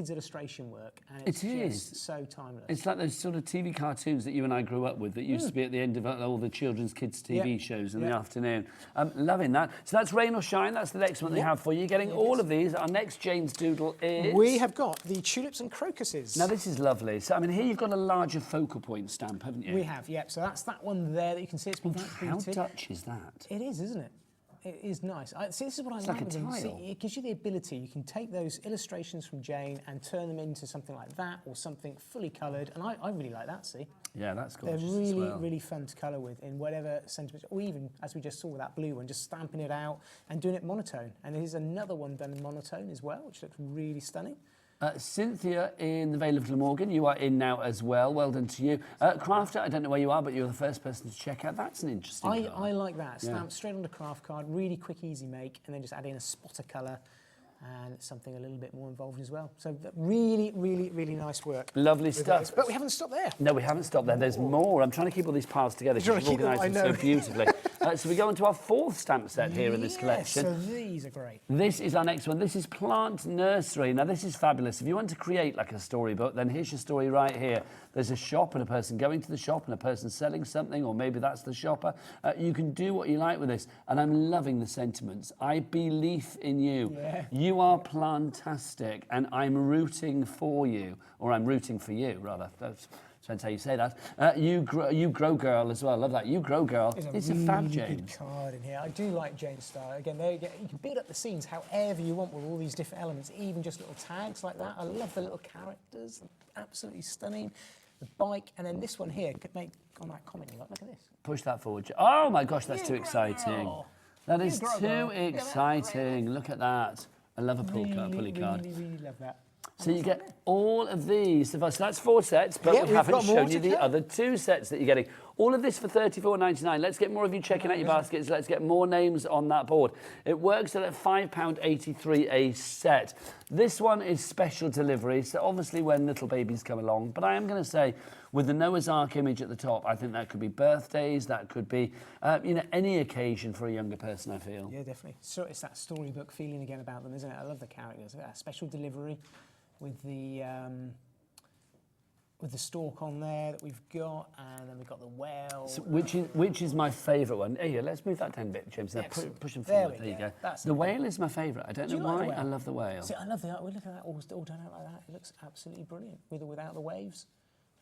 illustration work, and it's just so timeless. It's like those sort of TV cartoons that you and I grew up with that used to be at the end of all the children's kids' TV shows in the afternoon. I'm loving that. So that's Rain or Shine. That's the next one they have for you. Getting all of these. Our next Jane's Doodle is... We have got the Tulips and Crocuses. Now, this is lovely. So, I mean, here you've got a larger focal point stamp, haven't you? We have, yep. So that's that one there that you can see. It's been How Dutch is that? It is, isn't it? It is nice. See, this is what I like with them. See, it gives you the ability. You can take those illustrations from Jane and turn them into something like that or something fully coloured. And I really like that, see? Yeah, that's gorgeous. They're really, really fun to colour with in whatever sentiment. Or even, as we just saw with that blue one, just stamping it out and doing it monotone. And there's another one done in monotone as well, which looks really stunning. Cynthia in the Vale of Glamorgan, you are in now as well. Well done to you. Crafter, I don't know where you are, but you're the first person to check out. That's an interesting card. I like that. Stamp straight on the craft card, really quick, easy make, and then just add in a spot of colour and something a little bit more involved as well. So really, really, really nice work. Lovely stuff. But we haven't stopped there. No, we haven't stopped there. There's more. I'm trying to keep all these piles together because you've organised them so beautifully. So we go into our 4th stamp set here in this collection. So these are great. This is our next one. This is Plant Nursery. Now, this is fabulous. If you want to create like a storybook, then here's your story right here. There's a shop and a person going to the shop and a person selling something, or maybe that's the shopper. You can do what you like with this. And I'm loving the sentiments. I believe in you. Yeah. You are plantastic, and I'm rooting for you. Or I'm rooting for you, rather. Depends how you say that. You grow girl as well. I love that. You grow girl. It's a fab, James. Good card in here. I do like James' style. Again, there you go. You can build up the scenes however you want with all these different elements, even just little tags like that. I love the little characters. Absolutely stunning. The bike, and then this one here could make on that comment. Look at this. Push that forward. Oh my gosh, that's too exciting. That is too exciting. Look at that. I love a pulley card. Really love that. So you get all of these. So that's 4 sets, but we haven't shown you the other 2 sets that you're getting. All of this for $34.99. Let's get more of you checking out your baskets. Let's get more names on that board. It works at £5.83 a set. This one is special delivery, so obviously when little babies come along. But I am going to say, with the Noah's Ark image at the top, I think that could be birthdays, that could be, any occasion for a younger person, I feel. Yeah, definitely. So it's that storybook feeling again about them, isn't it? I love the characters. Special delivery with the stalk on there that we've got, and then we've got the whale. So which is my favourite one. Here, let's move that down a bit, James. Push them forward. There you go. The whale is my favourite. I don't know why. I love the whale. See, I love the art. Look at that, all done out like that. It looks absolutely brilliant, with or without the waves.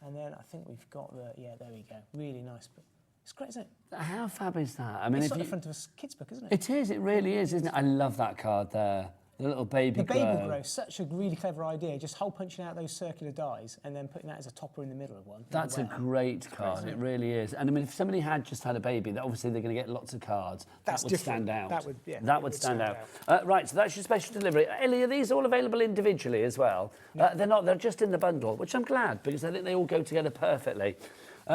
And then I think we've got the, there we go. Really nice. But it's great, isn't it? How fab is that? I mean, it's like the front of a kid's book, isn't it? It is. It really is, isn't it? I love that card there. The little baby grow. The baby grow, such a really clever idea. Just hole punching out those circular dies and then putting that as a topper in the middle of one. That's a great card. It really is. And I mean, if somebody had just had a baby, obviously they're going to get lots of cards. That would stand out. That would stand out. Right, so that's your special delivery. Ellie, are these all available individually as well? No. They're not. They're just in the bundle, which I'm glad, because I think they all go together perfectly.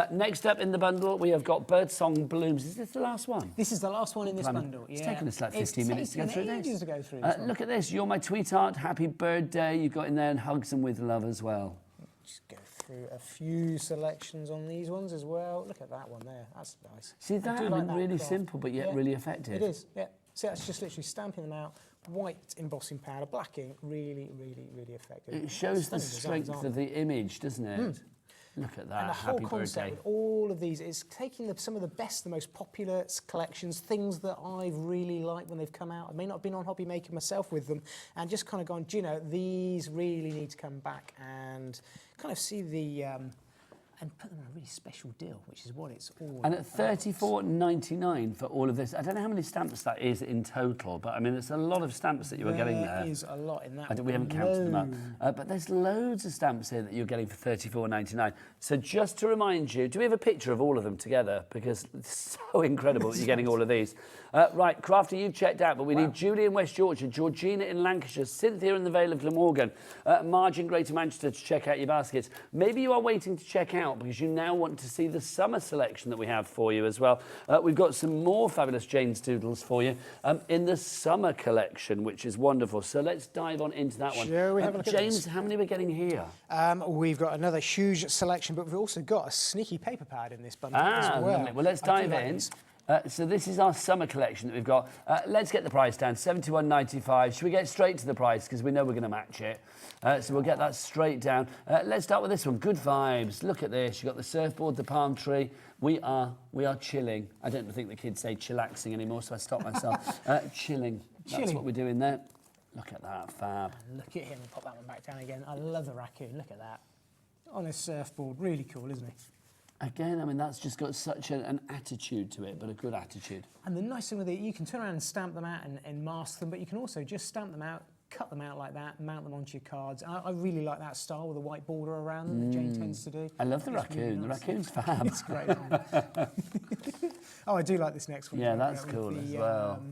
Next up in the bundle, we have got Birdsong Blooms. Is this the last one? This is the last one in this bundle. It's taken us like 15 minutes to go through this. Look at this. You're my tweetheart. Happy birthday. You've got in there, and hugs them with love as well. Just go through a few selections on these ones as well. Look at that one there. That's nice. See that? I mean, really simple, but yet really effective. It is, yeah. See, that's just literally stamping them out. White embossing powder, black ink. Really, really, really effective. It shows the strength of the image, doesn't it? Look at that. And the whole concept with all of these is taking some of the best, the most popular collections, things that I've really liked when they've come out. I may not have been on Hobby Maker myself with them, and just kind of gone, do you know, these really need to come back and kind of see the... and put them on a really special deal, which is what it's all And at $34.99 for all of this, I don't know how many stamps that is in total, but I mean, it's a lot of stamps that you are getting there. There is a lot in that. We haven't counted them up. But there's loads of stamps here that you're getting for $34.99. So just to remind you, do we have a picture of all of them together? Because it's so incredible that you're getting all of these. Right, Crafty, you've checked out, but we need Julie in West Yorkshire, Georgina in Lancashire, Cynthia in the Vale of Glamorgan, Marge in Greater Manchester to check out your baskets. Maybe you are waiting to check out because you now want to see the summer selection that we have for you as well. We've got some more fabulous Jane's Doodles for you in the summer collection, which is wonderful. So let's dive on into that one. Sure, we have a look at James, how many are we getting here? We've got another huge selection, but we've also got a sneaky paper pad in this bundle as well. Lovely. Well, let's dive in. So this is our summer collection that we've got. Let's get the price down, $71.95. Should we get straight to the price because we know we're going to match it? So we'll get that straight down. Let's start with this one. Good vibes. Look at this. You've got the surfboard, the palm tree. We are chilling. I don't think the kids say chillaxing anymore, so I stopped myself. Chilling. That's what we're doing there. Look at that, fab. Look at him. Pop that one back down again. I love the raccoon. Look at that. On his surfboard. Really cool, isn't he? Again, I mean, that's just got such an attitude to it, but a good attitude. And the nice thing with it, you can turn around and stamp them out and mask them, but you can also just stamp them out, cut them out like that, mount them onto your cards. I really like that style with a white border around them that Jane tends to do. I love the raccoon. Really nice. The raccoon's fab. It's great. Oh, I do like this next one. Yeah, that's cool as well.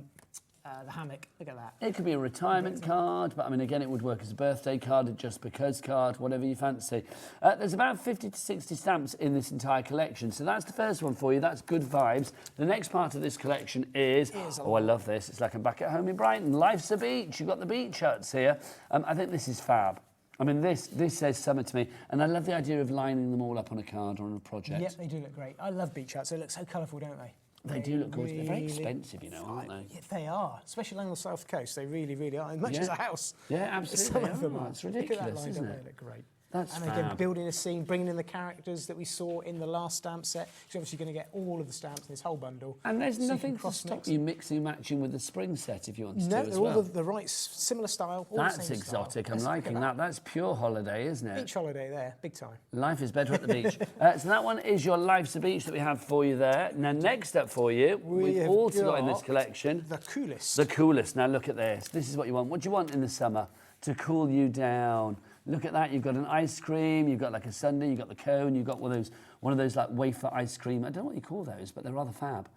the hammock. Look at that. It could be a retirement card, but I mean, again, it would work as a birthday card, a just because card, whatever you fancy. There's about 50 to 60 stamps in this entire collection. So that's the first one for you. That's good vibes. The next part of this collection is, oh, I love this. It's like I'm back at home in Brighton. Life's a beach. You've got the beach huts here. I think this is fab. I mean, this says summer to me, and I love the idea of lining them all up on a card or on a project. Yep, they do look great. I love beach huts. They look so colourful, don't they? They do look gorgeous. They're very expensive, you know, aren't they? Yeah, they are, especially along the south coast. They really, really are. As much as a house. Yeah, absolutely. Some of them are. It's ridiculous, Look at that line, isn't don't it? they look great. That's and fab. again, building a scene, bringing in the characters that we saw in the last stamp set. You're obviously going to get all of the stamps in this whole bundle. And there's so nothing to stop you mixing and matching with the spring set if you want to no, as they're well. all the right, similar style. All That's the same exotic. style. I'm liking that. That's pure holiday, isn't it? Beach holiday there, big time. Life is better at the beach. So that one is your Life's a Beach that we have for you there. Now, next up for you, we've also got in this collection... The coolest. The coolest. Now, look at this. This is what you want. What do you want in the summer? To cool you down. Look at that. You've got an ice cream. You've got like a sundae. You've got the cone. You've got one of those like wafer ice cream. I don't know what you call those, but they're rather fab.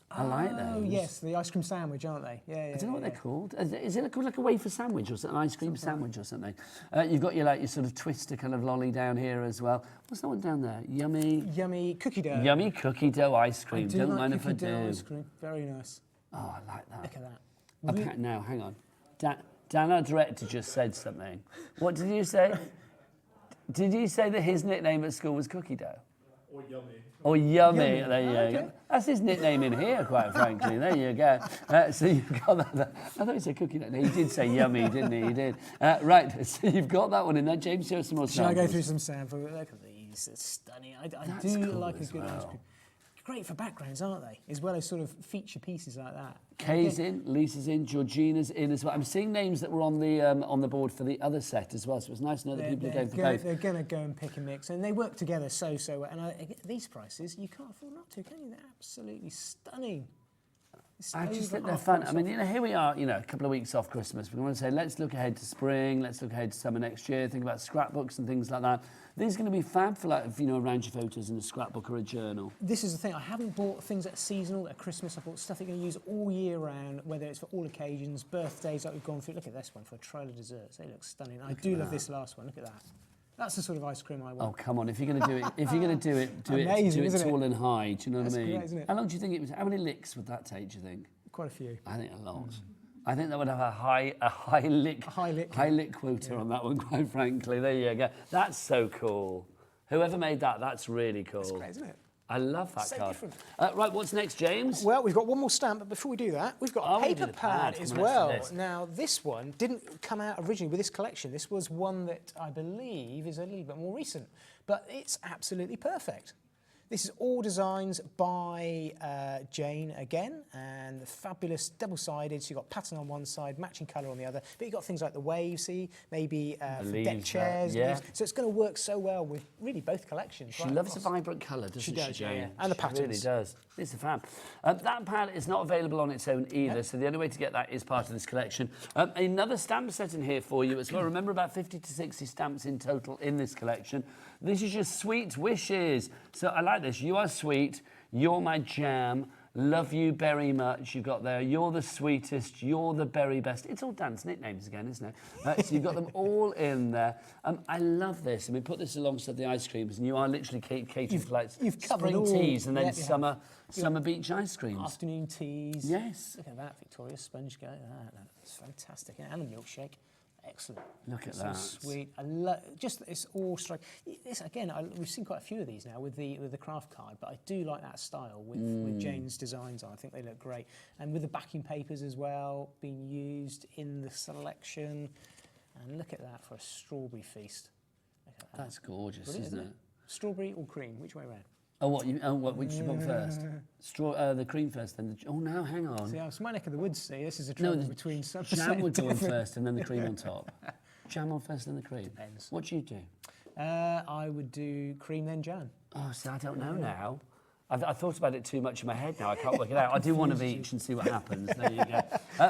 I like those. Oh, yes, the ice cream sandwich, aren't they? Yeah, I don't know what they're called. Is it called like a wafer sandwich or something? An ice cream sandwich or something? You've got your sort of twister kind of lolly down here as well. What's that one down there? Yummy cookie dough. Yummy cookie dough ice cream. I Don't like mind if I cookie dough do. ice cream. Very nice. Oh, I like that. Look at that. Now, hang on. Dan, our director, just said something. What did you say? Did you say that his nickname at school was cookie dough? Or yummy. Or yummy. There you go. That's his nickname in here, quite frankly. There you go. So you've got that. I thought he said cookie dough. No, he did say yummy, didn't he? He did. Right. So you've got that one in there. James, show us some more samples. Shall I go through some samples? Look at these. It's stunning. I do cool like a good well. ice cream. Great for backgrounds, aren't they? As well as sort of feature pieces like that. Kay's in, Lisa's in, Georgina's in as well. I'm seeing names that were on the board for the other set as well, so it's nice to know that people are going for both. They're going to go and pick and mix, and they work together so well. And these prices, you can't afford not to, can you? They're absolutely stunning. I just think they're fun. I mean, here we are, a couple of weeks off Christmas. We want to say, let's look ahead to spring, let's look ahead to summer next year, think about scrapbooks and things like that. These are going to be fab for, around your photos in a scrapbook or a journal. This is the thing. I haven't bought things that are seasonal, at Christmas. I bought stuff you're going to use all year round, whether it's for all occasions, birthdays like we've gone through. Look at this one for a trail of desserts. They look stunning. I do love this last one. Look at that. That's the sort of ice cream I want. Oh, come on. If you're going to do it, do it tall and high. Do you know what I mean? Great, isn't it? How long do you think it was? How many licks would that take, do you think? Quite a few. I think a lot. I think that would have a high lick quota on that one, quite frankly. There you go. That's so cool. Whoever made that, that's really cool. That's great, isn't it? I love that So card. different. Right, what's next, James? Well, we've got one more stamp, but before we do that, we've got a paper pad as well. Now, this one didn't come out originally with this collection. This was one that I believe is a little bit more recent, but it's absolutely perfect. This is all designs by Jane again, and the fabulous double-sided. So you've got pattern on one side, matching colour on the other. But you've got things like the waves, see, maybe for deck chairs. Yeah. So it's going to work so well with really both collections. She loves a vibrant colour, doesn't she, does, Jane? yeah. And the patterns. She really does. It's a fab. That pad is not available on its own either, so the only way to get that is part of this collection. Another stamp set in here for you as well. Remember, about 50 to 60 stamps in total in this collection. This is your sweet wishes. So I like this. You are sweet. You're my jam. Love you very much. You've got there. You're the sweetest. You're the very best. It's all Dan's nicknames again, isn't it? So you've got them all in there. I love this. I mean, put this alongside the ice creams, and you are literally catering for like spring teas and then summer beach ice creams. Afternoon teas. Yes. Look at that, Victoria sponge cake. That's fantastic. And a milkshake. Excellent. Look at that. Sweet. I love just it's all strike. This again. We've seen quite a few of these now with the craft card, but I do like that style with Jane's designs on. I think they look great, and with the backing papers as well being used in the selection. And look at that for a strawberry feast. Look at that. That's gorgeous, Brilliant, isn't it? Strawberry or cream? Which way around? Oh, which you want first? The cream first, then the... Oh, no, hang on. See, it's my neck of the woods, see. This is a trouble between some... Jam would go on first and then the cream on top. Jam on first and then the cream? Depends. What do you do? I would do cream, then jam. Oh, see, I don't know now. I thought about it too much in my head now. I can't work it out. I do one of each and see what happens. There you go.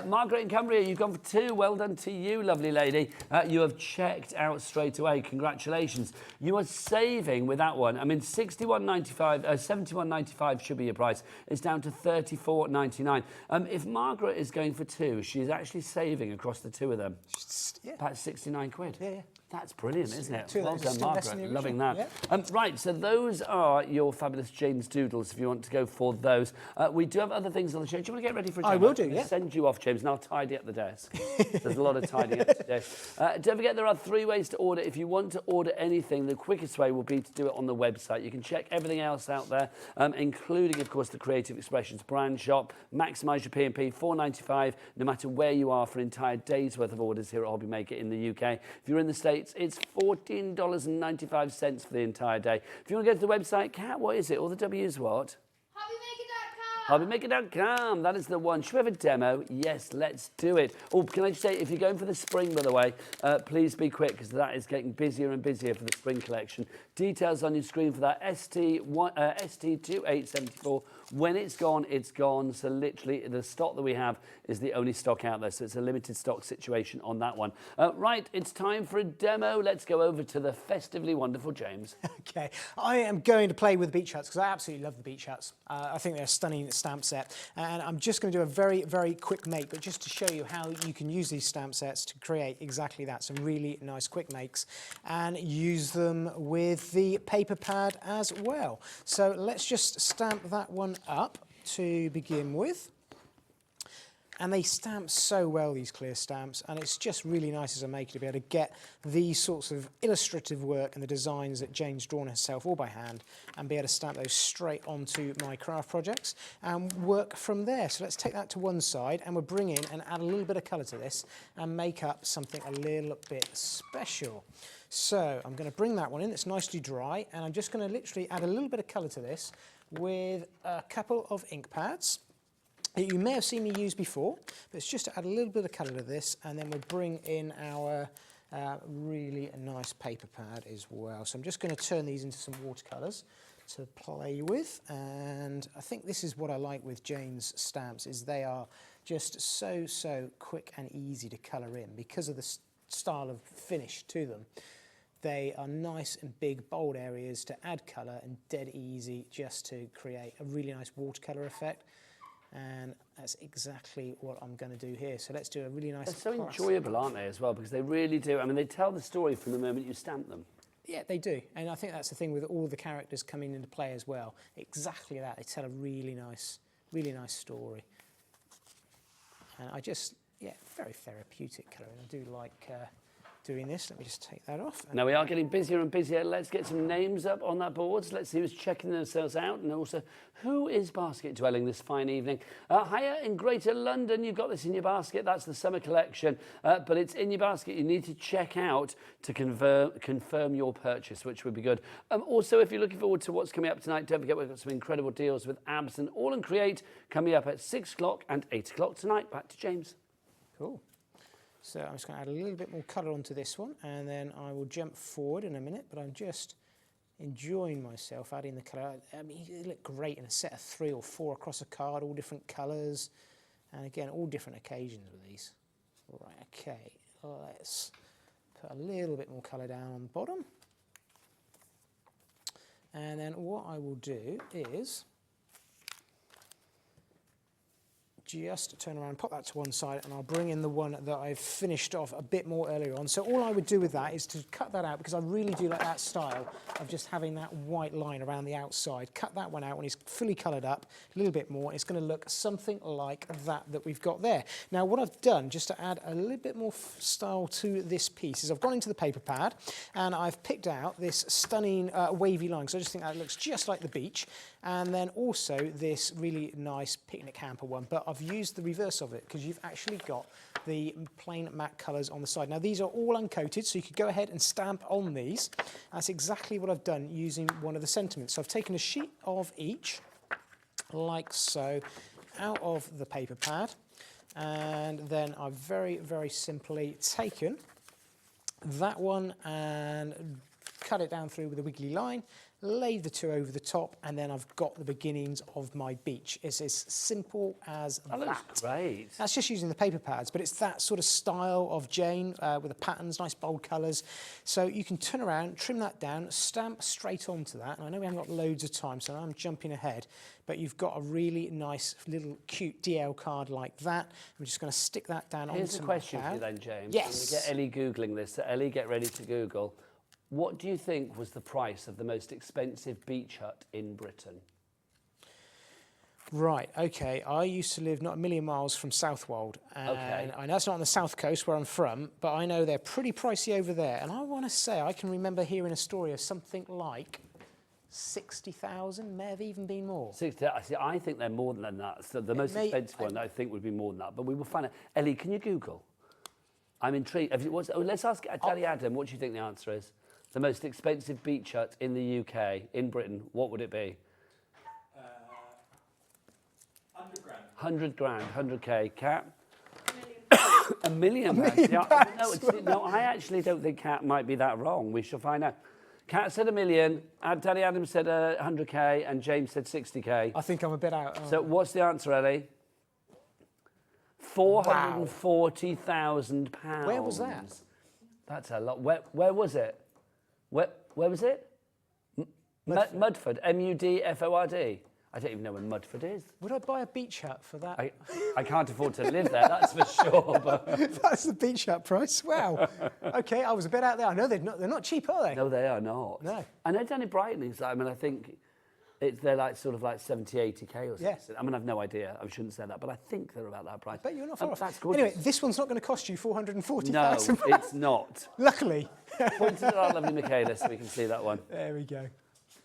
Margaret in Cumbria, you've gone for 2. Well done to you, lovely lady. You have checked out straight away. Congratulations. You are saving with that one. I mean, £71.95 should be your price. It's down to £34.99. If Margaret is going for 2, she's actually saving across the 2 of them. Yeah. About 69 quid. Yeah. That's brilliant, isn't it? Well done, Margaret. Loving that. Yeah. Right, so those are your fabulous James Doodles, if you want to go for those. We do have other things on the show. Do you want to get ready for a demo? I will do, yeah. Send you off, James, and I'll tidy up the desk. There's a lot of tidying up today. Don't forget, there are 3 ways to order. If you want to order anything, the quickest way will be to do it on the website. You can check everything else out there, including, of course, the Creative Expressions brand shop. Maximise your P&P, £4.95, no matter where you are, for an entire day's worth of orders here at Hobby Maker in the UK. If you're in the States, it's $14.95 for the entire day. If you want to go to the website, Kat, what is it? All the W's what? Hobbymaker.com. That is the one. Should we have a demo? Yes, let's do it. Oh, can I just say, if you're going for the spring, by the way, please be quick, because that is getting busier and busier for the spring collection. Details on your screen for that ST2874. When it's gone, it's gone. So literally, the stock that we have is the only stock out there. So it's a limited stock situation on that one. Right, it's time for a demo. Let's go over to the festively wonderful James. Okay, I am going to play with the beach huts because I absolutely love the beach huts. I think they're a stunning stamp set, and I'm just going to do a very, very quick make, but just to show you how you can use these stamp sets to create exactly that, some really nice quick makes, and use them with the paper pad as well. So let's just stamp that one up to begin with. And they stamp so well, these clear stamps, and it's just really nice as a maker to be able to get these sorts of illustrative work and the designs that Jane's drawn herself all by hand, and be able to stamp those straight onto my craft projects and work from there. So let's take that to one side, and we'll bring in and add a little bit of colour to this and make up something a little bit special. So I'm going to bring that one in, it's nicely dry, and I'm just going to literally add a little bit of colour to this with a couple of ink pads. You may have seen me use before, but it's just to add a little bit of colour to this, and then we'll bring in our really nice paper pad as well. So I'm just going to turn these into some watercolours to play with, and I think this is what I like with Jane's stamps, is they are just so quick and easy to colour in because of the style of finish to them. They are nice and big, bold areas to add colour, and dead easy just to create a really nice watercolour effect. And that's exactly what I'm going to do here. So let's do a really nice... They're so enjoyable, aren't they, as well? Because they really do. I mean, they tell the story from the moment you stamp them. Yeah, they do. And I think that's the thing with all the characters coming into play as well. Exactly that. They tell a really nice story. And I just, yeah, very therapeutic colouring. I do like doing this. Let me just take that off. Now we are getting busier and busier. Let's get some names up on that board. So let's see who's checking themselves out, and also who is basket dwelling this fine evening. Hiya in Greater London, you've got this in your basket. That's the summer collection, but it's in your basket. You need to check out to confirm your purchase, which would be good. Also, if you're looking forward to what's coming up tonight, don't forget we've got some incredible deals with Abs and All and Create coming up at 6 o'clock and 8 o'clock tonight. Back to James. Cool. So I'm just going to add a little bit more colour onto this one, and then I will jump forward in a minute, but I'm just enjoying myself adding the colour. I mean, they look great in a set of 3 or 4 across a card, all different colours, and again, all different occasions with these. Right, okay, let's put a little bit more colour down on the bottom. And then what I will do is just turn around, pop that to one side, and I'll bring in the one that I've finished off a bit more earlier on. So all I would do with that is to cut that out, because I really do like that style of just having that white line around the outside. Cut that one out when it's fully coloured up, a little bit more. It's going to look something like that we've got there. Now what I've done, just to add a little bit more style to this piece, is I've gone into the paper pad and I've picked out this stunning wavy line, because I just think that looks just like the beach. And then also this really nice picnic hamper one, but I've used the reverse of it because you've actually got the plain matte colours on the side. Now these are all uncoated, so you could go ahead and stamp on these. That's exactly what I've done using one of the sentiments. So I've taken a sheet of each, like so, out of the paper pad, and then I've very simply taken that one and cut it down through with a wiggly line, lay the two over the top, and then I've got the beginnings of my beach. It's as simple as that. That looks great. That's just using the paper pads, but it's that sort of style of Jane with the patterns, nice bold colours. So you can turn around, trim that down, stamp straight onto that. And I know we haven't got loads of time, so I'm jumping ahead, but you've got a really nice little cute DL card like that. I'm just going to stick that down onto my Here's a question for you then, James. Yes. I'm going to get Ellie Googling this. So Ellie, get ready to Google. What do you think was the price of the most expensive beach hut in Britain? Right, okay. I used to live not a million miles from Southwold. And Okay. I know it's not on the south coast where I'm from, but I know they're pretty pricey over there. And I want to say I can remember hearing a story of something like 60,000, may have even been more. 60, I think they're more than that. So the most expensive one I think would be more than that, but we will find out. Ellie, can you Google? I'm intrigued. Let's ask Daddy Adam, what do you think the answer is? The most expensive beach hut in the UK, in Britain, what would it be? 100 grand. 100 grand, 100k. Cat? A million pounds. No, I actually don't think Cat might be that wrong. We shall find out. Cat said 1 million, Daddy Adam said 100k, and James said 60k. I think I'm a bit out. So what's the answer, Ellie? £440,000. Where was that? That's a lot. Where was it? Where was it? Mudford. Mudford. I don't even know where Mudford is. Would I buy a beach hut for that? I can't afford to live there, that's for sure. But That's the beach hut price. Wow. Okay, I was a bit out there. I know they're not cheap, are they? no, they are not. No. I know down in Brighton, I think they're like sort of like 70, 80k or something. Yeah. I mean, I've no idea. I shouldn't say that, but I think they're about that price. But you're not far off. That's gorgeous. Anyway, this one's not going to cost you £440,000. No, it's not. Luckily. Point to our lovely Michaela so we can see that one. There we go.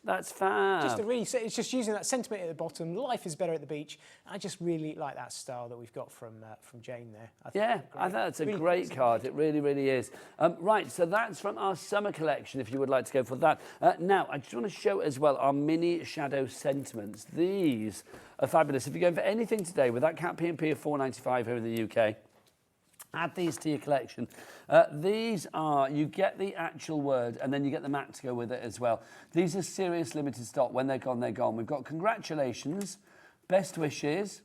That's fab. It's just using that sentiment at the bottom. Life is better at the beach. I just really like that style that we've got from Jane there. I think that's a great card. It really, really is. Right, so that's from our summer collection, if you would like to go for that. Now, I just want to show as well our mini shadow sentiments. These are fabulous. If you're going for anything today with that Cat P&P of £4.95 here in the UK, add these to your collection. These are, you get the actual word and then you get the mat to go with it as well. These are serious limited stock. When they're gone, they're gone. We've got congratulations, best wishes,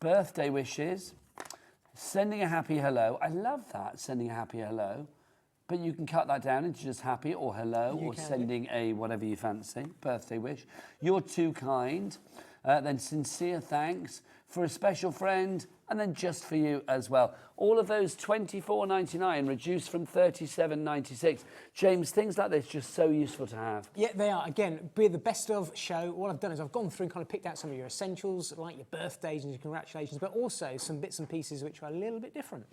birthday wishes, sending a happy hello. I love that, sending a happy hello. But you can cut that down into just happy or hello or sending a whatever you fancy, birthday wish. You're too kind. Then sincere thanks for a special friend, and then just for you as well. All of those £24.99 reduced from £37.96. James, things like this just so useful to have. Yeah, they are. Again, be the best of show. What I've done is I've gone through and kind of picked out some of your essentials, like your birthdays and your congratulations, but also some bits and pieces which are a little bit different.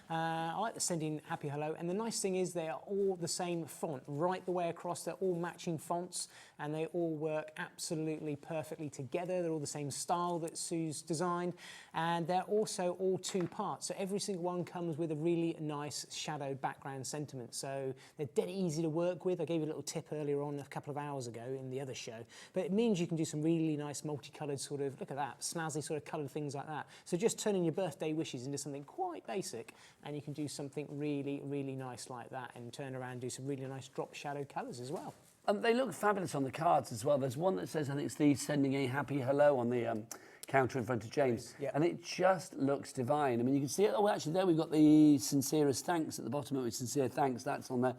I like the sending happy hello, and the nice thing is they are all the same font right the way across. They're all matching fonts, and they all work absolutely perfectly together. They're all the same style that Sue's designed, and they're also all two parts. So every single one comes with a really nice shadow background sentiment. So they're dead easy to work with. I gave you a little tip earlier on a couple of hours ago in the other show, but it means you can do some really nice multicolored sort of, look at that, snazzy sort of colored things like that. So just turning your birthday wishes into something quite basic, and you can do something really, really nice like that and turn around and do some really nice drop shadow colours as well. They look fabulous on the cards as well. There's one that says, I think it's the sending a happy hello on the counter in front of James. Yeah. And it just looks divine. I mean, you can see it. Oh, actually, there we've got the sincerest thanks at the bottom of it. Sincere thanks. That's on there.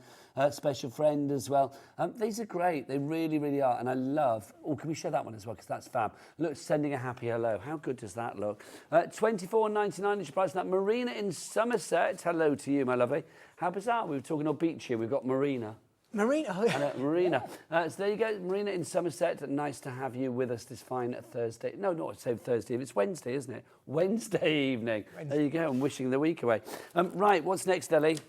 Special friend as well. These are great. They really, really are. And I love... Oh, can we show that one as well? Because that's fab. Look, sending a happy hello. How good does that look? £24.99 is your price. That Marina in Somerset. Hello to you, my lovely. How bizarre. We were talking on beach here. We've got Marina. Marina. Marina. So there you go, Marina in Somerset. Nice to have you with us this fine Thursday. No, not so Thursday. It's Wednesday, isn't it? Wednesday evening. There you go. I'm wishing the week away. Right, what's next, Ellie?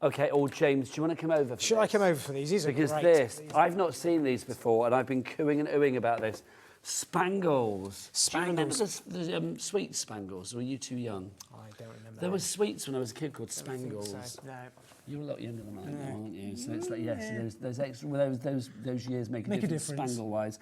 Okay, James, do you want to come over for Should I come over for these? These are because great. I've not seen these before, and I've been cooing and oohing about this. Spangles. Do you remember the sweet Spangles, or were you too young? I don't remember. There were sweets when I was a kid called Spangles. So. No. You're a lot younger than I am, aren't you? So it's like, yes, those extra, those years make a difference spangle-wise.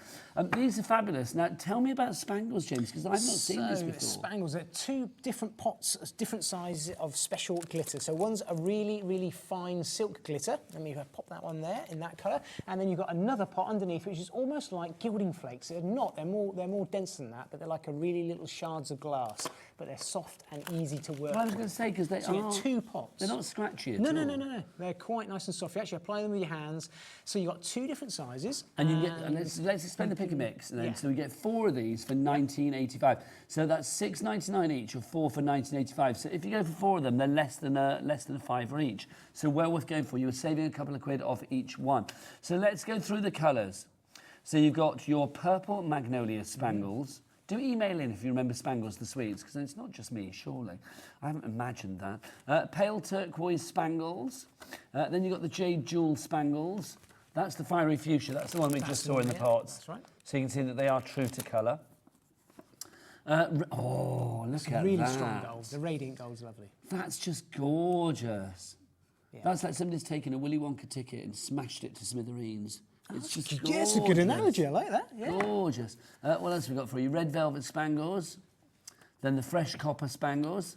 These are fabulous. Now, tell me about spangles, James, because I've not seen this before. Spangles are 2 different pots, different sizes of special glitter. So one's a really, really fine silk glitter. Let me pop that one there in that colour. And then you've got another pot underneath, which is almost like gilding flakes. They're not. They're more dense than that, but they're like a really little shards of glass. But they're soft and easy to work. Well, I was going to say, because they so you get 2 pots. They're not scratchy at all. all. No. They're quite nice and soft. You actually apply them with your hands. So you've got 2 different sizes. And you get, and let's explain the pick and mix. And then, so we get 4 of these for $19.85. So that's $6.99 each, or 4 for $19.85. So if you go for 4 of them, they're less than a $5 each. So well worth going for. You're saving a couple of quid off each one. So let's go through the colours. So you've got your purple magnolia spangles. Do email in if you remember Spangles the Swedes, because it's not just me, surely. I haven't imagined that. Pale turquoise spangles. Then you've got the jade jewel spangles. That's the fiery fuchsia. That's the one we just saw in the pots. That's right. So you can see that they are true to colour. Oh, look at that. Really strong gold. The radiant gold's lovely. That's just gorgeous. Yeah. That's like somebody's taken a Willy Wonka ticket and smashed it to smithereens. It's just gorgeous. Yeah, it's a good analogy. I like that. Yeah. Gorgeous. What else have we got for you? Red velvet spangles, then the fresh copper spangles,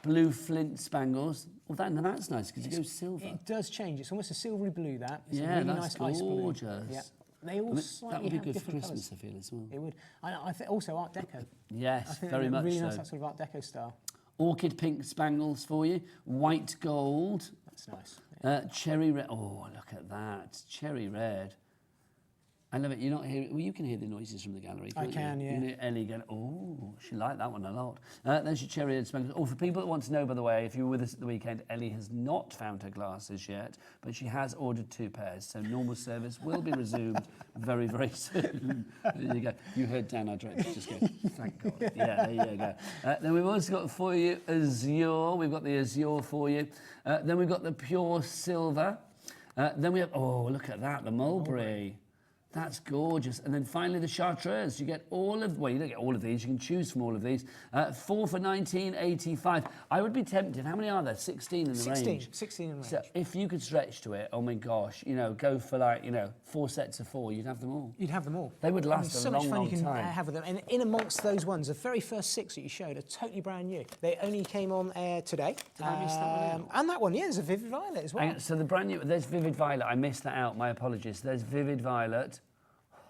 blue flint spangles. Oh, that's nice because it goes silver. It does change. It's almost a silvery blue. That. It's yeah, a really that's nice gorgeous. Ice blue. Yeah. They all that would be good for Christmas, I feel, as well. It would. I think also Art Deco. Yes, I think very much really so. Nice, that sort of Art Deco style. Orchid pink spangles for you. White gold. That's nice. Yeah. Cherry red. Oh, look at that. Cherry red. I love it. You're not hearing. Well, you can hear the noises from the gallery. I can, you? yeah. You can hear Ellie going, oh, she liked that one a lot. There's your cherry red spangles. Oh, for people that want to know, by the way, if you were with us at the weekend, Ellie has not found her glasses yet, but she has ordered 2 pairs. So normal service will be resumed very, very soon. There you go. You heard Dan, our director, just go, thank God. Yeah, there you go. Then we've also got for you azure. We've got the azure for you. Then we've got the pure silver. Then we have, oh, look at that, the mulberry. That's gorgeous. And then finally the chartreuse. You get all of, well, you don't get all of these. You can choose from all of these. 4 for $19.85. I would be tempted. How many are there? 16 in the range. 16 in the range. So if you could stretch to it, oh my gosh, go for 4 sets of 4. You'd have them all. You'd have them all. They would last so a long, much fun long you can time. have with them. And in amongst those ones, the very first 6 that you showed are totally brand new. They only came on air today. Did I miss that one out? And that one, yeah, there's a Vivid Violet as well. So the brand new, there's Vivid Violet. I missed that out. My apologies. There's Vivid Violet.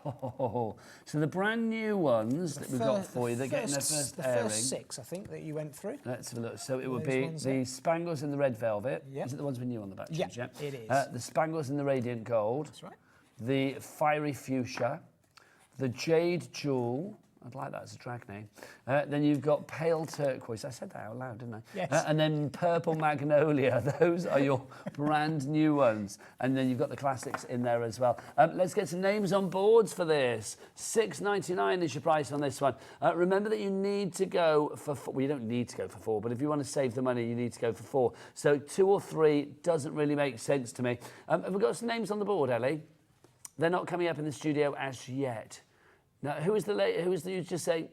So the brand new ones that we've got for you, they're getting their first airing. The first 6, I think, that you went through. Let's have a look. So it would be the spangles in the red velvet. Yep. Is it the ones we knew on the back? Yeah, it is. The spangles in the radiant gold. That's right. The fiery fuchsia. The jade jewel. I'd like that as a drag name. Then you've got pale turquoise. I said that out loud, didn't I? Yes. And then purple magnolia. Those are your brand new ones. And then you've got the classics in there as well. Let's get some names on boards for this. $6.99 is your price on this one. Remember that you need to go for 4. Well, you don't need to go for 4, but if you want to save the money, you need to go for 4. So 2 or 3 doesn't really make sense to me. Have we got some names on the board, Ellie? They're not coming up in the studio as yet. Now, who is you just saying?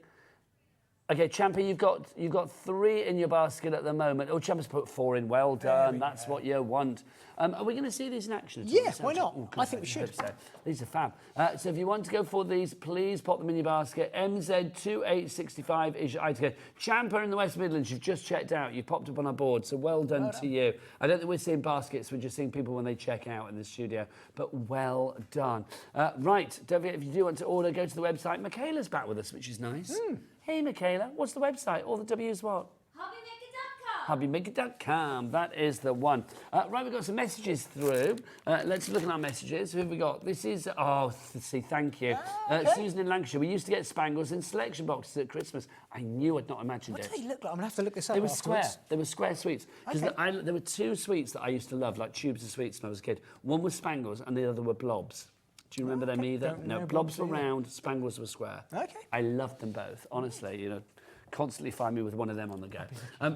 Okay, Champa, you've got 3 in your basket at the moment. Oh, Champa's put 4 in. Well done. That's what you want. Are we going to see these in action? Yeah, why not? I think we should. So. These are fab. So if you want to go for these, please pop them in your basket. MZ2865 is your item. Champa in the West Midlands, you've just checked out. You've popped up on our board, so well done to you. I don't think we're seeing baskets. We're just seeing people when they check out in the studio. But well done. Right, don't forget, if you do want to order, go to the website. Michaela's back with us, which is nice. Hey, Michaela, what's the website? All the W's what? Hobbymaker.com. That is the one. Right, we've got some messages through. Let's look at our messages. Who have we got? This is, thank you. Okay. Susan in Lancashire. We used to get spangles in selection boxes at Christmas. I knew I'd not imagined it. What do they look like? I'm going to have to look this up. They were afterwards. square. They were square sweets. Because there were 2 sweets that I used to love, like tubes of sweets when I was a kid. One was spangles and the other were blobs. Do you remember them either? No, blobs were round, spangles were square. Okay. I loved them both, honestly, constantly find me with one of them on the go.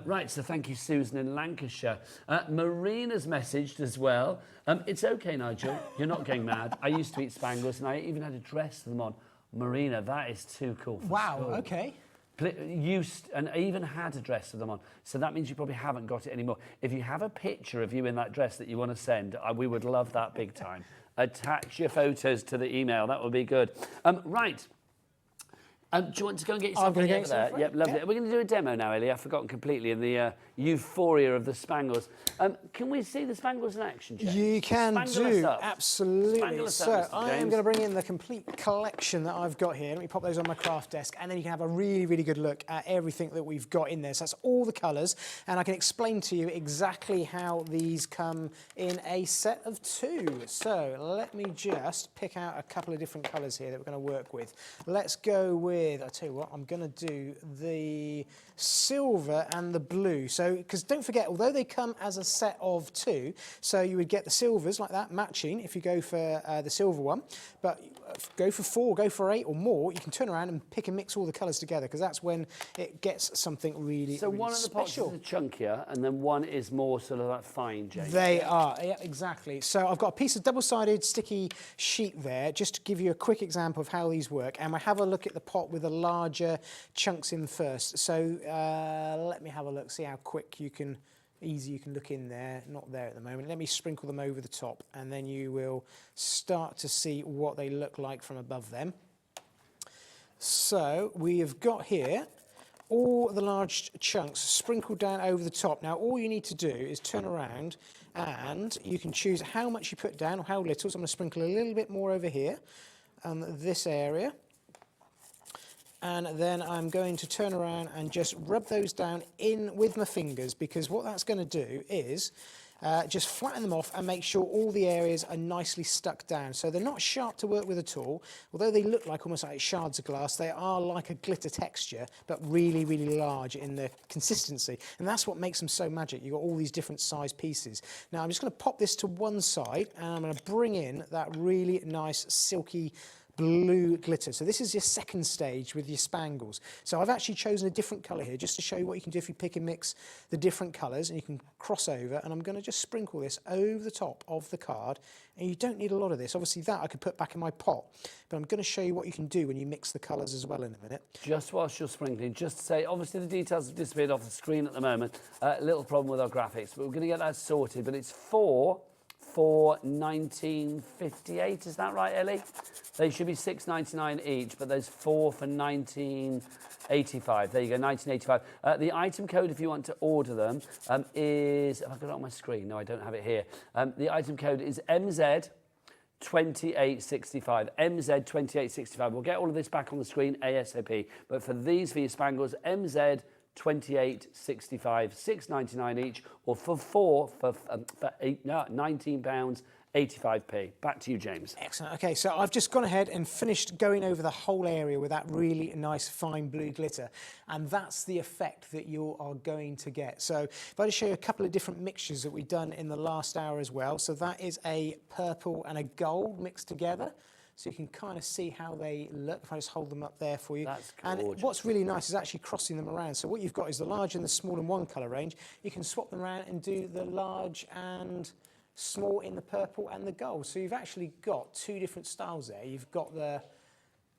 Right, so thank you, Susan in Lancashire. Marina's messaged as well. It's okay, Nigel, you're not going mad. I used to eat spangles and I even had a dress for them on. Marina, that is too cool for school. Okay. used and even had a dress of them on. So that means you probably haven't got it anymore. If you have a picture of you in that dress that you want to send, we would love that big time. Attach your photos to the email. That would be good. Right. Do you want to go and get yourself ready over there? Yep, lovely. Yep. We're going to do a demo now, Ellie. I've forgotten completely in the euphoria of the spangles. Can we see the spangles in action, James? You can do, absolutely. So I am going to bring in the complete collection that I've got here. Let me pop those on my craft desk, and then you can have a really, really good look at everything that we've got in there. So that's all the colours, and I can explain to you exactly how these come in a set of 2. So let me just pick out a couple of different colours here that we're going to work with. Let's go with, I'll tell you what, I'm going to do the silver and the blue. So, because don't forget, although they come as a set of 2, so you would get the silvers like that, matching, if you go for the silver one, but go for 4, go for 8 or more, you can turn around and pick and mix all the colours together, because that's when it gets something really, so really one of the pots special. is chunkier, and then one is more sort of like fine, James. They are, yeah, exactly. So I've got a piece of double-sided sticky sheet there, just to give you a quick example of how these work, and we'll have a look at the pot with the larger chunks in first. So let me have a look, see how quick you can, easy you can look in there. Not there at the moment. Let me sprinkle them over the top, and then you will start to see what they look like from above them. So we have got here all the large chunks sprinkled down over the top. Now all you need to do is turn around, and you can choose how much you put down or how little. So I'm going to sprinkle a little bit more over here, this area. And then I'm going to turn around and just rub those down in with my fingers, because what that's going to do is just flatten them off and make sure all the areas are nicely stuck down. So they're not sharp to work with at all. Although they look like almost like shards of glass, they are like a glitter texture, but really, really large in their consistency. And that's what makes them so magic. You've got all these different size pieces. Now I'm just going to pop this to one side, and I'm going to bring in that really nice silky blue glitter. So this is your second stage with your spangles. So I've actually chosen a different colour here just to show you what you can do if you pick and mix the different colours, and you can cross over, and I'm going to just sprinkle this over the top of the card. And you don't need a lot of this. Obviously that I could put back in my pot, but I'm going to show you what you can do when you mix the colours as well in a minute. Just whilst you're sprinkling, just to say, obviously the details have disappeared off the screen at the moment. A little problem with our graphics, but we're going to get that sorted. But it's 4 for 1958, is that right, Ellie? They should be $6.99 each, but there's 4 for 1985. There you go, 1985. The item code, if you want to order them, is, have I got it on my screen? No, I don't have it here. The item code is MZ2865. MZ2865. We'll get all of this back on the screen ASAP. But for these, for your spangles, MZ2865, £6.99 each, or for 4 for £19.85. Back to you, James. Excellent. Okay, so I've just gone ahead and finished going over the whole area with that really nice fine blue glitter, and that's the effect that you are going to get. So if I just show you a couple of different mixtures that we've done in the last hour as well. So that is a purple and a gold mixed together. So you can kind of see how they look if I just hold them up there for you. That's gorgeous. And what's really nice is actually crossing them around. So what you've got is the large and the small in one colour range. You can swap them around and do the large and small in the purple and the gold. So you've actually got 2 different styles there. You've got the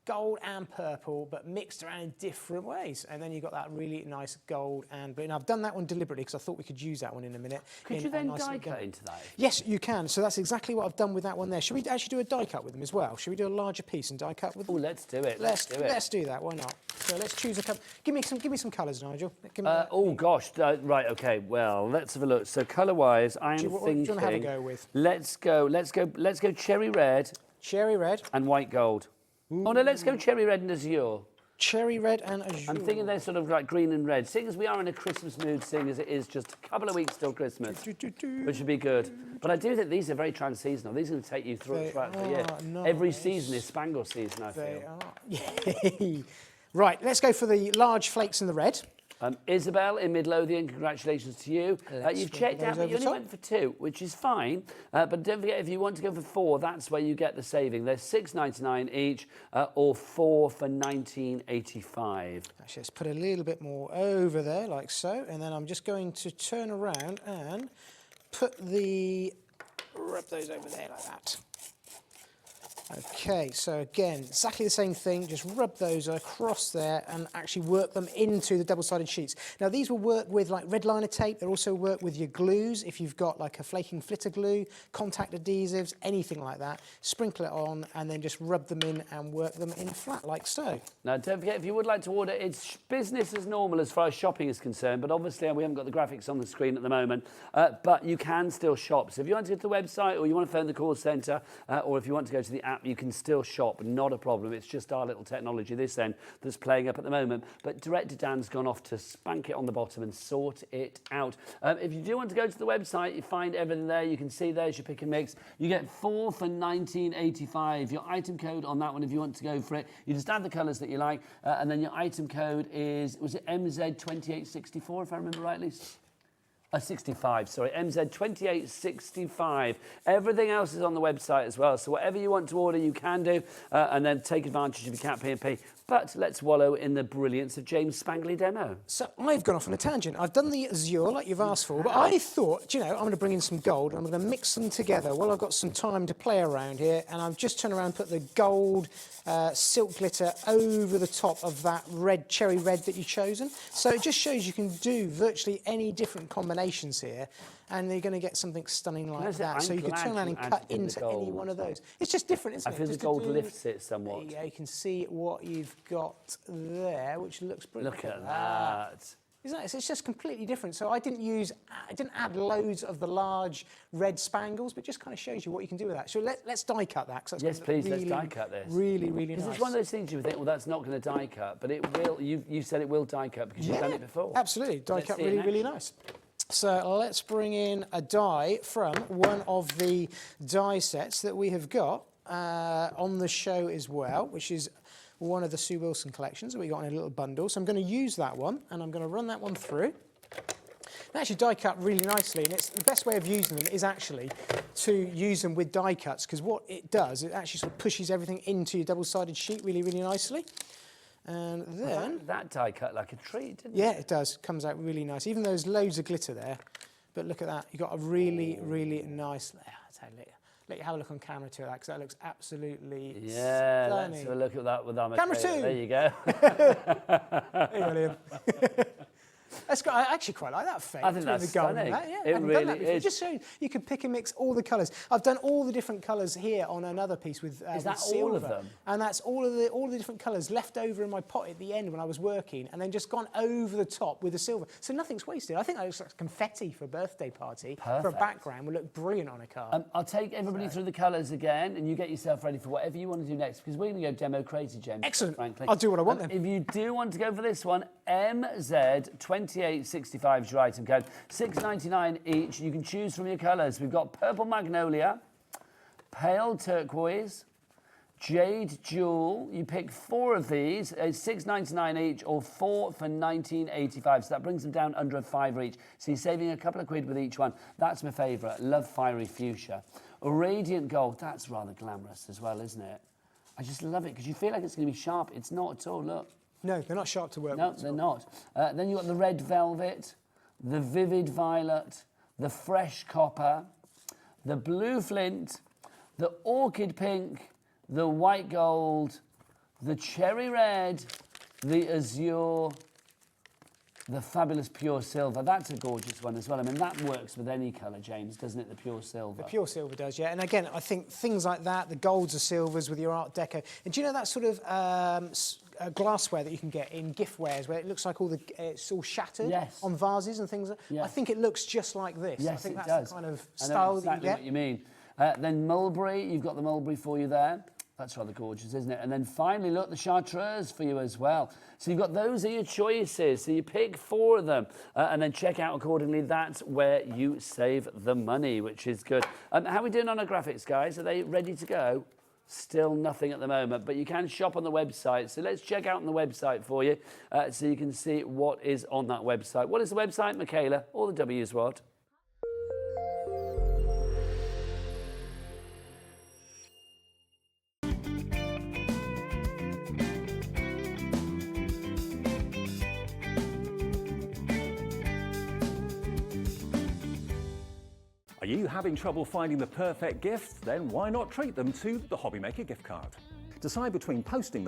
gold and purple, but mixed around in different ways. And then you've got that really nice gold and blue. And I've done that one deliberately because I thought we could use that one in a minute. Could you then die cut into that? Yes, you can. So that's exactly what I've done with that one there. Should we actually do a die cut with them as well? Should we do a larger piece and die cut with them? Oh, let's do it. Let's do that. Why not? So let's choose a couple. Give me some colours, Nigel. Oh gosh, right. Okay. Well, let's have a look. So colour-wise, I'm thinking. What do you want to have a go with? Let's go cherry red. Cherry red and white gold. Ooh. Oh no, let's go cherry red and azure. Cherry red and azure. I'm thinking they're sort of like green and red. Seeing as we are in a Christmas mood, seeing as it is just a couple of weeks till Christmas, which would be good. But I do think these are very trans-seasonal. These are going to take you throughout the year. Nice. Every season is spangle season, I feel. Yay. Right, let's go for the large flakes in the red. Isabel in Midlothian, congratulations to you. You've checked out, but you only went for 2, which is fine. But don't forget, if you want to go for 4, that's where you get the saving. They're $6.99 each, or 4 for $19.85. Actually, let's put a little bit more over there, like so. And then I'm just going to turn around and rub those over there like that. Okay, so again, exactly the same thing, just rub those across there and actually work them into the double-sided sheets. Now these will work with like red liner tape, they'll also work with your glues if you've got like a flaking flitter glue, contact adhesives, anything like that. Sprinkle it on and then just rub them in and work them in flat like so. Now don't forget, if you would like to order, it's business as normal as far as shopping is concerned, but obviously we haven't got the graphics on the screen at the moment, but you can still shop. So if you want to go to the website or you want to phone the call centre or if you want to go to the app, you can still shop, not a problem. It's just our little technology this end that's playing up at the moment. But Director Dan's gone off to spank it on the bottom and sort it out. If you do want to go to the website, you find everything there. You can see there's your pick and mix. You get 4 for $19.85. Your item code on that one, if you want to go for it, you just add the colours that you like, and then your item code is, was it MZ2864, if I remember rightly? 65, sorry, MZ2865. Everything else is on the website as well, so whatever you want to order, you can do, and then take advantage of your Cat P&P. But let's wallow in the brilliance of James' Spangly demo. So I've gone off on a tangent. I've done the azure like you've asked for, but I thought, you know, I'm going to bring in some gold and I'm going to mix them together. Well, I've got some time to play around here, and I've just turned around and put the gold silk glitter over the top of that red, cherry red that you've chosen. So it just shows you can do virtually any different combinations here, and you're going to get something stunning like that. So you can turn around and cut into any one of those. It's just different, isn't it? I feel the gold lifts it somewhat. Yeah, you can see what you've got there, which looks brilliant. Look at that. Isn't it? It's just completely different. So I didn't add loads of the large red spangles, but just kind of shows you what you can do with that. So let's die cut that. Yes, please, let's die cut this. Really, really nice. Because it's one of those things you think, well, that's not going to die cut, but it will. You said it will die cut because you've done it before. Absolutely, die cut really, really nice. So let's bring in a die from one of the die sets that we have got on the show as well, which is one of the Sue Wilson collections that we got in a little bundle. So I'm going to use that one, and I'm going to run that one through. They actually die cut really nicely, and it's the best way of using them is actually to use them with die cuts, because what it does, it actually sort of pushes everything into your double-sided sheet really, really nicely. And then... That die cut like a treat, didn't it? Yeah, it does. Comes out really nice, even though there's loads of glitter there. But look at that. You've got a really, really nice... Let you have a look on camera to that, because that looks absolutely stunning. Let's have a look at that with our Camera material. 2! There you go. Hey, William. I actually quite like that fade. I think that's stunning. It really is. Just so you can pick and mix all the colours. I've done all the different colours here on another piece with Is that silver. all of them? And that's all of the different colours left over in my pot at the end when I was working, and then just gone over the top with the silver. So nothing's wasted. I think that looks like confetti for a birthday party. Perfect. For a background would look brilliant on a card. I'll take everybody through the colours again, and you get yourself ready for whatever you want to do next, because we're going to go demo crazy, James. Excellent. Frankly. I'll do what I want then. If you do want to go for this one, MZ2865 is your item code. $6.99 each. You can choose from your colours. We've got purple magnolia, pale turquoise, jade jewel. You pick 4 of these. It's $6.99 each, or 4 for $19.85. So that brings them down under a £5 each. So you're saving a couple of quid with each one. That's my favourite. Love fiery fuchsia. Radiant gold. That's rather glamorous as well, isn't it? I just love it because you feel like it's going to be sharp. It's not at all. Look. No, they're not sharp to work with. No, they're not. Then you've got the red velvet, the vivid violet, the fresh copper, the blue flint, the orchid pink, the white gold, the cherry red, the azure, the fabulous pure silver. That's a gorgeous one as well. I mean, that works with any colour, James, doesn't it? The pure silver. The pure silver does, yeah. And again, I think things like that, the golds or silvers with your Art Deco. And do you know that sort of glassware that you can get in giftwares where it looks like it's all shattered on vases and things? Yes. I think it looks just like this. Yes, I think that's does. the kind of I know style exactly that you get. what you mean. Then mulberry, you've got the mulberry for you there. That's rather gorgeous, isn't it? And then finally, look, the chartreuse for you as well. So you've got those are your choices. So you pick 4 of them and then check out accordingly. That's where you save the money, which is good. How are we doing on our graphics, guys? Are they ready to go? Still nothing at the moment, but you can shop on the website. So let's check out on the website for you so you can see what is on that website. What is the website, Michaela? All the W's what? Are Are you having trouble finding the perfect gift? Then why not treat them to the Hobbymaker gift card? Decide between posting the